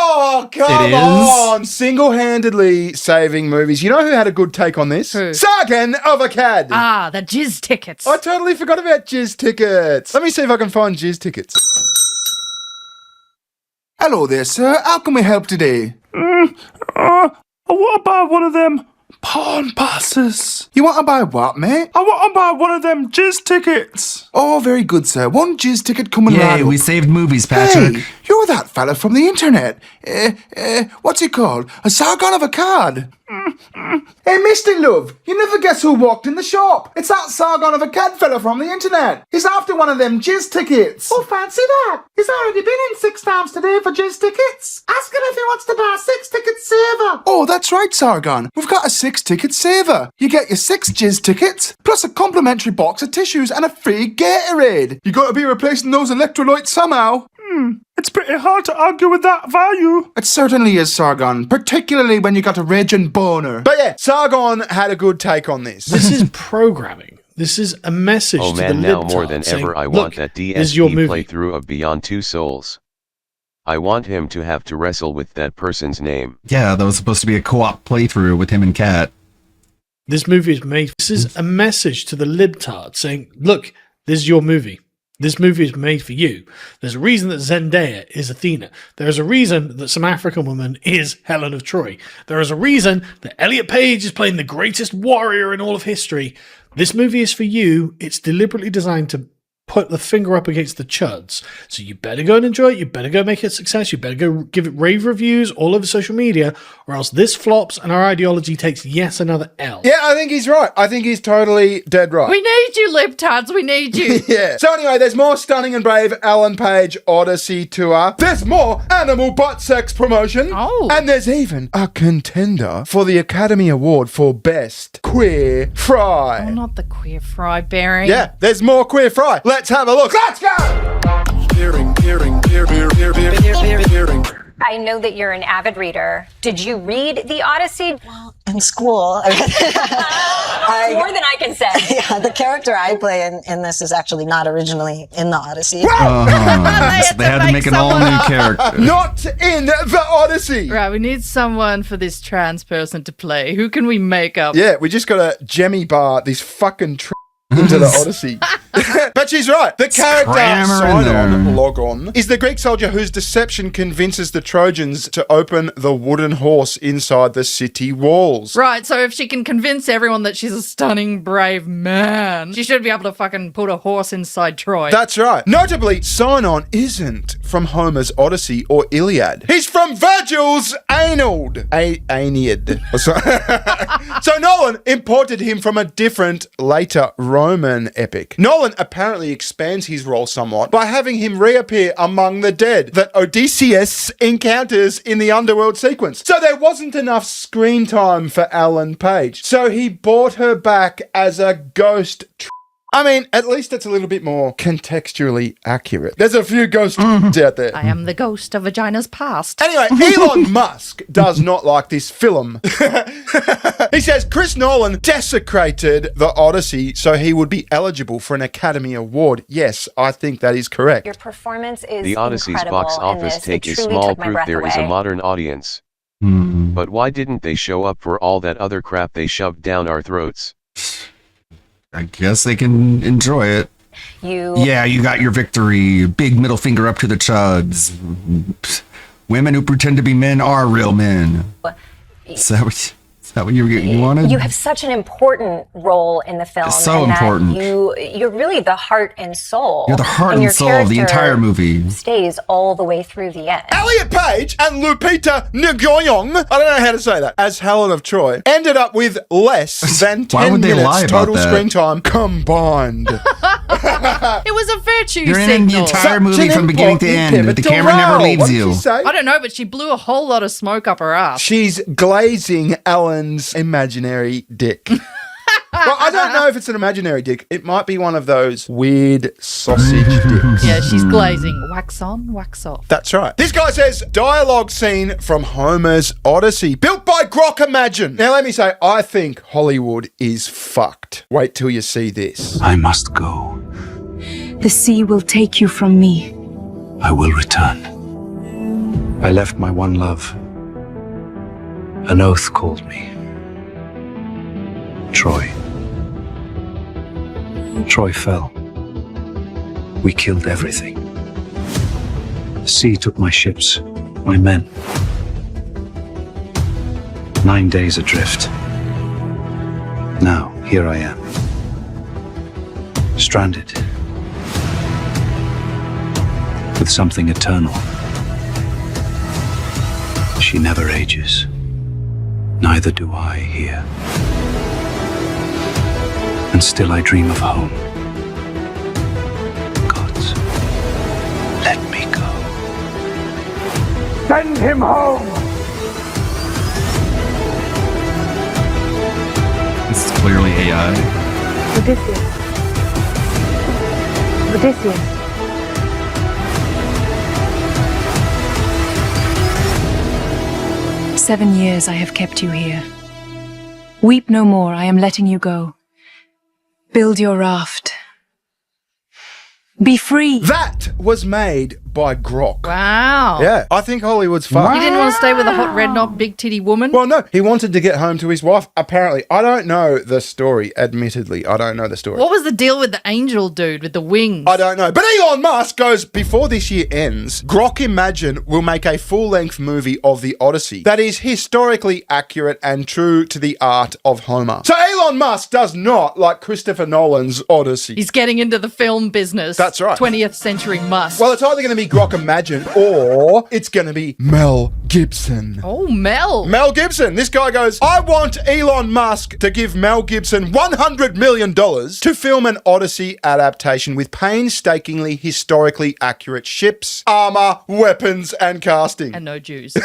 Oh, come on. Single-handedly saving movies. You know who had a good take on this? Who? Sargon of Akkad. Ah, the jizz tickets. I totally forgot about jizz tickets. Let me see if I can find jizz tickets. Hello there, sir. How can we help today? I want to buy one of them pawn passes. You want to buy what, mate? I want to buy one of them jizz tickets. Oh, very good, sir. One jizz ticket coming right Yay, up. we saved movies, Patrick. Hey, you're that fella from the internet. What's it called? A Sargon of Akkad. Hey, Misty Love, you never guess who walked in the shop. It's that Sargon of Akkad fella from the internet. He's after one of them jizz tickets. Oh, fancy that. He's already been in 6 times today for jizz tickets. Ask him if he wants to buy a 6-ticket saver. Oh, that's right, Sargon. We've got a 6-ticket saver. You get your 6 jizz tickets, plus a complimentary box of tissues and a free Gatorade. You got to be replacing those electrolytes somehow. It's pretty hard to argue with that value. It certainly is, Sargon, particularly when you got a raging boner. But yeah, Sargon had a good take on this. This is programming. This is a message oh to man, the now libtards more than saying, ever I look, want that this is your DSP movie. playthrough of Beyond Two Souls. I want him to have to wrestle with that person's name. Yeah, that was supposed to be a co-op playthrough with him and Kat. This movie is made. This is a message to the libtards saying, look, this is your movie. This movie is made for you. There's a reason that Zendaya is Athena. There's a reason that some African woman is Helen of Troy. There is a reason that Elliot Page is playing the greatest warrior in all of history. This movie is for you. It's deliberately designed to put the finger up against the chuds. So you better go and enjoy it. You better go make it a success. You better go give it rave reviews all over social media, or else this flops and our ideology takes yet another L. Yeah, I think he's right. I think he's totally dead right. We need you, libtards. We need you. Yeah. So anyway, there's more Stunning and Brave Alan Page Odyssey tour. There's more animal butt sex promotion. Oh. And there's even a contender for the Academy Award for Best Queer Fry. Oh, not the queer fry, Barry. Yeah, there's more Queer Fry. Let's have a look. Let's go! I know that you're an avid reader. Did you read the Odyssey? Well, in school. More than I can say. Yeah, the character I play in this is actually not originally in the Odyssey. So they had to make an all-new character. Not in the Odyssey. Right, we need someone for this trans person to play. Who can we make up? Yeah, we just got to Jemmy bar this fucking into the Odyssey. But she's right. The character Sidon, Logon, is the Greek soldier whose deception convinces the Trojans to open the wooden horse inside the city walls. Right, so if she can convince everyone that she's a stunning, brave man, she should be able to fucking put a horse inside Troy. That's right. Notably, Sinon isn't from Homer's Odyssey or Iliad. He's from Virgil's Aeneid. Aeneid. So Nolan imported him from a different, later Roman epic. Nolan apparently expands his role somewhat by having him reappear among the dead that Odysseus encounters in the underworld sequence. So there wasn't enough screen time for Alan Page. So he brought her back as a ghost. I mean, at least it's a little bit more contextually accurate. There's a few ghosts out there. I am the ghost of vagina's past. Anyway, Elon Musk does not like this film. He says Chris Nolan desecrated the Odyssey so he would be eligible for an Academy Award. Yes, I think that is correct. Your performance is The Odyssey's incredible box office in this. take It is truly small took my proof breath there is a away. modern audience. But why didn't they show up for all that other crap they shoved down our throats? I guess they can enjoy it. Yeah, you got your victory. Big middle finger up to the chuds. Women who pretend to be men are real men. Is that what you wanted? You have such an important role in the film. It's so and that important. You're really the heart and soul. You're the heart and and soul of the entire movie. Stays all the way through the end. Elliot Page and Lupita Nyong'o, I don't know how to say that, as Helen of Troy, ended up with less than 10 minutes total screen time combined. It was a virtue You're in signal. the entire movie from beginning to end. The camera never leaves you. I don't know, but she blew a whole lot of smoke up her ass. She's glazing Alan's imaginary dick. Well, I don't know if it's an imaginary dick. It might be one of those weird sausage dicks. Yeah, she's glazing. Wax on, wax off. That's right. This guy says, dialogue scene from Homer's Odyssey, built by Grok Imagine. Now, let me say, I think Hollywood is fucked. Wait till you see this. I must go. The sea will take you from me. I will return. I left my one love. An oath called me. Troy. Troy fell. We killed everything. The sea took my ships, my men. 9 days adrift. Now, here I am. Stranded. With something eternal. She never ages. Neither do I here. And still I dream of home. Gods, let me go. Send him home! This is clearly AI. Odysseus. Odysseus. "7 years I have kept you here. Weep no more, I am letting you go. Build your raft. Be free." That was made by Grok. Wow. Yeah, I think Hollywood's fucked. He didn't want to stay with a hot red knob, big titty woman? Well, no, he wanted to get home to his wife. Apparently, I don't know the story, admittedly. I don't know the story. What was the deal with the angel dude with the wings? I don't know. But Elon Musk goes, before this year ends, Grok Imagine will make a full-length movie of the Odyssey that is historically accurate and true to the art of Homer. So Elon Musk does not like Christopher Nolan's Odyssey. He's getting into the film business. That's right. 20th century Musk. Well, it's either going to be Grok Imagine or it's going to be Mel Gibson. Oh, Mel. Mel Gibson. This guy goes, I want Elon Musk to give Mel Gibson $100 million to film an Odyssey adaptation with painstakingly historically accurate ships, armor, weapons, and casting. And no Jews.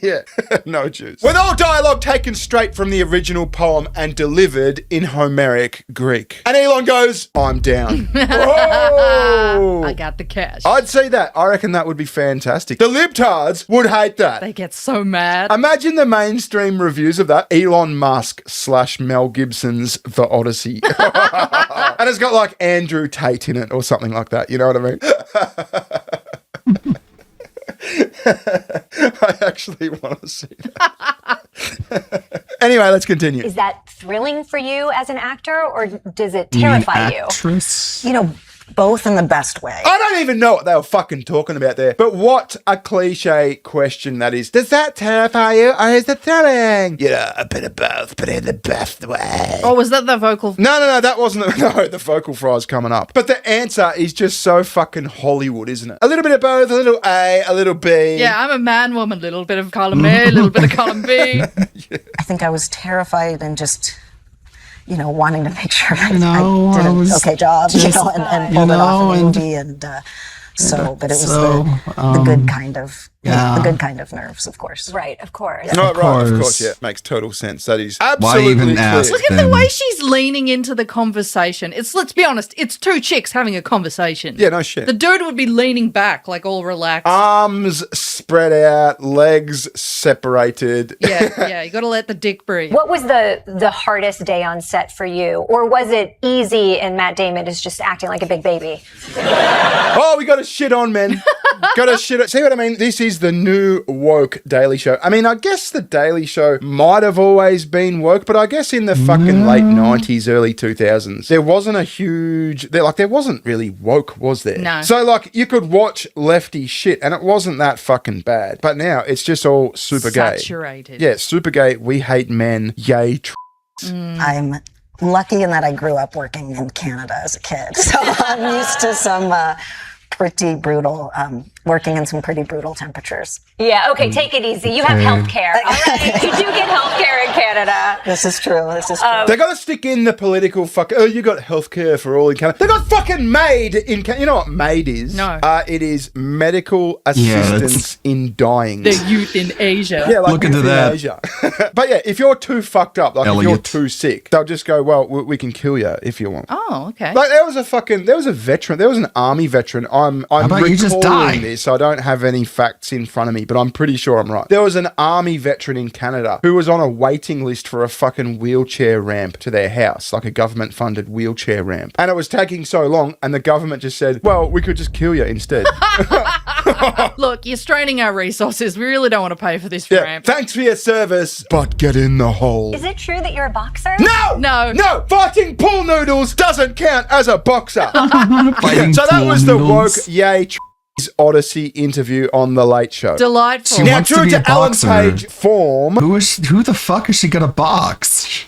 Yeah, no Jews. With all dialogue taken straight from the original poem and delivered in Homeric Greek. And Elon goes, I'm down. Whoa! I got the cash. I'd see that. I reckon that would be fantastic. The libtards would hate that. They get so mad. Imagine the mainstream reviews of that. Elon Musk / Mel Gibson's The Odyssey. And it's got like Andrew Tate in it or something like that. You know what I mean? I actually want to see that. Anyway, let's continue. Is that thrilling for you as an actor, or does it terrify you? You know, both in the best way. I don't even know what they were fucking talking about there. But what a cliche question that is. Does that terrify you or is it thrilling? Yeah, a bit of both, but in the best way. Oh, was that the vocal? No, that wasn't the vocal fry's coming up. But the answer is just so fucking Hollywood, isn't it? A little bit of both, a little A, a little B. Yeah, I'm a man woman, little bit of column A, a little bit of column B. I think I was terrified and just, you know, wanting to make sure I did an okay job, and pulled it off in the movie, and but it was the good kind of, the good kind of nerves, of course. Right, of course. No, of course, yeah. Makes total sense. That is absolutely clear. Look at the way she's leaning into the conversation. Let's be honest, it's two chicks having a conversation. Yeah, no shit. The dude would be leaning back, like all relaxed. Arms spread out, legs separated. Yeah, you gotta let the dick breathe. What was the hardest day on set for you? Or was it easy and Matt Damon is just acting like a big baby? Oh, we got to shit on, men. Got to shit on. See what I mean? This is the new woke Daily Show. I mean, I guess the Daily Show might have always been woke, but I guess in the fucking late 90s, early 2000s, there wasn't a huge... there wasn't really woke, was there? No. So, like, you could watch lefty shit, and it wasn't that fucking bad. But now, it's just all super gay. Saturated. Yeah, super gay. We hate men. Yay, I'm lucky in that I grew up working in Canada as a kid, so I'm used to some pretty brutal, working in some pretty brutal temperatures. Yeah, okay, take it easy. You have health care, all right? You do get health care in Canada. This is true. They got to stick in the political you got healthcare for all in Canada. They got fucking MAID in Canada. You know what MAID is? No. It is medical assistance in dying. The youth in Asia. Yeah, like look into that. Asia. But yeah, if you're too fucked up, like if you're too sick, they'll just go, well, we can kill you if you want. Oh, okay. Like there was a veteran, there was an army veteran. I'm recalling this. I don't have any facts in front of me, but I'm pretty sure I'm right. There was an army veteran in Canada who was on a waiting list for a fucking wheelchair ramp to their house, like a government funded wheelchair ramp. And it was taking so long, and the government just said, well, we could just kill you instead. Look, you're straining our resources. We really don't want to pay for this ramp. Thanks for your service, but get in the hole. Is it true that you're a boxer? No! Fighting pool noodles doesn't count as a boxer. So that was the woke Odyssey interview on The Late Show. Delightful. Now, true to Ellen Page form... Who the fuck is she gonna box?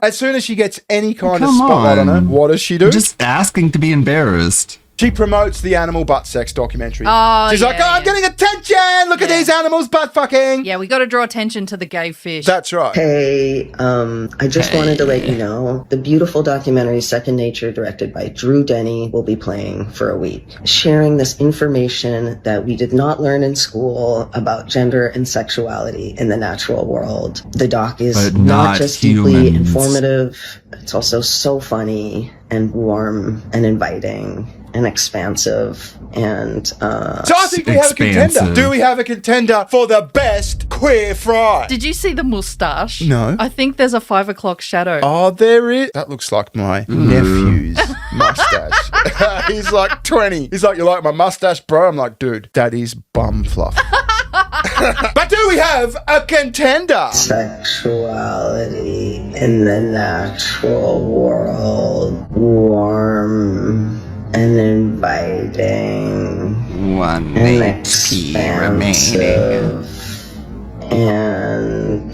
As soon as she gets any kind of spotlight on her, what does she do? I'm just asking to be embarrassed. She promotes the animal butt sex documentary. Oh, She's like, I'm getting attention! Look at these animals butt fucking! Yeah, we got to draw attention to the gay fish. That's right. Hey, I just wanted to let you know, the beautiful documentary Second Nature, directed by Drew Denny, will be playing for a week, sharing this information that we did not learn in school about gender and sexuality in the natural world. The doc is not just deeply informative, it's also so funny and warm and inviting and expansive and so I think we have a contender. Do we have a contender for the best queer fry? Did you see the moustache? No. I think there's a 5 o'clock shadow. Oh, there is. That looks like my nephew's mustache. He's like 20. He's like, you like my mustache, bro? I'm like, dude, that is bum fluff. But do we have a contender? Sexuality in the natural world. Warm and inviting. One and HP remaining. And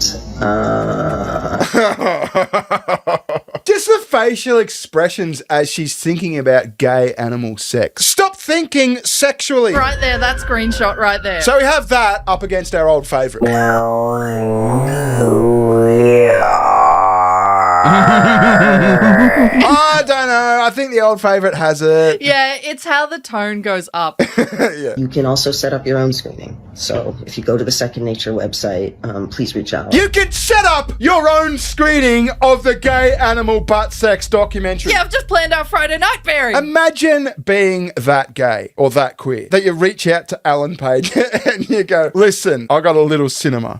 just the facial expressions as she's thinking about gay animal sex. Stop thinking sexually. Right there, that screenshot right there. So we have that up against our old favourite. I don't know. I think the old favourite has it. Yeah, it's how the tone goes up. Yeah. You can also set up your own screening. So if you go to the Second Nature website, please reach out. You can set up your own screening of the gay animal butt sex documentary. Yeah, I've just planned our Friday night, Barry. Imagine being that gay or that queer that you reach out to Alan Page and you go, listen, I got a little cinema.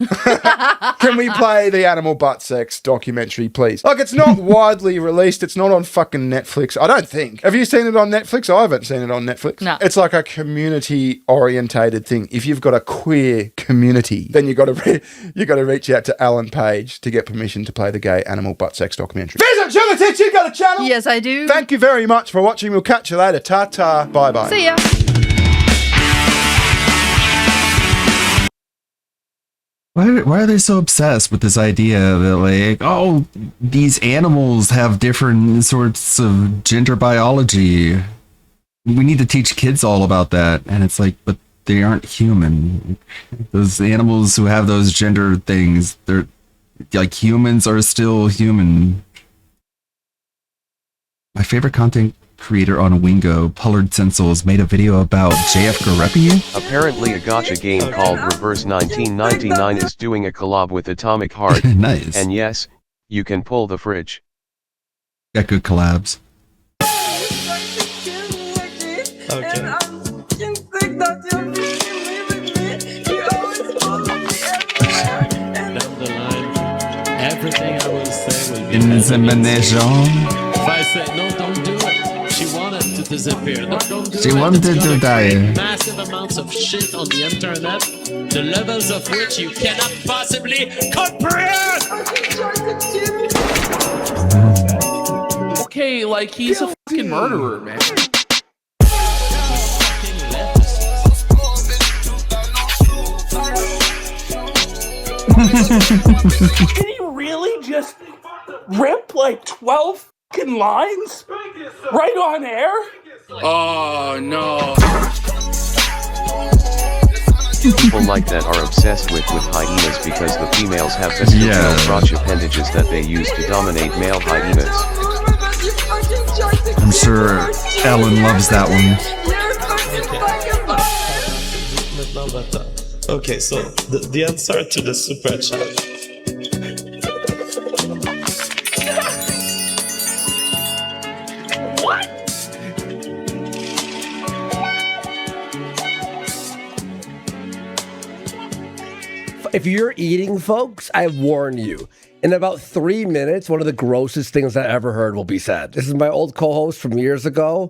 Can we play the animal butt sex documentary, please? Like, it's not widely released. It's not on fucking Netflix. I don't think. Have you seen it on Netflix? I haven't seen it on Netflix. No. It's like a community-orientated thing. If you've got a queer community, then you got to reach out to Alan Page to get permission to play the gay animal butt sex documentary. Visit Sugartits, you got a channel? Yes, I do. Thank you very much for watching. We'll catch you later. Ta-ta. Bye-bye. See ya. Why are they so obsessed with this idea that, like, oh, these animals have different sorts of gender biology? We need to teach kids all about that. And it's like, but they aren't human. Those animals who have those gender things, they're like, humans are still human. My favorite content creator on Wingo, Pullard Stencils, made a video about JF Garepi. Apparently a gacha game called Reverse 1999 is doing a collab with Atomic Heart. Nice. And yes, you can pull the fridge. Got good collabs. Okay. Down the line, everything I will say will be Insemination. If I say no, don't do it. She wanted to disappear. No, don't do it. She wanted It's to gonna die. create massive amounts of shit on the internet, the levels of which you cannot possibly comprehend. Okay, like, he's a fucking murderer, man. Did he really just rip like 12 fucking lines right on air? Oh no. People like that are obsessed with hyenas because the females have vestigial crotch appendages that they use to dominate male hyenas. I'm sure Ellen loves that one. Okay, so the answer to the super chat. What? If you're eating, folks, I warn you. In about 3 minutes, one of the grossest things I ever heard will be said. This is my old co-host from years ago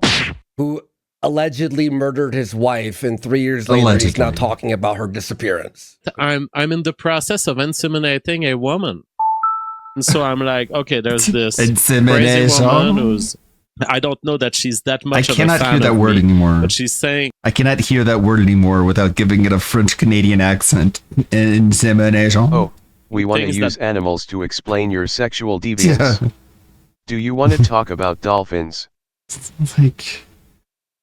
who allegedly murdered his wife, and 3 years later he's now talking about her disappearance. I'm in the process of inseminating a woman. And so I'm like, okay, there's this crazy woman who's, I don't know that she's that much I of a fan cannot hear that of word me, anymore. but she's saying, I cannot hear that word anymore without giving it a French Canadian accent. Insemination. Oh, we want to use animals to explain your sexual deviance. Yeah. Do you want to talk about dolphins? It's like,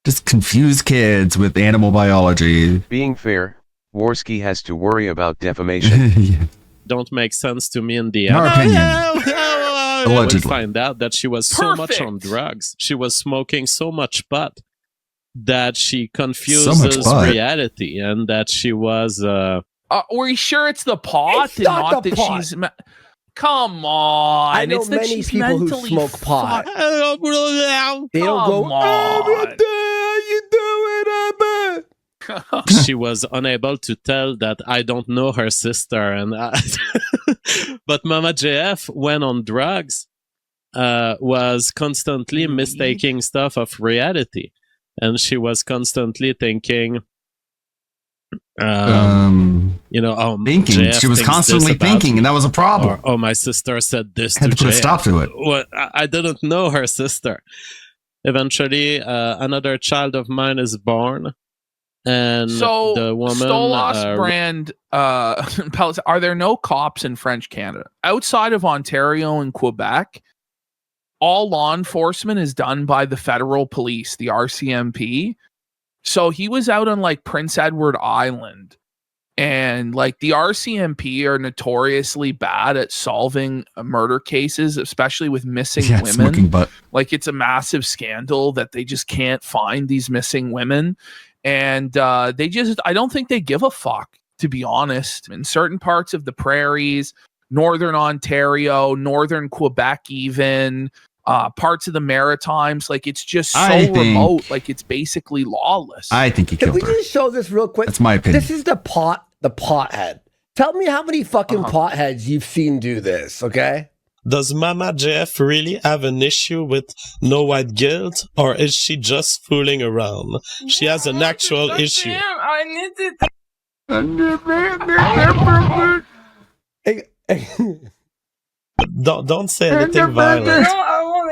just confuse kids with animal biology. Being fair, Worski has to worry about defamation. don't make sense to me in the In end. our opinion. Allegedly. Allegedly. We find out that she was so much on drugs. She was smoking so much pot that she confuses pot. reality, and that she was. Are we sure it's the pot It's and not not the that pot. she's? Come on, I know it's that many she's people who mentally smoke pot. fucked. They don't go, Come on. She was unable to tell that I don't know her sister, and but Mama JF went on drugs was constantly mistaking stuff of reality. And she was constantly thinking, thinking. JF She was thinks constantly this about thinking, me. and that was a problem. Or, my sister said this Had to put a JF. stop to it. What? I didn't know her sister. Eventually, another child of mine is born. And So, the woman, Stolas brand pellets. Are there no cops in French Canada outside of Ontario and Quebec? All law enforcement is done by the federal police, the RCMP. So he was out on like Prince Edward Island, and like the RCMP are notoriously bad at solving murder cases, especially with missing women. Smoking butt. Like it's a massive scandal that they just can't find these missing women. And I don't think they give a fuck, to be honest. In certain parts of the prairies, northern Ontario, northern Quebec, even parts of the Maritimes, like it's just so remote, like it's basically lawless. I think he Can killed we her. just show this real quick? That's my opinion. This is the pothead. Tell me how many fucking potheads you've seen do this, okay? Does Mama Jeff really have an issue with no white guilt, or is she just fooling around? She has an actual issue. I need Don't say anything violent.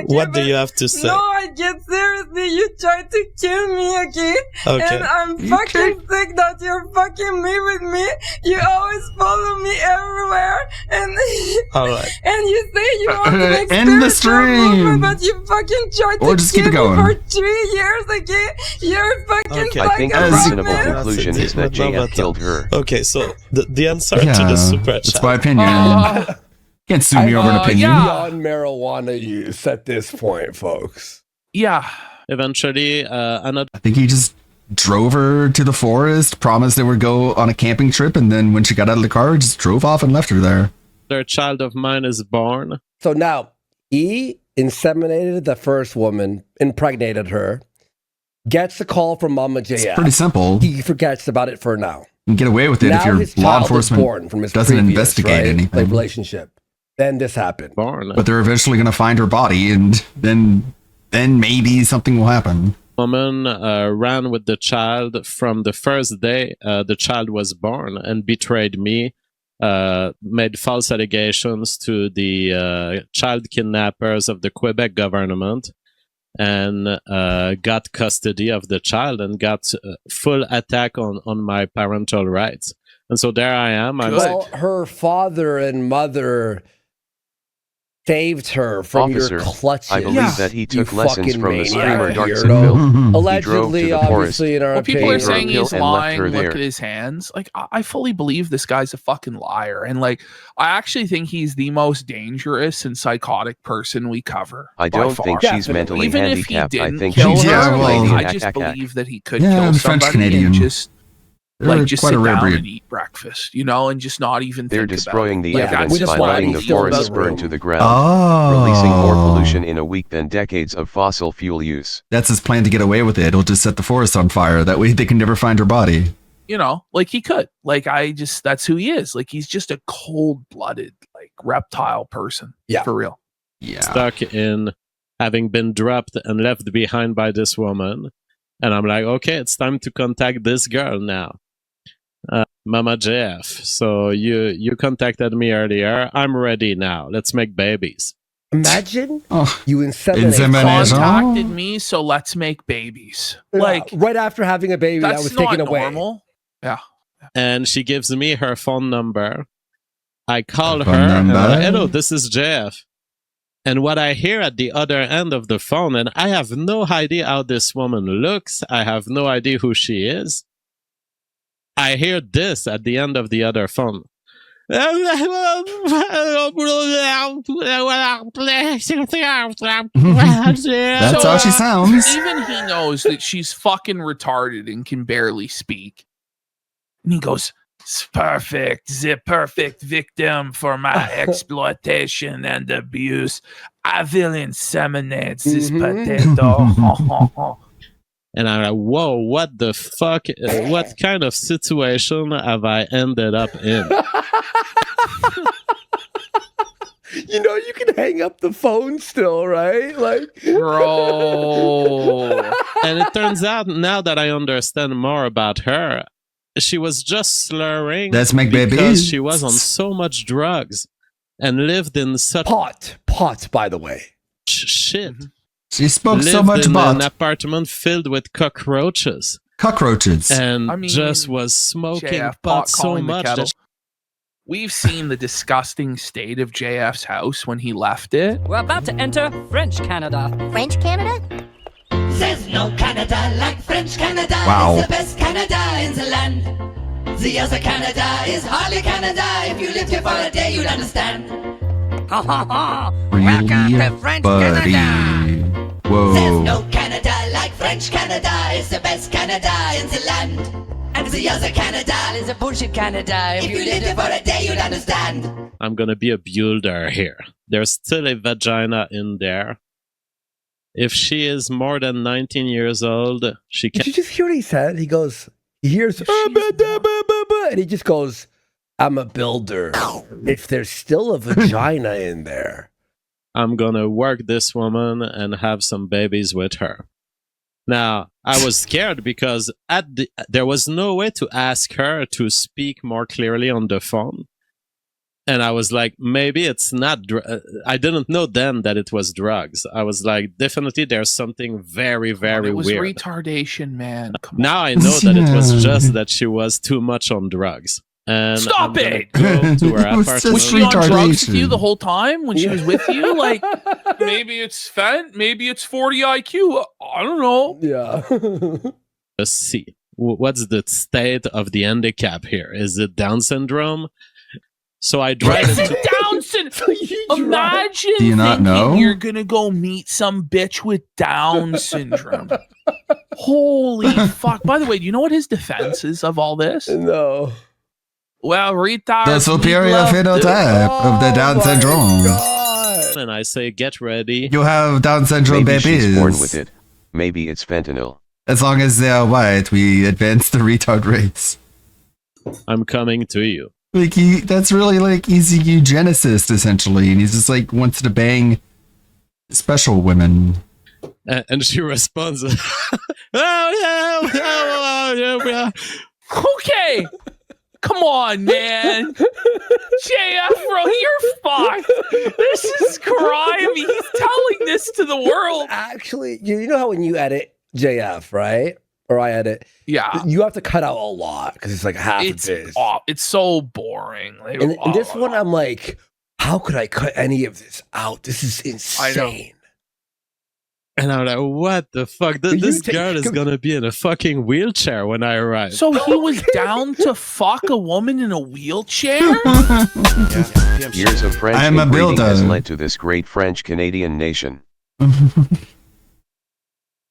What do you have to say? No, I get seriously. You tried to kill me, okay? Okay. And I'm fucking sick that you're fucking me with me. You always follow me everywhere. And All right. and you say you want to make End the spiritual stream. movement, but you fucking tried Or to just keep kill it me going. for 3 years, okay? You're fucking Okay. I think the fucking reasonable man. conclusion is that JF killed her. Okay, so the answer to the super chat. That's my opinion. Can't sue me over an opinion. Beyond marijuana use at this point, folks. Yeah. Eventually, another. I think he just drove her to the forest, promised they would go on a camping trip, and then when she got out of the car, just drove off and left her there. Their child of mine is born. So now, he inseminated the first woman, impregnated her, gets a call from Mama JF. It's pretty simple. He forgets about it for now. You can get away with it Now if his your law child is born enforcement from his doesn't previous, investigate right, anything. like, relationship. Then this happened. But they're eventually going to find her body, and then maybe something will happen. Woman ran with the child from the first day the child was born and betrayed me, made false allegations to the child kidnappers of the Quebec government, and got custody of the child and got full attack on my parental rights. And so there I am. Well, her father and mother saved her from Officer, your clutches. I believe that he took lessons from the streamer maniac, Darksonville. weirdo. He drove to Allegedly, the obviously, in our Well, people are opinion. saying he's and left lying. her Look there. at his hands. Like, I fully believe this guy's a fucking liar. And, like, I actually think he's the most dangerous and psychotic person we cover. I by don't far. think she's mentally Even handicapped. If he I didn't think kill she's her, gaslighting like, and I just ack. believe that he could Yeah, kill I'm French somebody Canadian. and just, They're just quite sit a rare down breed. and eat breakfast, you know, and just not even They're think destroying about the it. Like, evidence that's by why letting he the feels forests that burn room. to the ground, Oh. releasing more pollution in a week than decades of fossil fuel use. That's his plan to get away with it. He'll just set the forest on fire. That way they can never find her body. You know, like he could. Like, that's who he is. Like, he's just a cold-blooded, like, reptile person. Yeah. For real. Yeah. Stuck in having been dropped and left behind by this woman. And I'm like, okay, it's time to contact this girl now. Mama JF. So you contacted me earlier. I'm ready now. Let's make babies. Imagine Oh. you inseminate. Contacted me, so let's make babies. Like, right after having a baby that that's was not taken away. normal. Yeah. And she gives me her phone number. I call her. phone And I'm number. like, hello, this is JF. And what I hear at the other end of the phone, and I have no idea how this woman looks. I have no idea who she is. I hear this at the end of the other phone. That's how she sounds. Even he knows that she's fucking retarded and can barely speak. And he goes, "It's perfect, the perfect victim for my exploitation and abuse. I will inseminate this potato." And I'm like, whoa, what the fuck? What kind of situation have I ended up in? You know, you can hang up the phone still, right? Like, bro. And it turns out now that I understand more about her, she was just slurring Let's make because babies. she was on so much drugs and lived in such pot, by the way. Shit. She spoke lived so much in about an apartment filled with cockroaches. Cockroaches. And I mean, just was smoking JF, pot so calling the much kettle. that We've seen the disgusting state of JF's house when he left it. We're about to enter French Canada. French Canada? There's no Canada like French Canada. Wow. It's the best Canada in the land. The other Canada is hardly Canada. If you lived here for a day, you'd understand. Ha ha ha! Really, Welcome to French buddy? Canada. Whoa. There's no Canada like French Canada. It's the best Canada in the land. And the other Canada is a bullshit Canada. If you lived here for a day, you'd understand. I'm gonna be a builder here. There's still a vagina in there. If she is more than 19 years old, she can. Did you just hear what he said? He goes, he hears, and he just goes, I'm a builder. If there's still a vagina in there. I'm gonna work this woman and have some babies with her. Now, I was scared because there was no way to ask her to speak more clearly on the phone. And I was like, maybe it's not. I didn't know then that it was drugs. I was like, definitely there's something very, very It was weird. retardation, man. Come Now I know that it was just that she was too much on drugs. And Stop I'm it! gonna go to her It was apartment. Was she on drugs with you the whole time when she was with you? Like, maybe it's fent, maybe it's 40 IQ. I don't know. Yeah. Let's see. What's the state of the handicap here? Is it Down syndrome? So I drive Is into it Down syndrome? Imagine Do you not thinking know? you're gonna go meet some bitch with Down syndrome. Holy fuck! By the way, do you know what his defense is of all this? No. Well, retard. The superior phenotype of the Down syndrome. and I say, get ready. You have Down syndrome Maybe babies. she's born with it. Maybe it's fentanyl. As long as they are white, we advance the retard race. I'm coming to you. Like that's really like he's a eugenicist essentially, and he's just like wants to bang special women. And she responds, oh yeah. Okay. Come on, man. JF, bro, you're fucked. This is crime. He's telling this to the world. Actually, you know how when you edit JF, right? Or I edit. Yeah. You have to cut out a lot because it's like half of this. It's so boring. Like, And this one, I'm like, how could I cut any of this out? This is insane. And I'm like, what the fuck? This girl is going to be in a fucking wheelchair when I arrive. So he was down to fuck a woman in a wheelchair? Years of French I am a inbreeding has builder. led to this great French-Canadian nation.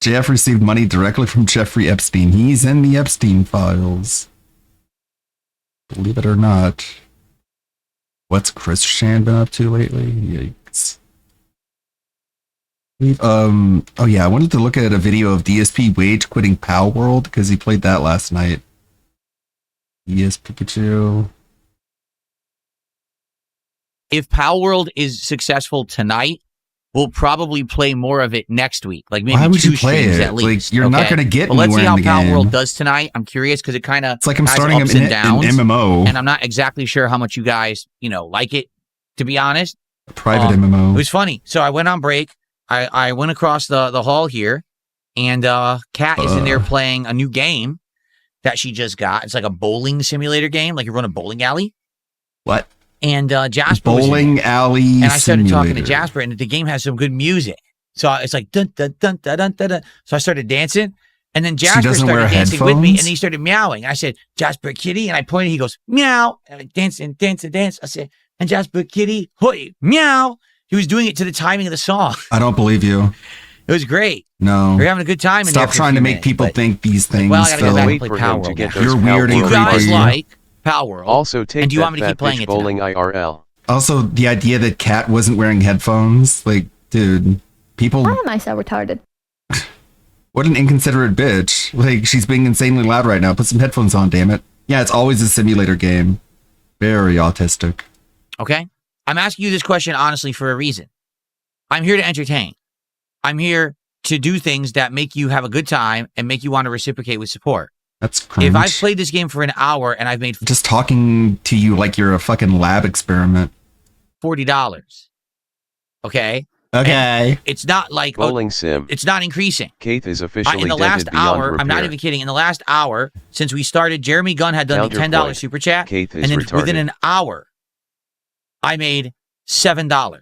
JF received money directly from Jeffrey Epstein. He's in the Epstein files. Believe it or not. What's Chris Shan been up to lately? Yikes. Oh yeah, I wanted to look at a video of DSP Wage quitting Pow World because he played that last night. Yes, Pikachu. If Pow World is successful tonight, we'll probably play more of it next week. Like maybe Why would 2 you play streams it? at least. Like, you're not gonna get But let's see anywhere how in the Pow game. World does tonight. I'm curious because it kind of It's like I'm starting ups an and downs, MMO. and I'm not exactly sure how much you guys like it. To be honest, Private It MMO. was funny. So I went on break. I went across the hall here, and Kat is in there playing a new game that she just got. It's like a bowling simulator game, like you run a bowling alley. What? And Jasper was in Bowling there. alley. And I started talking to simulator. Jasper, and the game has some good music. So it's like dun dun dun dun dun dun. Dun. So I started dancing, and then Jasper doesn't started wear dancing with me, headphones? and he started meowing. I said, "Jasper, kitty," and I pointed. He goes, "Meow," and I dance and dance and dance. I said, "And Jasper, kitty, hoy, meow." He was doing it to the timing of the song. I don't believe you. It was great. No. We were having a good time. In there Stop for a trying few to make minutes, people but- think these things. Well, I gotta go Phil. back and Wait play for Power him to World. get now. those You're Pow weird and You World guys creepy. cards. like Power World. Also take and do you that want me to fat keep playing bitch it tonight? bowling IRL. Also, the idea that Kat wasn't wearing headphones, like, dude, people. Why am I so retarded? What an inconsiderate bitch. Like, she's being insanely loud right now. Put some headphones on, damn it. Yeah, it's always a simulator game. Very autistic. Okay. I'm asking you this question honestly for a reason. I'm here to entertain. I'm here to do things that make you have a good time and make you want to reciprocate with support. That's cringe. If I've played this game for an hour and I've made just talking to you like you're a fucking lab experiment. $40. Okay? Okay. And it's not like Bowling sim. It's not increasing. Keith is officially In the last dented beyond hour, I'm not repair. even kidding. In the last hour, since we started, Jeremy Gunn had done the $10 Counterpoint. super chat. Keith is And then retarded. within an hour, I made $7.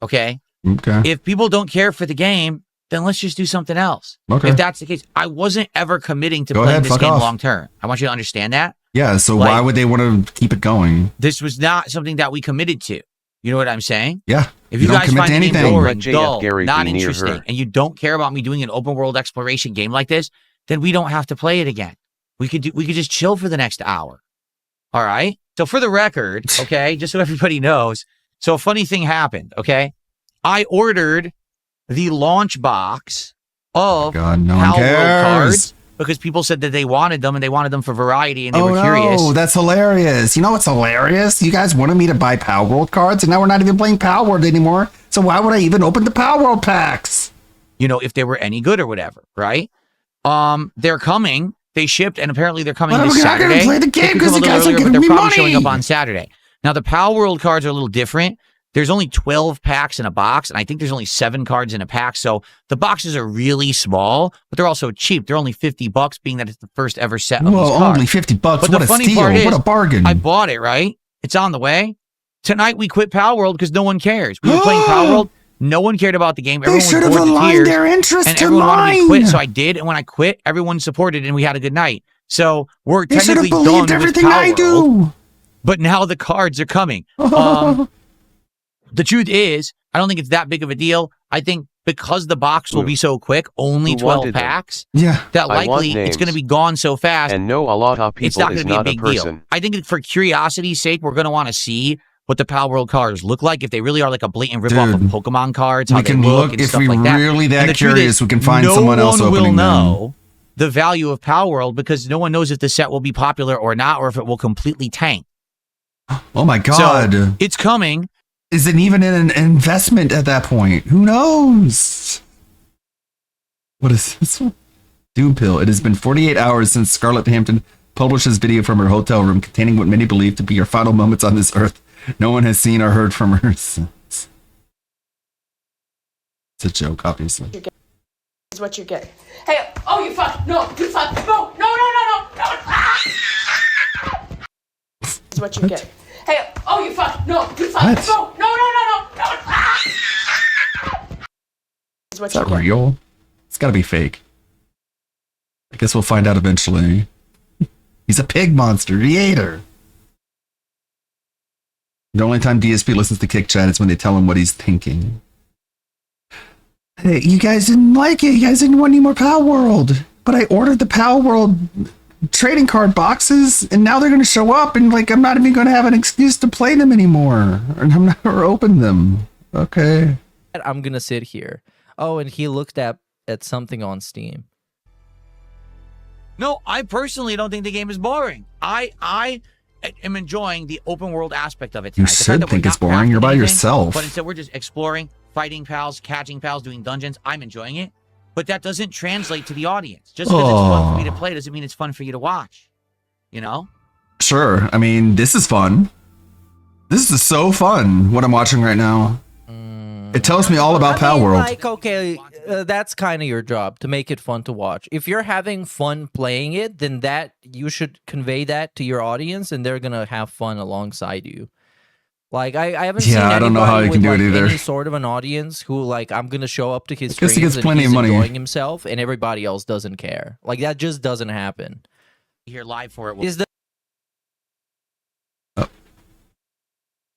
Okay? Okay. If people don't care for the game, then let's just do something else. Okay. If that's the case, I wasn't ever committing to Go playing ahead, this fuck game off. long term. I want you to understand that. Yeah, so Like- why would they want to keep it going? This was not something that we committed to. You know what I'm saying? Yeah. If you don't guys commit find to the game anything. boring, Let JF dull, Gary not be near interesting, her. and you don't care about me doing an open world exploration game like this, then we don't have to play it again. We could just chill for the next hour. All right? So for the record, okay, just so everybody knows, so a funny thing happened, okay? I ordered the launch box of God, no one Pal World cares. cards because people said that they wanted them and they wanted them for variety and they Oh were curious. no, that's hilarious. You know what's hilarious? You guys wanted me to buy Power World cards, and now we're not even playing Power World anymore. So why would I even open the Power World packs? You know, if they were any good or whatever, right? They're coming. They shipped, and apparently they're coming But this I'm not Saturday. gonna play the They game could 'cause come a you little guys are earlier, giving but me they're probably money. showing up on Saturday. Now, the Power World cards are a little different. There's only 12 packs in a box, and I think there's only 7 cards in a pack. So the boxes are really small, but they're also cheap. They're only $50, being that it's the first ever set of Well, these cards. only $50. But What the a funny steal. part is, What a bargain. I bought it, right? It's on the way. Tonight we quit Power World because no one cares. We were playing Power World. No one cared about the game. They Everyone was should have bored to aligned tears, their interests and to everyone wanted me to quit. mine. So I did, and when I quit, everyone supported, and we had a good night. So we're They should have technically believed done with everything Power I World, do. but now the cards are coming. The truth is, I don't think it's that big of a deal. I think because the box will be so quick, only Who 12 wanted them? packs, Yeah. that I want likely it's names. going to be gone so fast. And no, a lot of It's people not is going to be a not a big deal. person. I think for curiosity's sake, we're going to want to see what the Power World cards look like. If they really are like a blatant ripoff of Dude, Pokemon cards, how we they can look look and if stuff we like that. really And that the truth curious. is, We can find no someone else one will opening know them. the value of Power World because no one knows if the set will be popular or not, or if it will completely tank. Oh my God. So it's coming. Is it even an investment at that point? Who knows? What is this? Doom Pill. It has been 48 hours since Scarlett Hampton published this video from her hotel room containing what many believe to be her final moments on this earth. No one has seen or heard from her since. It's a joke, obviously. Is what you get. Hey, oh, you fuck. No, you fuck. No, no, no, no, no, no. Ah! Is what you get. Hey, oh, you fuck. No, you fuck. What? No, no, no, no, no, no. Ah! Is what Is you that get. real? It's gotta be fake. I guess we'll find out eventually. He's a pig monster. He ate her. The only time DSP listens to Kick Chat is when they tell him what he's thinking. Hey, you guys didn't like it. You guys didn't want any more Power World. But I ordered the Power World trading card boxes, and now they're going to show up, and like I'm not even going to have an excuse to play them anymore, or open them. Okay. I'm gonna sit here. Oh, and he looked at something on Steam. No, I personally don't think the game is boring. I am enjoying the open world aspect of it tonight. You The fact should that we're think it's not boring. You're crafting by anything, yourself. But instead we're just exploring, fighting pals, catching pals, doing dungeons. I'm enjoying it. But that doesn't translate to the audience. Just because it's fun for me to play doesn't mean it's fun for you to watch. You know? Sure. I mean, this is fun. This is so fun, what I'm watching right now. It tells me all about Power World. Like, okay, that's kind of your job to make it fun to watch. If you're having fun playing it, then that you should convey that to your audience, and they're gonna have fun alongside you. Like I haven't seen I don't know how anybody you can with, do it like, either. any sort of an audience who like I'm gonna show up to his I guess he streams gets and plenty he's of money. enjoying himself, and everybody else doesn't care. Like that just doesn't happen. Here live for it. Is the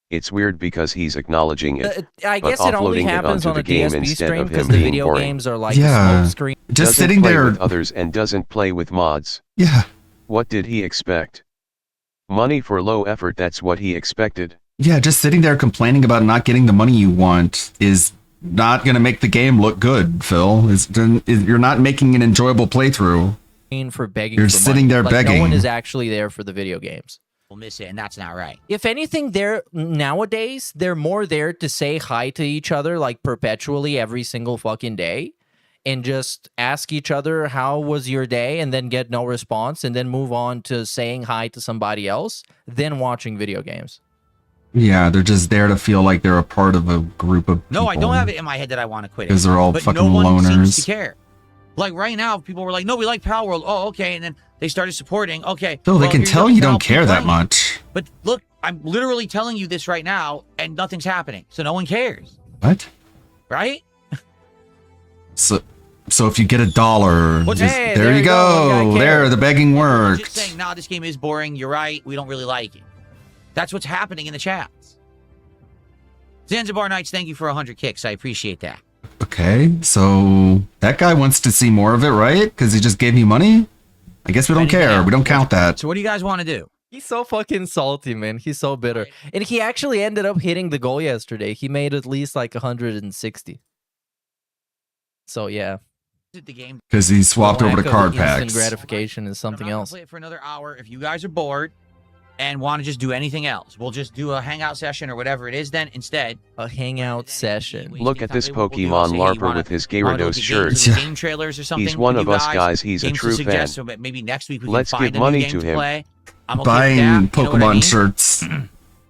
It's weird because he's acknowledging it. I but guess it only offloading it happens onto on the a game DSP instead stream of because him the being video boring. games are like Yeah. a smoke screen. Just Doesn't sitting play there. with others and doesn't play with mods. Yeah. What did he expect? Money for low effort, that's what he expected. Yeah, just sitting there complaining about not getting the money you want is not going to make the game look good, Phil. You're not making an enjoyable playthrough. For begging You're for sitting money. there Like, no one begging. is actually there for the video games. will miss it, and that's not right. If anything, they're nowadays they're more there to say hi to each other like perpetually every single fucking day, and just ask each other how was your day, and then get no response, and then move on to saying hi to somebody else, than watching video games. Yeah, they're just there to feel like they're a part of a group of people. No, I don't have it in my head that I want to quit it. 'Cause they're all but fucking no one seems to loners. care. Like right now, people were like, "No, we like Pal World." Oh, okay, and then they started supporting. Okay, Phil, they well, can here's tell your you don't Pal, keep care that playing. much. But look, I'm literally telling you this right now, and nothing's happening, so no one cares, What? right? So if you get $1, What's- just, Hey, there you go. Yeah, There, the begging Just worked. saying, nah, this game is boring. You're right. We don't really like it. That's what's happening in the chats. Zanzibar Knights, thank you for 100 kicks. I appreciate that. Okay, so that guy wants to see more of it, right? Because he just gave you money? I guess we don't care. We don't count that. So what do you guys want to do? He's so fucking salty, man. He's so bitter. And he actually ended up hitting the goal yesterday. He made at least like 160. So yeah. The game. Because he swapped over to Lack of card instant packs. gratification is something else. Play it for another hour. If you guys are bored and want to just do anything else, we'll just do a hangout session or whatever it is then instead. A hangout session. Look at this Pokemon LARPer with his Gyarados shirt. Game trailers or something. He's one for of you us guys. He's a games to true fan. suggest, so maybe next week we Let's can find give a new money game to him. play. I'm okay with Buying that, you know what I Pokemon mean? shirts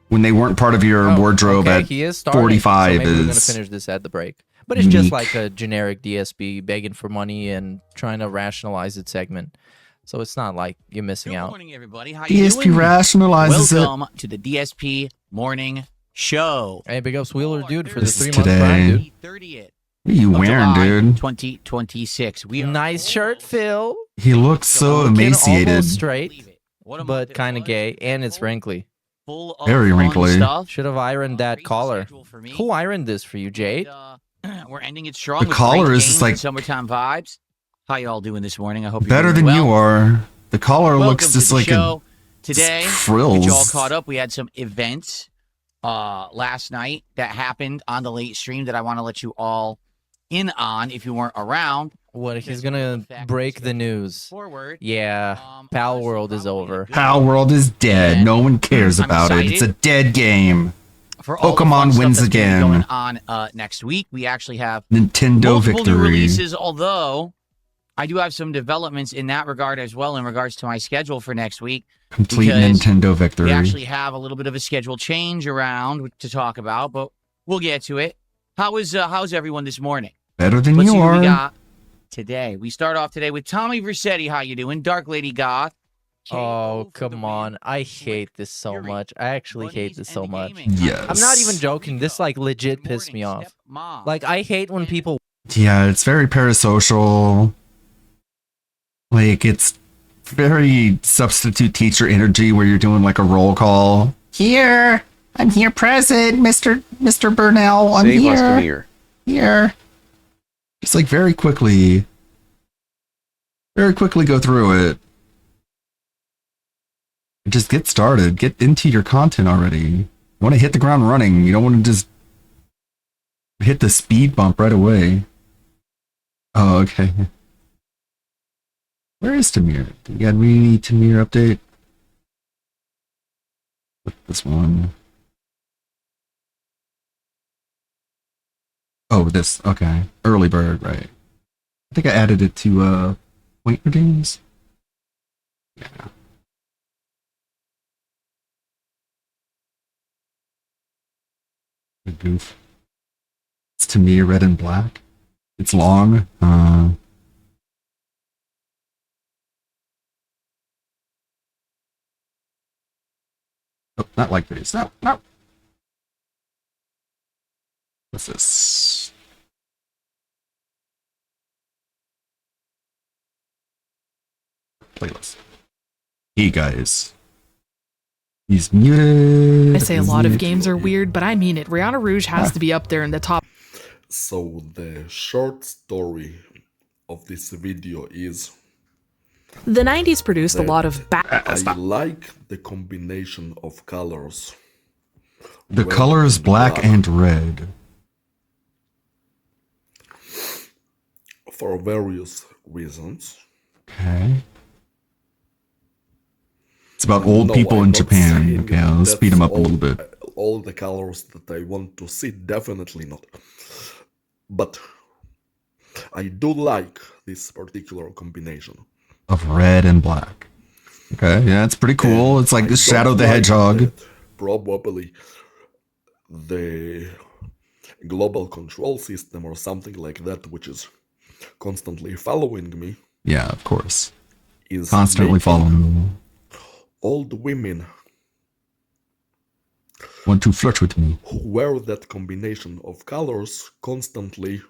when they weren't part of your wardrobe Okay, at he is starting, 45 so maybe we're gonna is finish this at the break. But it's just unique. like a generic DSP begging for money and trying to rationalize its segment. So it's not like you're missing out. Good morning, everybody. How you DSP doing? rationalizes it. Welcome to the DSP Morning Show. Hey, big ups Wheeler Dude for the This 3 is month prime, dude. 30th. What are you wearing, dude? 2026. We are Nice shirt, Phil. He looks so Looking emaciated. almost straight, but kind of gay, and it's wrinkly. full of Very fun wrinkly. stuff. Should have ironed that collar. Who ironed this for you, Jade? We're ending it strong. The with collar great is games like- and summertime vibes. How y'all doing this morning? I hope you're Better doing than well. you are. The collar Welcome looks to just the like show. a Today, frills. get you all caught up. We had some events last night that happened on the late stream that I want to let you all in on if you weren't around. What, he's gonna break the news. Forward. Yeah, Pal World is over. Pal World is dead. No one cares I'm about it. It's a excited. dead game. For all the fun Pokemon stuff wins that's gonna be again. going on next week. We actually have Nintendo multiple new victory. releases, although I do have some developments in that regard as well in regards to my schedule for next week. Complete because Nintendo victory. We actually have a little bit of a schedule change around to talk about, but we'll get to it. How's everyone this morning? Better than Let's you see what we are. got today. We start off today with Tommy Versetti. How you doing? Dark Lady Goth. Oh, come on. I hate this so much. I actually hate this so much. Yes. I'm not even joking. This, like, legit pissed me off. Like, I hate when people... Yeah, it's very parasocial. Like, it's very substitute teacher energy where you're doing like a roll call. Here, I'm here present, Mr. Burnell. I'm Save here. us, Demir. Here. Just like very quickly go through it. Just get started. Get into your content already. You want to hit the ground running. You don't want to just hit the speed bump right away. Oh, okay. Where is Tamir? Do you got any Tamir update? This one. Oh, this. Okay. Early bird, right. I think I added it to point redeems. Yeah. A goof. It's Tamir red and black. It's long. Oh, not like this. No, no. What's this? Playlist. Hey guys. He's muted. I say a lot of games are weird, but I mean it. Rihanna Rouge has to be up there in the top. So the short story of this video is The 90s produced a lot of I like the combination of colors. The Red colors and black and red. For various reasons. Okay. It's about old people I'm in not Japan. saying Okay, I'll speed that's him up a little bit. All the colors that I want to see, definitely not. But I do like this particular combination. Of red and black. Okay, yeah, it's pretty cool. It's like I the Shadow don't the like Hedgehog. that probably the global control system or something like that, which is constantly following me, Yeah, of course. is Constantly making following me. old women Want to flirt with me. who wear that combination of colors constantly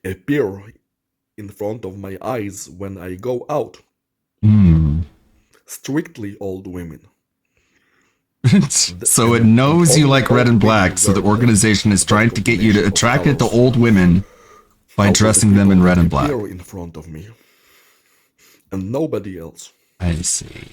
appear in front of my eyes when I go out. Hmm. Strictly old women. So it knows you like red and black, so the organization is trying to get you to attract it to old women by dressing them in red and black. Appear in front of me. And nobody else. I see.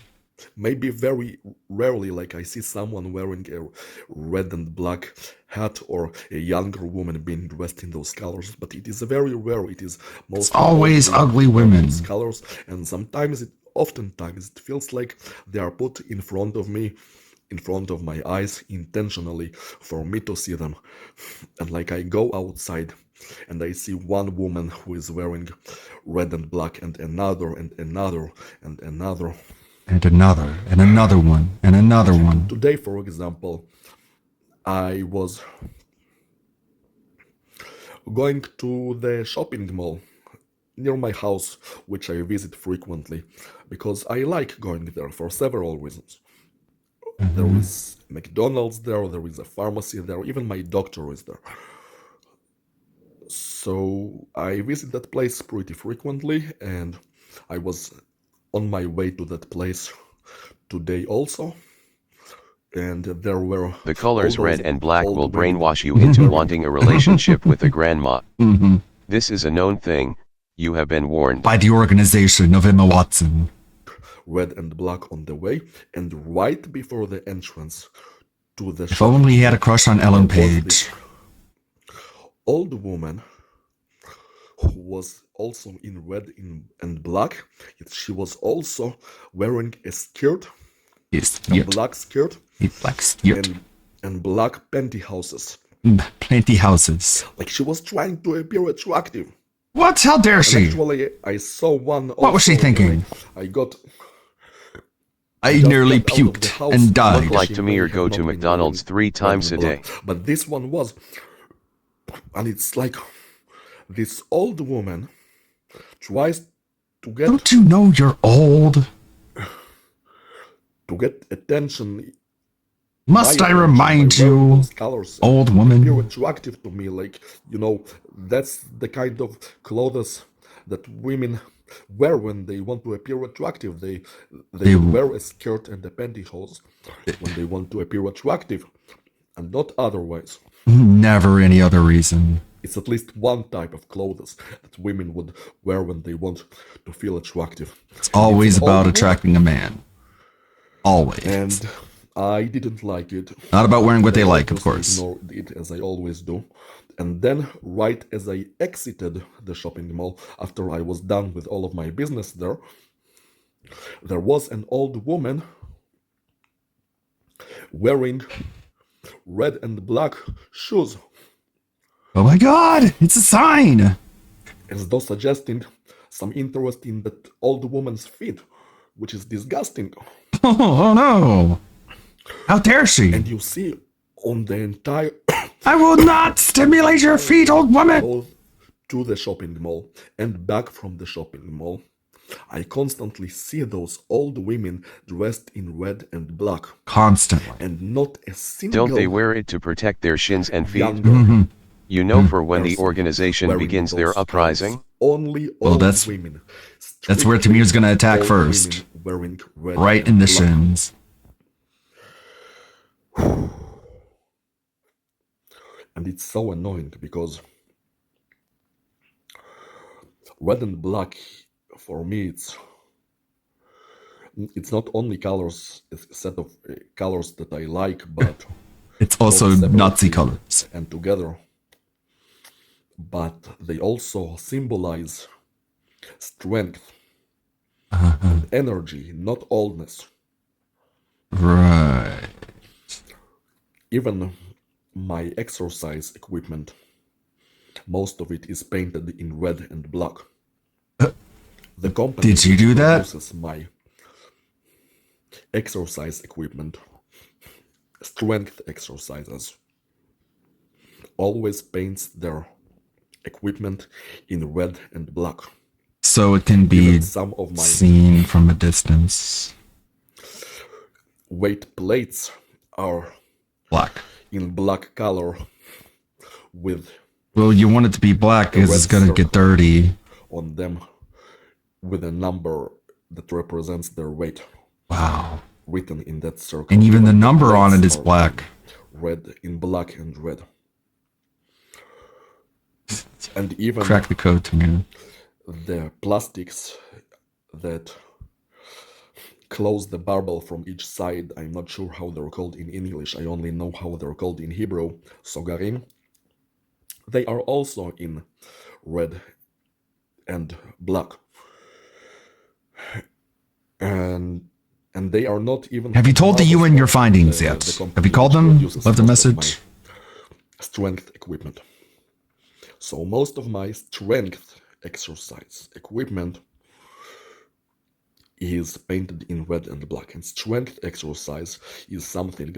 Maybe very rarely, like I see someone wearing a red and black hat or a younger woman being dressed in those colors, but it is very rare. It is most always ugly women. Those colors, and oftentimes it feels like they are put in front of me, in front of my eyes, intentionally for me to see them. And like I go outside and I see one woman who is wearing red and black, and another and another and another. And another, and another one, and another one. Today, for example, I was going to the shopping mall near my house, which I visit frequently, because I like going there for several reasons. There is McDonald's there is a pharmacy there, even my doctor is there. So I visit that place pretty frequently, and I was on my way to that place today also, and there were The colors all those red and black old will women. brainwash you into wanting a relationship with a grandma. Mm-hmm. This is a known thing. You have been warned. By the organization of Emma Watson. Red and black on the way, and right before the entrance to the If only he had a crush on Ellen there was Page. this old woman who was also in red and black. She was also wearing a skirt, Yes, a black skirt, a black skirt. and black pantyhouses. Plenty houses. Like she was trying to appear attractive. What? How dare And she? actually, I saw one. What was she also, thinking? I got. I just nearly got out of the puked house. and died. Look like to me or go to McDonald's 3 times a day. But this one was, and it's like this old woman tries to get Don't you know you're old? attention. Must my I attention remind by wearing you, those colors. old Appear woman? attractive to me, like that's the kind of clothes that women wear when they want to appear attractive. They wear a skirt and a pantyhose when they want to appear attractive, and not otherwise. Never any other reason. It's at least one type of clothes that women would wear when they want to feel attractive. It's always an about old woman, attracting a man. Always. and I didn't like it. Not about wearing what they I like, of just course. ignored it as I always do. And then, right as I exited the shopping mall, after I was done with all of my business there was an old woman wearing red and black shoes, Oh my god! It's a sign! as though suggesting some interest in that old woman's feet, which is disgusting. Oh no! How dare she? And you see on the entire I will not stimulate your feet, old woman! both to the shopping mall and back from the shopping mall, I constantly see those old women dressed in red and black. Constantly. And not a single Don't they wear it to protect their shins and feet? younger You know for when the person organization wearing begins those their clothes. uprising? Only Well, old that's- women. That's where Strictly Tamir's gonna attack old first. women wearing red Right and in the black. shins. And it's so annoying because red and black, for me, it's not only colors, a set of colors that I like, but It's also both separately Nazi colors. and together. But they also symbolize strength, and energy, not oldness. Right. Even my exercise equipment, most of it is painted in red and black. The company Did you do that? Uses my exercise equipment, strength exercises, always paints their equipment in red and black. So it can be Even some of my seen from a distance. weight plates are Black. in black color with Well, you want it to be black because it's going to get dirty. on them with a number that represents their weight. Wow. Written in that circle. And even the Even number on it plates is are black. Red in black and red. And even Crack the code to me. the plastics that close the barbel from each side, I'm not sure how they're called in English, I only know how they're called in Hebrew, sogarim. They are also in red and black. And they are not even... Have you told the UN your findings yet? Have you called them? Left a message? Strength equipment. So most of my strength exercise equipment is painted in red and black. And strength exercise is something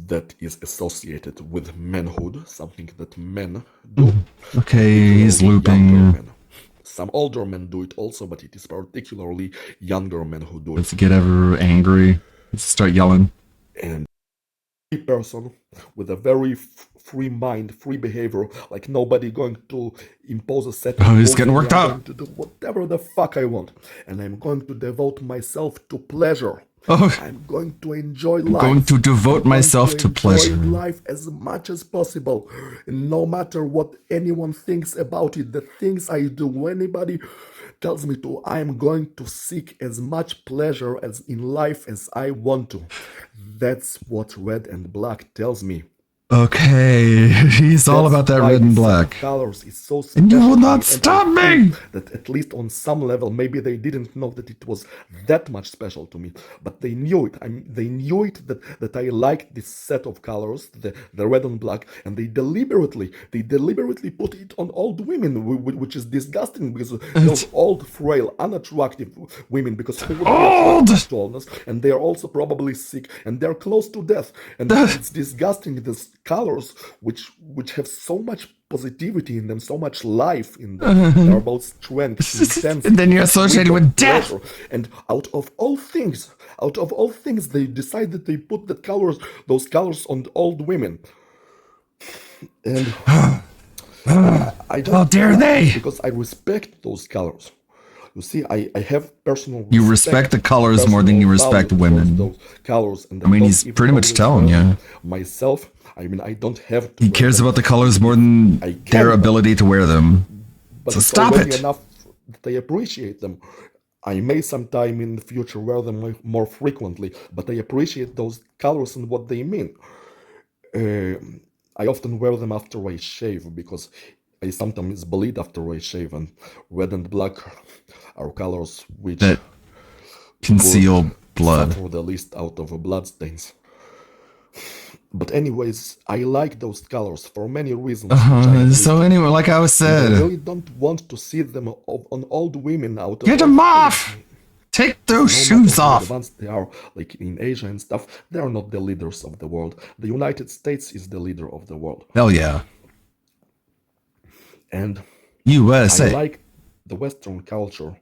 that is associated with manhood, something that men do. Okay, he's looping. Some older men do it also, but it is particularly younger men who do it. Let's get ever angry. Let's start yelling. And a person with a very free mind, free behavior, like nobody going to impose a set of Oh, he's rules getting on me. worked I'm up. going to do whatever the fuck I want. And I'm going to devote myself to pleasure. Oh. I'm going to enjoy I'm life. going to devote I'm going myself to enjoy pleasure. life as much as possible. And no matter what anyone thinks about it, the things I do, anybody tells me to, I'm going to seek as much pleasure as in life as I want to. That's what red and black tells me. Okay, he's all about that red and black. Colors is so And you will special not to me, and stop I me! think that at least on some level, maybe they didn't know that it was that much special to me, but they knew it. They knew it that I liked this set of colors, the red and black, and they deliberately put it on old women, which is disgusting because those old, frail, unattractive women, because who would be attracted to oldness, and they are also probably sick, and they're close to death, and it's disgusting. This colors which have so much positivity in them, so much life in them. They're about strength, intensity, And then you're associated with death. pleasure. And out of all things, they decide that they put those colors on the old women. And I don't How dare they? Because I respect those colors. You see, I have personal You respect the colors more than you respect women. Those colors, and I mean, he's don't pretty even much always telling wear you. myself. I mean, I don't have to. He wear cares them, about the colors more than their ability to wear them. but So it's stop already it. enough that I appreciate them. I may sometime in the future wear them more frequently, but I appreciate those colors and what they mean. I often wear them after I shave because I sometimes bleed after I shave, and red and black are colors which That conceal would blood. suffer the least out of blood stains. But anyways, I like those colors for many reasons. So anyway, like I was I said, really don't want to see them on old women out of get them off! Take those shoes how off! advanced they are, like in Asia and stuff, they are not the leaders of the world. The United States is the leader of the world. Hell yeah. And USA. I like the Western culture.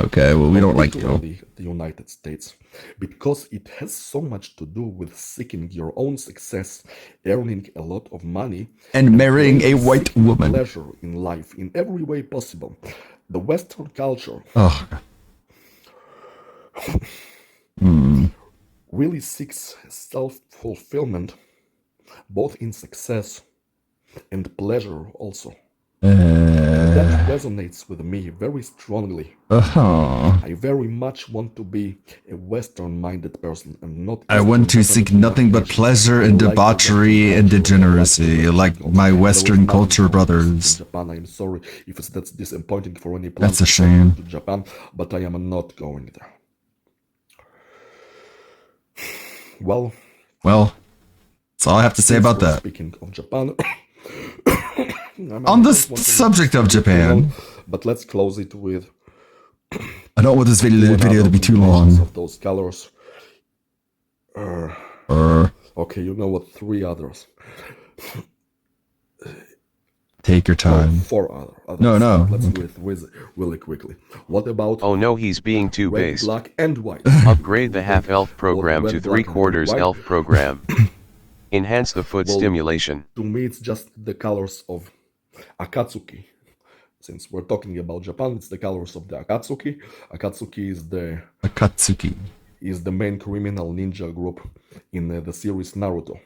Okay, well, we don't like you. Particularly the United States, because it has so much to do with seeking your own success, earning a lot of money, And marrying a really white seeking woman. pleasure in life in every way possible. The Western culture Oh. really seeks self-fulfillment, both in success and pleasure also. that resonates with me very strongly. I very much want to be a Western-minded person and not. I want to seek nothing but pleasure and debauchery and degeneracy, like my Western culture brothers. Japan, I'm sorry if that's disappointing for any That's plans a shame. to Japan, but I am not going there. Well, that's all I have to say about that. Speaking of Japan, On the subject of Japan, but let's close it with. I don't want this video to be too long. Of those colors. Okay, you know what? 3 others. Take your time. 4 others. No. Let's do it really quickly. What about? Oh no, he's being too red, base. black, and white. Upgrade the half elf program to 3/4 elf program. Enhance the foot stimulation. To me, it's just the colors of Akatsuki. Since we're talking about Japan, it's the colors of the Akatsuki. Akatsuki is the main criminal ninja group in the series Naruto.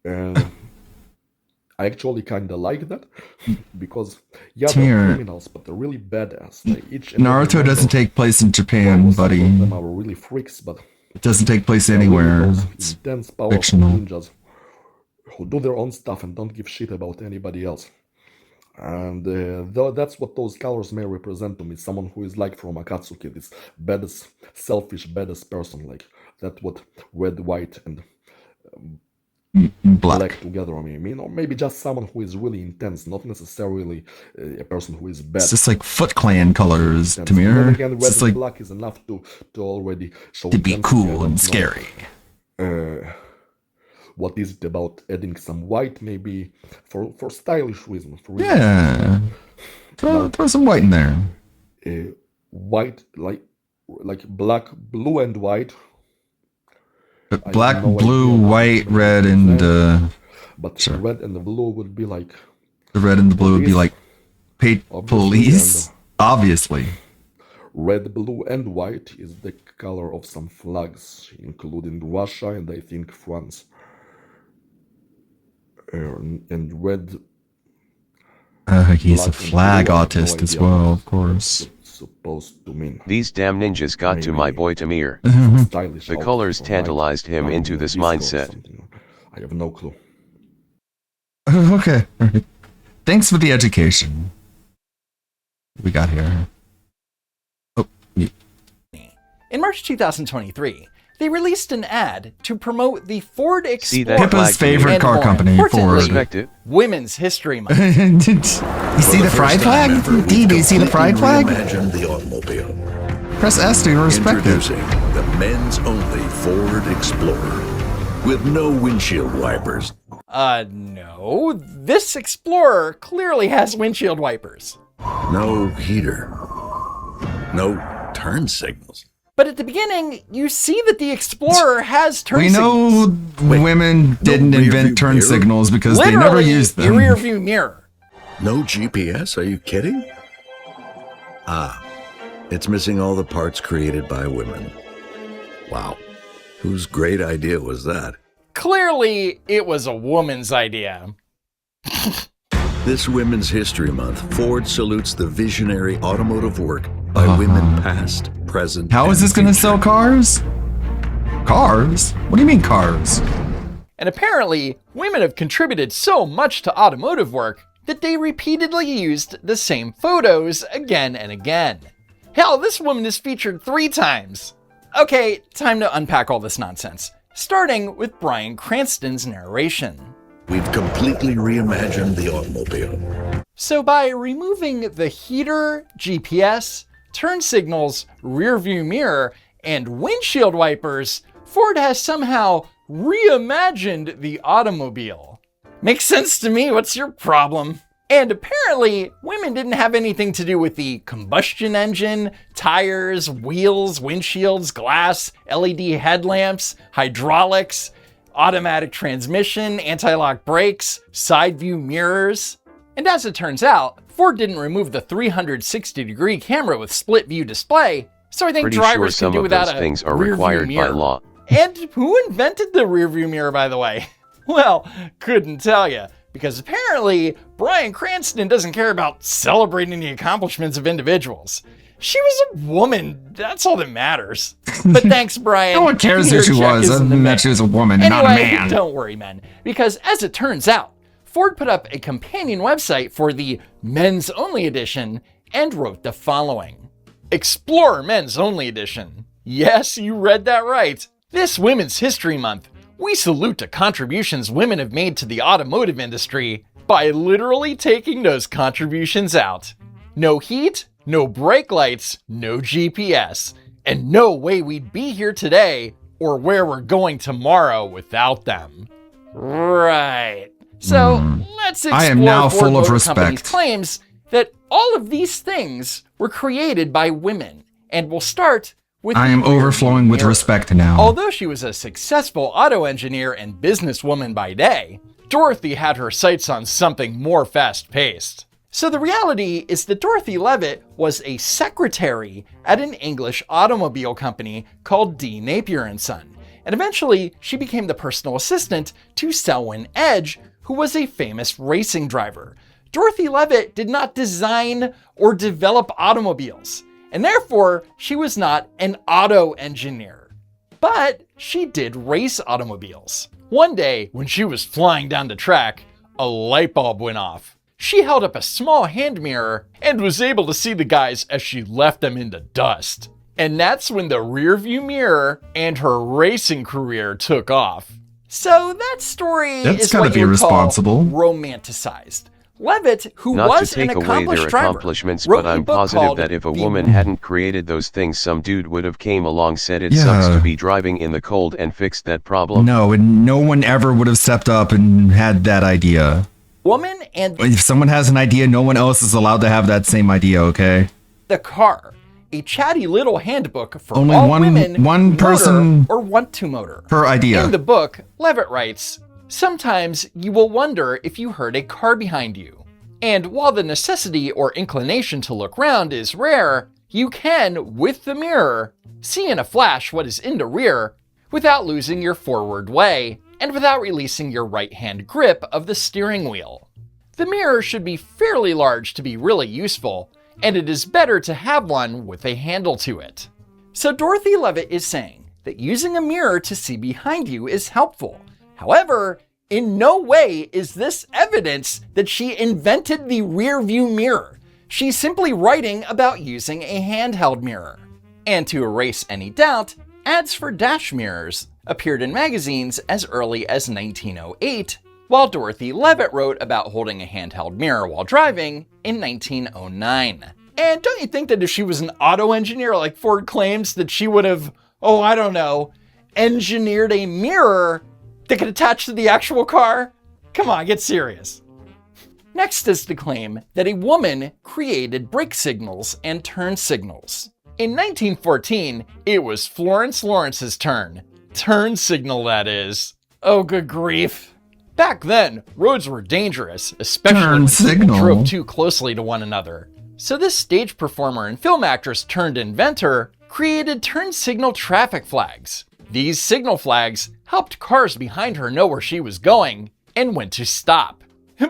And I actually kind of like that because, yeah, they're criminals, but they're really badass. Naruto doesn't take place in Japan, buddy. Some of them are really freaks, but it doesn't take place anywhere. It's intense, powerful fictional. ninjas who do their own stuff and don't give shit about anybody else. And that's what those colors may represent to me. Someone who is like from Akatsuki, this baddest, selfish, baddest person. Like that's what red, white, and black together I mean. Or maybe just someone who is really intense, not necessarily a person who is bad. It's just like Foot Clan colors, Then Tamir. again, red It's just and like black is enough to already show to be intensity. cool I don't and know. scary. What is it about adding some white, maybe for stylish reasons? Yeah. Throw some white in there. White, like black, blue, and white. Black, blue, white, red, and but the red and the blue would be like the red and the blue would be like police, obviously. Red, blue, and white is the color of some flags, including Russia and I think France. And red. He's a flag autist as well, of course. Supposed to mean. These damn ninjas got to my boy Tamir. The colors tantalized him into this mindset. I have no clue. Okay. Thanks for the education. We got here. In March 2023, they released an ad to promote the Ford Explorer. Pippa's favorite car company, Ford. Women's History Month. You see the pride flag? Do you see the pride flag? Imagine the automobile. Press S to respect it. Introducing the men's only Ford Explorer with no windshield wipers. No. This Explorer clearly has windshield wipers. No heater. No turn signals. But at the beginning, you see that the Explorer has turn We signals. know women didn't invent turn signals because they never used them. Literally, a rear view mirror. No GPS? Are you kidding? It's missing all the parts created by women. Wow. Whose great idea was that? Clearly, it was a woman's idea. This Women's History Month, Ford salutes the visionary automotive work by women past, present, How is and this going to future. sell cars? Cars? What do you mean cars? And apparently, women have contributed so much to automotive work that they repeatedly used the same photos again and again. Hell, this woman is featured 3 times. Okay, time to unpack all this nonsense, starting with Bryan Cranston's narration. We've completely reimagined the automobile. So by removing the heater, GPS, turn signals, rear view mirror, and windshield wipers, Ford has somehow reimagined the automobile. Makes sense to me, what's your problem? And apparently, women didn't have anything to do with the combustion engine, tires, wheels, windshields, glass, LED headlamps, hydraulics, automatic transmission, anti-lock brakes, side view mirrors. And as it turns out, Ford didn't remove the 360-degree camera with split view display, so I think Pretty drivers sure can some do of without those a things are rear required view by mirror. law. And who invented the rear view mirror, by the way? Well, couldn't tell ya, because apparently Bryan Cranston doesn't care about celebrating the accomplishments of individuals. She was a woman. That's all that matters. But thanks, Brian. No one cares who she was, other than that she was a woman and not a man. Don't worry, men, because as it turns out, Ford put up a companion website for the Men's Only Edition and wrote the following. Explore Men's Only Edition. Yes, you read that right. This Women's History Month, we salute the contributions women have made to the automotive industry by literally taking those contributions out. No heat, no brake lights, no GPS, and no way we'd be here today or where we're going tomorrow without them. Right. So let's explore I am now Ford full of Motor Company's respect. claims that all of these things were created by women, and we'll start with I the am rearview overflowing with mirror. respect now. Although she was a successful auto engineer and businesswoman by day, Dorothy had her sights on something more fast-paced. So the reality is that Dorothy Levitt was a secretary at an English automobile company called D. Napier & Son, and eventually she became the personal assistant to Selwyn Edge, who was a famous racing driver. Dorothy Levitt did not design or develop automobiles, and therefore she was not an auto engineer. But she did race automobiles. One day, when she was flying down the track, a light bulb went off. She held up a small hand mirror and was able to see the guys as she left them in the dust. And that's when the rearview mirror and her racing career took off. So that story That's is gotta what be you would call responsible. romanticized. Levitt, who Not was to take an away accomplished their driver, accomplishments, wrote but a I'm book positive called that if a The- woman hadn't created those things, some dude would have came along, said it Yeah. sucks to be driving in the cold, and fixed that problem. No, and no one ever would have stepped up and had that idea. Woman and If someone has an idea, no one else is allowed to have that same idea, okay? the Car, a chatty little handbook for Only all one- women, one motor person or want to motor. per idea. In the book, Levitt writes, "Sometimes you will wonder if you heard a car behind you. And while the necessity or inclination to look round is rare, you can, with the mirror, see in a flash what is in the rear without losing your forward way and without releasing your right-hand grip of the steering wheel. The mirror should be fairly large to be really useful, and it is better to have one with a handle to it." So Dorothy Levitt is saying that using a mirror to see behind you is helpful. However, in no way is this evidence that she invented the rear view mirror. She's simply writing about using a handheld mirror. And to erase any doubt, ads for dash mirrors appeared in magazines as early as 1908, while Dorothy Levitt wrote about holding a handheld mirror while driving in 1909. And don't you think that if she was an auto engineer like Ford claims, that she would have, engineered a mirror that could attach to the actual car? Come on, get serious. Next is the claim that a woman created brake signals and turn signals. In 1914, it was Florence Lawrence's turn. Turn signal, that is. Oh, good grief. Back then, roads were dangerous, especially Turn when people signal. drove too closely to one another. So this stage performer and film actress turned inventor created turn signal traffic flags. These signal flags helped cars behind her know where she was going and when to stop.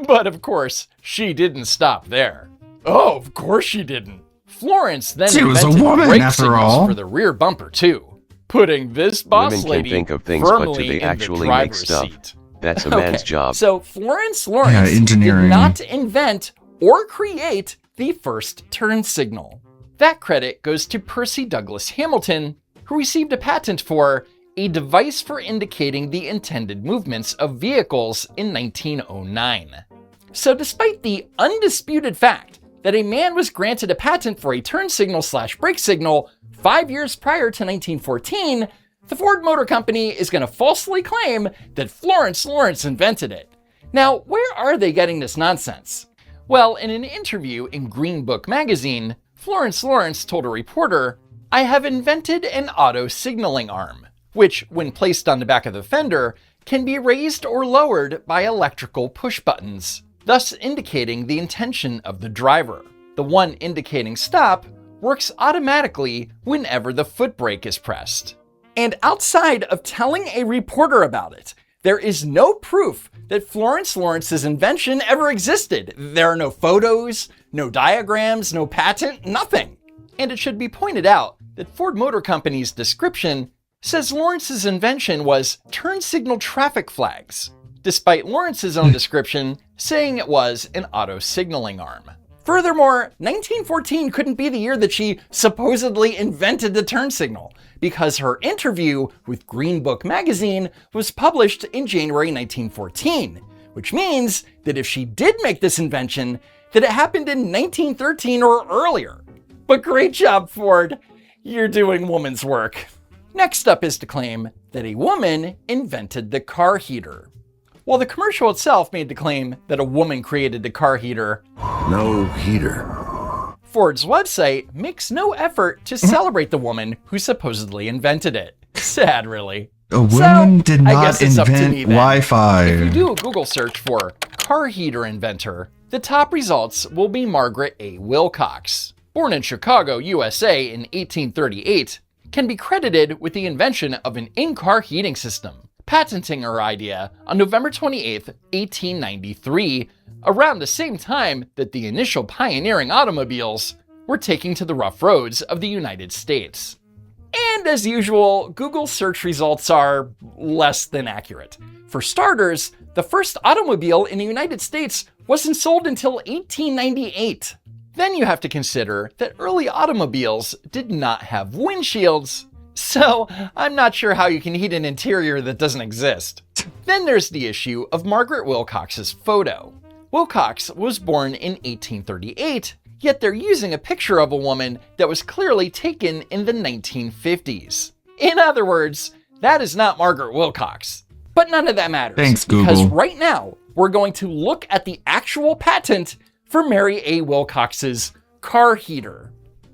But of course, she didn't stop there. Oh, of course she didn't. Florence then She was a invented woman, brake after signals all. for the rear bumper too, putting this boss Women can lady think of things, but do firmly they in the actually make driver's stuff? seat. That's a man's Okay, job. So Florence Lawrence engineering. did not invent or create the first turn signal. That credit goes to Percy Douglas Hamilton, who received a patent for a device for indicating the intended movements of vehicles in 1909. So despite the undisputed fact that a man was granted a patent for a turn signal / brake signal 5 years prior to 1914, the Ford Motor Company is going to falsely claim that Florence Lawrence invented it. Now, where are they getting this nonsense? Well, in an interview in Green Book magazine, Florence Lawrence told a reporter, "I have invented an auto signaling arm, which, when placed on the back of the fender, can be raised or lowered by electrical push buttons, thus indicating the intention of the driver. The one indicating stop works automatically whenever the foot brake is pressed." And outside of telling a reporter about it, there is no proof that Florence Lawrence's invention ever existed. There are no photos, no diagrams, no patent, nothing. And it should be pointed out that Ford Motor Company's description says Lawrence's invention was turn signal traffic flags, despite Lawrence's own description saying it was an auto signaling arm. Furthermore, 1914 couldn't be the year that she supposedly invented the turn signal, because her interview with Green Book magazine was published in January 1914, which means that if she did make this invention, that it happened in 1913 or earlier. But great job, Ford. You're doing woman's work. Next up is to claim that a woman invented the car heater. While the commercial itself made the claim that a woman created the car heater, no heater. Ford's website makes no effort to celebrate the woman who supposedly invented it. Sad, really. A woman did I not guess it's up to invent me then. Wi-Fi. If you do a Google search for car heater inventor, the top results will be Margaret A. Wilcox. Born in Chicago, USA in 1838, can be credited with the invention of an in-car heating system, patenting her idea on November 28, 1893, around the same time that the initial pioneering automobiles were taking to the rough roads of the United States. And as usual, Google search results are less than accurate. For starters, the first automobile in the United States wasn't sold until 1898. Then you have to consider that early automobiles did not have windshields, so I'm not sure how you can heat an interior that doesn't exist. Then there's the issue of Margaret Wilcox's photo. Wilcox was born in 1838, yet they're using a picture of a woman that was clearly taken in the 1950s. In other words, that is not Margaret Wilcox. But none of that matters. Thanks, Google. Because right now, we're going to look at the actual patent for Mary A. Wilcox's car heater.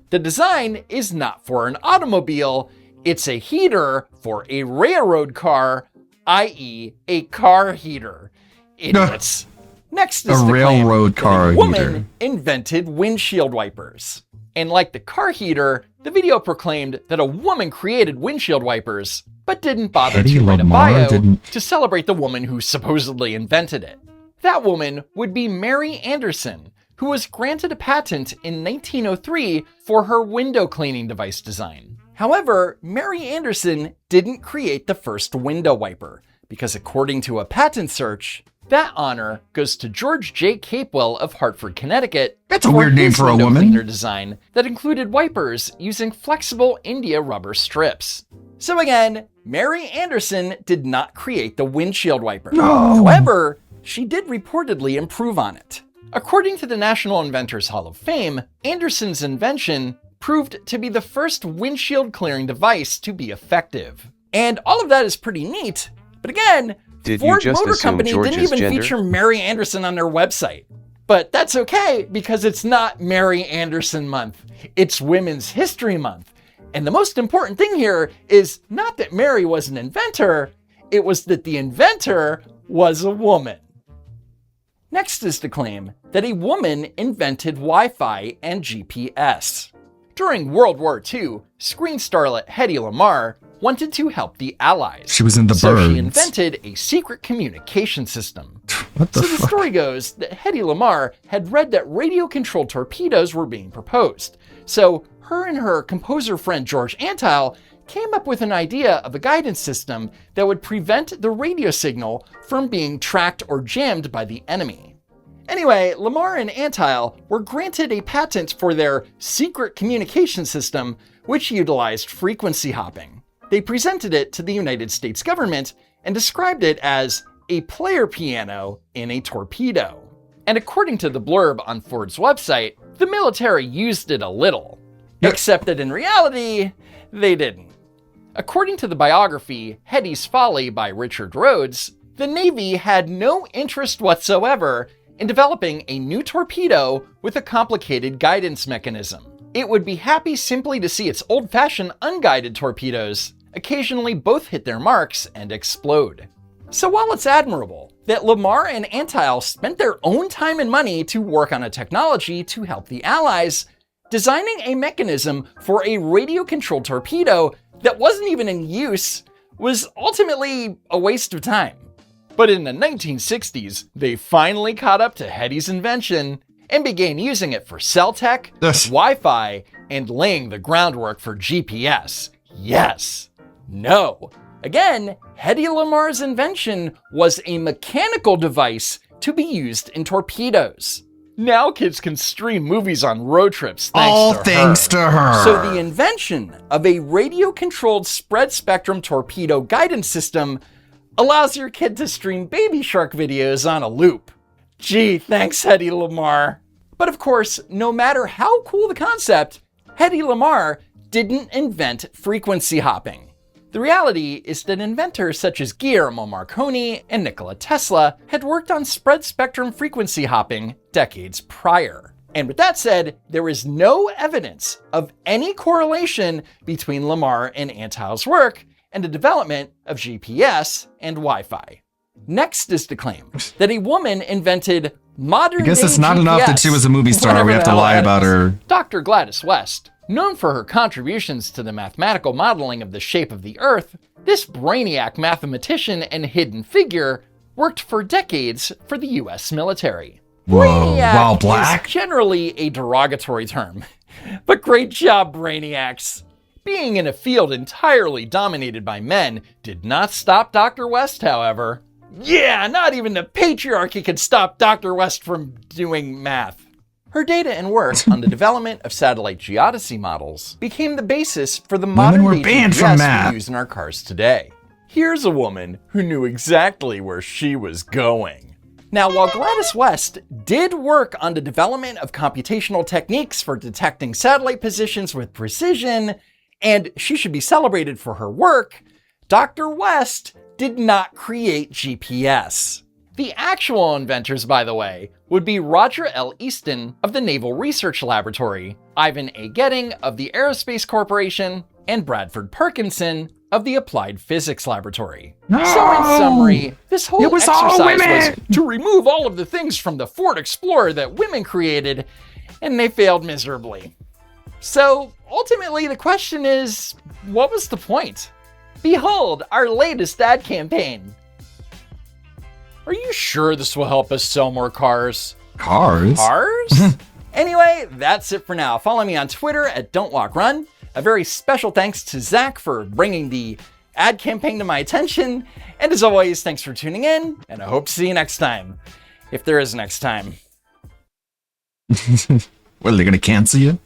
The design is not for an automobile, it's a heater for a railroad car, i.e. a car heater. Idiots. Next is A the railroad claim car that a woman heater. invented windshield wipers. And like the car heater, the video proclaimed that a woman created windshield wipers, but didn't bother Hedy to write a Lamarr bio didn't- to celebrate the woman who supposedly invented it. That woman would be Mary Anderson, who was granted a patent in 1903 for her window cleaning device design. However, Mary Anderson didn't create the first window wiper, because according to a patent search, that honor goes to George J. Capewell of Hartford, Connecticut. That's a weird name his for a window woman. cleaner design that included wipers using flexible India rubber strips. So again, Mary Anderson did not create the windshield wiper. No. However, she did reportedly improve on it. According to the National Inventors Hall of Fame, Anderson's invention proved to be the first windshield clearing device to be effective. And all of that is pretty neat, but again, Did you Ford just Motor assume Company didn't George's even gender? feature Mary Anderson on their website. But that's okay, because it's not Mary Anderson month. It's Women's History Month. And the most important thing here is not that Mary was an inventor, it was that the inventor was a woman. Next is to claim that a woman invented Wi-Fi and GPS. During World War II, screen starlet Hedy Lamarr wanted to help the Allies. She was in the So she birds. invented a secret communication system. What the So the fuck? story goes that Hedy Lamarr had read that radio-controlled torpedoes were being proposed. So her and her composer friend George Antheil came up with an idea of a guidance system that would prevent the radio signal from being tracked or jammed by the enemy. Anyway, Lamarr and Antheil were granted a patent for their secret communication system, which utilized frequency hopping. They presented it to the United States government and described it as a player piano in a torpedo. And according to the blurb on Ford's website, the military used it a little. Except that in reality, they didn't. According to the biography Hedy's Folly by Richard Rhodes, the Navy had no interest whatsoever in developing a new torpedo with a complicated guidance mechanism. It would be happy simply to see its old-fashioned unguided torpedoes occasionally both hit their marks and explode. So while it's admirable that Lamarr and Antheil spent their own time and money to work on a technology to help the Allies, designing a mechanism for a radio-controlled torpedo that wasn't even in use was ultimately a waste of time. But in the 1960s, they finally caught up to Hetty's invention and began using it for cell tech, Wi-Fi, and laying the groundwork for GPS. Yes. No. Again, Hedy Lamarr's invention was a mechanical device to be used in torpedoes. Now kids can stream movies on road trips thanks to her. So the invention of a radio-controlled spread-spectrum torpedo guidance system allows your kid to stream Baby Shark videos on a loop. Gee, thanks, Hedy Lamarr. But of course, no matter how cool the concept, Hedy Lamarr didn't invent frequency hopping. The reality is that inventors such as Guillermo Marconi and Nikola Tesla had worked on spread-spectrum frequency hopping decades prior. And with that said, there is no evidence of any correlation between Lamarr and Antheil's work and the development of GPS and Wi-Fi. Next is the claim that a woman invented modern I guess it's not enough that she was a movie star. We have to lie about her. Dr. Gladys West, known for her contributions to the mathematical modeling of the shape of the Earth, this brainiac mathematician and hidden figure worked for decades for the US military. Whoa, Brainiac while black? is generally a derogatory term, but great job, Brainiacs. Being in a field entirely dominated by men did not stop Dr. West, however. Yeah, not even the patriarchy could stop Dr. West from doing math. Her data and work on the development of satellite geodesy models became the basis for the modern GPS we use in our cars today. Here's a woman who knew exactly where she was going. Now, while Gladys West did work on the development of computational techniques for detecting satellite positions with precision, and she should be celebrated for her work, Dr. West did not create GPS. The actual inventors, by the way, would be Roger L. Easton of the Naval Research Laboratory, Ivan A. Getting of the Aerospace Corporation, and Bradford Perkinson of the Applied Physics Laboratory. So in summary, this whole exercise was to remove all of the things from the Ford Explorer that women created, and they failed miserably. So ultimately the question is, what was the point? Behold, our latest ad campaign. Are you sure this will help us sell more cars? Cars? Cars? Anyway, that's it for now. Follow me on Twitter at Don'tWalkRun. A very special thanks to Zach for bringing the ad campaign to my attention. And as always, thanks for tuning in, and I hope to see you next time. If there is next time. What, are they going to cancel you?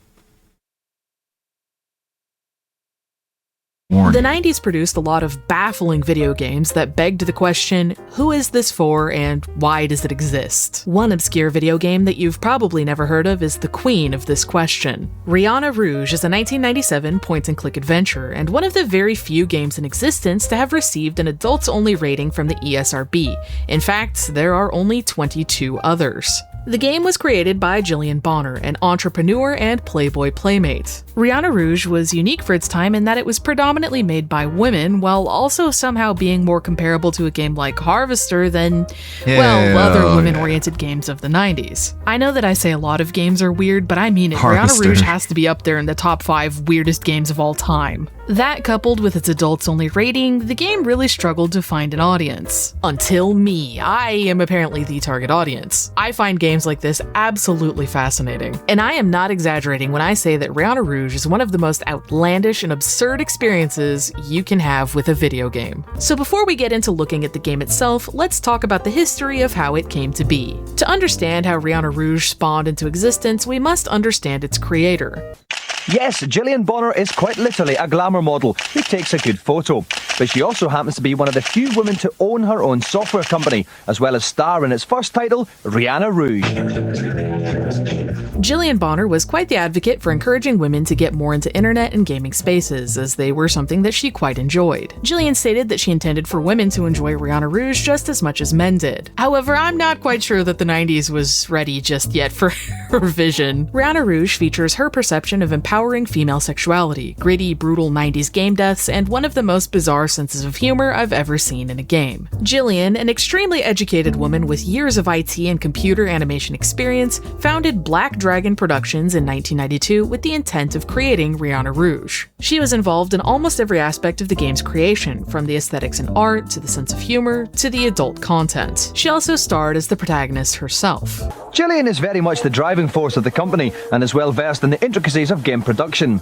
The 90s produced a lot of baffling video games that begged the question, who is this for and why does it exist? One obscure video game that you've probably never heard of is the queen of this question. Rihanna Rouge is a 1997 point-and-click adventure, and one of the very few games in existence to have received an adults-only rating from the ESRB. In fact, there are only 22 others. The game was created by Jillian Bonner, an entrepreneur and Playboy playmate. Rihanna Rouge was unique for its time in that it was predominantly made by women, while also somehow being more comparable to a game like Harvester than, other women-oriented games of the 90s. I know that I say a lot of games are weird, but I mean it. Harvester. Rihanna Rouge has to be up there in the top 5 weirdest games of all time. That, coupled with its adults-only rating, the game really struggled to find an audience. Until me. I am apparently the target audience. I find games like this absolutely fascinating. And I am not exaggerating when I say that Rihanna Rouge is one of the most outlandish and absurd experiences you can have with a video game. So before we get into looking at the game itself, let's talk about the history of how it came to be. To understand how Rihanna Rouge spawned into existence, we must understand its creator. Yes, Jillian Bonner is quite literally a glamour model who takes a good photo, but she also happens to be one of the few women to own her own software company, as well as star in its first title, Rihanna Rouge. Jillian Bonner was quite the advocate for encouraging women to get more into internet and gaming spaces, as they were something that she quite enjoyed. Jillian stated that she intended for women to enjoy Rihanna Rouge just as much as men did. However, I'm not quite sure that the 90s was ready just yet for her vision. Rihanna Rouge features her perception of empowering empowering female sexuality, gritty, brutal 90s game deaths, and one of the most bizarre senses of humor I've ever seen in a game. Jillian, an extremely educated woman with years of IT and computer animation experience, founded Black Dragon Productions in 1992 with the intent of creating Rihanna Rouge. She was involved in almost every aspect of the game's creation, from the aesthetics and art, to the sense of humor, to the adult content. She also starred as the protagonist herself. Jillian is very much the driving force of the company and is well versed in the intricacies of game production.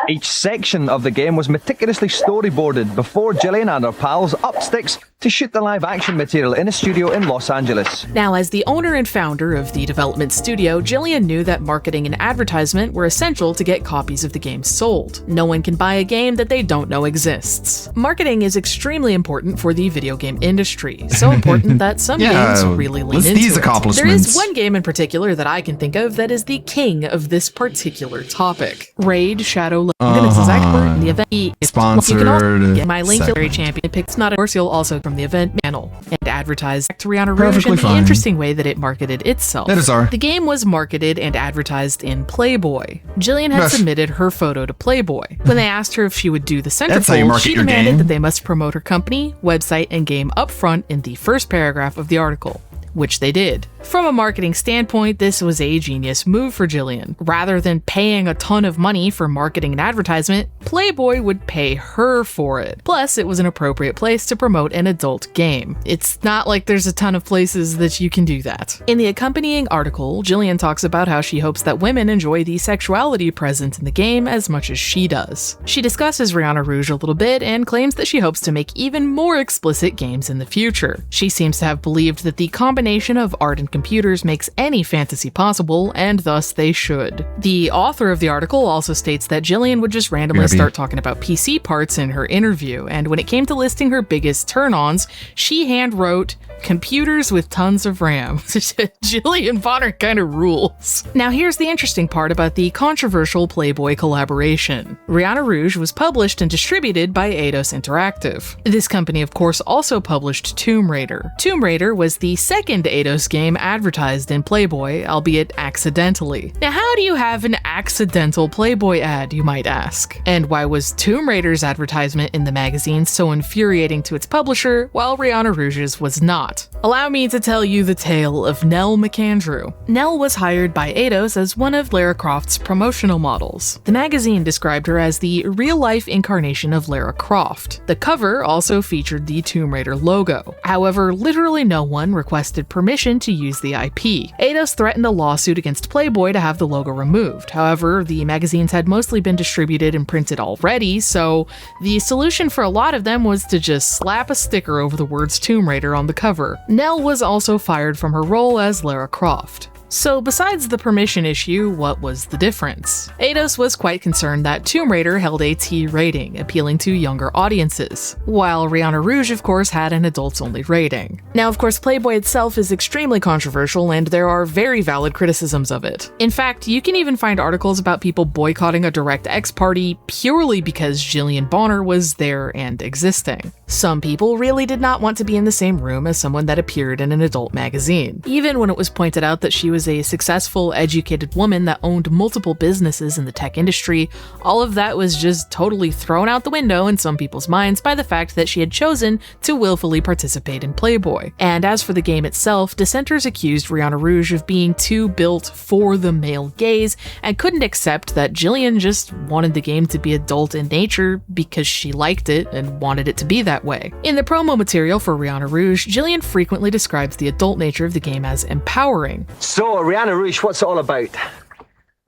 Each section of the game was meticulously storyboarded before Jillian and her pals upped sticks to shoot the live action material in a studio in Los Angeles. Now, as the owner and founder of the development studio, Jillian knew that marketing and advertisement were essential to get copies of the game sold. No one can buy a game that they don't know exists. Marketing is extremely important for the video game industry, so important that some games really lean into these it. accomplishments. There is one game in particular that I can think of that is the king of this particular topic. Raid Shadow Legends is expert in the event. Sponsored. You can also get my link to segment. champion picks. Not of course, you'll also from the event panel and advertise to Rihanna Rouge Perfectly in the fine. interesting way that it marketed itself. That is our- The game was marketed and advertised in Playboy. Jillian had Yes. submitted her photo to Playboy. When they asked her if she would do the That's how you centerfold, market she your demanded game. that they must promote her company, website, and game up front in the first paragraph of the article, which they did. From a marketing standpoint, this was a genius move for Jillian. Rather than paying a ton of money for marketing and advertisement, Playboy would pay her for it. Plus, it was an appropriate place to promote an adult game. It's not like there's a ton of places that you can do that. In the accompanying article, Jillian talks about how she hopes that women enjoy the sexuality present in the game as much as she does. She discusses Rihanna Rouge a little bit and claims that she hopes to make even more explicit games in the future. She seems to have believed that the combination of art and computers makes any fantasy possible, and thus they should. The author of the article also states that Jillian would just randomly start talking about PC parts in her interview, and when it came to listing her biggest turn-ons, she hand-wrote computers with tons of RAM. Jillian Bonner kind of rules. Now here's the interesting part about the controversial Playboy collaboration. Rihanna Rouge was published and distributed by Eidos Interactive. This company of course also published Tomb Raider. Tomb Raider was the second Eidos game advertised in Playboy, albeit accidentally. Now how do you have an accidental Playboy ad, you might ask? And why was Tomb Raider's advertisement in the magazine so infuriating to its publisher, while Rihanna Rouge's was not? Allow me to tell you the tale of Nell McAndrew. Nell was hired by Eidos as one of Lara Croft's promotional models. The magazine described her as the real-life incarnation of Lara Croft. The cover also featured the Tomb Raider logo. However, literally no one requested permission to use the IP. Eidos threatened a lawsuit against Playboy to have the logo removed. However, the magazines had mostly been distributed and printed already, so the solution for a lot of them was to just slap a sticker over the words Tomb Raider on the cover. Nell was also fired from her role as Lara Croft. So besides the permission issue, what was the difference? Eidos was quite concerned that Tomb Raider held a T rating, appealing to younger audiences, while Rihanna Rouge of course had an adults-only rating. Now of course Playboy itself is extremely controversial and there are very valid criticisms of it. In fact, you can even find articles about people boycotting a DirectX party purely because Jillian Bonner was there and existing. Some people really did not want to be in the same room as someone that appeared in an adult magazine, even when it was pointed out that she was a successful, educated woman that owned multiple businesses in the tech industry. All of that was just totally thrown out the window in some people's minds by the fact that she had chosen to willfully participate in Playboy. And as for the game itself, dissenters accused Rihanna Rouge of being too built for the male gaze and couldn't accept that Jillian just wanted the game to be adult in nature because she liked it and wanted it to be that way. In the promo material for Rihanna Rouge, Jillian frequently describes the adult nature of the game as empowering. So, Rihanna Rouge, what's it all about?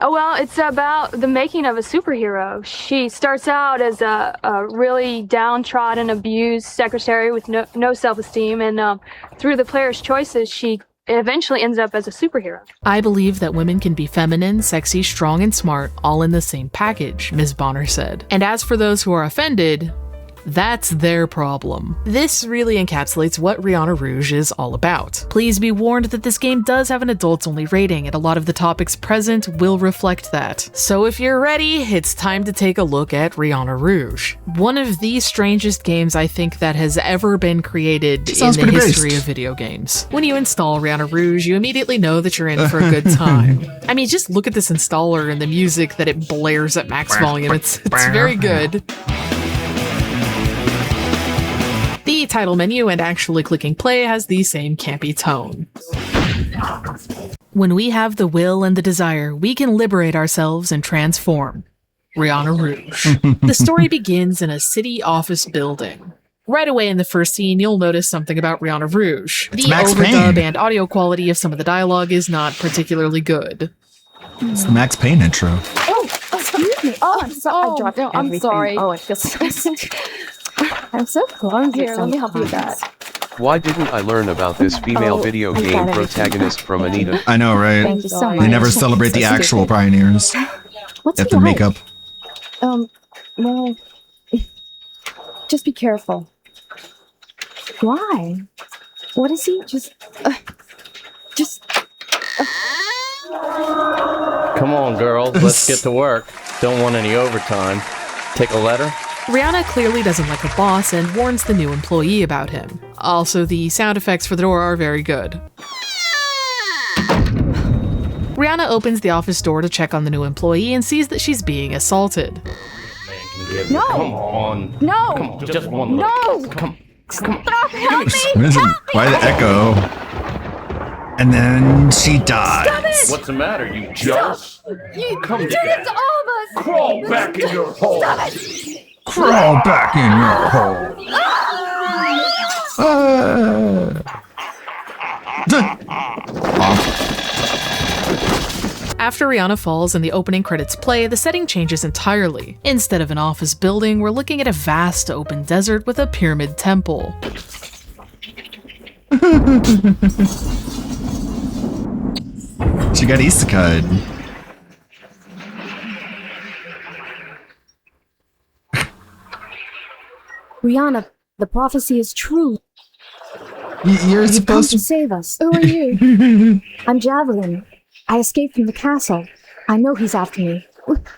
Oh, well, it's about the making of a superhero. She starts out as a really downtrodden, abused secretary with no self-esteem, and through the player's choices, she eventually ends up as a superhero. I believe that women can be feminine, sexy, strong, and smart all in the same package, Ms. Bonner said. And as for those who are offended, That's their problem. This really encapsulates what Rihanna Rouge is all about. Please be warned that this game does have an adults-only rating, and a lot of the topics present will reflect that. So if you're ready, it's time to take a look at Rihanna Rouge. One of the strangest games I think that has ever been created in the history of video games. When you install Rihanna Rouge, you immediately know that you're in for a good time. I mean, just look at this installer and the music that it blares at max volume. It's very good. The title menu and actually clicking play has the same campy tone. When we have the will and the desire, we can liberate ourselves and transform. Rihanna Rouge. The story begins in a city office building. Right away in the first scene, you'll notice something about Rihanna Rouge. The overdub and audio quality of some of the dialogue is not particularly good. It's the Max Payne intro. Oh, excuse me. Oh, I'm sorry. I dropped everything. I'm sorry. Oh, it feels so I'm so clumsy. Here, let me help you with that. Why didn't I learn about this female video game protagonist from Anita? I know, right? Thank you so much. They never celebrate the actual pioneers. What's They have he to make like? up. Well, just be careful. Why? What is he? Come on, girls, let's get to work. Don't want any overtime. Take a letter? Rihanna clearly doesn't like her boss and warns the new employee about him. Also, the sound effects for the door are very good. Rihanna opens the office door to check on the new employee and sees that she's being assaulted. No! Come on. No! Come on, just one look. No! Come. Stop! Help me! Why the echo? And then she dies. Stop it! What's the matter, you jealous? You Come did together. it to all of us! Crawl back in your hole. Stop it! Crawl back in your hole. After Rihanna falls and the opening credits play, the setting changes entirely. Instead of an office building, we're looking at a vast open desert with a pyramid temple. She got isekai'd. Rihanna, the prophecy is true. You're You've come supposed to to. save us. Who are you? I'm Javelin. I escaped from the castle. I know he's after me.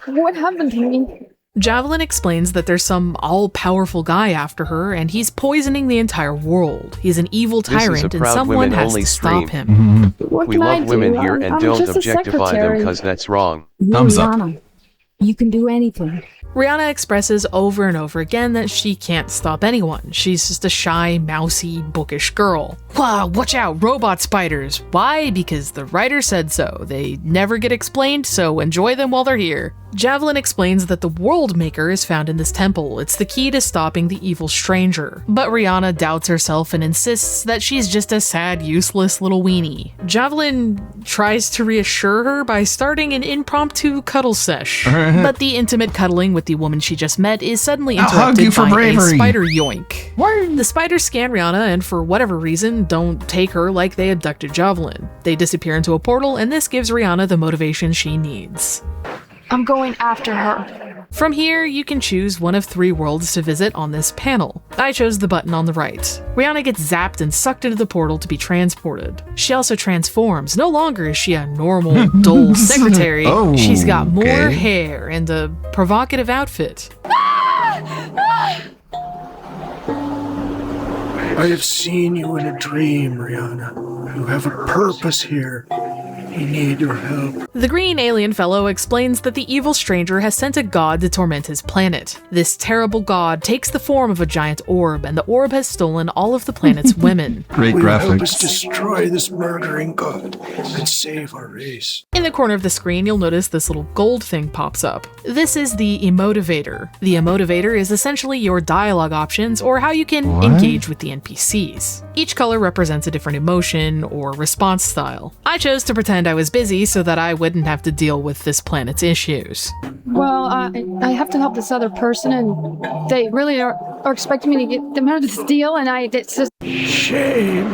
What happened to me? Javelin explains that there's some all-powerful guy after her, and he's poisoning the entire world. He's an evil This is a tyrant, and proud someone has women-only to stop stream. him. What We can I love do? women here and I'm don't just a objectify them secretary. because that's wrong. You're Thumbs up. Rihanna. You can do anything. Rihanna expresses over and over again that she can't stop anyone. She's just a shy, mousy, bookish girl. Wow, watch out, robot spiders. Why? Because the writer said so. They never get explained, so enjoy them while they're here. Javelin explains that the World Maker is found in this temple. It's the key to stopping the evil stranger. But Rihanna doubts herself and insists that she's just a sad, useless little weenie. Javelin tries to reassure her by starting an impromptu cuddle sesh. But the intimate cuddling with the woman she just met is suddenly I'll hug you interrupted for by a bravery. spider yoink. The spiders scan Rihanna and for whatever reason don't take her like they abducted Javelin. They disappear into a portal and this gives Rihanna the motivation she needs. I'm going after her. From here, you can choose one of 3 worlds to visit on this panel. I chose the button on the right. Rihanna gets zapped and sucked into the portal to be transported. She also transforms. No longer is she a normal, dull secretary. Oh, She's got more okay. hair and a provocative outfit. I have seen you in a dream, Rihanna. You have a purpose here. We need your help. The green alien fellow explains that the evil stranger has sent a god to torment his planet. This terrible god takes the form of a giant orb, and the orb has stolen all of the planet's women. Great Will you help graphics. us destroy this murdering god and save our race? In the corner of the screen, you'll notice this little gold thing pops up. This is the Emotivator. The Emotivator is essentially your dialogue options or how you can engage with the NPCs. Each color represents a different emotion or response style. I chose to pretend I was busy so that I wouldn't have to deal with this planet's issues. Well, I have to help this other person, and they really are expecting me to get them out of this deal, and it's just... Shame.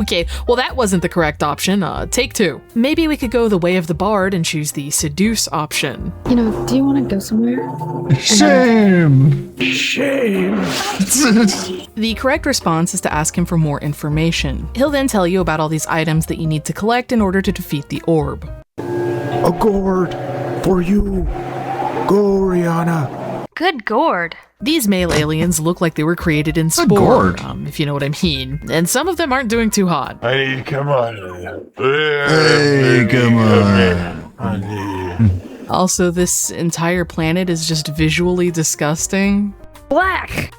Okay, well that wasn't the correct option. Take 2. Maybe we could go the way of the bard and choose the seduce option. You know, do you want to go somewhere? Shame! Shame! The correct response is to ask him for more information. He'll then tell you about all these items that you need to collect in order to defeat the orb. A gourd for you. Go, Rihanna. Good gourd. These male aliens look like they were created in spore, if you know what I mean. And some of them aren't doing too hot. Come on. Hey, come on. Also, this entire planet is just visually disgusting. Black.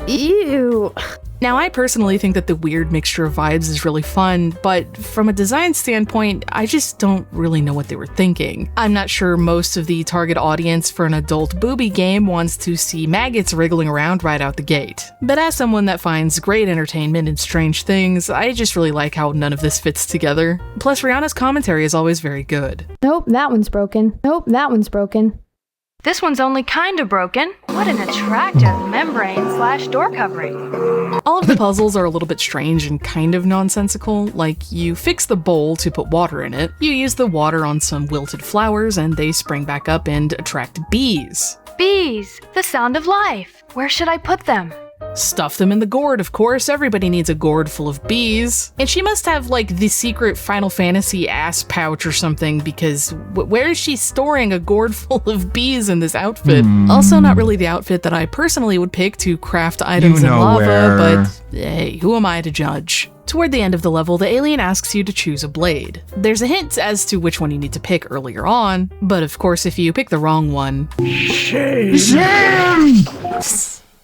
Ew. Now, I personally think that the weird mixture of vibes is really fun, but from a design standpoint, I just don't really know what they were thinking. I'm not sure most of the target audience for an adult booby game wants to see maggots wriggling around right out the gate. But as someone that finds great entertainment in strange things, I just really like how none of this fits together. Plus, Rihanna's commentary is always very good. Nope, that one's broken. Nope, that one's broken. This one's only kinda broken. What an attractive membrane/door covering. All of the puzzles are a little bit strange and kind of nonsensical, like you fix the bowl to put water in it, you use the water on some wilted flowers and they spring back up and attract bees. Bees, the sound of life. Where should I put them? Stuff them in the gourd, of course. Everybody needs a gourd full of bees. And she must have, like, the secret Final Fantasy ass pouch or something, because where is she storing a gourd full of bees in this outfit? Also, not really the outfit that I personally would pick to craft items in lava, but hey, who am I to judge? Toward the end of the level, the alien asks you to choose a blade. There's a hint as to which one you need to pick earlier on, but of course, if you pick the wrong one... Shame!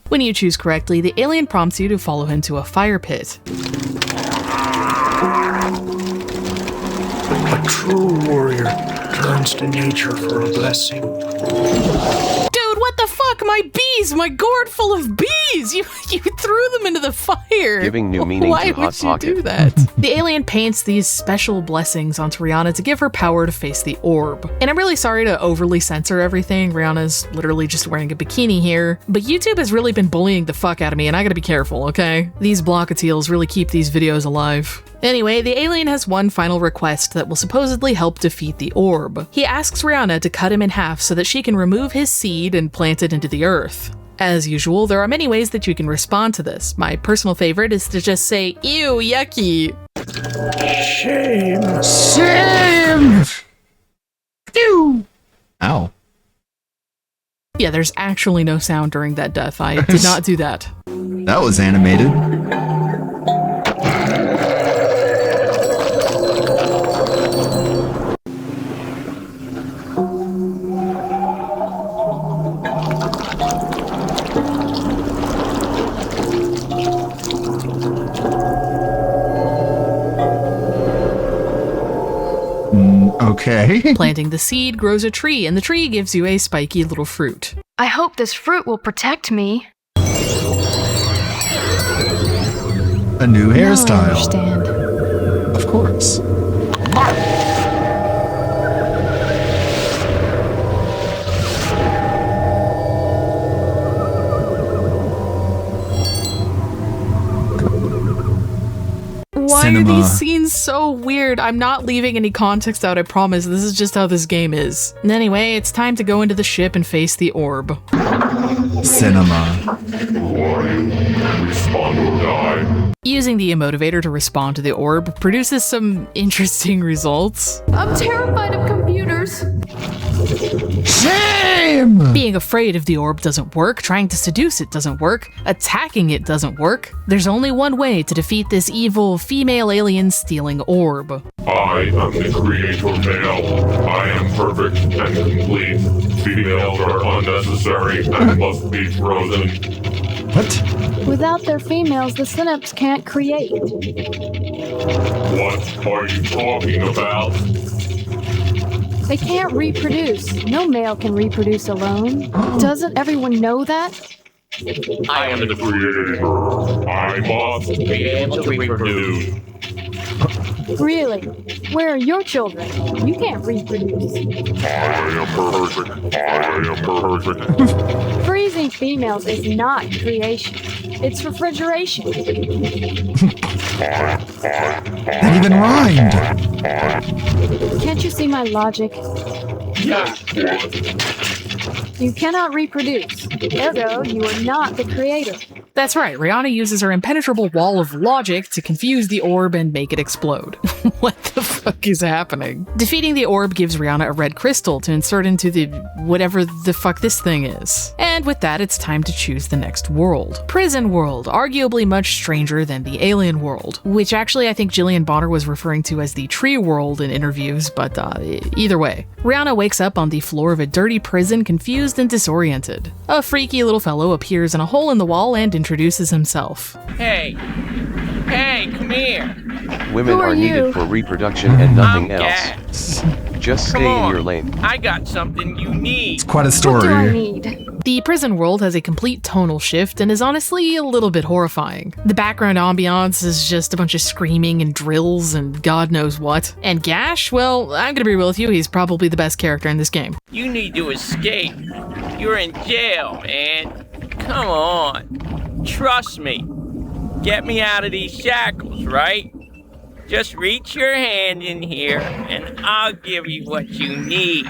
When you choose correctly, the alien prompts you to follow him to a fire pit. A true warrior turns to nature for a blessing. Dude, what the fuck? My bees! My gourd full of bees! You threw them into the fire! Giving new meaning Why to Hot would you Pocket. do that? The alien paints these special blessings onto Rihanna to give her power to face the orb. And I'm really sorry to overly censor everything. Rihanna's literally just wearing a bikini here. But YouTube has really been bullying the fuck out of me, and I gotta be careful, okay? These blockatiels really keep these videos alive. Anyway, the alien has one final request that will supposedly help defeat the orb. He asks Rihanna to cut him in half so that she can remove his seed and plant it into the earth. As usual, there are many ways that you can respond to this. My personal favorite is to just say, ew, yucky. Shame! Shame! Ew! Ow. Yeah, there's actually no sound during that death. I did not do that. That was animated. Okay. Planting the seed grows a tree, and the tree gives you a spiky little fruit. I hope this fruit will protect me. A new Now I hairstyle. understand. Of course. Why Cinema. are these scenes so weird? I'm not leaving any context out, I promise. This is just how this game is. And anyway, it's time to go into the ship and face the orb. Cinema. Respond or die. Using the emotivator to respond to the orb produces some interesting results. I'm terrified of computers. Shame! Being afraid of the orb doesn't work, trying to seduce it doesn't work, attacking it doesn't work. There's only one way to defeat this evil female alien stealing orb. I am the creator male. I am perfect and complete. Females are unnecessary and must be frozen. What? Without their females, the synapse can't create. What are you talking about? They can't reproduce. No male can reproduce alone. Doesn't everyone know that? I am the creator. I must be able to reproduce. Really? Where are your children? You can't reproduce. I am perfect. I am perfect. Freezing females is not creation. It's refrigeration. That even rhymed. Can't you see my logic? Yes, You cannot reproduce. Ergo, you are not the creator. That's right, Rihanna uses her impenetrable wall of logic to confuse the orb and make it explode. What the fuck is happening? Defeating the orb gives Rihanna a red crystal to insert into the whatever the fuck this thing is. And with that, it's time to choose the next world. Prison World, arguably much stranger than the alien world, which actually I think Jillian Bonner was referring to as the tree world in interviews, but either way. Rihanna wakes up on the floor of a dirty prison, confused and disoriented. A freaky little fellow appears in a hole in the wall and introduces himself. Hey, come here. Women Who are are you? needed for reproduction and nothing I'm else. Gas. Just Come stay in on. your lane. I got something you need. It's quite a story. Need. The prison world has a complete tonal shift and is honestly a little bit horrifying. The background ambiance is just a bunch of screaming and drills and God knows what. And Gash, well, I'm gonna be real with you, he's probably the best character in this game. You need to escape. You're in jail, man. Come on. Trust me. Get me out of these shackles, right? Just reach your hand in here and I'll give you what you need.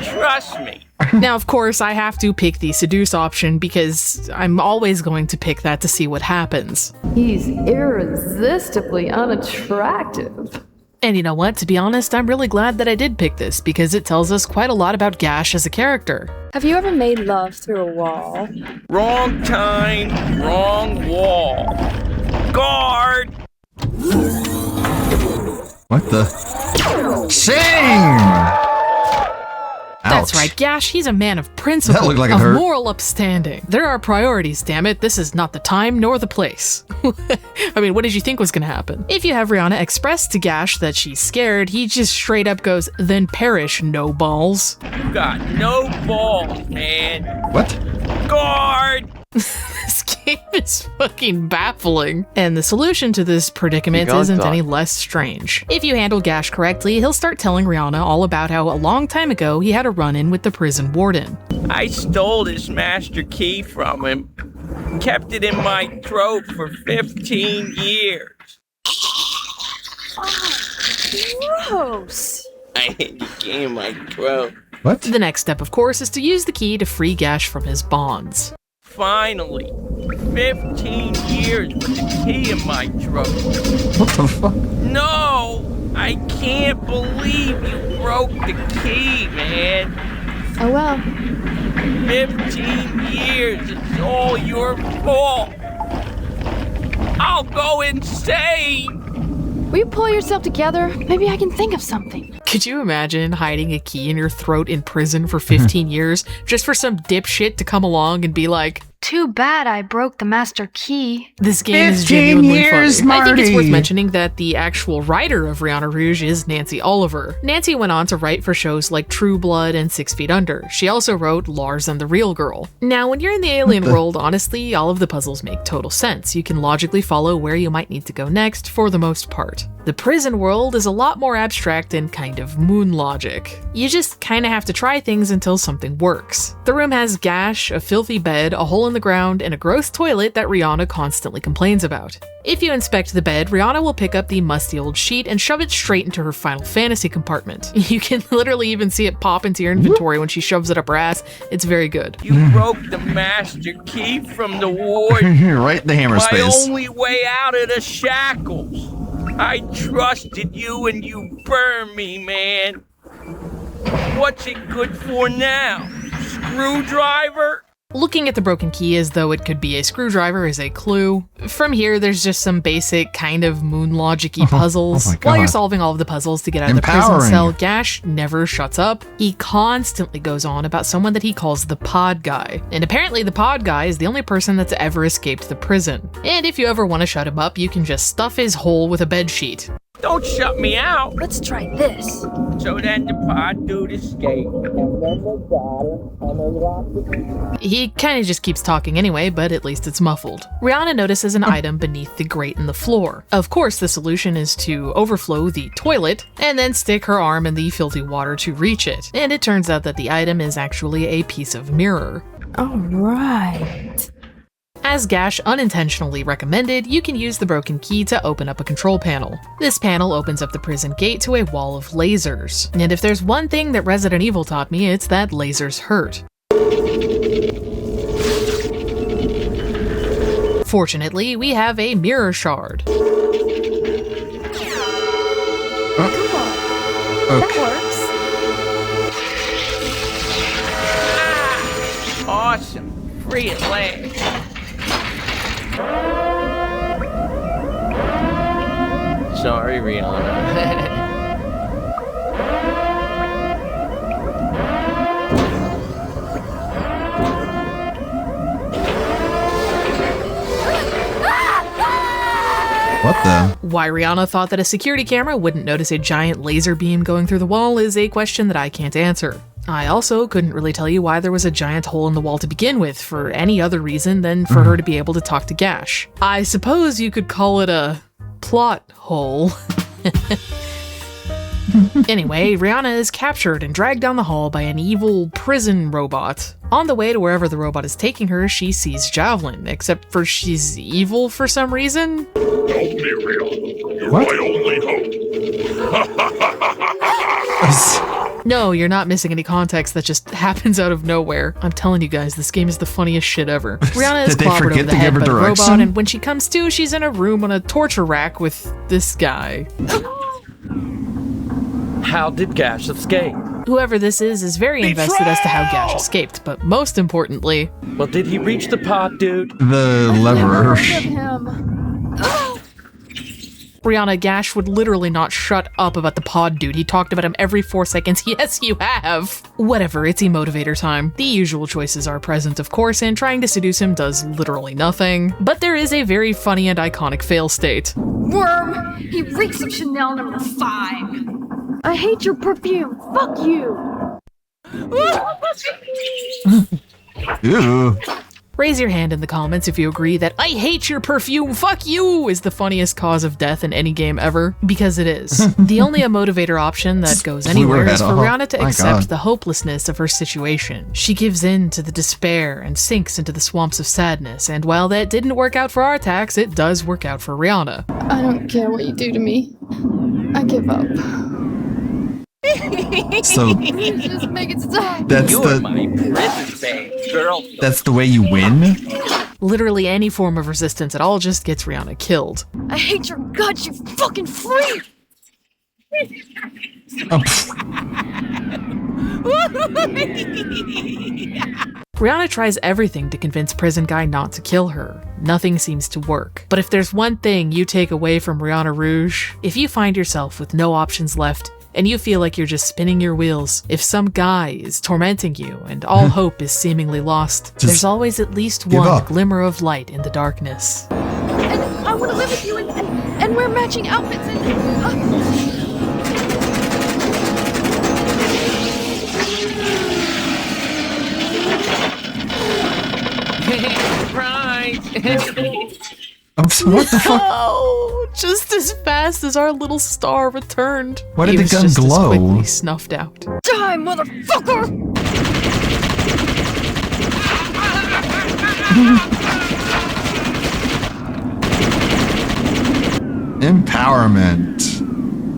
Trust me. Now, of course, I have to pick the seduce option because I'm always going to pick that to see what happens. He's irresistibly unattractive. And you know what? To be honest, I'm really glad that I did pick this because it tells us quite a lot about Gash as a character. Have you ever made love through a wall? Wrong time, wrong wall. Guard! What the? Shame! That's Ouch. right, Gash, he's a man of principle, That looked like it of hurt. moral upstanding. There are priorities, damn it. This is not the time nor the place. I mean, what did you think was gonna happen? If you have Rihanna express to Gash that she's scared, he just straight up goes, then perish, no balls. You got no balls, man. What? Guard! This game is fucking baffling. And the solution to this predicament Begone isn't thought. any less strange. If you handle Gash correctly, he'll start telling Rihanna all about how a long time ago he had a run-in with the prison warden. I stole his master key from him. Kept it in my throat for 15 years. Gross. I hid the key in my throat. What? The next step, of course, is to use the key to free Gash from his bonds. Finally, 15 years with the key in my throat. What the fuck? No, I can't believe you broke the key, man. Oh well. 15 years, it's all your fault. I'll go insane. Will you pull yourself together? Maybe I can think of something. Could you imagine hiding a key in your throat in prison for 15 years just for some dipshit to come along and be like, Too bad I broke the master key. this game is 15 genuinely years, funny. I think it's worth Marty. mentioning that the actual writer of Rihanna Rouge is Nancy Oliver. Nancy went on to write for shows like True Blood and 6 Feet Under. She also wrote Lars and the Real Girl. Now, when you're in the alien world, honestly, all of the puzzles make total sense. You can logically follow where you might need to go next for the most part. The prison world is a lot more abstract and kind of moon logic. You just kinda have to try things until something works. The room has Gash, a filthy bed, a hole in the ground, and a gross toilet that Rihanna constantly complains about. If you inspect the bed, Rihanna will pick up the musty old sheet and shove it straight into her Final Fantasy compartment. You can literally even see it pop into your inventory when she shoves it up her ass. It's very good. You broke the master key from the ward. Right in the hammer My space. only way out of the shackles. I trusted you and you burned me, man. What's it good for now? Screwdriver? Looking at the broken key as though it could be a screwdriver is a clue. From here, there's just some basic kind of moon logic-y puzzles. my While you're God. solving all of the puzzles to get out of the prison Empowering. cell, Gash never shuts up. He constantly goes on about someone that he calls the pod guy. And apparently the pod guy is the only person that's ever escaped the prison. And if you ever want to shut him up, you can just stuff his hole with a bedsheet. Don't shut me out. Let's try this. So then the pod dude escaped. And then they got him and they locked the He kinda just keeps talking anyway, but at least it's muffled. Rihanna notices an item beneath the grate in the floor. Of course, the solution is to overflow the toilet and then stick her arm in the filthy water to reach it. And it turns out that the item is actually a piece of mirror. All right. As Gash unintentionally recommended, you can use the broken key to open up a control panel. This panel opens up the prison gate to a wall of lasers. And if there's one thing that Resident Evil taught me, it's that lasers hurt. Fortunately, we have a mirror shard. That works. Awesome. Free at last. Sorry, Rihanna. What the? Why Rihanna thought that a security camera wouldn't notice a giant laser beam going through the wall is a question that I can't answer. I also couldn't really tell you why there was a giant hole in the wall to begin with for any other reason than for her to be able to talk to Gash. I suppose you could call it a plot hole. Anyway, Rihanna is captured and dragged down the hall by an evil prison robot. On the way to wherever the robot is taking her, she sees Javelin, except for she's evil for some reason. Help me, Rihanna. You're my only hope. No, you're not missing any context that just happens out of nowhere. I'm telling you guys, this game is the funniest shit ever. Rihanna is Did they clobbered forget over the to head give her by the robot, direction? and when she comes to, she's in a room on a torture rack with this guy. How did Gash escape? Whoever this is very invested as to how Gash escaped, but most importantly... Well, did he reach the pod, dude? The lever. Rihanna, Gash would literally not shut up about the pod dude. He talked about him every 4 seconds. Yes, you have! Whatever, it's emotivator time. The usual choices are present, of course, and trying to seduce him does literally nothing. But there is a very funny and iconic fail state. Worm! He reeks of Chanel number 5. I hate your perfume. Fuck you. Ew. Raise your hand in the comments if you agree that I hate your perfume, fuck you, is the funniest cause of death in any game ever, because it is. The only motivator option that goes anywhere is for Rihanna to accept the hopelessness of her situation. She gives in to the despair and sinks into the swamps of sadness, and while that didn't work out for Artax, it does work out for Rihanna. I don't care what you do to me. I give up. So just make it stop. that's You're my prison bag, girl. that's the way you win? Literally any form of resistance at all just gets Rihanna killed. I hate your guts, you fucking freak! Rihanna tries everything to convince Prison Guy not to kill her. Nothing seems to work. But if there's one thing you take away from Rihanna Rouge, if you find yourself with no options left, and you feel like you're just spinning your wheels, if some guy is tormenting you and all hope is seemingly lost, there's always at least one glimmer of light in the darkness. And I want to live with you and wear matching outfits and... What the fuck? Oh, just as fast as our little star returned. Why did he the was gun just glow? As quickly snuffed out. Die, motherfucker! Empowerment.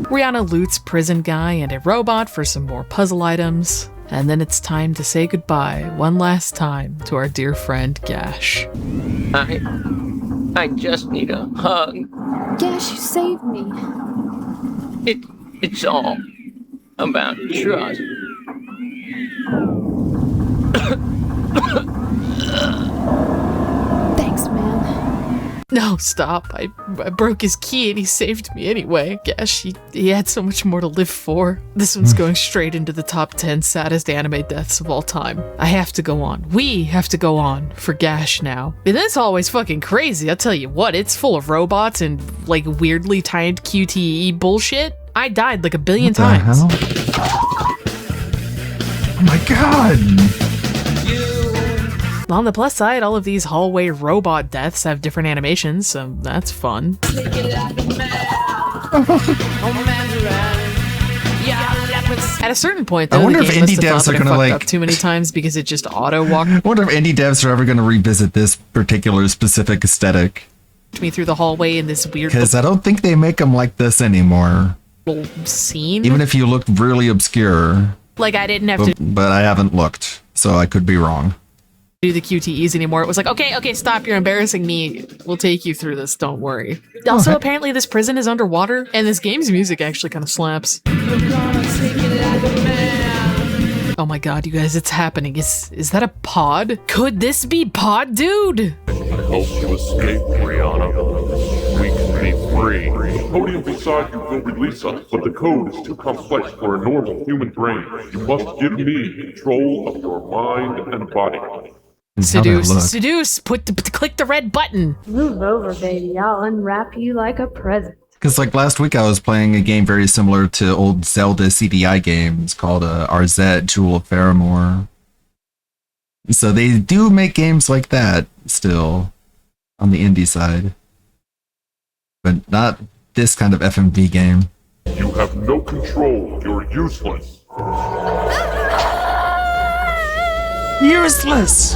Rihanna loots Prison Guy and a robot for some more puzzle items. And then it's time to say goodbye one last time to our dear friend Gash. I just need a hug. Gash, you saved me. It's all about trust. Thanks, man. No, stop. I broke his key and he saved me anyway. Gash, he had so much more to live for. This one's going straight into the top 10 saddest anime deaths of all time. I have to go on. We have to go on for Gash now. And this hallway's fucking crazy, I'll tell you what. It's full of robots and, like, weirdly timed QTE bullshit. I died like a billion times. Oh my god! On the plus side, all of these hallway robot deaths have different animations, so that's fun. At a certain point, I though, wonder the if game must indie have devs thought are that it gonna, fucked like- up too many times because it just auto-walked I wonder if indie devs are ever going to revisit this particular specific aesthetic. me through the hallway in this weird Because I don't think they make them like this anymore. little scene. Even if you look really obscure. Like, I didn't have to But I haven't looked, so I could be wrong. do the QTEs anymore. It was like, okay, stop, you're embarrassing me. We'll take you through this, don't worry. Also, apparently this prison is underwater, and this game's music actually kind of slaps. Oh my god, you guys, it's happening. Is that a pod? Could this be Pod Dude? I hope you escape, Rihanna. We can be free. The podium beside you will release us, but the code is too complex for a normal human brain. You must give me control of your mind and body. Seduce, click the red button. Move over, baby. I'll unwrap you like a present. Because like last week I was playing a game very similar to old Zelda CDI games called Arzette, Jewel of Faramore. So they do make games like that still on the indie side. But not this kind of FMV game. You have no control. You're useless. Useless!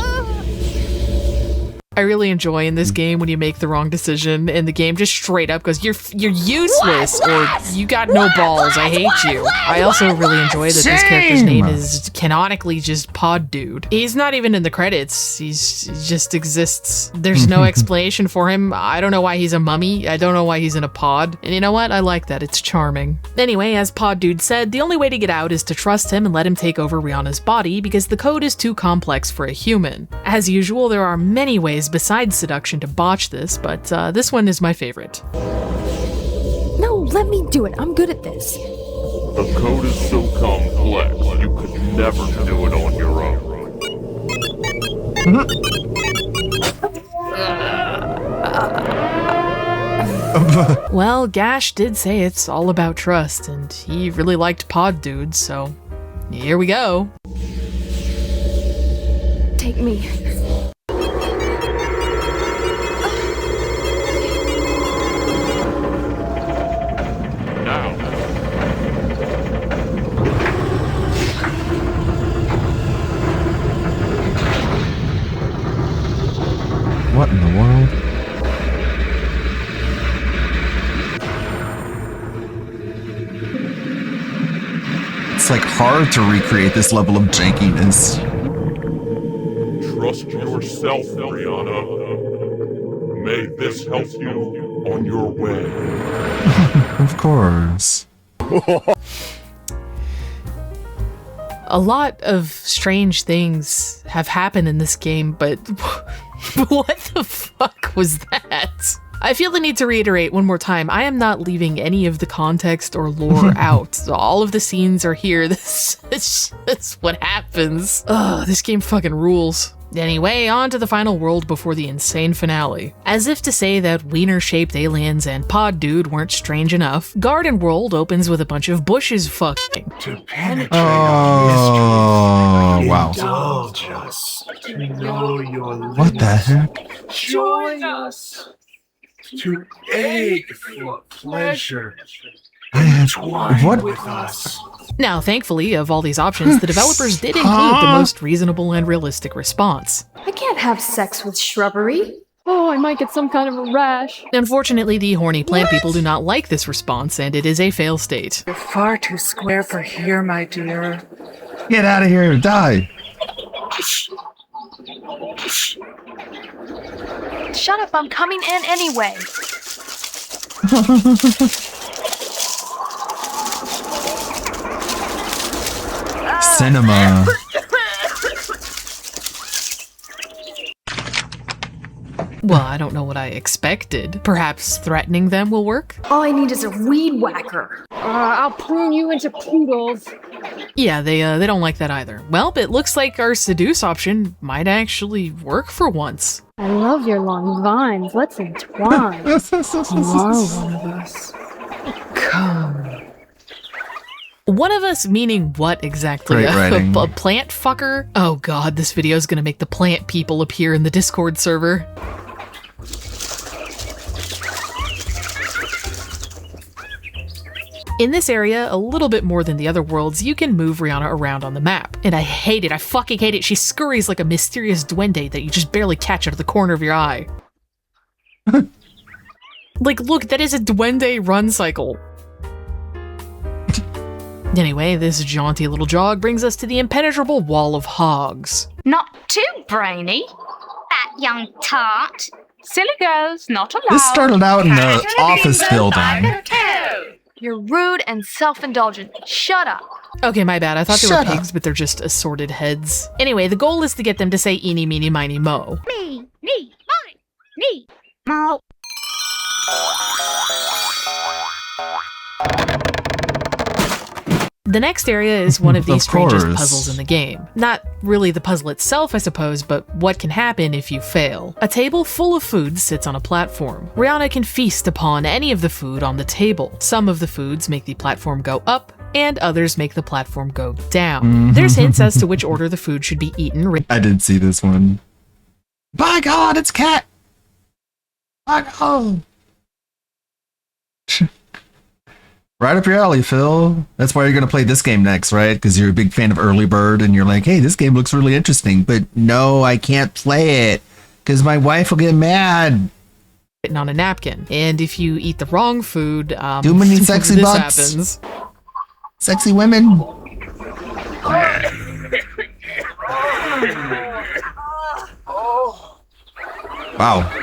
I really enjoy in this game when you make the wrong decision and the game just straight up goes, you're useless, or you got no balls, I hate you. I also really enjoy that this character's name is canonically just Pod Dude. He's not even in the credits, he just exists. There's no explanation for him. I don't know why he's a mummy, I don't know why he's in a pod, and you know what, I like that, it's charming. Anyway, as Pod Dude said, the only way to get out is to trust him and let him take over Rihanna's body because the code is too complex for a human. As usual, there are many ways besides seduction to botch this, but this one is my favorite. No, let me do it. I'm good at this. The code is so complex, you could never do it on your own. Well, Gash did say it's all about trust, and he really liked Pod Dude, so here we go. Take me. What in the world? It's like hard to recreate this level of jankiness. Trust yourself, Rihanna. May this help you on your way. Of course. A lot of strange things have happened in this game, but what the fuck was that? I feel the need to reiterate one more time, I am not leaving any of the context or lore out. All of the scenes are here. This is what happens. Ugh, this game fucking rules. Anyway, on to the final world before the insane finale. As if to say that wiener-shaped aliens and Pod Dude weren't strange enough, Garden World opens with a bunch of bushes fucking. Oh, wow. Indulge us to know your limits. What the heck? Join us to ache for pleasure. What? With us. Now, thankfully, of all these options, the developers did include the most reasonable and realistic response. I can't have sex with shrubbery. Oh, I might get some kind of a rash. Unfortunately, the horny plant people do not like this response, and it is a fail state. You're far too square for here, my dear. Get out of here, die. Shut up, I'm coming in anyway. Cinema. Well, I don't know what I expected. Perhaps threatening them will work? All I need is a weed whacker. I'll prune you into poodles. Yeah, they don't like that either. Well, it looks like our seduce option might actually work for once. I love your long vines. Let's entwine. You are one of us. Come. One of us meaning what exactly? Great writing. A plant fucker? Oh god, this video is gonna make the plant people appear in the Discord server. In this area, a little bit more than the other worlds, you can move Rihanna around on the map. And I hate it, I fucking hate it. She scurries like a mysterious duende that you just barely catch out of the corner of your eye. Like, look, that is a duende run cycle. Anyway, this jaunty little jog brings us to the impenetrable wall of hogs. Not too brainy, that young tart. Silly girls, not allowed. This started out in the office building. You're rude and self-indulgent. Shut up. Okay, my bad. I thought they were Shut up. pigs, but they're just assorted heads. Anyway, the goal is to get them to say eeny, meeny, miny, mo. Me, mine, me, mo. The next area is one of the Of strangest course. puzzles in the game. Not really the puzzle itself, I suppose, but what can happen if you fail. A table full of food sits on a platform. Rihanna can feast upon any of the food on the table. Some of the foods make the platform go up, and others make the platform go down. There's hints as to which order the food should be eaten. I did see this one. By God, it's cat! By God! Right up your alley, Phil. That's why you're going to play this game next, right? Because you're a big fan of Early Bird and you're like, hey, this game looks really interesting. But no, I can't play it because my wife will get mad. Written on a napkin. And if you eat the wrong food, Too many sexy this butts. happens. Sexy women. Wow.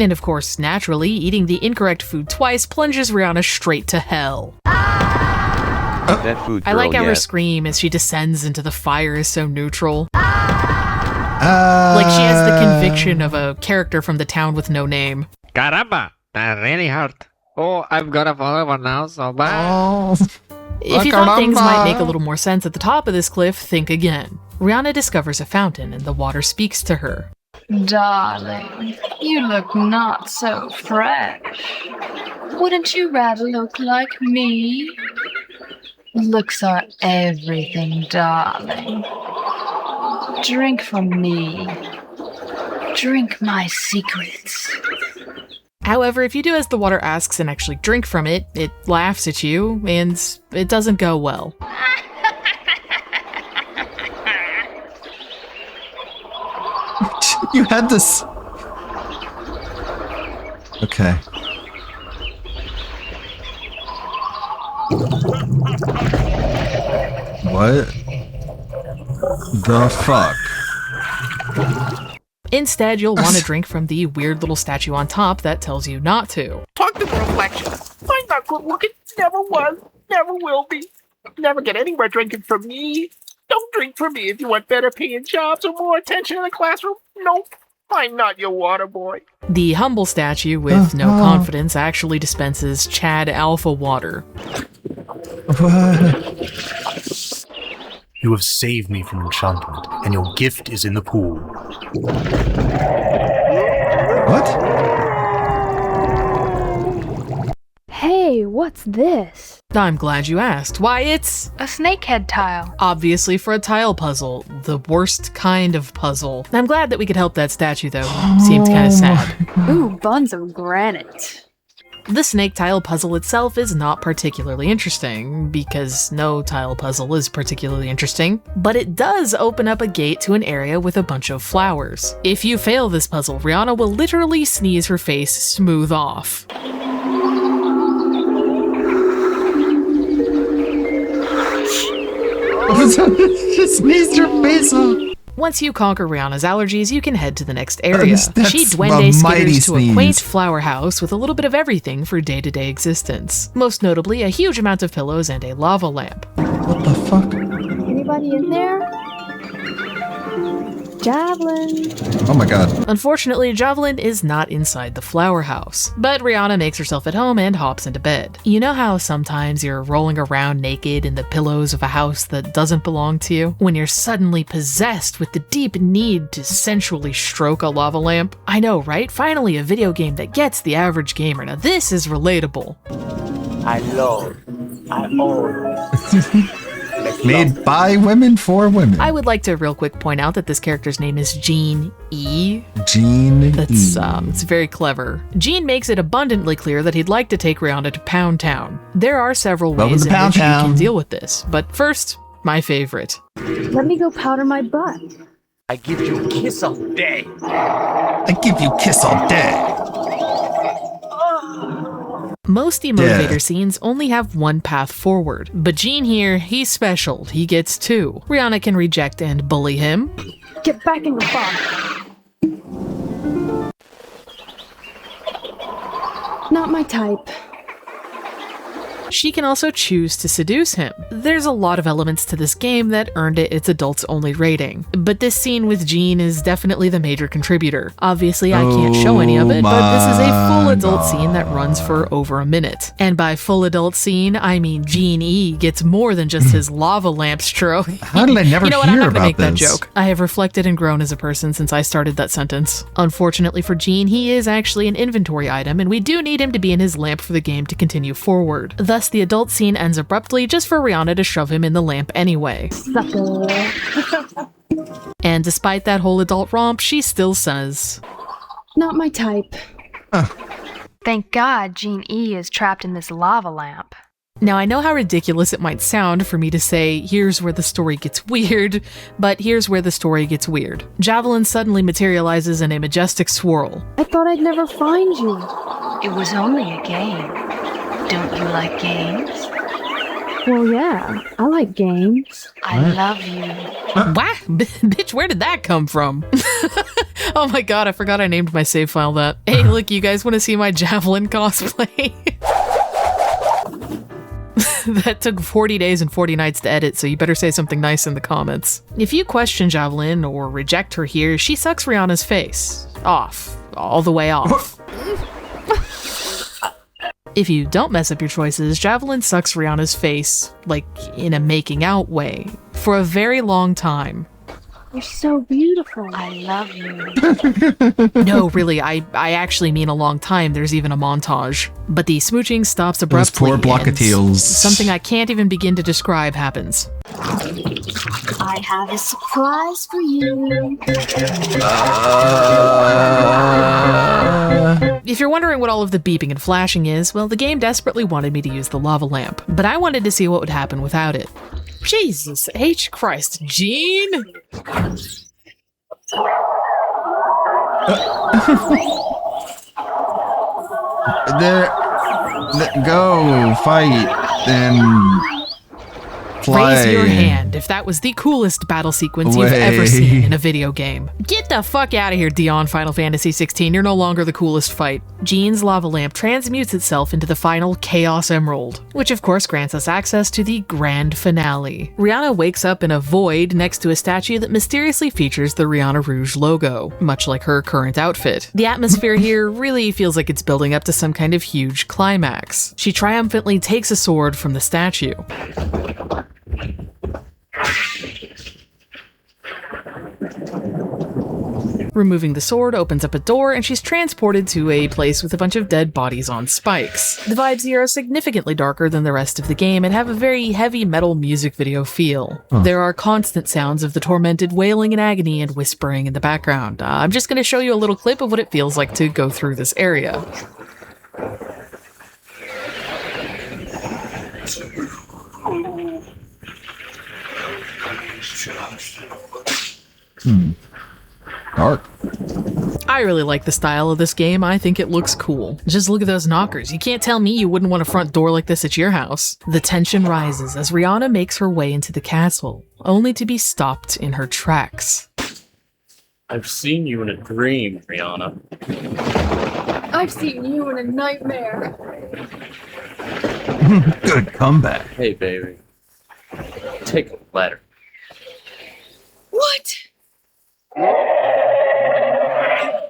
And of course, naturally, eating the incorrect food twice plunges Rihanna straight to hell. That food girl, I like how her yes. scream as she descends into the fire is so neutral. Like she has the conviction of a character from The Town with No Name. Caramba, that really hurt. Oh, I've got a follower now, so bye. If you thought things might make a little more sense at the top of this cliff, think again. Rihanna discovers a fountain and the water speaks to her. Darling, you look not so fresh. Wouldn't you rather look like me? Looks are everything, darling. Drink from me. Drink my secrets. However, if you do as the water asks and actually drink from it, it laughs at you, and it doesn't go well. You had this. Okay. What the fuck? Instead, you'll want to drink from the weird little statue on top that tells you not to. Talk to the reflection. I'm not good looking. Never was. Never will be. Never get anywhere drinking from me. Don't drink from me if you want better paying jobs or more attention in the classroom. Nope. I'm not your water boy. The humble statue with no confidence actually dispenses Chad Alpha water. You have saved me from enchantment, and your gift is in the pool. What? Hey, what's this? I'm glad you asked. Why, it's a snakehead tile. Obviously for a tile puzzle. The worst kind of puzzle. I'm glad that we could help that statue, though. Seemed kind of sad. Ooh, buns of granite. The snake tile puzzle itself is not particularly interesting, because no tile puzzle is particularly interesting, but it does open up a gate to an area with a bunch of flowers. If you fail this puzzle, Rihanna will literally sneeze her face smooth off. Just sneezed her face off. Once you conquer Rihanna's allergies, you can head to the next area. That's She a duende mighty skitters to a sneeze. quaint flower house with a little bit of everything for day-to-day existence. Most notably, a huge amount of pillows and a lava lamp. What the fuck? Anybody in there? Javelin. Oh my god. Unfortunately, Javelin is not inside the flower house, but Rihanna makes herself at home and hops into bed. You know how sometimes you're rolling around naked in the pillows of a house that doesn't belong to you? When you're suddenly possessed with the deep need to sensually stroke a lava lamp? I know, right? Finally, a video game that gets the average gamer. Now this is relatable. I love. I own. The Made by women for women. I would like to real quick point out that this character's name is Jean E. Jean That's it's very clever. Jean makes it abundantly clear that he'd like to take Rihanna to Pound Town. There are several ways in which he can deal with this, but first, my favorite. Let me go powder my butt. I give you a kiss all day. I give you a kiss all day. Most demotivator scenes only have one path forward, but Gene here, he's special. He gets two. Rihanna can reject and bully him. Get back in the box. Not my type. She can also choose to seduce him. There's a lot of elements to this game that earned it its adults-only rating, but this scene with Jean is definitely the major contributor. Obviously, I can't show any of it, but this is a full adult scene that runs for over a minute. And by full adult scene, I mean Gene E gets more than just his lava lamp stroke. How did I never You know what? hear I'm not gonna about make that this? joke. I have reflected and grown as a person since I started that sentence. Unfortunately for Gene, he is actually an inventory item, and we do need him to be in his lamp for the game to continue forward. Thus, the adult scene ends abruptly just for Rihanna to shove him in the lamp anyway. And despite that whole adult romp, she still says, Not my type. Thank God Gene E is trapped in this lava lamp. Now, I know how ridiculous it might sound for me to say, here's where the story gets weird, but here's where the story gets weird. Javelin suddenly materializes in a majestic swirl. I thought I'd never find you. It was only a game. Don't you like games? Well, yeah, I like games. I love you. What? Bitch, where did that come from? Oh my god, I forgot I named my save file that. Hey, look, you guys want to see my Javelin cosplay? That took 40 days and 40 nights to edit, so you better say something nice in the comments. If you question Javelin or reject her here, she sucks Rihanna's face. Off. All the way off. If you don't mess up your choices, Javelin sucks Rihanna's face, like, in a making out way, for a very long time. You're so beautiful. I love you. No, really, I actually mean a long time. There's even a montage. But the smooching stops Those abruptly. poor Blockatiels. Something I can't even begin to describe happens. I have a surprise for you. If you're wondering what all of the beeping and flashing is, well, the game desperately wanted me to use the lava lamp, but I wanted to see what would happen without it. Jesus H. Christ, Gene! Go fight and fly. Raise your hand if that was the coolest battle sequence you've ever seen in a video game. Get the fuck out of here, Dion Final Fantasy 16. You're no longer the coolest fight. Gene's lava lamp transmutes itself into the final Chaos Emerald, which of course grants us access to the grand finale. Rihanna wakes up in a void next to a statue that mysteriously features the Rihanna Rouge logo, much like her current outfit. The atmosphere here really feels like it's building up to some kind of huge climax. She triumphantly takes a sword from the statue. Removing the sword opens up a door, and she's transported to a place with a bunch of dead bodies on spikes. The vibes here are significantly darker than the rest of the game and have a very heavy metal music video feel. There are constant sounds of the tormented wailing in agony and whispering in the background. I'm just going to show you a little clip of what it feels like to go through this area. Dark. I really like the style of this game. I think it looks cool. Just look at those knockers. You can't tell me you wouldn't want a front door like this at your house. The tension rises as Rihanna makes her way into the castle, only to be stopped in her tracks. I've seen you in a dream, Rihanna. I've seen you in a nightmare. Good comeback. Hey, baby. Take a letter. What?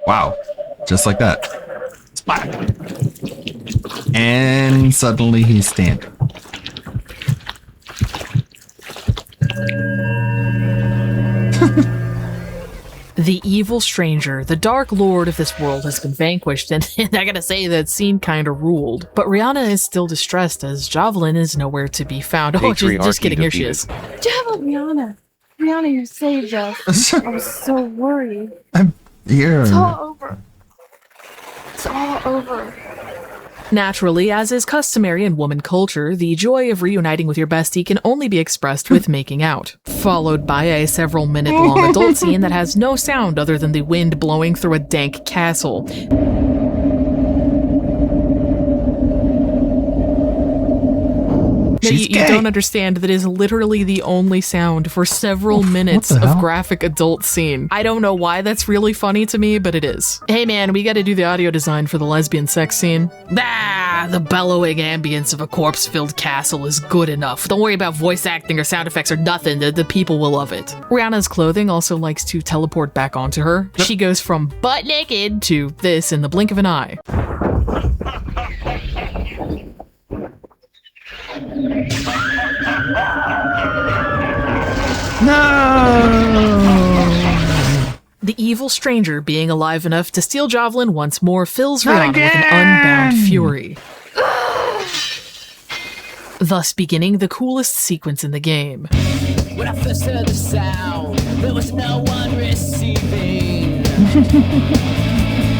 Wow. Just like that. Splat. And suddenly he's standing. The evil stranger, the dark lord of this world, has been vanquished, and I gotta say that scene kinda ruled. But Rihanna is still distressed as Javelin is nowhere to be found. Oh, just kidding, here she is. Javelin, Rihanna, you saved us. I was so worried. I'm here. It's all over. It's all over. Naturally, as is customary in woman culture, the joy of reuniting with your bestie can only be expressed with making out, followed by a several-minute-long adult scene that has no sound other than the wind blowing through a dank castle. You don't understand that is literally the only sound for several minutes of graphic adult scene. I don't know why that's really funny to me, but it is. Hey man, we gotta do the audio design for the lesbian sex scene. The bellowing ambience of a corpse-filled castle is good enough. Don't worry about voice acting or sound effects or nothing, the people will love it. Rihanna's clothing also likes to teleport back onto her. She goes from butt naked to this in the blink of an eye. No! The evil stranger, being alive enough to steal Javelin once more, fills Rihanna with an unbound fury. Thus beginning the coolest sequence in the game. When I first heard the sound, there was no one receiving.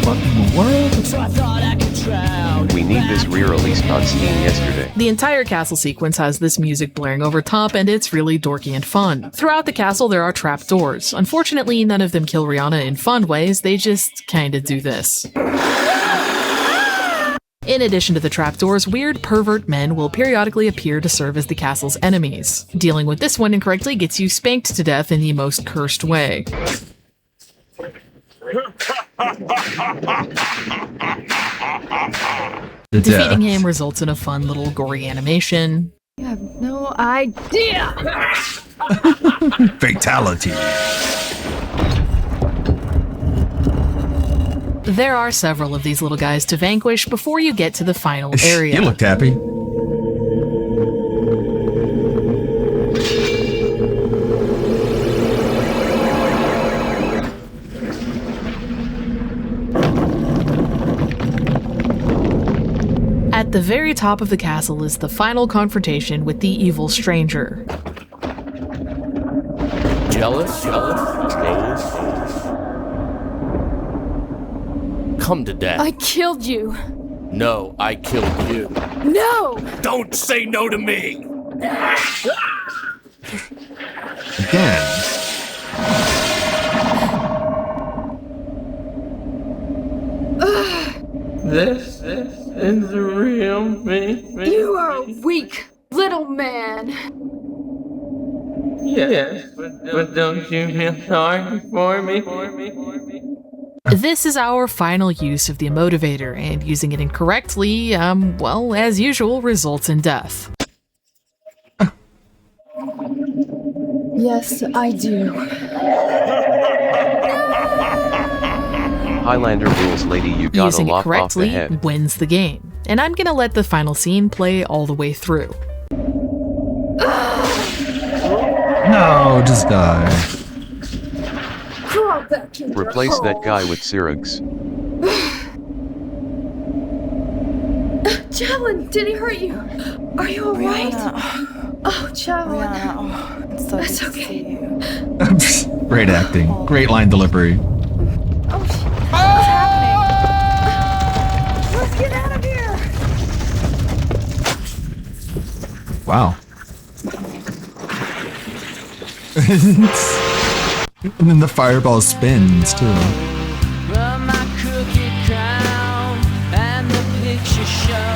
What in the world? So I thought I could drown. We need this re-released on Steam yesterday. The entire castle sequence has this music blaring over top, and it's really dorky and fun. Throughout the castle, there are trapdoors. Unfortunately, none of them kill Rihanna in fun ways, they just kinda do this. In addition to the trapdoors, weird pervert men will periodically appear to serve as the castle's enemies. Dealing with this one incorrectly gets you spanked to death in the most cursed way. Defeating him results in a fun little gory animation. You have no idea! Fatality. There are several of these little guys to vanquish before you get to the final area. You looked happy. At the very top of the castle is the final confrontation with the evil stranger. Jealous? Come to death. I killed you. No, I killed you. No! Don't say no to me! Again. This is the real me. You are a weak little man. Yes, but don't you feel sorry for me? This is our final use of the emotivator, and using it incorrectly, well, as usual, results in death. Yes, I do. Highlander rules, lady, you gotta Using it lop off the correctly head. wins the game. And I'm gonna let the final scene play all the way through. No, just die. Crawl back in your Replace hole. that guy with Syrinx. Javelin, did he hurt you? Are you alright? Oh, Javelin. That's okay. Great acting. Great line delivery. What's happening? Let's get out of here! Wow. And then the fireball spins too. From my crooked crown and the picture show.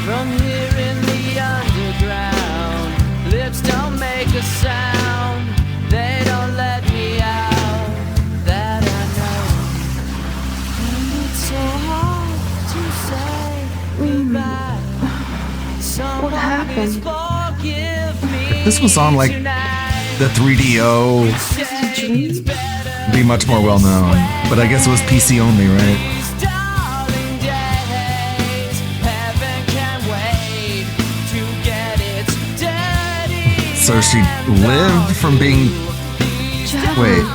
From here in the underground, lips don't make a sound. They don't let me out. That I know. It's so hard to say goodbye. What happened? If this was on like the 3DO, it'd be much more well known. But I guess it was PC only, right? So she lived from being Wait.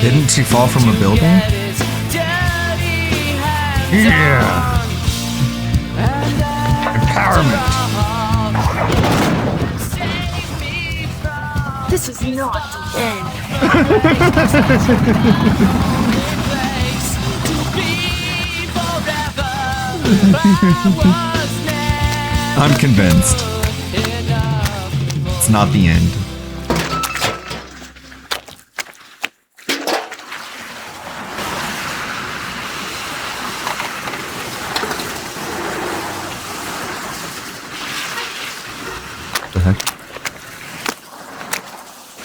Didn't she fall from a building? Yeah. Empowerment. This is not the end. I'm convinced. It's not the end. The heck?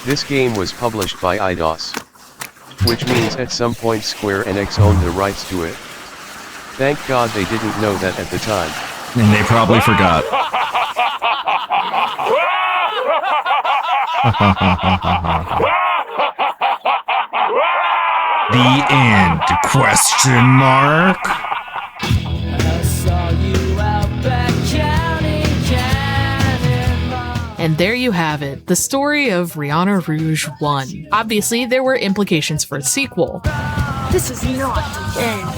This game was published by Eidos, which means at some point Square Enix owned the rights to it. Thank God they didn't know that at the time. And they probably forgot. The end? Question mark? And there you have it, the story of Rihanna Rouge 1. Obviously, there were implications for a sequel. This is not the end.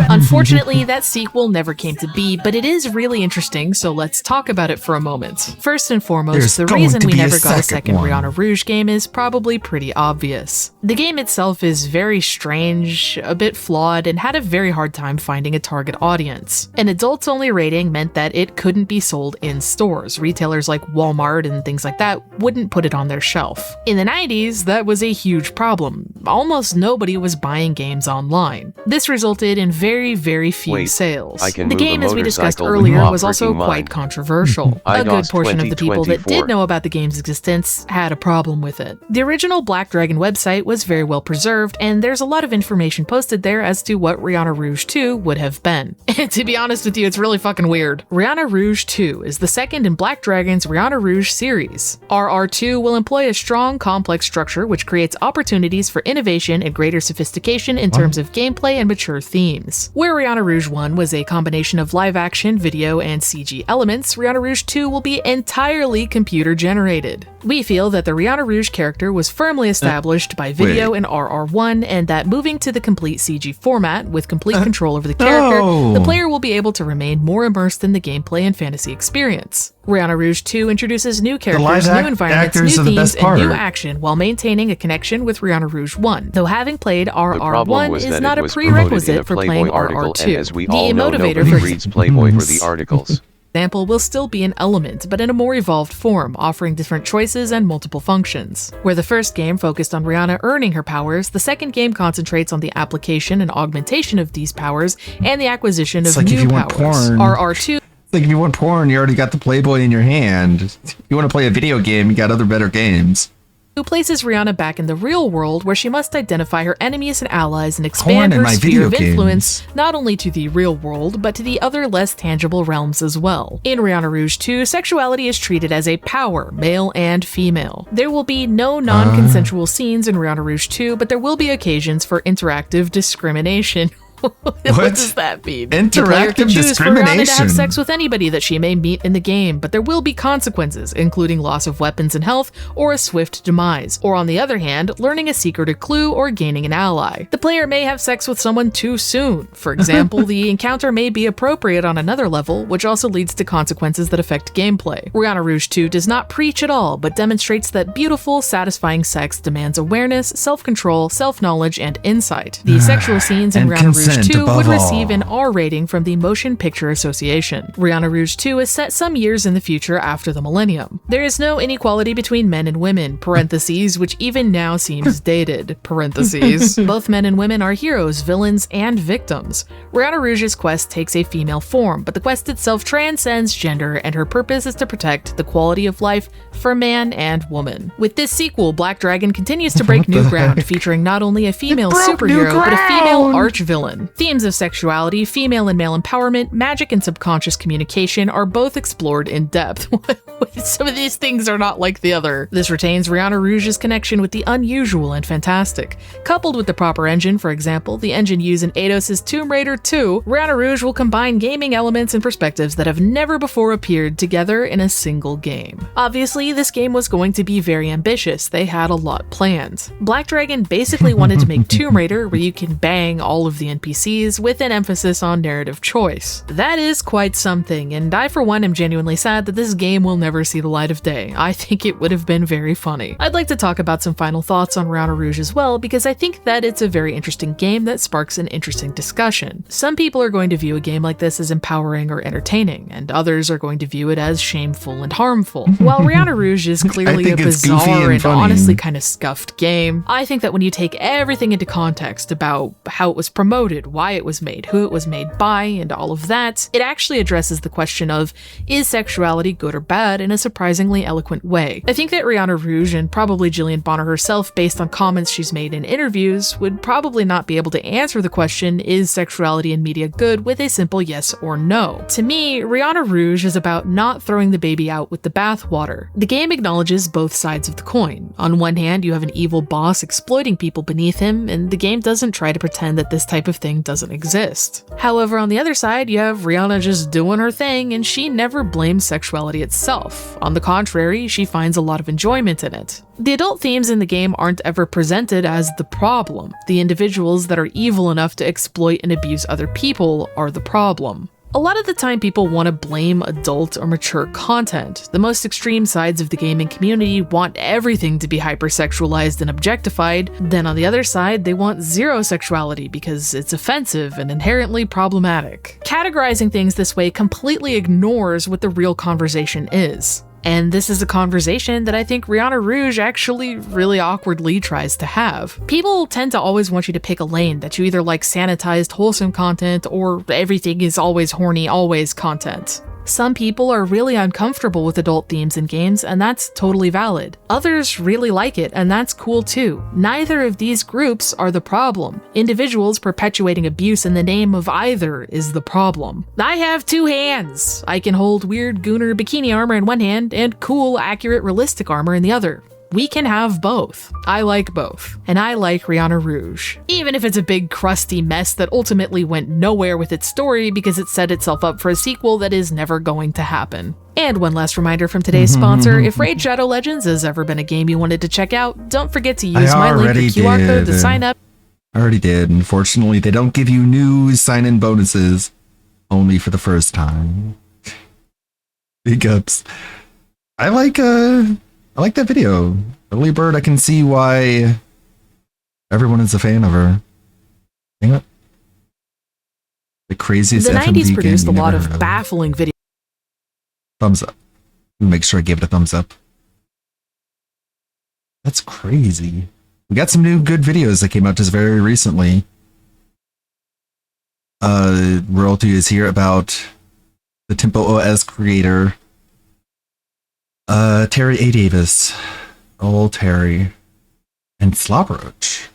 Unfortunately, that sequel never came to be, but it is really interesting, so let's talk about it for a moment. First and foremost, the reason we never got a second Rihanna Rouge game is probably pretty obvious. The game itself is very strange, a bit flawed, and had a very hard time finding a target audience. An adults-only rating meant that it couldn't be sold in stores. Retailers like Walmart and things like that wouldn't put it on their shelf. In the 90s, that was a huge problem. Almost nobody was buying games online. This resulted in very, very few sales. The game, as we discussed earlier, was also quite controversial. A good portion of the people that did know about the game's existence had a problem with it. The original Black Dragon website was very well preserved, and there's a lot of information posted there as to what Rihanna Rouge 2 would have been. And to be honest with you, it's really fucking weird. Rihanna Rouge 2 is the second in Black Dragon's Rihanna Rouge series. RR2 will employ a strong, complex structure which creates opportunities for innovation and greater sophistication in terms of gameplay and mature themes. Where Rihanna Rouge 1 was a combination of live-action, video, and CG elements, Rihanna Rouge 2 will be entirely computer-generated. We feel that the Rihanna Rouge character was firmly established by video in RR1, and that moving to the complete CG format, with complete control over the character, the player will be able to remain more immersed in the gameplay and fantasy experience. Rihanna Rouge 2 introduces new characters, new environments, new themes, and new action while maintaining a connection with Rihanna Rouge 1, though having played RR1 is not a prerequisite for playing RR2. The motivator for reads Playboy for the articles. Example will still be an element, but in a more evolved form, offering different choices and multiple functions. Where the first game focused on Rihanna earning her powers, the second game concentrates on the application and augmentation of these powers and the acquisition of new powers. RR2 like if you want porn, you already got the Playboy in your hand. If you want to play a video game, you got other better games. Who places Rihanna back in the real world, where she must identify her enemies and allies and expand her sphere of influence not only to the real world, but to the other less tangible realms as well. In Rihanna Rouge 2, sexuality is treated as a power, male and female. There will be no non-consensual scenes in Rihanna Rouge 2, but there will be occasions for interactive discrimination. What does that mean? Interactive the player can choose discrimination. For Rihanna to have sex with anybody that she may meet in the game, but there will be consequences, including loss of weapons and health, or a swift demise, or on the other hand, learning a secret clue or gaining an ally. The player may have sex with someone too soon. For example, the encounter may be appropriate on another level, which also leads to consequences that affect gameplay. Rihanna Rouge 2 does not preach at all, but demonstrates that beautiful, satisfying sex demands awareness, self-control, self-knowledge, and insight. The sexual scenes in Rihanna Rouge 2 would receive an R rating from the Motion Picture Association. Rihanna Rouge 2 is set some years in the future after the millennium. There is no inequality between men and women, parentheses, which even now seems dated, parentheses. Both men and women are heroes, villains, and victims. Rihanna Rouge's quest takes a female form, but the quest itself transcends gender, and her purpose is to protect the quality of life for man and woman. With this sequel, Black Dragon continues to break new ground, featuring not only a female superhero, but a female arch-villain. fun. Themes of sexuality, female and male empowerment, magic, and subconscious communication are both explored in depth. Some of these things are not like the other. This retains Rihanna Rouge's connection with the unusual and fantastic. Coupled with the proper engine, for example, the engine used in Eidos' Tomb Raider 2, Rihanna Rouge will combine gaming elements and perspectives that have never before appeared together in a single game. Obviously, this game was going to be very ambitious. They had a lot planned. Black Dragon basically wanted to make Tomb Raider where you can bang all of the NPCs with an emphasis on narrative choice. That is quite something, and I for one am genuinely sad that this game will never see the light of day. I think it would have been very funny. I'd like to talk about some final thoughts on Rihanna Rouge as well, because I think that it's a very interesting game that sparks an interesting discussion. Some people are going to view a game like this as empowering or entertaining, and others are going to view it as shameful and harmful. While Rihanna Rouge is clearly a bizarre and honestly kind of scuffed game, I think that when you take everything into context about how it was promoted, why it was made, who it was made by, and all of that, it actually addresses the question of, is sexuality good or bad, in a surprisingly eloquent way. I think that Rihanna Rouge, and probably Jillian Bonner herself based on comments she's made in interviews, would probably not be able to answer the question, is sexuality in media good, with a simple yes or no. To me, Rihanna Rouge is about not throwing the baby out with the bathwater. The game acknowledges both sides of the coin. On one hand, you have an evil boss exploiting people beneath him, and the game doesn't try to pretend that this type of thing doesn't exist. However, on the other side, you have Rihanna just doing her thing, and she never blames sexuality itself. On the contrary, she finds a lot of enjoyment in it. The adult themes in the game aren't ever presented as the problem. The individuals that are evil enough to exploit and abuse other people are the problem. A lot of the time people want to blame adult or mature content. The most extreme sides of the gaming community want everything to be hypersexualized and objectified, then on the other side they want zero sexuality because it's offensive and inherently problematic. Categorizing things this way completely ignores what the real conversation is. And this is a conversation that I think Rihanna Rouge actually really awkwardly tries to have. People tend to always want you to pick a lane, that you either like sanitized, wholesome content, or everything is always horny, always content. Some people are really uncomfortable with adult themes in games, and that's totally valid. Others really like it, and that's cool too. Neither of these groups are the problem. Individuals perpetuating abuse in the name of either is the problem. I have two hands. I can hold weird Gooner bikini armor in one hand and cool, accurate, realistic armor in the other. We can have both. I like both. And I like Rihanna Rouge. Even if it's a big crusty mess that ultimately went nowhere with its story because it set itself up for a sequel that is never going to happen. And one last reminder from today's sponsor, if Raid Shadow Legends has ever been a game you wanted to check out, don't forget to use my link, the QR code, to sign up. I already did. Unfortunately, they don't give you new sign-in bonuses, only for the first time. Big ups. I like that video. Early Bird, I can see why everyone is a fan of her. Hang up. The craziest The FMV 90s produced a game lot ever of heard. baffling videos. Thumbs up. Make sure I give it a thumbs up. That's crazy. We got some new good videos that came out just very recently. Royalty is here about the Tempo OS creator, Terry A. Davis, old Terry, and Slobroach.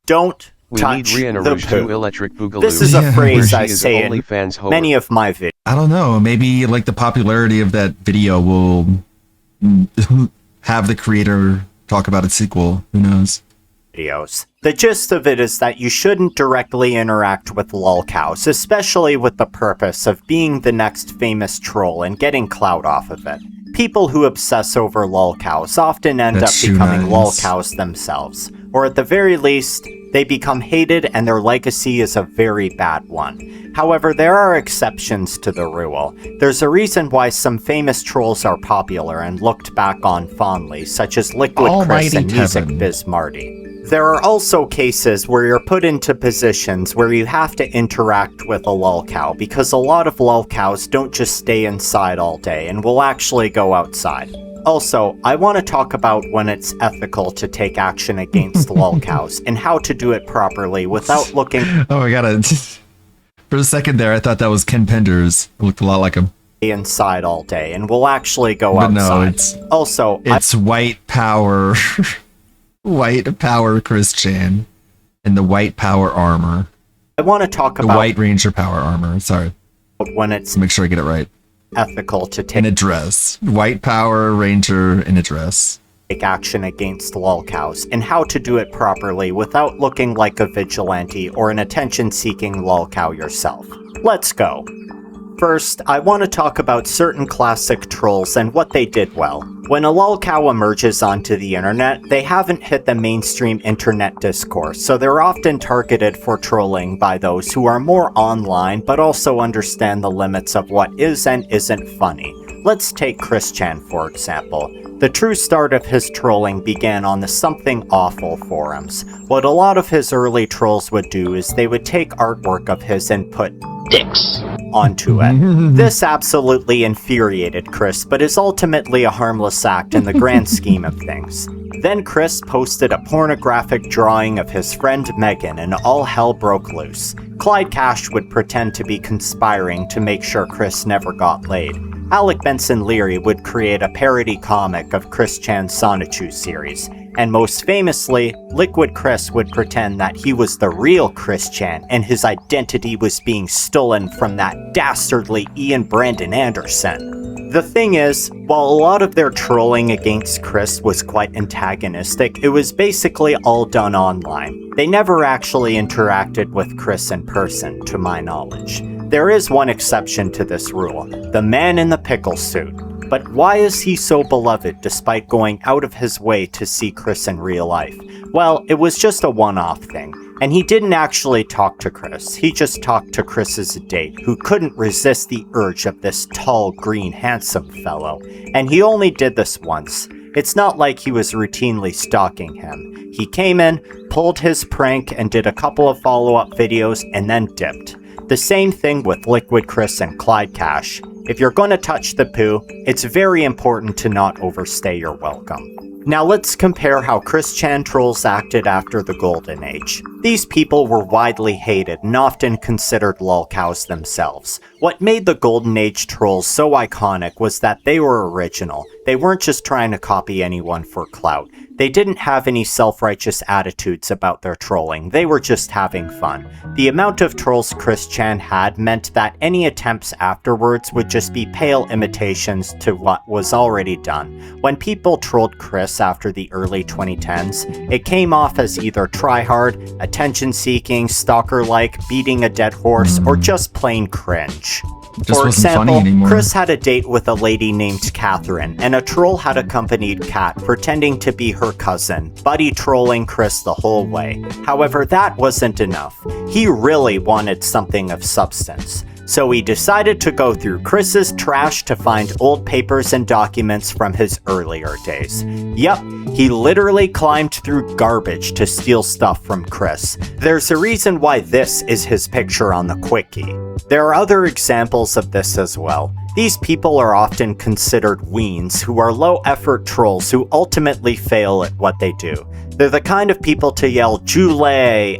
Don't We touch need Rihanna the Rouge poo. to Electric Boogaloo. This is a phrase I She is say in OnlyFans whore. many of my videos. I don't know. Maybe like the popularity of that video will have the creator talk about its sequel. Who knows? The gist of it is that you shouldn't directly interact with lolcows, especially with the purpose of being the next famous troll and getting clout off of it. People who obsess over lolcows often end up becoming lolcows themselves, or at the very least, they become hated and their legacy is a very bad one. However, there are exceptions to the rule. There's a reason why some famous trolls are popular and looked back on fondly, such as Liquid Chris and Music Biz Marty. There are also cases where you're put into positions where you have to interact with a lolcow, because a lot of lolcows don't just stay inside all day and will actually go outside. Also, I want to talk about when it's ethical to take action against lolcows and how to do it properly without looking... Oh my god, for a second there I thought that was Ken Penders. It looked a lot like him. ...inside all day and will actually go But outside. no, Also, it's white power. White power Chris Chan in the white power armor. I want to talk the about White Ranger power armor. Sorry. When it's make sure I get it right. Ethical to take in a dress. White power Ranger in a dress. Take action against lolcows and how to do it properly without looking like a vigilante or an attention-seeking lolcow yourself. Let's go. First, I want to talk about certain classic trolls and what they did well. When a lolcow emerges onto the internet, they haven't hit the mainstream internet discourse, so they're often targeted for trolling by those who are more online but also understand the limits of what is and isn't funny. Let's take Chris Chan for example. The true start of his trolling began on the Something Awful forums. What a lot of his early trolls would do is they would take artwork of his and put dicks onto it. This absolutely infuriated Chris, but is ultimately a harmless act in the grand scheme of things. Then Chris posted a pornographic drawing of his friend Megan and all hell broke loose. Clyde Cash would pretend to be conspiring to make sure Chris never got laid. Alec Benson Leary would create a parody comic of Chris Chan's Sonichu series, and most famously, Liquid Chris would pretend that he was the real Chris Chan and his identity was being stolen from that dastardly Ian Brandon Anderson. The thing is, while a lot of their trolling against Chris was quite antagonistic, it was basically all done online. They never actually interacted with Chris in person, to my knowledge. There is one exception to this rule, the man in the pickle suit. But why is he so beloved despite going out of his way to see Chris in real life? Well, it was just a one-off thing, and he didn't actually talk to Chris. He just talked to Chris's date, who couldn't resist the urge of this tall, green, handsome fellow. And he only did this once. It's not like he was routinely stalking him. He came in, pulled his prank, and did a couple of follow-up videos, and then dipped. The same thing with Liquid Chris and Clyde Cash. If you're going to touch the poo, it's very important to not overstay your welcome. Now let's compare how Chris Chan trolls acted after the Golden Age. These people were widely hated and often considered lolcows themselves. What made the Golden Age trolls so iconic was that they were original. They weren't just trying to copy anyone for clout. They didn't have any self-righteous attitudes about their trolling, they were just having fun. The amount of trolls Chris Chan had meant that any attempts afterwards would just be pale imitations to what was already done. When people trolled Chris after the early 2010s, it came off as either tryhard, attention-seeking, stalker-like, beating a dead horse, or just plain cringe. For example, Chris had a date with a lady named Catherine, and a troll had accompanied Kat, pretending to be her cousin, buddy trolling Chris the whole way. However, that wasn't enough. He really wanted something of substance. So he decided to go through Chris's trash to find old papers and documents from his earlier days. Yep, he literally climbed through garbage to steal stuff from Chris. There's a reason why this is his picture on the quickie. There are other examples of this as well. These people are often considered weens who are low-effort trolls who ultimately fail at what they do. They're the kind of people to yell "Jule"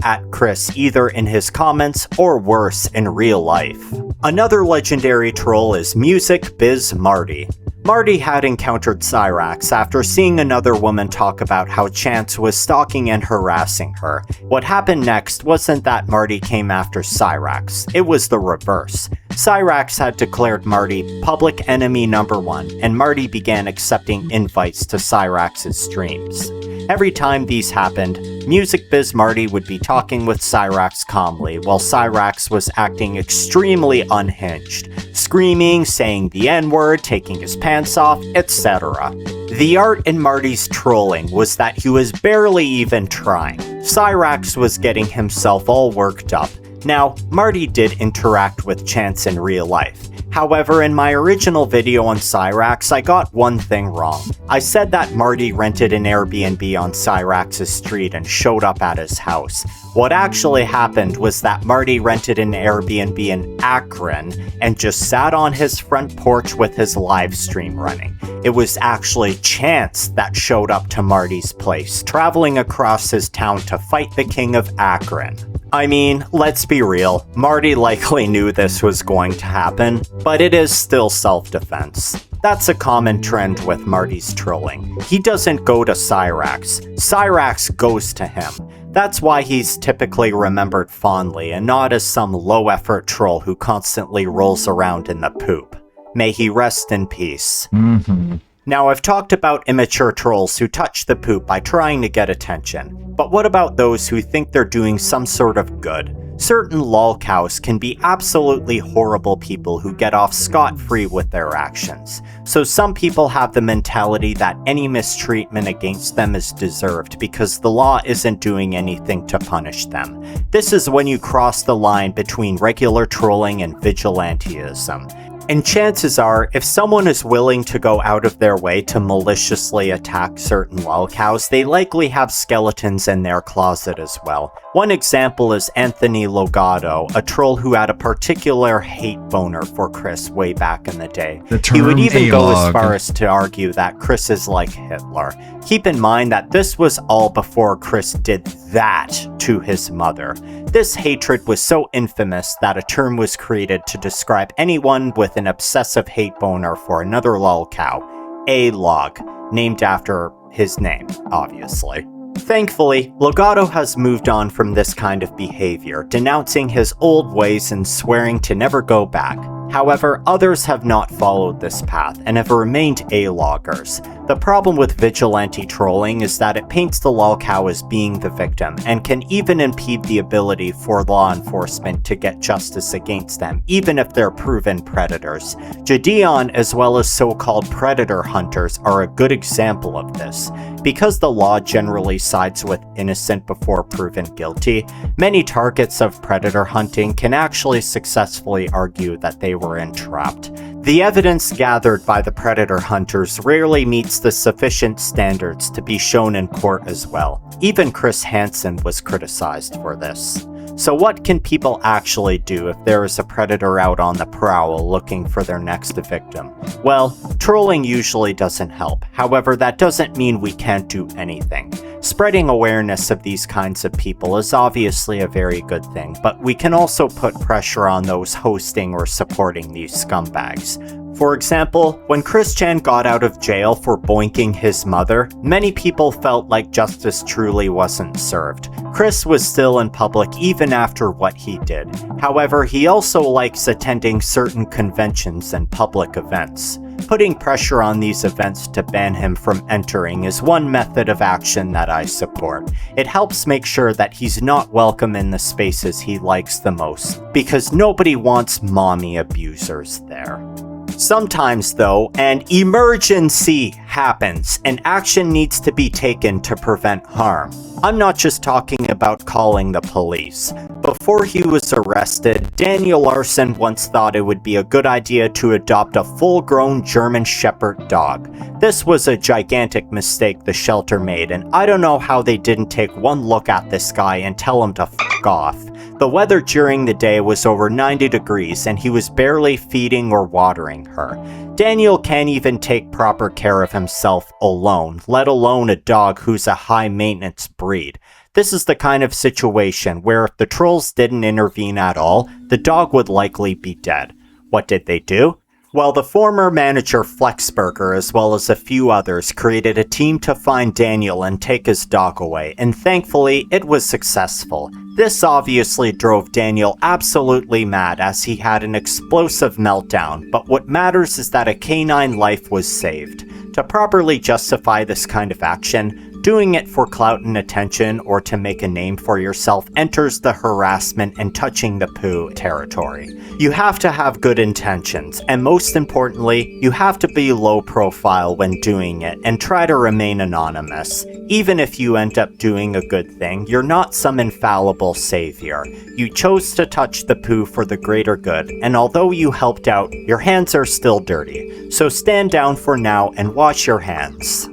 at Chris either in his comments or worse, in real life. Another legendary troll is Music Biz Marty. Marty had encountered Cyrax after seeing another woman talk about how Chance was stalking and harassing her. What happened next wasn't that Marty came after Cyrax, it was the reverse. Cyrax had declared Marty public enemy number 1, and Marty began accepting invites to Cyrax's streams. Every time these happened, Music Biz Marty would be talking with Cyrax calmly, while Cyrax was acting extremely unhinged, screaming, saying the N-word, taking his pants off, etc. The art in Marty's trolling was that he was barely even trying. Cyrax was getting himself all worked up. Now, Marty did interact with Chance in real life. However, in my original video on Cyrax, I got one thing wrong. I said that Marty rented an Airbnb on Cyrax's street and showed up at his house. What actually happened was that Marty rented an Airbnb in Akron and just sat on his front porch with his live stream running. It was actually Chance that showed up to Marty's place, traveling across his town to fight the king of Akron. I mean, let's be real, Marty likely knew this was going to happen, but it is still self-defense. That's a common trend with Marty's trolling. He doesn't go to Cyrax. Cyrax goes to him. That's why he's typically remembered fondly and not as some low-effort troll who constantly rolls around in the poop. May he rest in peace. Mm-hmm. Now, I've talked about immature trolls who touch the poop by trying to get attention, but what about those who think they're doing some sort of good? Certain lolcows can be absolutely horrible people who get off scot-free with their actions. So some people have the mentality that any mistreatment against them is deserved because the law isn't doing anything to punish them. This is when you cross the line between regular trolling and vigilantism. And chances are, if someone is willing to go out of their way to maliciously attack certain lolcows, they likely have skeletons in their closet as well. One example is Anthony Logato, a troll who had a particular hate boner for Chris way back in the day. He would even go as far as to argue that Chris is like Hitler. Keep in mind that this was all before Chris did that to his mother. This hatred was so infamous that a term was created to describe anyone with an obsessive hate boner for another lolcow, A-Log, named after his name, obviously. Thankfully, Logato has moved on from this kind of behavior, denouncing his old ways and swearing to never go back. However, others have not followed this path and have remained A-loggers. The problem with vigilante trolling is that it paints the lolcow as being the victim and can even impede the ability for law enforcement to get justice against them, even if they're proven predators. Jadeon, as well as so-called predator hunters, are a good example of this. Because the law generally sides with innocent before proven guilty, many targets of predator hunting can actually successfully argue that they were entrapped. The evidence gathered by the predator hunters rarely meets the sufficient standards to be shown in court as well. Even Chris Hansen was criticized for this. So what can people actually do if there is a predator out on the prowl looking for their next victim? Well, trolling usually doesn't help. However, that doesn't mean we can't do anything. Spreading awareness of these kinds of people is obviously a very good thing, but we can also put pressure on those hosting or supporting these scumbags. For example, when Chris Chan got out of jail for boinking his mother, many people felt like justice truly wasn't served. Chris was still in public even after what he did. However, he also likes attending certain conventions and public events. Putting pressure on these events to ban him from entering is one method of action that I support. It helps make sure that he's not welcome in the spaces he likes the most, because nobody wants mommy abusers there. Sometimes, though, an emergency happens and action needs to be taken to prevent harm. I'm not just talking about calling the police. Before he was arrested, Daniel Larson once thought it would be a good idea to adopt a full-grown German Shepherd dog. This was a gigantic mistake the shelter made, and I don't know how they didn't take one look at this guy and tell him to f*** off. The weather during the day was over 90 degrees and he was barely feeding or watering her. Daniel can't even take proper care of himself alone, let alone a dog who's a high-maintenance breed. This is the kind of situation where if the trolls didn't intervene at all, the dog would likely be dead. What did they do? Well, the former manager Flexburger, as well as a few others, created a team to find Daniel and take his dog away, and thankfully, it was successful. This obviously drove Daniel absolutely mad as he had an explosive meltdown, but what matters is that a canine life was saved. To properly justify this kind of action, doing it for clout and attention or to make a name for yourself enters the harassment and touching the poo territory. You have to have good intentions, and most importantly, you have to be low profile when doing it and try to remain anonymous. Even if you end up doing a good thing, you're not some infallible savior. You chose to touch the poo for the greater good, and although you helped out, your hands are still dirty. So stand down for now and wash your hands.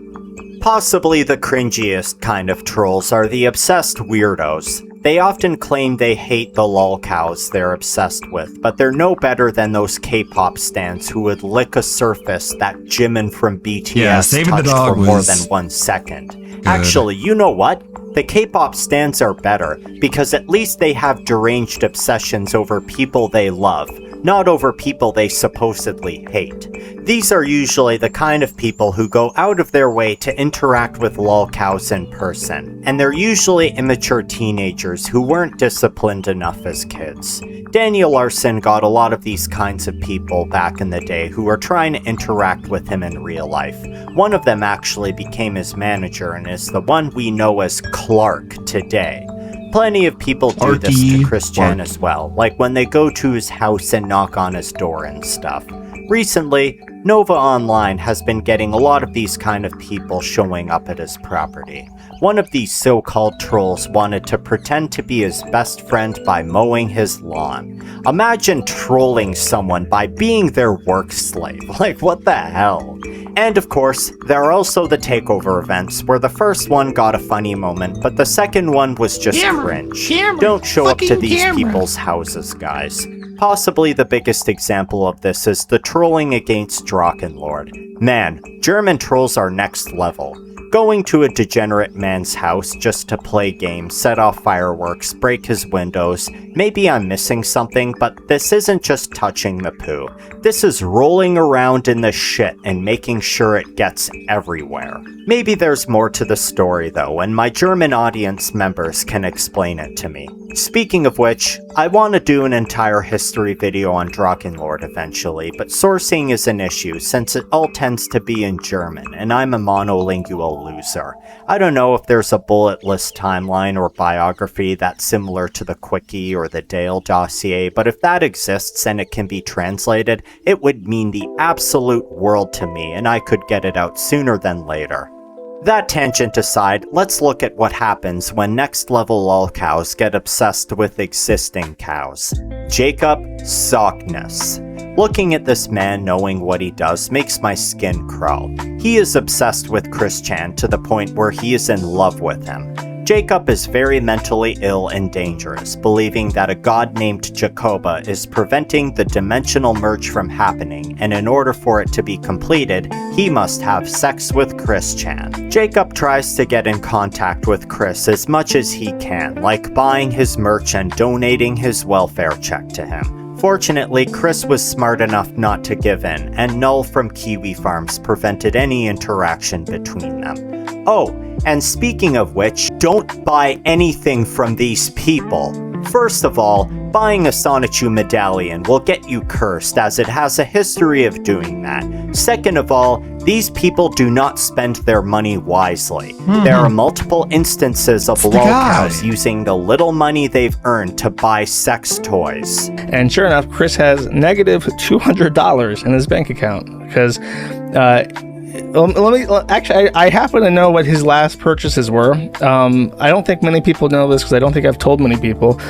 Possibly the cringiest kind of trolls are the obsessed weirdos. They often claim they hate the lolcows they're obsessed with, but they're no better than those K-pop stans who would lick a surface that Jimin from BTS touched for more than 1 second. Actually, you know what? The K-pop stans are better, because at least they have deranged obsessions over people they love, not over people they supposedly hate. These are usually the kind of people who go out of their way to interact with lolcows in person, and they're usually immature teenagers who weren't disciplined enough as kids. Daniel Larsson got a lot of these kinds of people back in the day who were trying to interact with him in real life. One of them actually became his manager and is the one we know as Clark today. Plenty of people do this to Chris Chan as well, like when they go to his house and knock on his door and stuff. Recently, Nova Online has been getting a lot of these kind of people showing up at his property. One of these so-called trolls wanted to pretend to be his best friend by mowing his lawn. Imagine trolling someone by being their work slave. Like, what the hell? And of course, there are also the takeover events, where the first one got a funny moment, but the second one was just cringe. Don't show up to these people's houses, guys. Possibly the biggest example of this is the trolling against Drachenlord. Man, German trolls are next level. Going to a degenerate man's house just to play games, set off fireworks, break his windows. Maybe I'm missing something, but this isn't just touching the poo. This is rolling around in the shit and making sure it gets everywhere. Maybe there's more to the story though, and my German audience members can explain it to me. Speaking of which, I want to do an entire history video on Drachenlord eventually, but sourcing is an issue since it all tends to be in German, and I'm a monolingual loser. I don't know if there's a bullet list timeline or biography that's similar to the Quickie or the Dale dossier, but if that exists and it can be translated, it would mean the absolute world to me, and I could get it out sooner than later. That tangent aside, let's look at what happens when next-level lolcows get obsessed with existing cows. Jacob Sockness. Looking at this man knowing what he does makes my skin crawl. He is obsessed with Chris Chan to the point where he is in love with him. Jacob is very mentally ill and dangerous, believing that a god named Jacoba is preventing the dimensional merge from happening, and in order for it to be completed, he must have sex with Chris Chan. Jacob tries to get in contact with Chris as much as he can, like buying his merch and donating his welfare check to him. Fortunately, Chris was smart enough not to give in, and Null from Kiwi Farms prevented any interaction between them. Oh, and speaking of which, don't buy anything from these people. First of all, buying a Sonichu medallion will get you cursed as it has a history of doing that. Second of all, these people do not spend their money wisely. There are multiple instances of lolcows using the little money they've earned to buy sex toys. And sure enough, Chris has negative $200 in his bank account because I happen to know what his last purchases were. I don't think many people know this because I don't think I've told many people.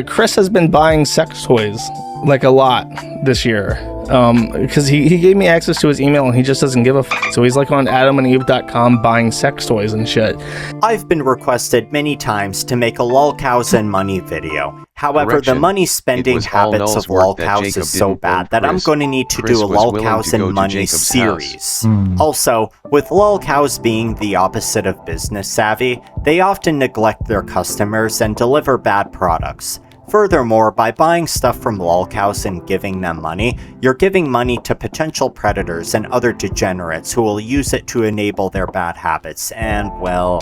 Chris has been buying sex toys like a lot this year because he gave me access to his email and he just doesn't give a f. So he's like on adamandeve.com buying sex toys and shit. I've been requested many times to make a lolcows and money video. However, the money spending habits of lolcows is so bad that I'm going to need to do a lolcows and money series. Also, with lolcows being the opposite of business savvy, they often neglect their customers and deliver bad products. Furthermore, by buying stuff from lolcows and giving them money, you're giving money to potential predators and other degenerates who will use it to enable their bad habits and, well,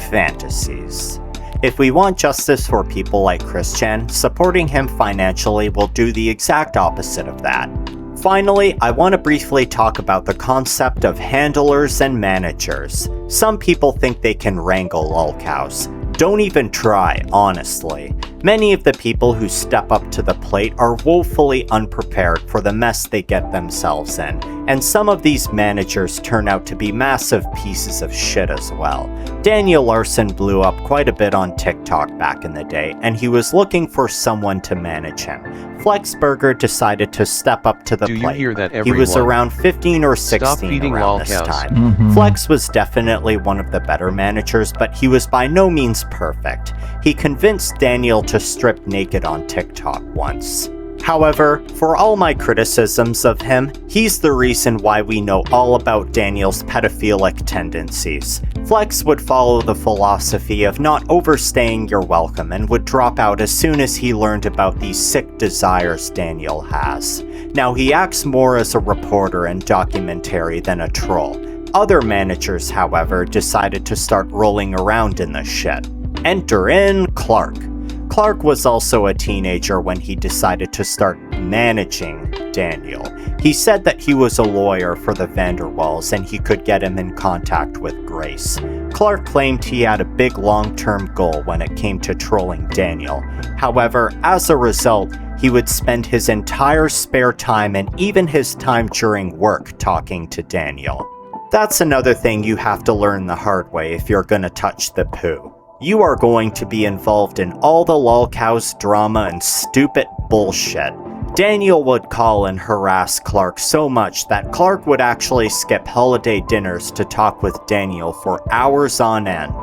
fantasies. If we want justice for people like Chris Chan, supporting him financially will do the exact opposite of that. Finally, I want to briefly talk about the concept of handlers and managers. Some people think they can wrangle lolcows. Don't even try, honestly. Many of the people who step up to the plate are woefully unprepared for the mess they get themselves in, and some of these managers turn out to be massive pieces of shit as well. Daniel Larsson blew up quite a bit on TikTok back in the day, and he was looking for someone to manage him. Flexburger decided to step up to the plate. You hear that, he was around 15 or 16 around this time. Flex was definitely one of the better managers, but he was by no means perfect. He convinced Daniel to strip naked on TikTok once. However, for all my criticisms of him, he's the reason why we know all about Daniel's pedophilic tendencies. Flex would follow the philosophy of not overstaying your welcome and would drop out as soon as he learned about these sick desires Daniel has. Now, he acts more as a reporter and documentary than a troll. Other managers, however, decided to start rolling around in the shit. Enter in Clark. Clark was also a teenager when he decided to start managing Daniel. He said that he was a lawyer for the Vanderwalls and he could get him in contact with Grace. Clark claimed he had a big long-term goal when it came to trolling Daniel. However, as a result, he would spend his entire spare time and even his time during work talking to Daniel. That's another thing you have to learn the hard way if you're gonna touch the poo. You are going to be involved in all the lolcows drama and stupid bullshit. Daniel would call and harass Clark so much that Clark would actually skip holiday dinners to talk with Daniel for hours on end.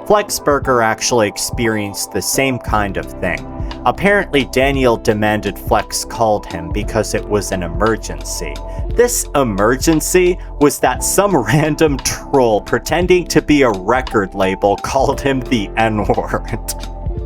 Flexburger actually experienced the same kind of thing. Apparently, Daniel demanded Flex called him because it was an emergency. This emergency was that some random troll pretending to be a record label called him the N-word.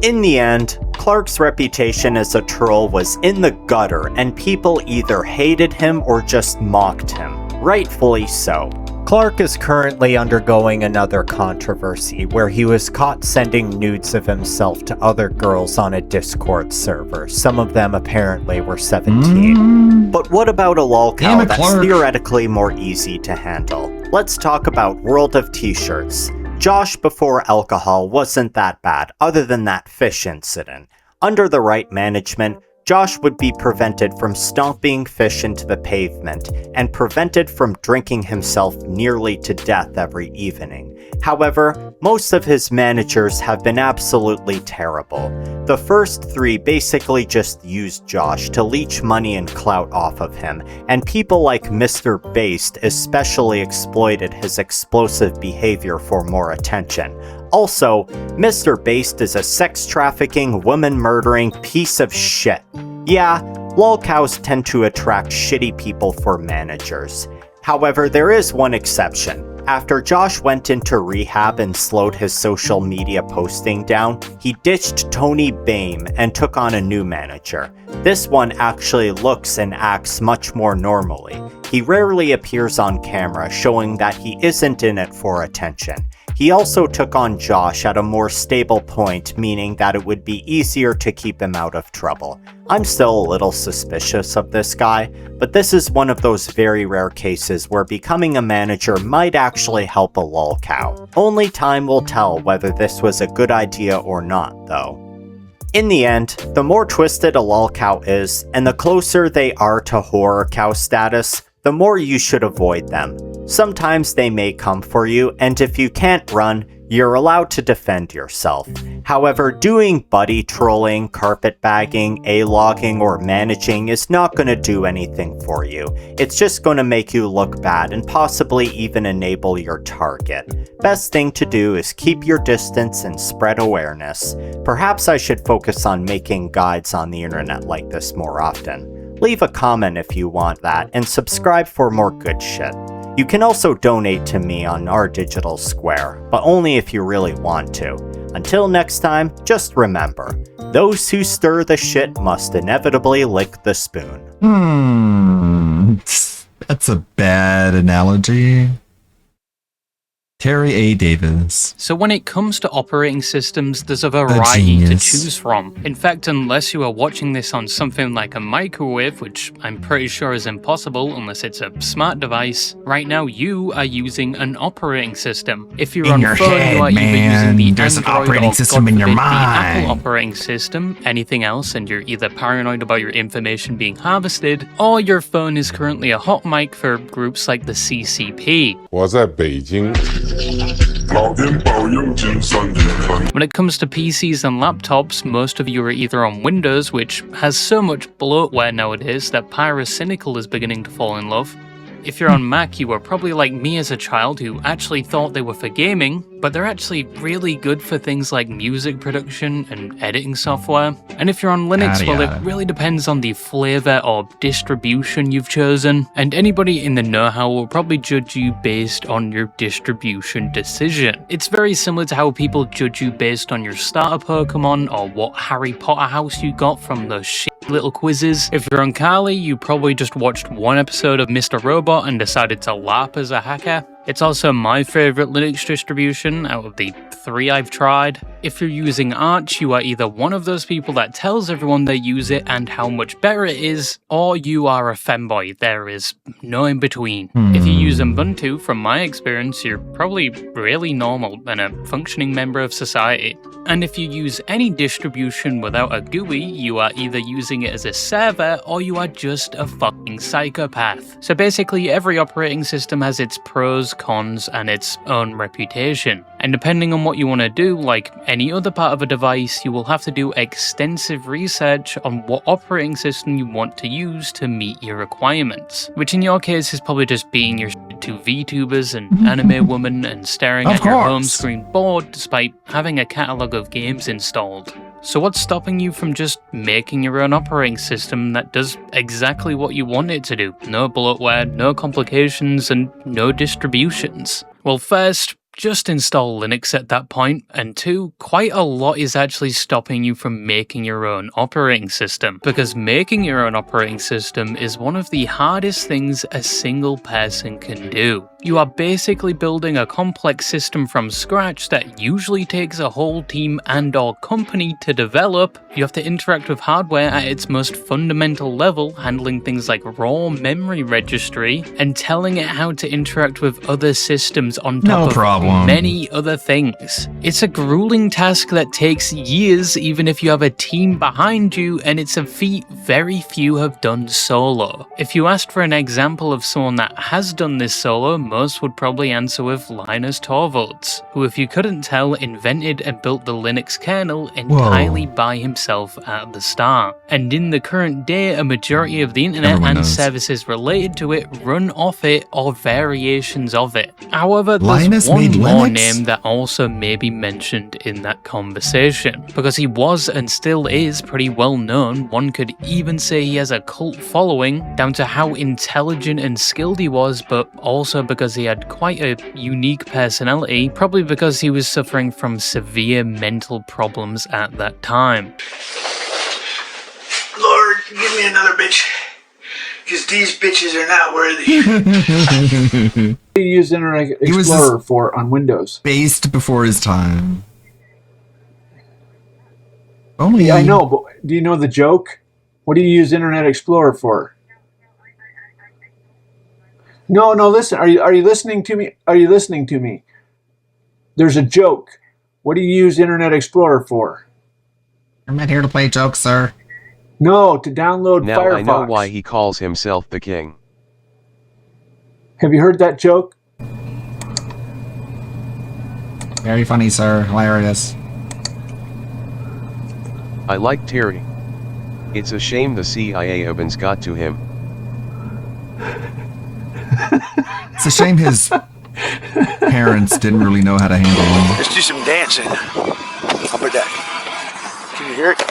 In the end, Clark's reputation as a troll was in the gutter and people either hated him or just mocked him. Rightfully so. Clark is currently undergoing another controversy where he was caught sending nudes of himself to other girls on a Discord server. Some of them apparently were 17. But what about a lolcow that's Clark. theoretically more easy to handle? Let's talk about World of T-shirts. Josh before alcohol wasn't that bad, other than that fish incident. Under the right management, Josh would be prevented from stomping fish into the pavement and prevented from drinking himself nearly to death every evening. However, most of his managers have been absolutely terrible. The first three basically just used Josh to leech money and clout off of him, and people like Mr. Based especially exploited his explosive behavior for more attention. Also, Mr. Based is a sex trafficking, woman murdering piece of shit. Yeah, lolcows tend to attract shitty people for managers. However, there is one exception. After Josh went into rehab and slowed his social media posting down, he ditched Tony Bame and took on a new manager. This one actually looks and acts much more normally. He rarely appears on camera, showing that he isn't in it for attention. He also took on Josh at a more stable point, meaning that it would be easier to keep him out of trouble. I'm still a little suspicious of this guy, but this is one of those very rare cases where becoming a manager might actually help a lolcow. Only time will tell whether this was a good idea or not, though. In the end, the more twisted a lolcow is, and the closer they are to horror cow status, the more you should avoid them. Sometimes they may come for you, and if you can't run, you're allowed to defend yourself. However, doing buddy trolling, carpetbagging, A-logging, or managing is not going to do anything for you. It's just going to make you look bad and possibly even enable your target. Best thing to do is keep your distance and spread awareness. Perhaps I should focus on making guides on the internet like this more often. Leave a comment if you want that, and subscribe for more good shit. You can also donate to me on our digital square, but only if you really want to. Until next time, just remember, those who stir the shit must inevitably lick the spoon. That's a bad analogy. Terry A. Davis. So when it comes to operating systems, there's a variety to choose from. In fact, unless you are watching this on something like a microwave, which I'm pretty sure is impossible unless it's a smart device, right now you are using an operating system. If you're In on your phone, head, you are either using the There's an Android operating or, system God in your forbid, the mind. Apple operating system, anything else, and you're either paranoid about your information being harvested, or your phone is currently a hot mic for groups like the CCP. 我在北京。 When it comes to PCs and laptops, most of you are either on Windows, which has so much bloatware nowadays that Pyrocynical is beginning to fall in love. If you're on Mac, you were probably like me as a child who actually thought they were for gaming, but they're actually really good for things like music production and editing software. And if you're on Linux, well, it really depends on the flavor or distribution you've chosen, and anybody in the know-how will probably judge you based on your distribution decision. It's very similar to how people judge you based on your starter Pokemon or what Harry Potter house you got from those shit little quizzes. If you're on Kali, you probably just watched one episode of Mr. Robot and decided to LARP as a hacker. It's also my favorite Linux distribution out of the 3 I've tried. If you're using Arch, you are either one of those people that tells everyone they use it and how much better it is, or you are a fanboy. There is no in between. If you use Ubuntu, from my experience, you're probably really normal and a functioning member of society. And if you use any distribution without a GUI, you are either using it as a server or you are just a fucking psychopath. So basically, every operating system has its pros, cons, and its own reputation. And depending on what you want to do, like any other part of a device, you will have to do extensive research on what operating system you want to use to meet your requirements. Which in your case is probably just beating your shit to VTubers and anime woman and staring at your home screen bored despite having a catalogue of games installed. So what's stopping you from just making your own operating system that does exactly what you want it to do? No bloatware, no complications, and no distributions. Well, first, just install Linux at that point, and 2, quite a lot is actually stopping you from making your own operating system, because making your own operating system is one of the hardest things a single person can do. You are basically building a complex system from scratch that usually takes a whole team and/or company to develop. You have to interact with hardware at its most fundamental level, handling things like raw memory registry, and telling it how to interact with other systems on top of many other things. It's a grueling task that takes years even if you have a team behind you, and it's a feat very few have done solo. If you asked for an example of someone that has done this solo, most would probably answer with Linus Torvalds, who, if you couldn't tell, invented and built the Linux kernel entirely by himself at the start. And in the current day, a majority of the internet and services related to it run off it or variations of it. However, there's one more name that also may be mentioned in that conversation, because he was and still is pretty well known. One could even say he has a cult following, down to how intelligent and skilled he was, but also because he had quite a unique personality, probably because he was suffering from severe mental problems at that time. Lord, give me another bitch, because these bitches are not worthy. What do you use Internet Explorer for on Windows? Based before his time. Yeah, I know, but do you know the joke? What do you use Internet Explorer for? No, listen. Are you listening to me? Are you listening to me? There's a joke. What do you use Internet Explorer for? I'm not here to play jokes, sir. No, to download now Firefox. I know why he calls himself the king. Have you heard that joke? Very funny, sir. Hilarious. I like Terry. It's a shame the CIA ovens got to him. It's a shame his parents didn't really know how to handle him. Let's do some dancing. Upper deck. Can you hear it?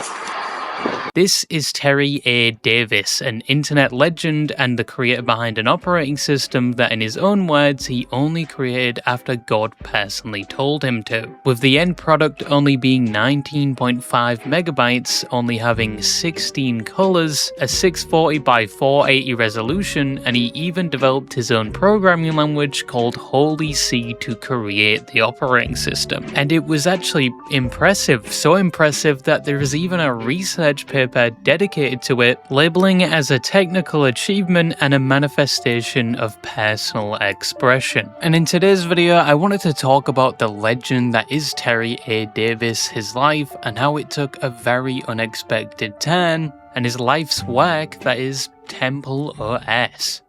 This is Terry A. Davis, an internet legend and the creator behind an operating system that, in his own words, he only created after God personally told him to, with the end product only being 19.5 megabytes, only having 16 colors, a 640 by 480 resolution, and he even developed his own programming language called Holy C to create the operating system. And it was actually impressive, so impressive that there is even a research paper dedicated to it, labeling it as a technical achievement and a manifestation of personal expression. And in today's video, I wanted to talk about the legend that is Terry A. Davis, his life, and how it took a very unexpected turn, and his life's work that is Temple OS.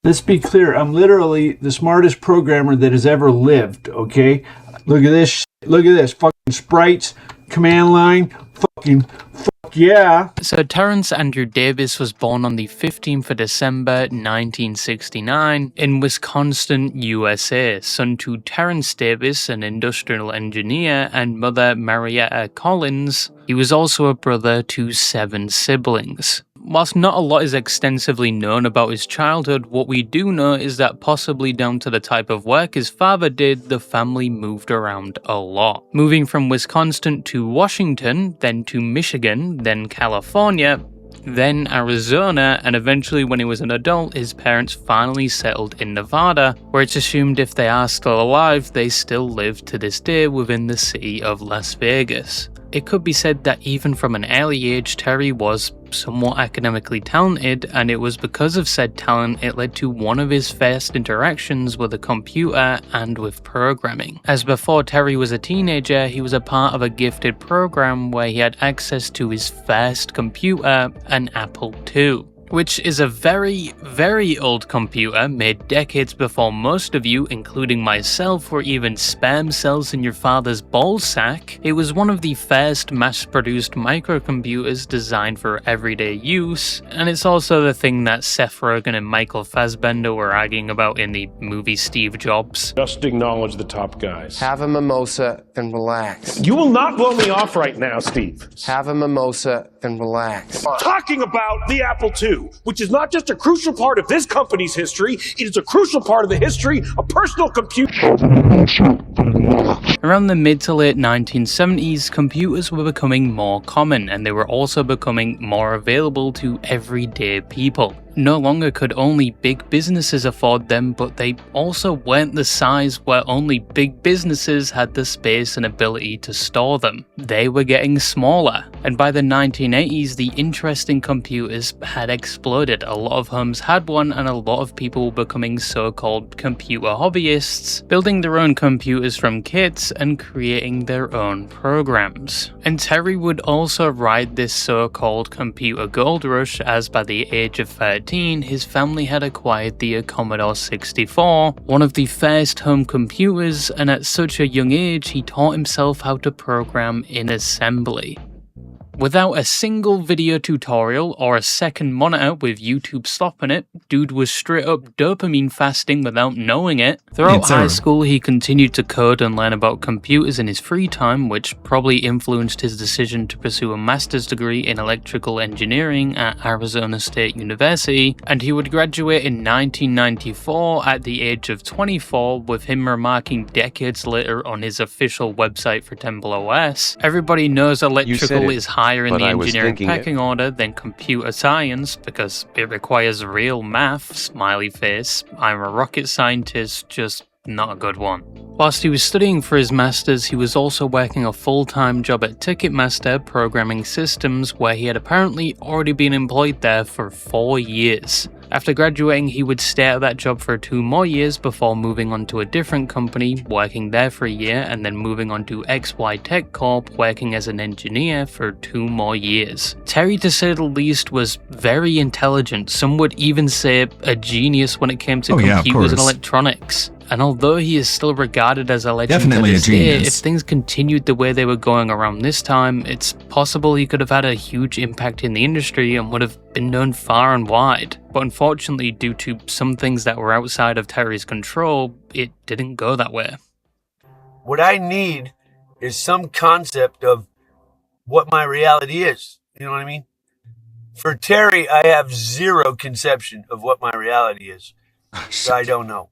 Let's be clear, I'm literally the smartest programmer that has ever lived, okay? Look at this, fucking sprites, command line, fucking Yeah. So Terrence Andrew Davis was born on the 15th of December 1969 in Wisconsin, USA, son to Terrence Davis, an industrial engineer, and mother Marietta Collins. He was also a brother to 7 siblings. Whilst not a lot is extensively known about his childhood, what we do know is that possibly down to the type of work his father did, the family moved around a lot. Moving from Wisconsin to Washington, then to Michigan, then California, then Arizona, and eventually when he was an adult, his parents finally settled in Nevada, where it's assumed if they are still alive, they still live to this day within the city of Las Vegas. It could be said that even from an early age, Terry was somewhat academically talented, and it was because of said talent it led to one of his first interactions with a computer and with programming. As before Terry was a teenager, he was a part of a gifted program where he had access to his first computer, an Apple II. Which is a very, very old computer made decades before most of you, including myself, were even sperm cells in your father's ballsack. It was one of the first mass-produced microcomputers designed for everyday use, and it's also the thing that Seth Rogen and Michael Fassbender were arguing about in the movie Steve Jobs. Just acknowledge the top guys. Have a mimosa and relax. You will not blow me off right now, Steve. Have a mimosa and relax. Talking about the Apple II, which is not just a crucial part of this company's history, it is a crucial part of the history of personal computing. Around the mid to late 1970s, computers were becoming more common, and they were also becoming more available to everyday people. No longer could only big businesses afford them, but they also weren't the size where only big businesses had the space and ability to store them. They were getting smaller, and by the 1980s the interest in computers had exploded. A lot of homes had one, and a lot of people were becoming so-called computer hobbyists, building their own computers from kits and creating their own programs. And Terry would also ride this so-called computer gold rush, as by the age of 13 his family had acquired the Commodore 64, one of the first home computers, and at such a young age he taught himself how to program in assembly. Without a single video tutorial or a second monitor with YouTube stopping it, dude was straight up dopamine fasting without knowing it. Throughout high school, he continued to code and learn about computers in his free time, which probably influenced his decision to pursue a master's degree in electrical engineering at Arizona State University, and he would graduate in 1994 at the age of 24, with him remarking decades later on his official website for Temple OS, "Everybody knows electrical is higher in the engineering pecking order than computer science because it requires real math, smiley face. I'm a rocket scientist, just not a good one." Whilst he was studying for his masters, he was also working a full-time job at Ticketmaster programming systems, where he had apparently already been employed there for 4 years. After graduating, he would stay at that job for 2 more years before moving on to a different company, working there for a year, and then moving on to XY Tech Corp, working as an engineer for 2 more years. Terry, to say the least, was very intelligent. Some would even say a genius when it came to computers and electronics. And although he is still regarded as a legend Definitely to this a genius. day, if things continued the way they were going around this time, it's possible he could have had a huge impact in the industry and would have been known far and wide. But unfortunately, due to some things that were outside of Terry's control, it didn't go that way. What I need is some concept of what my reality is. You know what I mean? For Terry, I have zero conception of what my reality is. So I don't know.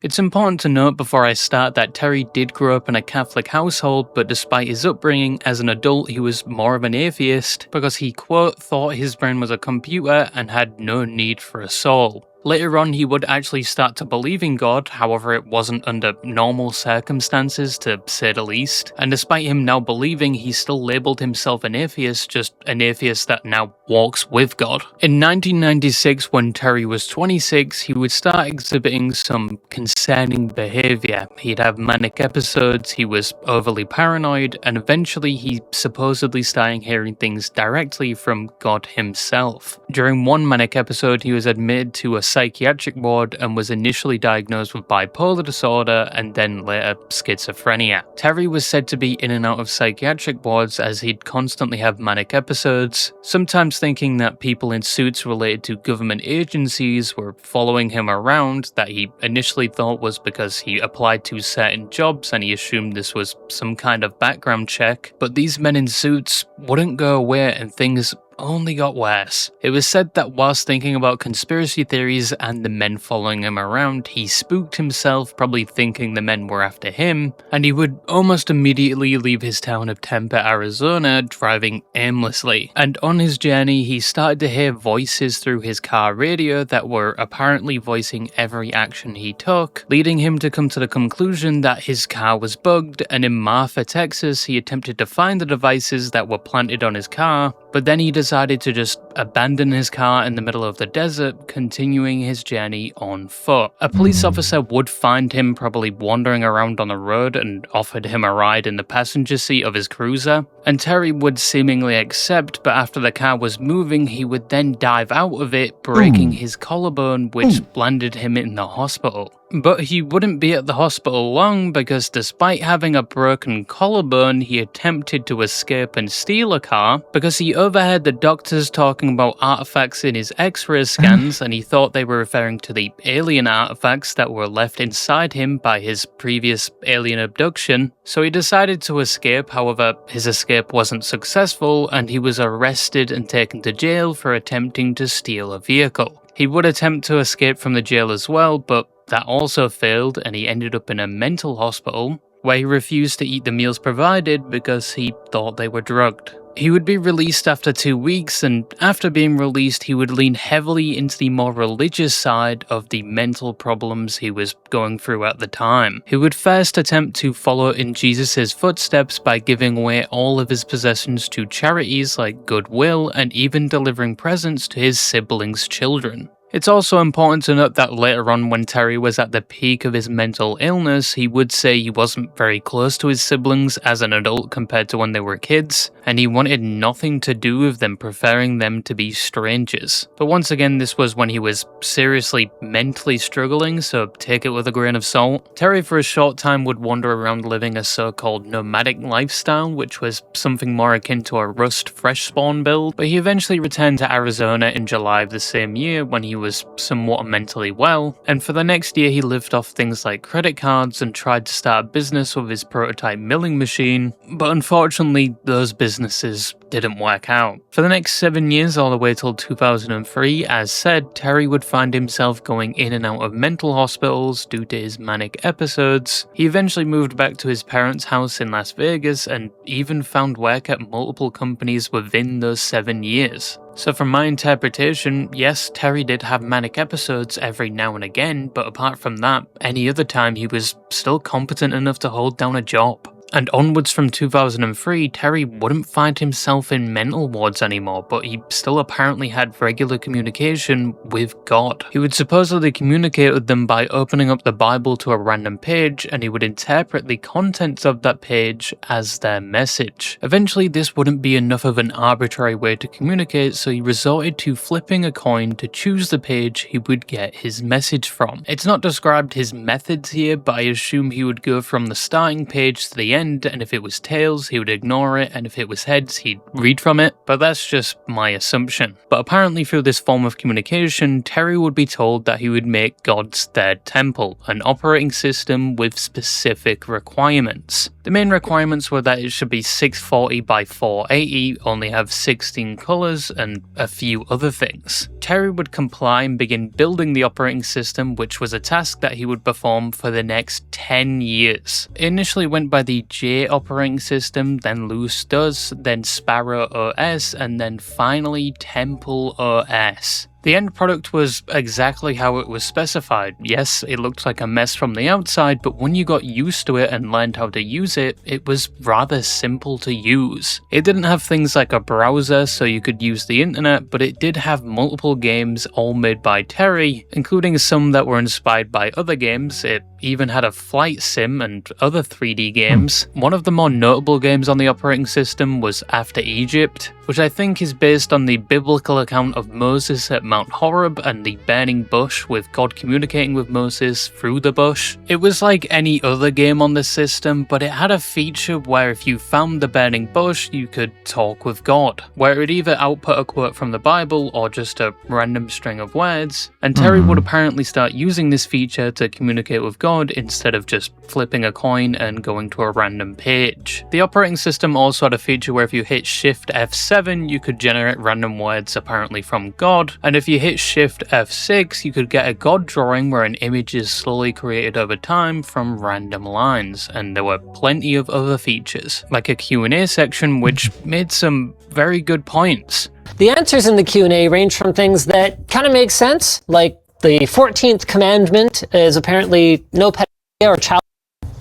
It's important to note before I start that Terry did grow up in a Catholic household, but despite his upbringing, as an adult he was more of an atheist because he, quote, thought his brain was a computer and had no need for a soul. Later on, he would actually start to believe in God, however it wasn't under normal circumstances, to say the least. And despite him now believing, he still labelled himself an atheist, just an atheist that now walks with God. In 1996, when Terry was 26, he would start exhibiting some concerning behaviour. He'd have manic episodes, he was overly paranoid, and eventually he supposedly started hearing things directly from God himself. During one manic episode, he was admitted to a psychiatric ward and was initially diagnosed with bipolar disorder and then later schizophrenia. Terry was said to be in and out of psychiatric wards as he'd constantly have manic episodes, sometimes thinking that people in suits related to government agencies were following him around that he initially thought was because he applied to certain jobs and he assumed this was some kind of background check, but these men in suits wouldn't go away and things only got worse. It was said that whilst thinking about conspiracy theories and the men following him around, he spooked himself, probably thinking the men were after him, and he would almost immediately leave his town of Tempe, Arizona, driving aimlessly. And on his journey, he started to hear voices through his car radio that were apparently voicing every action he took, leading him to come to the conclusion that his car was bugged, and in Marfa, Texas, he attempted to find the devices that were planted on his car, but then he decided to just abandon his car in the middle of the desert, continuing his journey on foot. A police officer would find him probably wandering around on the road and offered him a ride in the passenger seat of his cruiser, and Terry would seemingly accept, but after the car was moving, he would then dive out of it, breaking his collarbone, which landed him in the hospital. But he wouldn't be at the hospital long because despite having a broken collarbone, he attempted to escape and steal a car because he overheard the doctors talking about artifacts in his x-ray scans and he thought they were referring to the alien artifacts that were left inside him by his previous alien abduction. So he decided to escape, however, his escape wasn't successful and he was arrested and taken to jail for attempting to steal a vehicle. He would attempt to escape from the jail as well, but that also failed and he ended up in a mental hospital where he refused to eat the meals provided because he thought they were drugged. He would be released after 2 weeks, and after being released, he would lean heavily into the more religious side of the mental problems he was going through at the time. He would first attempt to follow in Jesus' footsteps by giving away all of his possessions to charities like Goodwill and even delivering presents to his siblings' children. It's also important to note that later on, when Terry was at the peak of his mental illness, he would say he wasn't very close to his siblings as an adult compared to when they were kids, and he wanted nothing to do with them, preferring them to be strangers. But once again, this was when he was seriously mentally struggling, so take it with a grain of salt. Terry for a short time would wander around living a so-called nomadic lifestyle, which was something more akin to a Rust fresh spawn build, but he eventually returned to Arizona in July of the same year when he was somewhat mentally well, and for the next year he lived off things like credit cards and tried to start a business with his prototype milling machine, but unfortunately those businesses didn't work out. For the next 7 years, all the way till 2003, as said, Terry would find himself going in and out of mental hospitals due to his manic episodes. He eventually moved back to his parents' house in Las Vegas and even found work at multiple companies within those 7 years. So from my interpretation, yes, Terry did have manic episodes every now and again, but apart from that, any other time he was still competent enough to hold down a job. And onwards from 2003, Terry wouldn't find himself in mental wards anymore, but he still apparently had regular communication with God. He would supposedly communicate with them by opening up the Bible to a random page, and he would interpret the contents of that page as their message. Eventually, this wouldn't be enough of an arbitrary way to communicate, so he resorted to flipping a coin to choose the page he would get his message from. It's not described his methods here, but I assume he would go from the starting page to the end, and if it was tails, he would ignore it, and if it was heads, he'd read from it, but that's just my assumption. But apparently through this form of communication, Terry would be told that he would make God's third temple, an operating system with specific requirements. The main requirements were that it should be 640 by 480, only have 16 colours, and a few other things. Terry would comply and begin building the operating system, which was a task that he would perform for the next 10 years. It initially went by the J operating system, then Loose DOS, then Sparrow OS, and then finally Temple OS. The end product was exactly how it was specified. Yes, it looked like a mess from the outside, but when you got used to it and learned how to use it, it was rather simple to use. It didn't have things like a browser so you could use the internet, but it did have multiple games all made by Terry, including some that were inspired by other games. It even had a flight sim and other 3D games. One of the more notable games on the operating system was After Egypt. which I think is based on the biblical account of Moses at Mount Horeb and the burning bush, with God communicating with Moses through the bush. It was like any other game on the system, but it had a feature where if you found the burning bush, you could talk with God, where it would either output a quote from the Bible or just a random string of words, and Terry would apparently start using this feature to communicate with God instead of just flipping a coin and going to a random page. The operating system also had a feature where if you hit Shift F7, you could generate random words apparently from God, and if you hit Shift F6, you could get a God drawing where an image is slowly created over time from random lines, and there were plenty of other features, like a Q&A section which made some very good points. The answers in the Q&A range from things that kind of make sense, like the 14th commandment is apparently no pedophilia or child.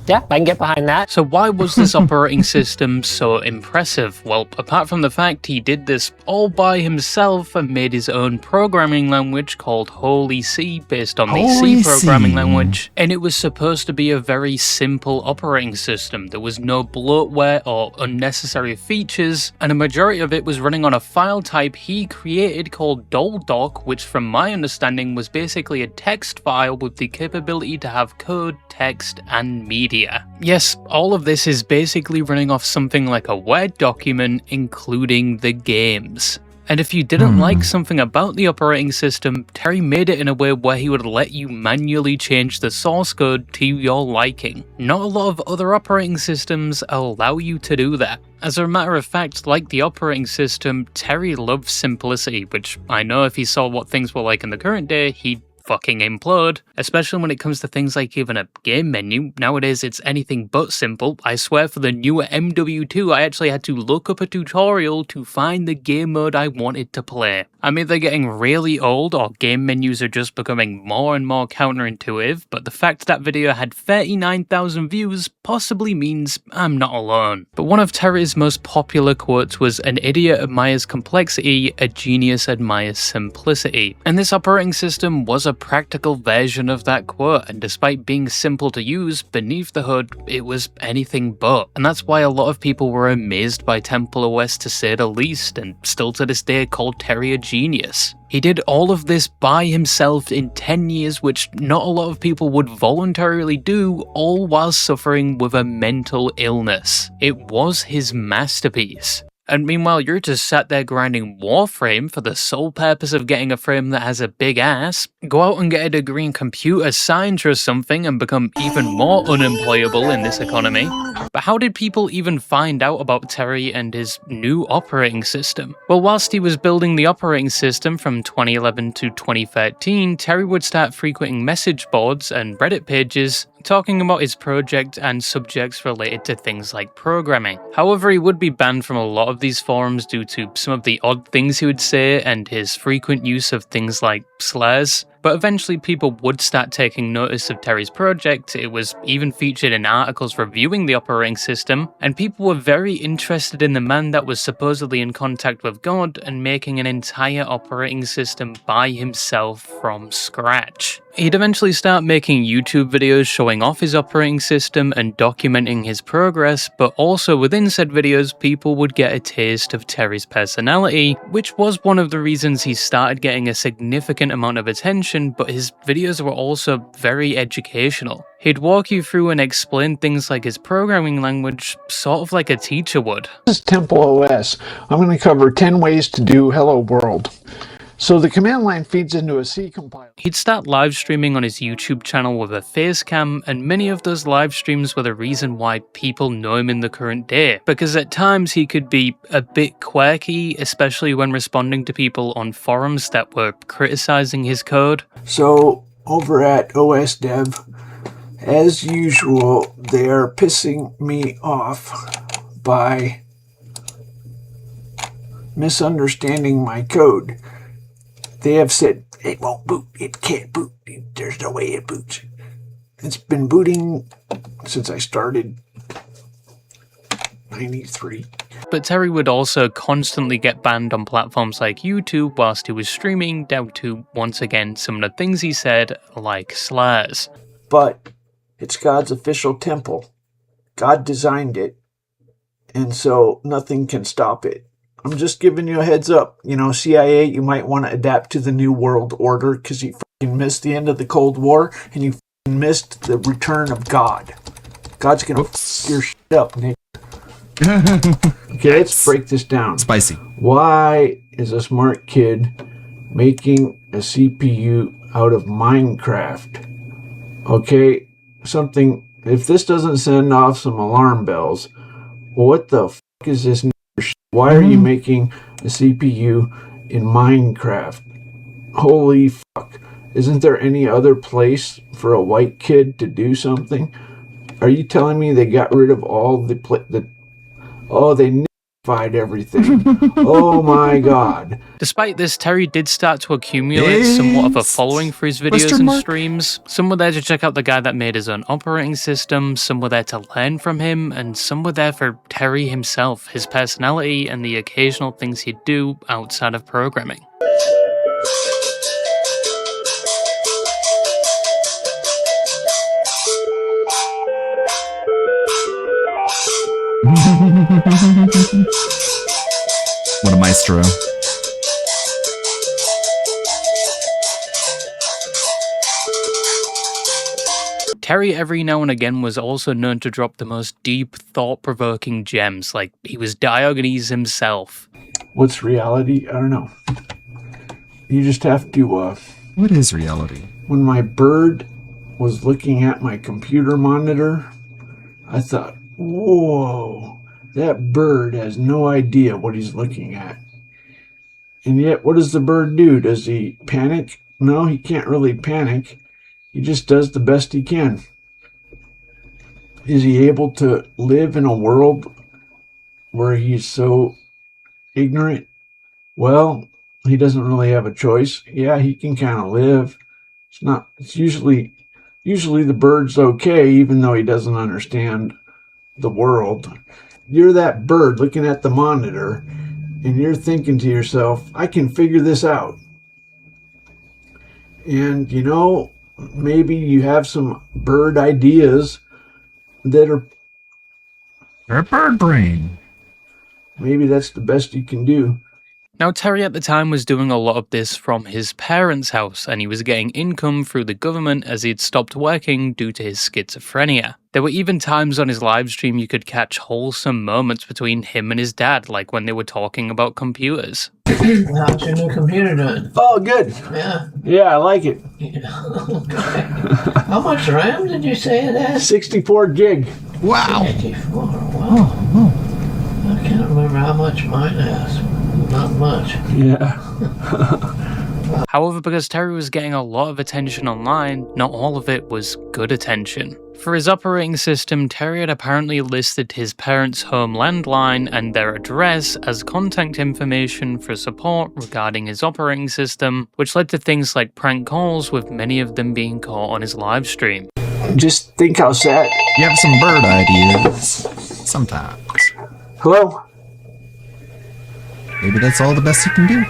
Yeah, I can get behind that. So why was this operating system so impressive? Well, apart from the fact he did this all by himself and made his own programming language called Holy C based on the C programming language, and it was supposed to be a very simple operating system. There was no bloatware or unnecessary features, and a majority of it was running on a file type he created called DolDoc, which from my understanding was basically a text file with the capability to have code, text, and media. Yes, all of this is basically running off something like a Word document, including the games. And if you didn't like something about the operating system, Terry made it in a way where he would let you manually change the source code to your liking. Not a lot of other operating systems allow you to do that. As a matter of fact, like the operating system, Terry loves simplicity, which I know if he saw what things were like in the current day, he'd fucking implode, especially when it comes to things like even a game menu. Nowadays it's anything but simple. I swear for the newer MW2 I actually had to look up a tutorial to find the game mode I wanted to play. I'm either getting really old or game menus are just becoming more and more counterintuitive, but the fact that video had 39,000 views possibly means I'm not alone. But one of Terry's most popular quotes was, "An idiot admires complexity, a genius admires simplicity." And this operating system was a practical version of that quote, and despite being simple to use, beneath the hood it was anything but. And that's why a lot of people were amazed by Temple OS, to say the least, and still to this day called Terry a genius. He did all of this by himself in 10 years, which not a lot of people would voluntarily do, all while suffering with a mental illness. It was his masterpiece. And meanwhile, you're just sat there grinding Warframe for the sole purpose of getting a frame that has a big ass. Go out and get a degree in computer science or something and become even more unemployable in this economy. But how did people even find out about Terry and his new operating system? Well, whilst he was building the operating system from 2011 to 2013, Terry would start frequenting message boards and Reddit pages talking about his project and subjects related to things like programming. However, he would be banned from a lot of these forums due to some of the odd things he would say and his frequent use of things like slurs. But eventually people would start taking notice of Terry's project. It was even featured in articles reviewing the operating system, and people were very interested in the man that was supposedly in contact with God and making an entire operating system by himself from scratch. He'd eventually start making YouTube videos showing off his operating system and documenting his progress, but also within said videos people would get a taste of Terry's personality, which was one of the reasons he started getting a significant amount of attention, but his videos were also very educational. He'd walk you through and explain things like his programming language, sort of like a teacher would. This is Temple OS. I'm going to cover 10 ways to do Hello World. So the command line feeds into a C compiler. He'd start live streaming on his YouTube channel with a face cam, and many of those live streams were the reason why people know him in the current day, because at times he could be a bit quirky, especially when responding to people on forums that were criticizing his code. So over at OS Dev, as usual, they are pissing me off by misunderstanding my code. They have said, it won't boot, it can't boot, there's no way it boots. It's been booting since I started 93. But Terry would also constantly get banned on platforms like YouTube whilst he was streaming, down to, once again, some of the things he said, like slurs. But it's God's official temple. God designed it, and so nothing can stop it. I'm just giving you a heads up. You know, CIA, you might want to adapt to the New World Order because you fucking missed the end of the Cold War and you fucking missed the return of God. God's gonna fuck your shit up, Nick. Okay, let's break this down. Spicy. Why is a smart kid making a CPU out of Minecraft? Okay, something. If this doesn't send off some alarm bells, what the fuck is this? Why are you making a CPU in Minecraft? Holy fuck. Isn't there any other place for a white kid to do something? Are you telling me they got rid of all they nullified everything? Oh my god. Despite this, Terry did start to accumulate somewhat of a following for his videos and streams. Some were there to check out the guy that made his own operating system, some were there to learn from him, and some were there for Terry himself, his personality, and the occasional things he'd do outside of programming. What a maestro. Terry every now and again was also known to drop the most deep, thought-provoking gems, like he was Diogenes himself. What's reality? I don't know. You just have to, What is reality? When my bird was looking at my computer monitor, I thought, whoa, that bird has no idea what he's looking at. And yet, what does the bird do? Does he panic? No, he can't really panic. He just does the best he can. Is he able to live in a world where he's so ignorant? Well, he doesn't really have a choice. Yeah, he can kind of live. It's usually the bird's okay, even though he doesn't understand the world. You're that bird looking at the monitor and you're thinking to yourself, I can figure this out. And you know, maybe you have some bird ideas that are bird brain. Maybe that's the best you can do. Now, Terry at the time was doing a lot of this from his parents' house, and he was getting income through the government as he'd stopped working due to his schizophrenia. There were even times on his livestream you could catch wholesome moments between him and his dad, like when they were talking about computers. How's your new computer doing? Oh, good. Yeah. Yeah, I like it. Okay. How much RAM did you say it has? 64 gig. Wow. 64, wow. I can't remember how much mine has. Not much. Yeah. However, because Terry was getting a lot of attention online, not all of it was good attention. For his operating system, Terry had apparently listed his parents' home landline and their address as contact information for support regarding his operating system, which led to things like prank calls, with many of them being caught on his live stream. Just think how sad. You have some bird ideas. Sometimes. Hello? Maybe that's all the best you can do.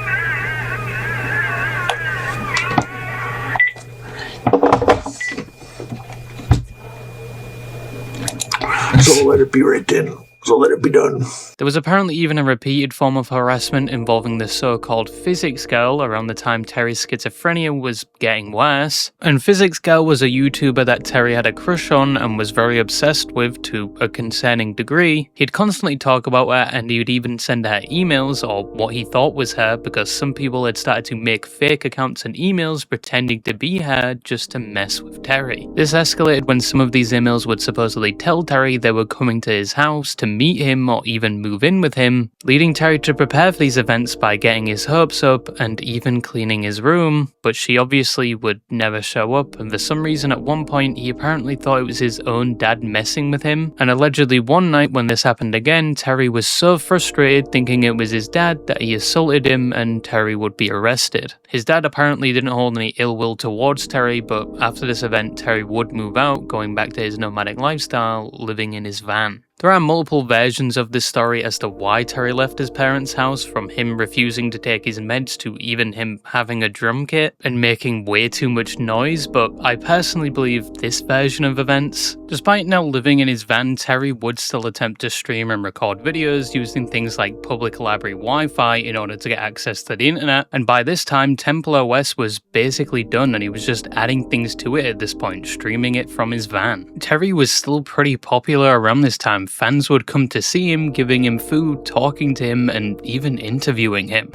So let it be written. So let it be done. There was apparently even a repeated form of harassment involving the so-called Physics Girl around the time Terry's schizophrenia was getting worse. And Physics Girl was a YouTuber that Terry had a crush on and was very obsessed with to a concerning degree. He'd constantly talk about her, and he would even send her emails, or what he thought was her, because some people had started to make fake accounts and emails pretending to be her just to mess with Terry. This escalated when some of these emails would supposedly tell Terry they were coming to his house to meet him or even move in with him, leading Terry to prepare for these events by getting his hopes up and even cleaning his room, but she obviously would never show up, and for some reason at one point he apparently thought it was his own dad messing with him, and allegedly one night when this happened again, Terry was so frustrated thinking it was his dad that he assaulted him and Terry would be arrested. His dad apparently didn't hold any ill will towards Terry, but after this event Terry would move out, going back to his nomadic lifestyle, living in his van. There are multiple versions of this story as to why Terry left his parents' house, from him refusing to take his meds to even him having a drum kit and making way too much noise, but I personally believe this version of events. Despite now living in his van, Terry would still attempt to stream and record videos using things like public library Wi-Fi in order to get access to the internet, and by this time Temple OS was basically done and he was just adding things to it at this point, streaming it from his van. Terry was still pretty popular around this time. Fans would come to see him, giving him food, talking to him, and even interviewing him.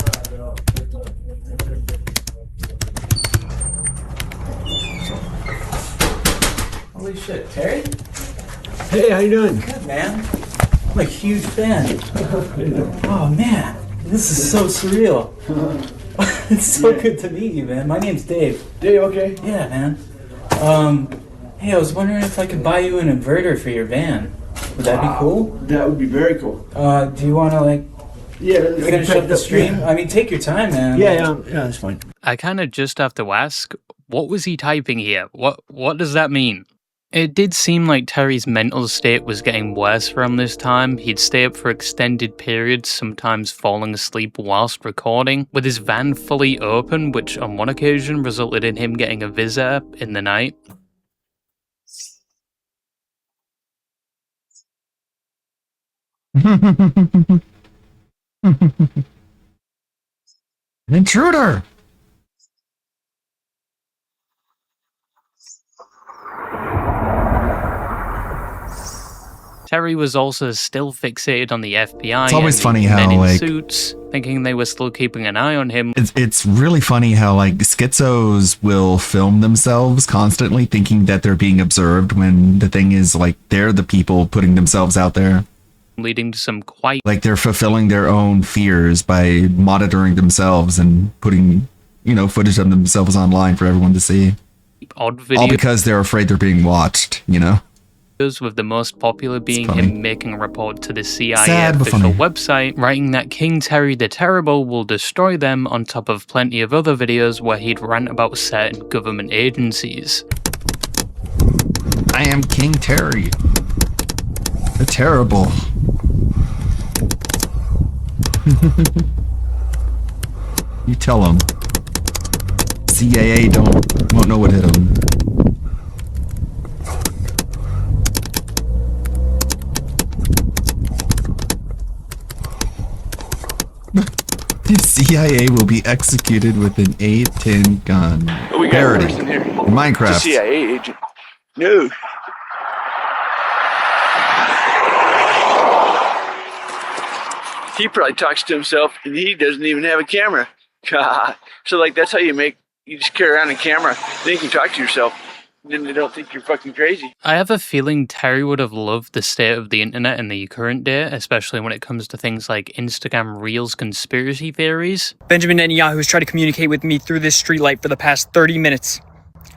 Holy shit, Terry? Hey, how you doing? Good, man. I'm a huge fan. Oh, man. This is so surreal. It's so good to meet you, man. My name's Dave. Dave, okay. Yeah, man. Hey, I was wondering if I could buy you an inverter for your van. Would that be cool? That would be very cool. Do you want to, like, finish up the stream? Yeah. I mean, take your time, man. Yeah, that's fine. I kind of just have to ask, what was he typing here? What does that mean? It did seem like Terry's mental state was getting worse around this time. He'd stay up for extended periods, sometimes falling asleep whilst recording, with his van fully open, which on one occasion resulted in him getting a visitor in the night. An intruder! Terry was also still fixated on the FBI. It's always and funny the how, men in like, suits, thinking they were still keeping an eye on him. It's really funny how, like, schizos will film themselves constantly thinking that they're being observed when the thing is, like, they're the people putting themselves out there. Leading to some quite... Like, they're fulfilling their own fears by monitoring themselves and putting, footage of themselves online for everyone to see. Odd videos. All because they're afraid they're being watched, With the most popular being him making a report to the CIA Sad, but official funny. website, writing that King Terry the Terrible will destroy them, on top of plenty of other videos where he'd rant about certain government agencies. I am King Terry. The Terrible. You tell him. CIA won't know what hit him. The CIA will be executed with an A10 gun. We got Parody. a person here. In Minecraft. It's a CIA agent. No. He probably talks to himself, and he doesn't even have a camera. So, like, that's how you just carry around a camera. Then you can talk to yourself. Then they don't think you're fucking crazy. I have a feeling Terry would have loved the state of the internet in the current day, especially when it comes to things like Instagram Reels conspiracy theories. Benjamin Netanyahu has tried to communicate with me through this streetlight for the past 30 minutes.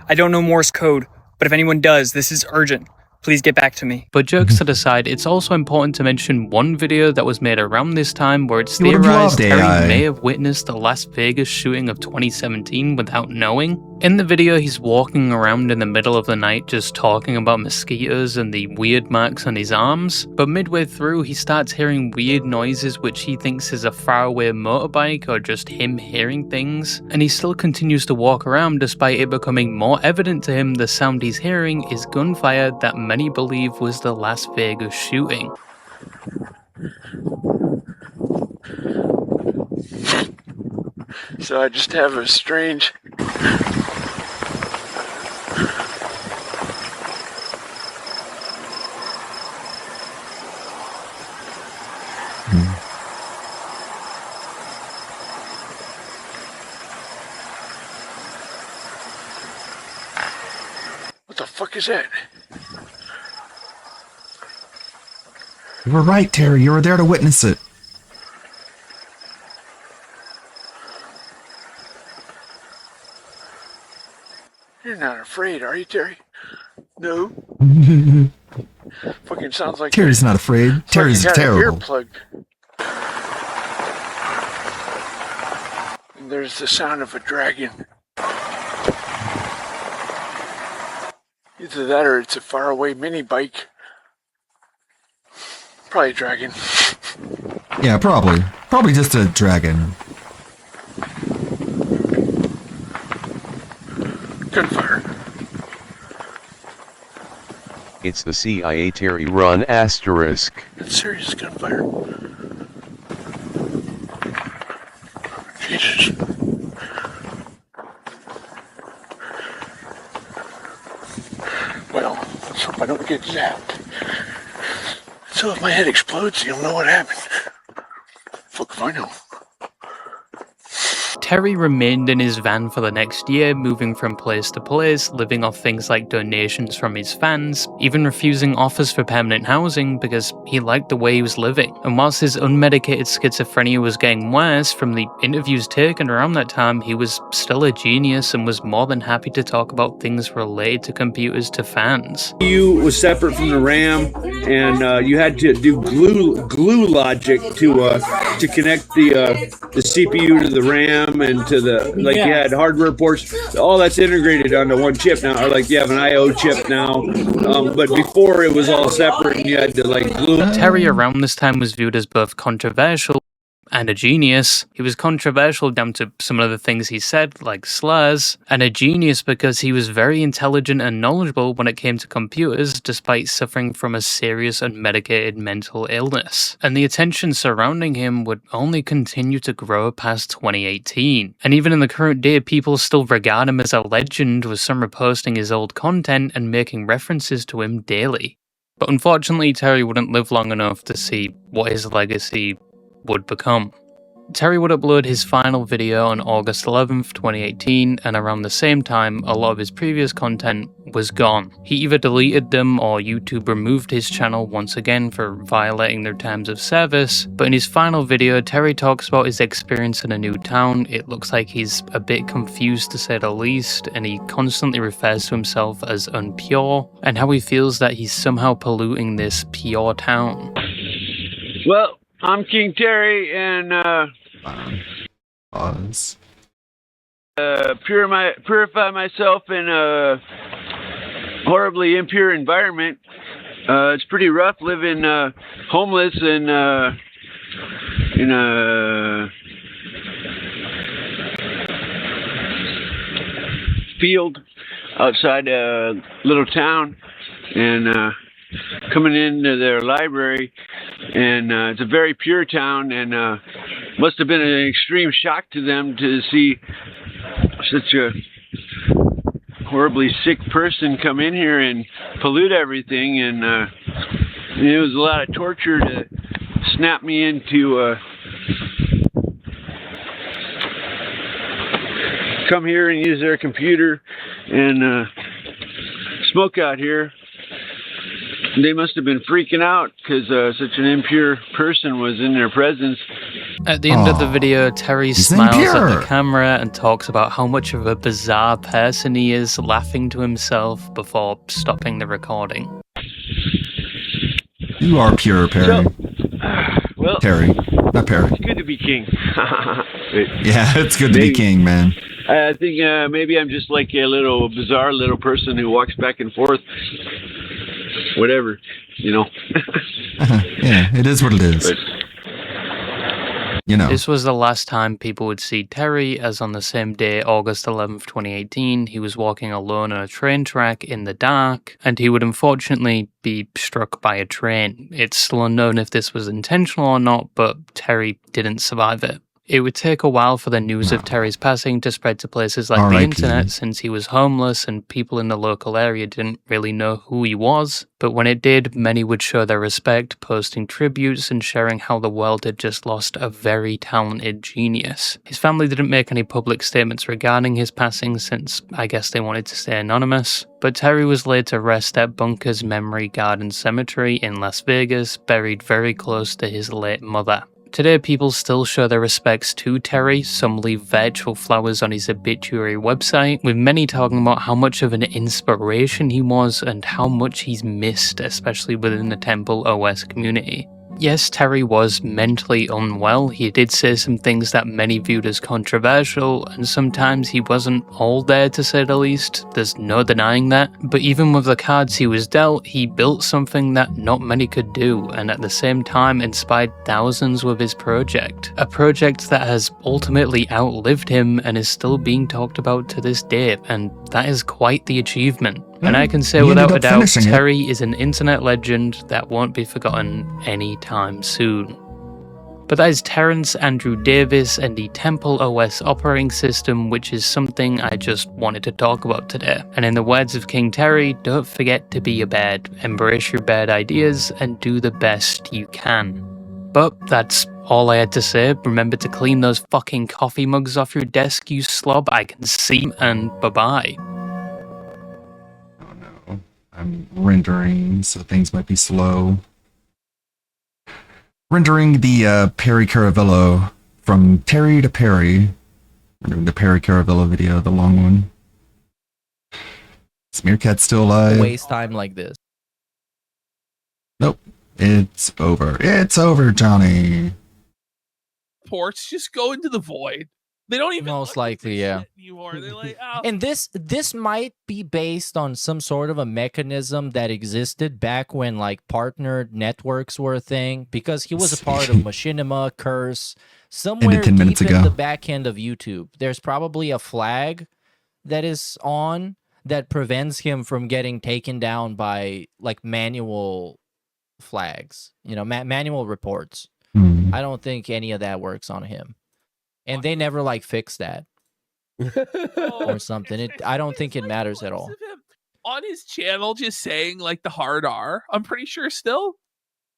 I don't know Morse code, but if anyone does, this is urgent. Please get back to me. But jokes to the side, it's also important to mention one video that was made around this time where it's You would've theorized loved Terry AI. may have witnessed the Las Vegas shooting of 2017 without knowing. In the video, he's walking around in the middle of the night just talking about mosquitoes and the weird marks on his arms, but midway through he starts hearing weird noises which he thinks is a faraway motorbike or just him hearing things, and he still continues to walk around despite it becoming more evident to him the sound he's hearing is gunfire that many believe was the Las Vegas shooting. So I just have a strange... What the fuck is that? You were right, Terry. You were there to witness it. You're not afraid, are you, Terry? No. Fucking sounds like Terry's not afraid. it's Terry's like you got an terrible. earplug. And there's the sound of a dragon. Either that or it's a faraway mini bike. Probably a dragon. Yeah, probably. Probably just a dragon. Gunfire. It's the CIA Terry run asterisk. It's serious gunfire. Jesus. Well, let's hope I don't get zapped. So if my head explodes, you'll know what happened. Fuck if I know. Terry remained in his van for the next year, moving from place to place, living off things like donations from his fans, even refusing offers for permanent housing because he liked the way he was living. And whilst his unmedicated schizophrenia was getting worse, from the interviews taken around that time, he was still a genius and was more than happy to talk about things related to computers to fans. CPU was separate from the RAM, and you had to do glue logic to connect the CPU to the RAM and to the, like, you had hardware ports. All that's integrated onto one chip now, or like you have an I/O chip now. But before it was all separate, and you had to like glue. Terry around this time was viewed as both controversial and a genius. He was controversial down to some of the things he said, like slurs, and a genius because he was very intelligent and knowledgeable when it came to computers, despite suffering from a serious unmedicated mental illness. And the attention surrounding him would only continue to grow past 2018. And even in the current day, people still regard him as a legend, with some reposting his old content and making references to him daily. But unfortunately, Terry wouldn't live long enough to see what his legacy would become. Terry would upload his final video on August 11th, 2018, and around the same time, a lot of his previous content was gone. He either deleted them or YouTube removed his channel once again for violating their terms of service, but in his final video, Terry talks about his experience in a new town. It looks like he's a bit confused to say the least, and he constantly refers to himself as unpure, and how he feels that he's somehow polluting this pure town. Well, I'm King Terry, and purify myself in a horribly impure environment. It's pretty rough living homeless and in a field outside a little town, and coming into their library, and it's a very pure town, and must have been an extreme shock to them to see such a horribly sick person come in here and pollute everything, and it was a lot of torture to snap me into come here and use their computer and smoke out here. They must have been freaking out because such an impure person was in their presence. At the end of the video, Terry smiles at the camera and talks about how much of a bizarre person he is, laughing to himself before stopping the recording. You are pure, Perry. Well, Terry, not Perry. It's good to be king. Yeah, it's good to be king, man. I think maybe I'm just like a little bizarre little person who walks back and forth. Whatever, you know. Yeah, it is what it is. But, you know. This was the last time people would see Terry, as on the same day, August 11th, 2018, he was walking alone on a train track in the dark, and he would unfortunately be struck by a train. It's still unknown if this was intentional or not, but Terry didn't survive it. It would take a while for the news of Terry's passing to spread to places like the internet, since he was homeless and people in the local area didn't really know who he was. But when it did, many would show their respect, posting tributes and sharing how the world had just lost a very talented genius. His family didn't make any public statements regarding his passing, since I guess they wanted to stay anonymous. But Terry was laid to rest at Bunkers Memory Garden Cemetery in Las Vegas, buried very close to his late mother. Today, people still show their respects to Terry. Some leave virtual flowers on his obituary website, with many talking about how much of an inspiration he was and how much he's missed, especially within the Temple OS community. Yes, Terry was mentally unwell. He did say some things that many viewed as controversial, and sometimes he wasn't all there, to say the least. There's no denying that. But even with the cards he was dealt, he built something that not many could do, and at the same time inspired thousands with his project. A project that has ultimately outlived him and is still being talked about to this day, and that is quite the achievement. And I can say He without ended a up doubt, finishing it. Terry is an internet legend that won't be forgotten anytime soon. But that is Terrence Andrew Davis and the Temple OS operating system, which is something I just wanted to talk about today. And in the words of King Terry, don't forget to be a bad, embrace your bad ideas, and do the best you can. But that's all I had to say. Remember to clean those fucking coffee mugs off your desk, you slob. I can see, and bye-bye. I'm rendering, so things might be slow. Rendering the Perry Caravello from Terry to Perry. Rendering the Perry Caravello video, the long one. Is Meerkat still alive? Waste time like this. Nope. It's over. It's over, Johnny. Ports just go into the void. They don't even most likely, yeah. anymore. They're like, oh. And this might be based on some sort of a mechanism that existed back when like partnered networks were a thing, because he was a part of Machinima, Curse, somewhere 10 minutes deep in ago. the back end of YouTube. There's probably a flag that is on that prevents him from getting taken down by like manual flags, you know, manual reports. I don't think any of that works on him. And they never like fix that or something. I don't think it matters at all. On his channel, just saying like the hard R, I'm pretty sure still,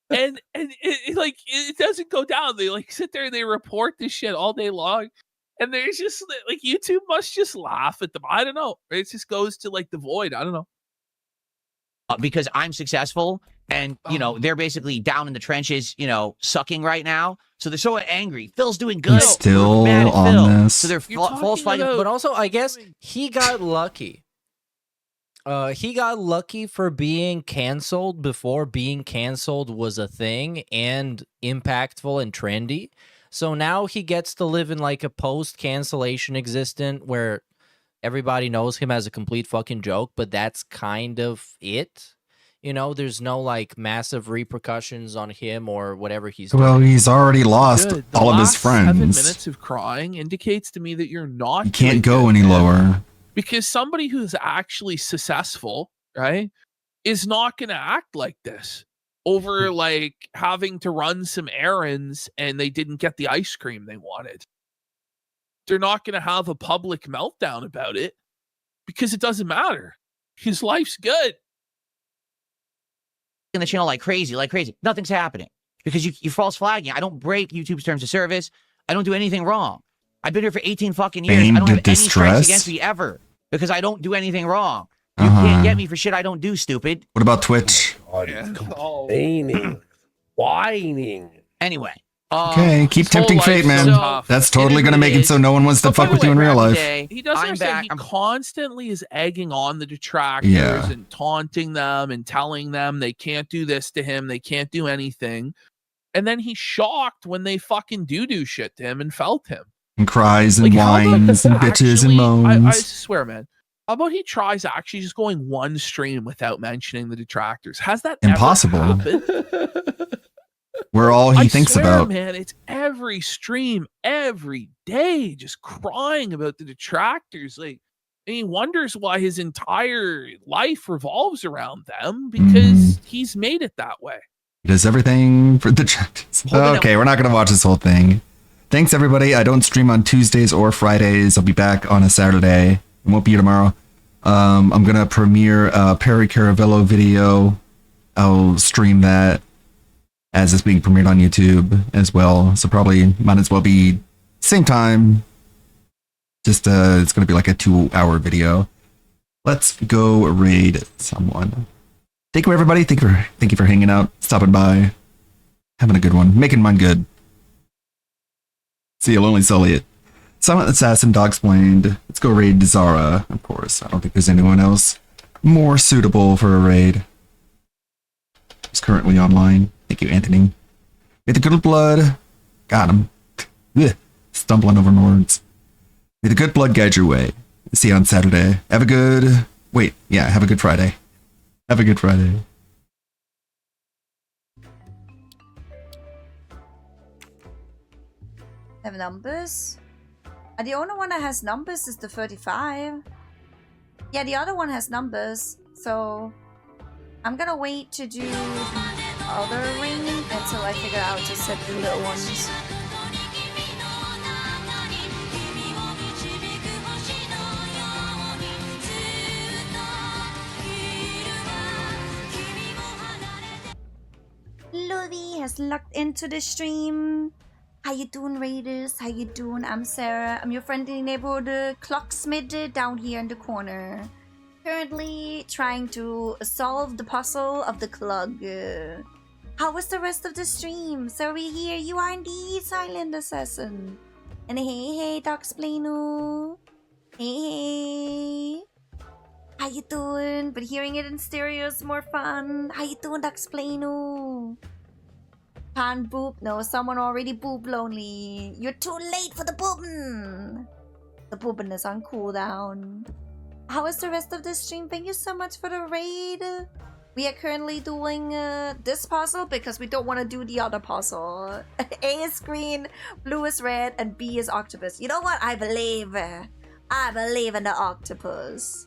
and it doesn't go down. They like sit there and they report this shit all day long, and there's just like YouTube must just laugh at them. I don't know. It just goes to like the void. I don't know. Because I'm successful and, you know, they're basically down in the trenches, you know, sucking right now. So they're so angry. Phil's doing good. He's still We're mad at on Phil. this. So they're false flagging. But also, I guess he got lucky. He got lucky for being canceled before being canceled was a thing and impactful and trendy. So now he gets to live in like a post-cancellation existence where everybody knows him as a complete fucking joke, but that's kind of it. You know, there's no like massive repercussions on him or whatever he's doing. Well, he's already lost Good. The all of his last 7 friends. minutes of crying indicates to me that you're not. He can't doing go good, any man. lower. Because somebody who's actually successful, right, is not going to act like this over like having to run some errands and they didn't get the ice cream they wanted. They're not going to have a public meltdown about it because it doesn't matter. His life's good. In the channel like crazy. Nothing's happening because you're false flagging. I don't break YouTube's terms of service. I don't do anything wrong. I've been here for 18 fucking years. Aimed I don't have at any strikes distress? against me ever because I don't do anything wrong. You can't get me for shit I don't do, stupid. What about Twitch? Complaining. Whining. Anyway. Okay, keep tempting fate, man. That's totally gonna make it so no one wants to fuck with you in real life. He doesn't understand. He constantly is egging on the detractors Yeah. and taunting them and telling them they can't do this to him. They can't do anything. And then he's shocked when they fucking do shit to him and felt him. And cries and Like, how about whines and bitches and moans. I swear, man. How about he tries actually just going one stream without mentioning the detractors? Has that Impossible. ever happened? We're all he I thinks swear, about. man, it's every stream, every day, just crying about the detractors. Like, and he wonders why his entire life revolves around them because he's made it that way. He does everything for the chat. Okay, we're not going to watch this whole thing. Thanks, everybody. I don't stream on Tuesdays or Fridays. I'll be back on a Saturday. It won't be here tomorrow. I'm going to premiere a Perry Caravello video. I'll stream that as it's being premiered on YouTube as well. So probably might as well be same time. Just it's going to be like a 2-hour video. Let's go raid someone. Thank you, everybody. Thank you for hanging out, stopping by, having a good one, making mine good. See you, Lonely Sully. Silent Assassin, Dogsplained. Let's go raid Zara, of course. I don't think there's anyone else more suitable for a raid. He's currently online. Thank you, Anthony. May the good blood... God, I'm stumbling over my words. May the good blood guide your way. See you on Saturday. Have a good... Wait, yeah, have a good Friday. Have a good Friday. Have numbers? The only one that has numbers is the 35. Yeah, the other one has numbers. So I'm gonna wait to do the other ring until I figure out to set the little ones. Louis has logged into the stream. How you doing, Raiders? How you doing? I'm Sarah. I'm your friendly neighborhood clocksmith down here in the corner. Currently trying to solve the puzzle of the clog. How was the rest of the stream? So we hear you are indeed Silent Assassin. And hey, Doxplano. Hey. How you doing? But hearing it in stereo is more fun. How you doing, Doxplano? Can't boop. No, someone already booped lonely. You're too late for the booping. The booping is on cooldown. How is the rest of the stream? Thank you so much for the raid. We are currently doing this puzzle because we don't want to do the other puzzle. A is green, blue is red, and B is octopus. You know what? I believe in the octopus.